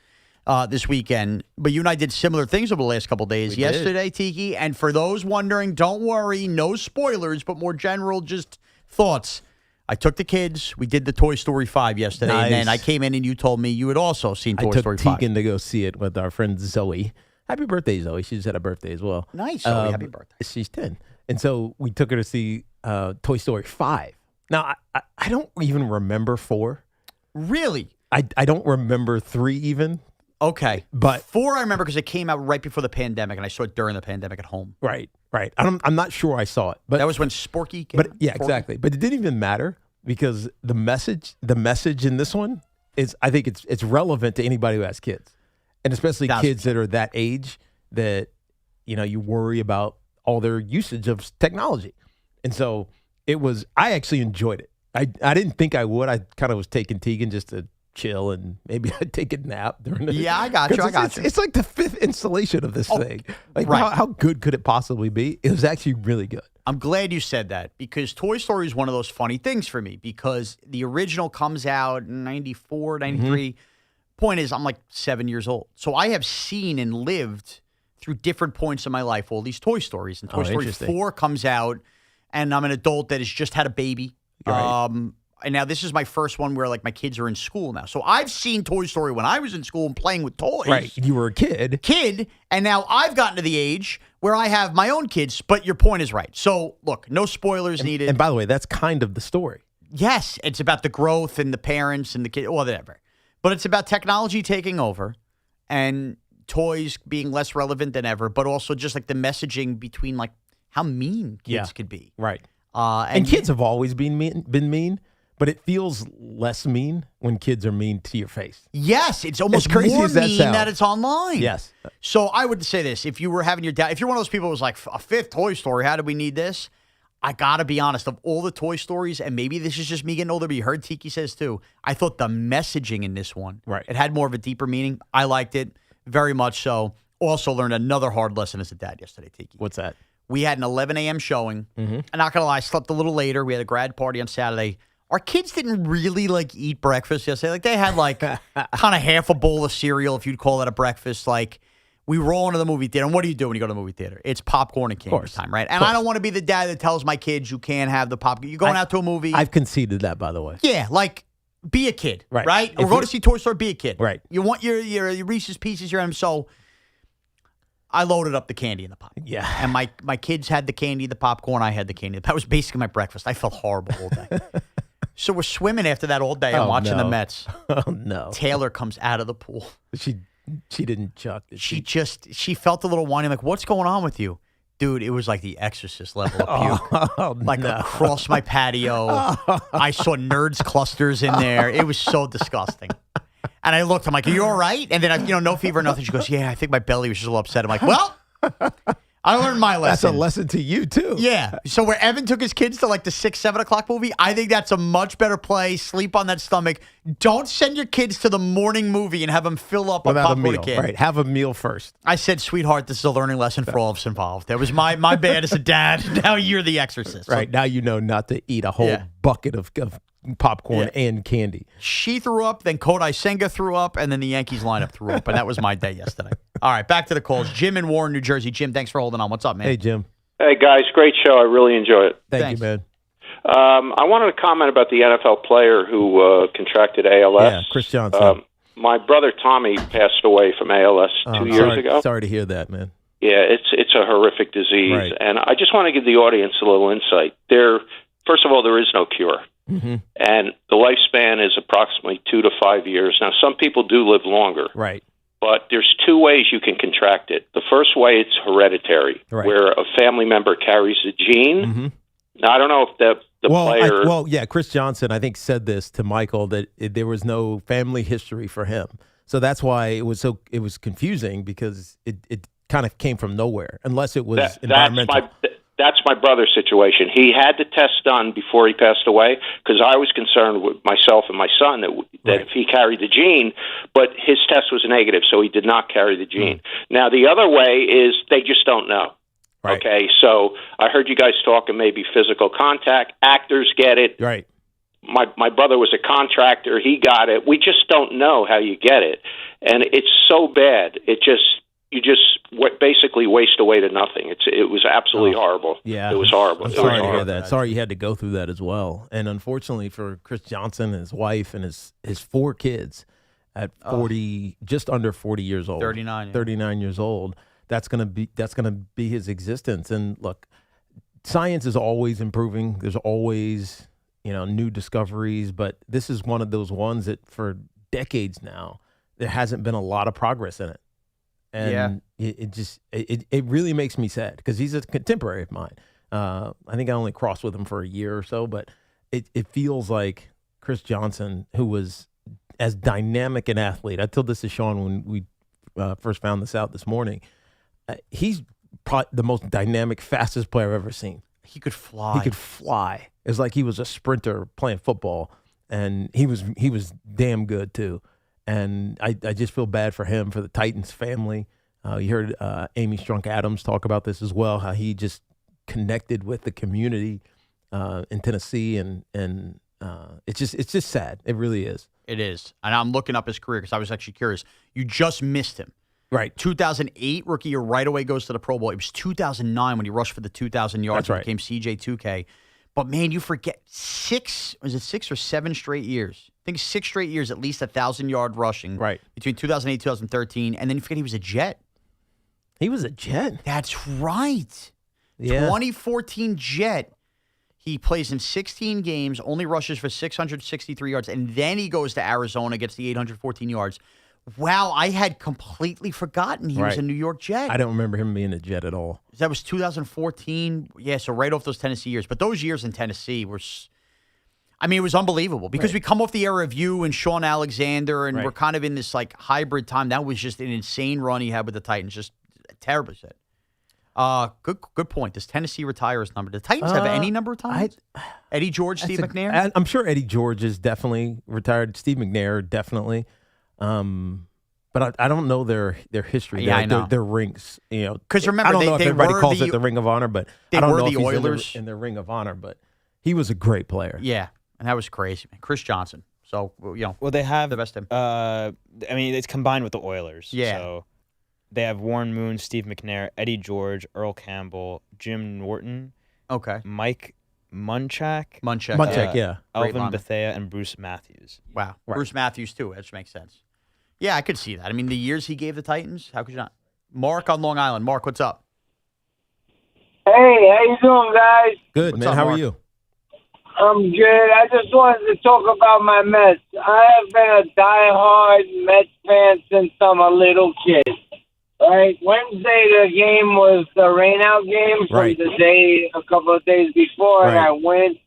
this weekend, but you and I did similar things over the last couple of days. Yesterday, Tiki, and for those wondering, don't worry, no spoilers, but more general, just thoughts. I took the kids. We did the Toy Story 5 yesterday, Nice. And then I came in and you told me you had also seen Toy Story 5. I took Tegan to go see it with our friend Zoe. Happy birthday, Zoe. She just had a birthday as well. Nice, Zoe. Happy birthday. She's 10. And so we took her to see Toy Story 5. Now, I don't even remember 4. Really? I don't remember 3 even. Okay. But 4 I remember because it came out right before the pandemic, and I saw it during the pandemic at home. Right. I'm not sure I saw it. But that was when Sporky came out? Yeah, exactly. But it didn't even matter because the message in this one is, I think it's relevant to anybody who has kids. And especially kids that are that age that, you worry about all their usage of technology. And so I actually enjoyed it. I didn't think I would. I kind of was taking Tegan just to chill and maybe I'd take a nap during the Yeah, I got you. It's like the 5th installation of this thing. Like, right. how good could it possibly be? It was actually really good. I'm glad you said that because Toy Story is one of those funny things for me because the original comes out in 94, 93. Mm-hmm. Point is, I'm like 7 years old. So I have seen and lived through different points in my life all these Toy Stories. And Toy Story 4 comes out, and I'm an adult that has just had a baby. Right. And now this is my first one where, like, my kids are in school now. So I've seen Toy Story when I was in school and playing with toys. Right. You were a kid. And now I've gotten to the age where I have my own kids. But your point is right. So, look, no spoilers needed. And by the way, that's kind of the story. Yes. It's about the growth and the parents and the kids, whatever. But it's about technology taking over and toys being less relevant than ever, but also just like the messaging between like how mean kids could be. Right. And kids have always been mean, but it feels less mean when kids are mean to your face. Yes, it's almost as crazy more as that mean sounds. that it's online. Yes. So I would say this: if you were having your dad, if you're one of those people who was like a 5th Toy Story, how do we need this? I gotta be honest, of all the Toy Stories, and maybe this is just me getting older, but you heard Tiki says too, I thought the messaging in this one, it had more of a deeper meaning. I liked it very much so. Also learned another hard lesson as a dad yesterday, Tiki. What's that? We had an 11 a.m. showing. Mm-hmm. I'm not gonna lie, I slept a little later. We had a grad party on Saturday. Our kids didn't really like eat breakfast yesterday. Like they had like kind of half a bowl of cereal, if you'd call that a breakfast. Like we roll into the movie theater. And what do you do when you go to the movie theater? It's popcorn and candy time, right? And I don't want to be the dad that tells my kids you can't have the popcorn. You're going out to a movie. I've conceded that, by the way. Yeah, like be a kid, right? We're going to see Toy Story, be a kid. Right. You want your Reese's Pieces, so I loaded up the candy in the popcorn. Yeah. And my kids had the candy, the popcorn. I had the candy. That was basically my breakfast. I felt horrible all day. So we're swimming after that all day. I'm watching the Mets. Oh, no. Taylor comes out of the pool. She didn't chuck. She felt a little whiny. I'm like, what's going on with you? Dude, it was like the Exorcist level of puke. Across my patio. I saw Nerds clusters in there. It was so disgusting. And I looked, I'm like, are you all right? And then, no fever, nothing. She goes, yeah, I think my belly was just a little upset. I'm like, well, I learned my lesson. That's a lesson to you, too. Yeah. So where Evan took his kids to like the 6, 7 o'clock movie, I think that's a much better play. Sleep on that stomach. Don't send your kids to the morning movie and have them fill up Without a popcorn a meal. can. Right. Have a meal first. I said, sweetheart, this is a learning lesson for all of us involved. That was my bad as a dad. Now you're the exorcist. Right. Now you know not to eat a whole bucket of popcorn and candy. She threw up, then Kodai Senga threw up, and then the Yankees lineup threw up. And that was my day yesterday. All right, back to the calls. Jim in Warren, New Jersey. Jim, thanks for holding on. What's up, man? Hey, Jim. Hey, guys. Great show. I really enjoy it. Thank you, man. I wanted to comment about the NFL player who contracted ALS. Yeah, Chris Johnson. My brother Tommy passed away from ALS 2 years ago. Sorry to hear that, man. Yeah, it's a horrific disease. Right. And I just want to give the audience a little insight. First of all, there is no cure. Mm-hmm. And the lifespan is approximately 2 to 5 years. Now, some people do live longer. Right. But there's 2 ways you can contract it. The first way, it's hereditary, where a family member carries the gene. Mm-hmm. Now, I don't know if the player... Chris Johnson, I think, said this to Michael, that there was no family history for him. So that's why it was confusing, because it kind of came from nowhere, unless it was environmental. That's my brother's situation. He had the test done before he passed away, because I was concerned with myself and my son that if he carried the gene, but his test was negative, so he did not carry the gene. Now, the other way is they just don't know. Right. Okay, so I heard you guys talking maybe physical contact. Actors get it. Right. My brother was a contractor. He got it. We just don't know how you get it. And it's so bad. You just basically waste away to nothing. It was absolutely horrible. Yeah. It was horrible. I'm sorry to hear that. Sorry you had to go through that as well. And unfortunately for Chris Johnson and his wife and his 4 kids at 40, just under 40 years old. 39. Yeah. 39 years old. That's gonna be his existence. And look, science is always improving. There's always, new discoveries, but this is one of those ones that for decades now, there hasn't been a lot of progress in it. And it really makes me sad, because he's a contemporary of mine. I think I only crossed with him for a year or so, but it feels like Chris Johnson, who was as dynamic an athlete. I told this to Shaun when we first found this out this morning. He's probably the most dynamic, fastest player I've ever seen. He could fly. It was like he was a sprinter playing football, and he was damn good too. And I just feel bad for him, for the Titans family. You heard Amy Strunk-Adams talk about this as well, how he just connected with the community in Tennessee, and it's just sad. It really is. It is. And I'm looking up his career because I was actually curious. You just missed him. Right. 2008, rookie year, right away goes to the Pro Bowl. It was 2009 when he rushed for the 2,000 yards. That's right. And became CJ2K. But, man, you forget 6 or 7 straight years? I think 6 straight years, at least 1,000-yard rushing. Right. Between 2008 and 2013. And then you forget he was a Jet. He was a Jet? That's right. Yeah. 2014 Jet. He plays in 16 games, only rushes for 663 yards, and then he goes to Arizona, gets the 814 yards. Wow, I had completely forgotten he was a New York Jet. I don't remember him being a Jet at all. That was 2014. Yeah, so right off those Tennessee years. But those years in Tennessee were, it was unbelievable because we come off the era of you and Sean Alexander, and we're kind of in this like hybrid time. That was just an insane run he had with the Titans. Just terrible shit. Good point. Does Tennessee retire his number? Do the Titans have any number of times? Eddie George, Steve McNair? I'm sure Eddie George is definitely retired. Steve McNair, definitely. But I don't know their history. Yeah, I know. Their rings. Because remember, I don't know if everybody calls it the Ring of Honor, but they I don't were know the if he's Oilers in the Ring of Honor. But he was a great player. Yeah, and that was crazy, man. Chris Johnson. So well, they have the best team. It's combined with the Oilers. Yeah. So they have Warren Moon, Steve McNair, Eddie George, Earl Campbell, Jim Norton. Okay. Mike Munchak. Yeah. Alvin Bethea and Bruce Matthews. Wow. Right. Bruce Matthews, too. That makes sense. Yeah, I could see that. The years he gave the Titans, how could you not? Mark on Long Island. Mark, what's up? Hey, how you doing, guys? Good, What's man. up, How Mark? are you? I'm good. I just wanted to talk about my Mets. I have been a diehard Mets fan since I'm a little kid. Right? Wednesday, the game was the rainout game from the day, a couple of days before, and I went.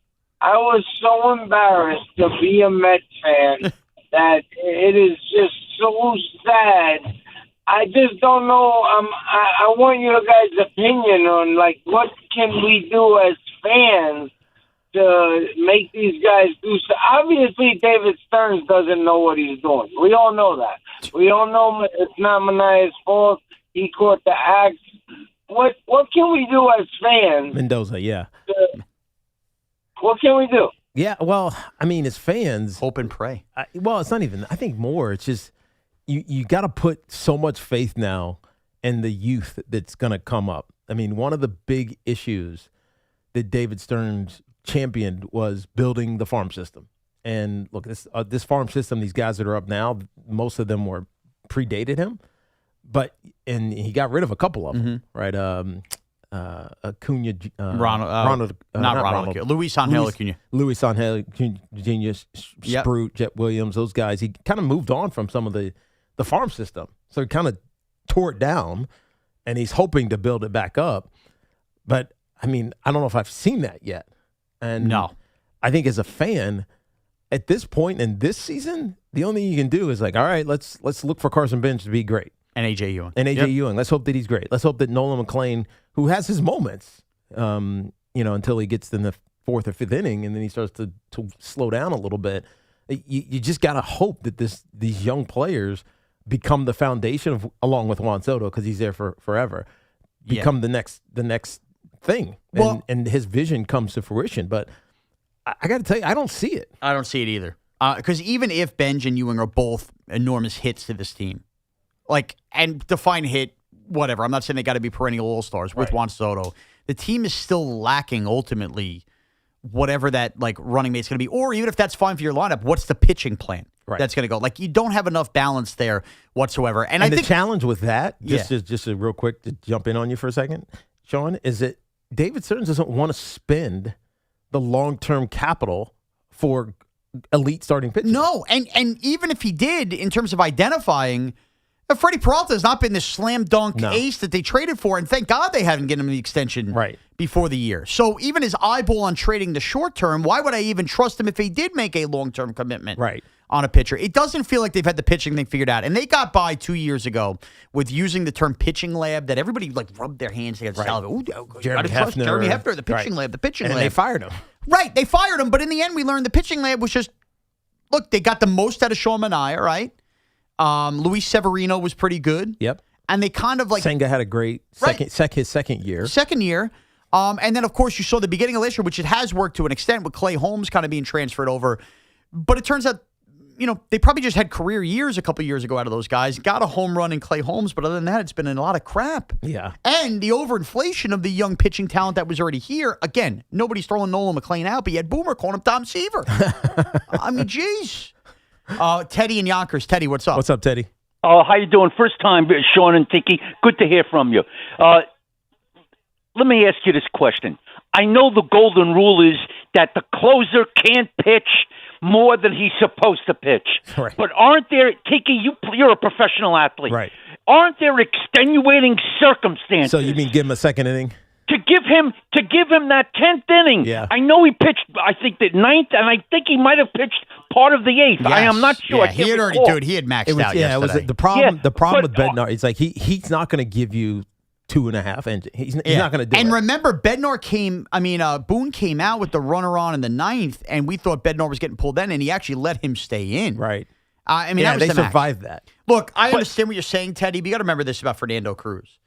I was so embarrassed to be a Mets fan that it is just so sad I just don't know. I want your guys' opinion on, like, what can we do as fans to make these guys do so. Obviously, David Stearns doesn't know what he's doing. We all know that. We all know it's not Manaya's fault. He caught the axe. What can we do as fans? Mendoza, yeah. What can we do? Yeah, well, I mean, as fans, hope and pray. Well, it's not even. I think more. It's just you got to put so much faith now in the youth that's going to come up. I mean, one of the big issues that David Stearns championed was building the farm system. And look, this farm system, these guys that are up now, most of them predated him, and he got rid of a couple of them, right? Acuna, Luis Angel Acuna. Luis Angel Acuna, Sprout, Jet Williams, those guys. He kind of moved on from some of the farm system. So he kind of tore it down, and he's hoping to build it back up. But, I mean, I don't know if I've seen that yet. And no. I think as a fan, at this point in this season, the only thing you can do is like, all right, let's look for Carson Bench to be great. And A.J. Ewing. Ewing. Let's hope that he's great. Let's hope that Nolan McClain, who has his moments, until he gets in the fourth or fifth inning, and then he starts to slow down a little bit. You just got to hope that these young players become the foundation along with Juan Soto, because he's there for forever, become the next thing. And his vision comes to fruition. But I got to tell you, I don't see it. I don't see it either. Because even if Benj and Ewing are both enormous hits to this team, and define hit, whatever. I'm not saying they got to be perennial all-stars with Juan Soto. The team is still lacking, ultimately, whatever that, running mate's going to be. Or even if that's fine for your lineup, what's the pitching plan that's going to go? You don't have enough balance there whatsoever. And I think the challenge with that, just real quick to jump in on you for a second, Shaun, is that David Stearns doesn't want to spend the long-term capital for elite starting pitchers. No, and even if he did, in terms of identifying, Freddie Peralta has not been this slam dunk ace that they traded for, and thank God they haven't given him the extension before the year. So even his eyeball on trading the short term, why would I even trust him if he did make a long-term commitment on a pitcher? It doesn't feel like they've had the pitching thing figured out. And they got by 2 years ago with using the term pitching lab that everybody rubbed their hands together. Jeremy Hefner, the pitching lab, the pitching lab. And they fired him. Right, they fired him, but in the end we learned the pitching lab was just, look, they got the most out of Shaun Morash, right? Luis Severino was pretty good. Yep. And they kind of Senga had a great his second year. And then, of course, you saw the beginning of last year, which it has worked to an extent with Clay Holmes kind of being transferred over. But it turns out, they probably just had career years a couple years ago out of those guys. Got a home run in Clay Holmes, but other than that, it's been in a lot of crap. Yeah. And the overinflation of the young pitching talent that was already here. Again, nobody's throwing Nolan McClain out, but you had Boomer calling him Tom Seaver. I mean, geez. Teddy and Yonkers. Teddy, what's up? What's up, Teddy? Oh, how you doing? First time, Shaun and Tiki. Good to hear from you. Let me ask you this question. I know the golden rule is that the closer can't pitch more than he's supposed to pitch. Right. But aren't there, Tiki, you're a professional athlete. Right. Aren't there extenuating circumstances? So you mean give him a second inning? To give him that 10th inning. Yeah. I know he pitched, I think, the 9th, and I think he might have pitched part of the 8th. Yes. I am not sure. Yeah, he had already, he had maxed out yesterday. It was the problem. The problem with Bednar, it's like he's not going to give you 2.5 engine. He's not going to do it. And remember, Boone came out with the runner on in the 9th, and we thought Bednar was getting pulled then, and he actually let him stay in. Right. That was they the max. survived that. Look, I understand what you're saying, Teddy, but you got to remember this about Fernando Cruz.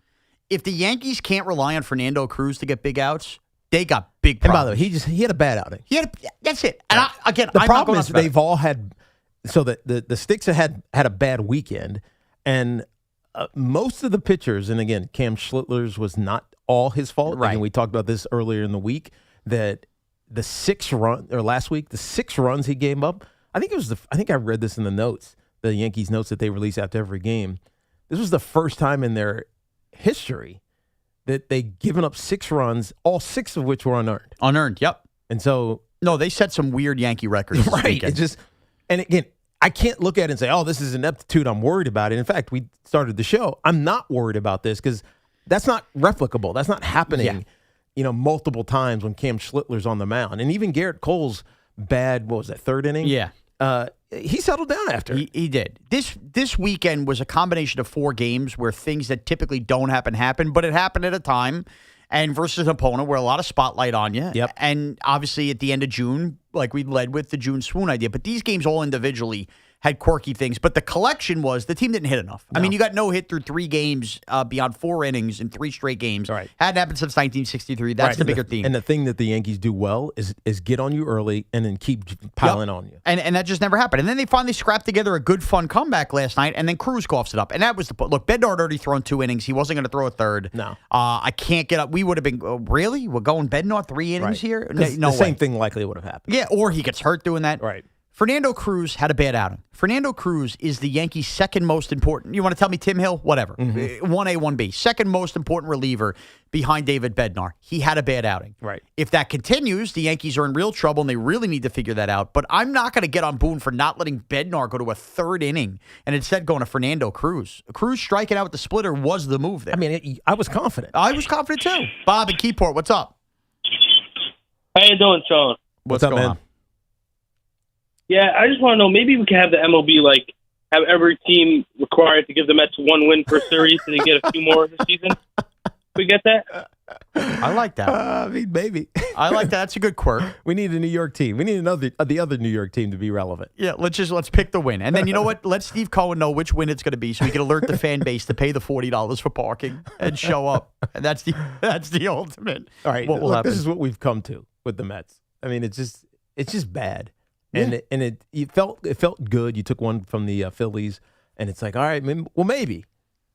If the Yankees can't rely on Fernando Cruz to get big outs, they got big problems. And by the way, he had a bad outing. That's it. And the problem is they've all had, so the Sticks had a bad weekend, and most of the pitchers, and again, Cam Schlittler's was not all his fault. Right. And we talked about this earlier in the week, that last week, the 6 runs he gave up, I think I read this in the notes, the Yankees notes that they release after every game. This was the first time in their history that they given up 6 runs, all 6 of which were unearned. Unearned, yep. And so they set some weird Yankee records. Right. And again, I can't look at it and say, oh, this is ineptitude, I'm worried about it. In fact, we started the show, I'm not worried about this because that's not replicable. That's not happening, multiple times when Cam Schlittler's on the mound. And even Garrett Cole's bad, 3rd inning? Yeah. he settled down after. He did. This weekend was a combination of 4 games where things that typically don't happen, but it happened at a time, and versus an opponent where a lot of spotlight on you. Yep. And obviously at the end of June, like we led with the June swoon idea, but these games all individually had quirky things, but the collection was the team didn't hit enough. No. I mean, you got no hit through 3 games beyond 4 innings in 3 straight games. Right. Hadn't happened since 1963. That's the bigger theme. And the thing that the Yankees do well is get on you early and then keep piling on you. And that just never happened. And then they finally scrapped together a good, fun comeback last night, and then Cruz coughs it up. And that was the look. Bednar had already thrown 2 innings. He wasn't going to throw a third. No. I can't get up. We would have been really. We're going Bednar 3 innings here. No the same way. thing likely would have happened. Yeah, or he gets hurt doing that. Right. Fernando Cruz had a bad outing. Fernando Cruz is the Yankees' second most important. You want to tell me Tim Hill? Whatever. 1A, 1B. Second most important reliever behind David Bednar. He had a bad outing. Right. If that continues, the Yankees are in real trouble, and they really need to figure that out. But I'm not going to get on Boone for not letting Bednar go to a 3rd inning and instead going to Fernando Cruz. Cruz striking out with the splitter was the move there. I mean, I was confident. I was confident too. Bob in Keyport, what's up? How you doing, Sean? What's up, going man? on? Yeah, I just want to know, maybe we can have the MLB, like, have every team required to give the Mets 1 win per series so they get a few more this season. We get that? I like that. I mean, maybe. I like that. That's a good quirk. We need a New York team. We need the other New York team to be relevant. Yeah, let's pick the win. And then you know what? Let Steve Cohen know which win it's going to be so he can alert the fan base to pay the $40 for parking and show up. And that's the ultimate. All right, what will look, happen. this is what we've come to with the Mets. I mean, it's just bad. And it felt good. You took one from the Phillies, and it's like, all right, maybe.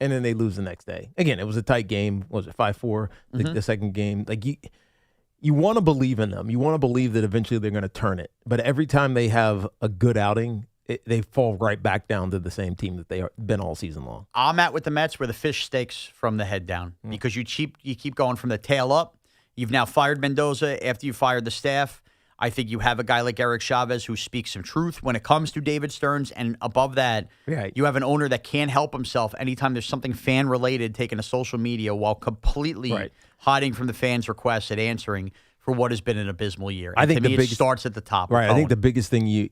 And then they lose the next day. Again, it was a tight game. What was it 5-4? The second game. Like you want to believe in them. You want to believe that eventually they're going to turn it. But every time they have a good outing, they fall right back down to the same team that they have been all season long. I'm at with the Mets where the fish steaks from the head down because you keep going from the tail up. You've now fired Mendoza after you fired the staff. I think you have a guy like Eric Chavez who speaks some truth when it comes to David Stearns. And above that, you have an owner that can't help himself anytime there's something fan-related taking to social media while completely hiding from the fans' requests and answering for what has been an abysmal year. And I think to me, it starts at the top. Right. I think the biggest thing you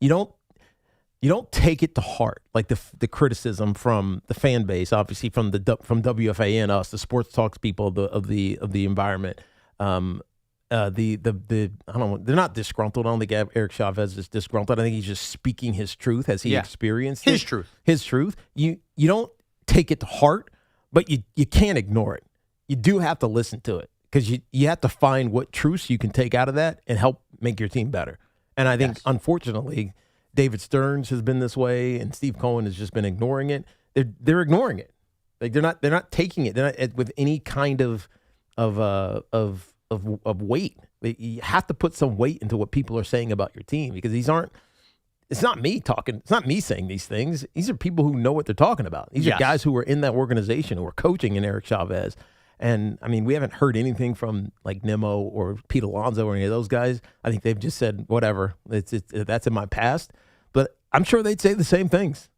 don't take it to heart, like the criticism from the fan base, obviously from WFAN, us, the sports talks people of the environment. I don't know, they're not disgruntled. I don't think Eric Chavez is disgruntled. I think he's just speaking his truth as he experienced his truth. His truth. You don't take it to heart, but you can't ignore it. You do have to listen to it because you have to find what truths you can take out of that and help make your team better. And I think, unfortunately, David Stearns has been this way, and Steve Cohen has just been ignoring it. They're ignoring it. Like they're not taking it. They're not with any kind of weight. You have to put some weight into what people are saying about your team because it's not me talking. It's not me saying these things. These are people who know what they're talking about. These are guys who are in that organization who are coaching in Eric Chavez. And I mean, we haven't heard anything from like Nimmo or Pete Alonso or any of those guys. I think they've just said, whatever, that's in my past. But I'm sure they'd say the same things.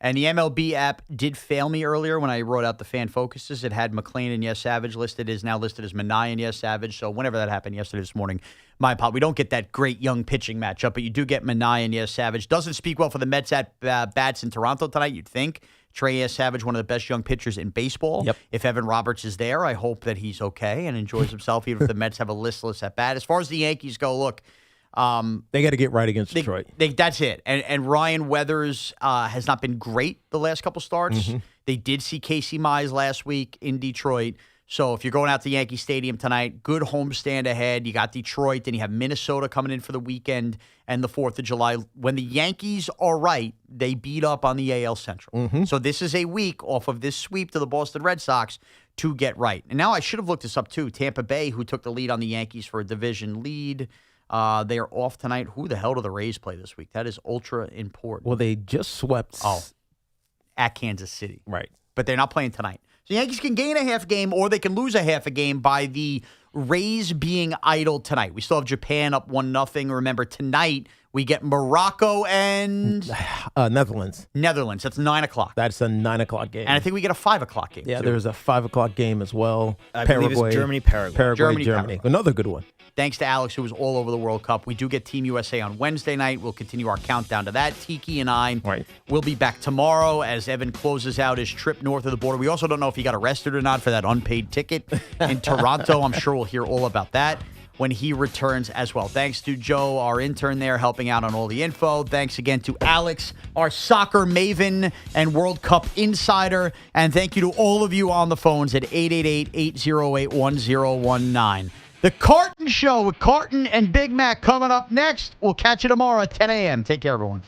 And the MLB app did fail me earlier when I wrote out the fan focuses. It had McClain and Yes Savage listed. It is now listed as Minaya and Yes Savage. So whenever that happened yesterday, this morning, my apologies. We don't get that great young pitching matchup, but you do get Minaya and Yes Savage. Doesn't speak well for the Mets at bats in Toronto tonight, you'd think. Trey Yes Savage, one of the best young pitchers in baseball. Yep. If Evan Roberts is there, I hope that he's okay and enjoys himself, even if the Mets have a listless at bat. As far as the Yankees go, look, they got to get right against Detroit. That's it. And Ryan Weathers has not been great the last couple starts. They did see Casey Mize last week in Detroit. So if you're going out to Yankee Stadium tonight, good homestand ahead. You got Detroit, then you have Minnesota coming in for the weekend and the 4th of July. When the Yankees are right, they beat up on the AL Central. So this is a week off of this sweep to the Boston Red Sox to get right. And now I should have looked this up too. Tampa Bay, who took the lead on the Yankees for a division lead. They are off tonight. Who the hell do the Rays play this week? That is ultra important. Well, they just swept at Kansas City. Right. But they're not playing tonight. So the Yankees can gain a half game or they can lose a half a game by the Rays being idle tonight. We still have Japan up 1-0. Remember, tonight We get Morocco and Netherlands. Netherlands. That's 9 o'clock. That's a 9 o'clock game. And I think we get a 5 o'clock game. Yeah, too. there's a 5 o'clock game as well. I believe it's Germany, Paraguay. Germany. Another good one. Thanks to Alex, who was all over the World Cup. We do get Team USA on Wednesday night. We'll continue our countdown to that. Tiki and I will be back tomorrow as Evan closes out his trip north of the border. We also don't know if he got arrested or not for that unpaid ticket in Toronto. I'm sure we'll hear all about that when he returns as well. Thanks to Joe, our intern there, helping out on all the info. Thanks again to Alex, our soccer maven and World Cup insider. And thank you to all of you on the phones at 888-808-1019. The Carton Show with Carton and Big Mac coming up next. We'll catch you tomorrow at 10 a.m. Take care, everyone.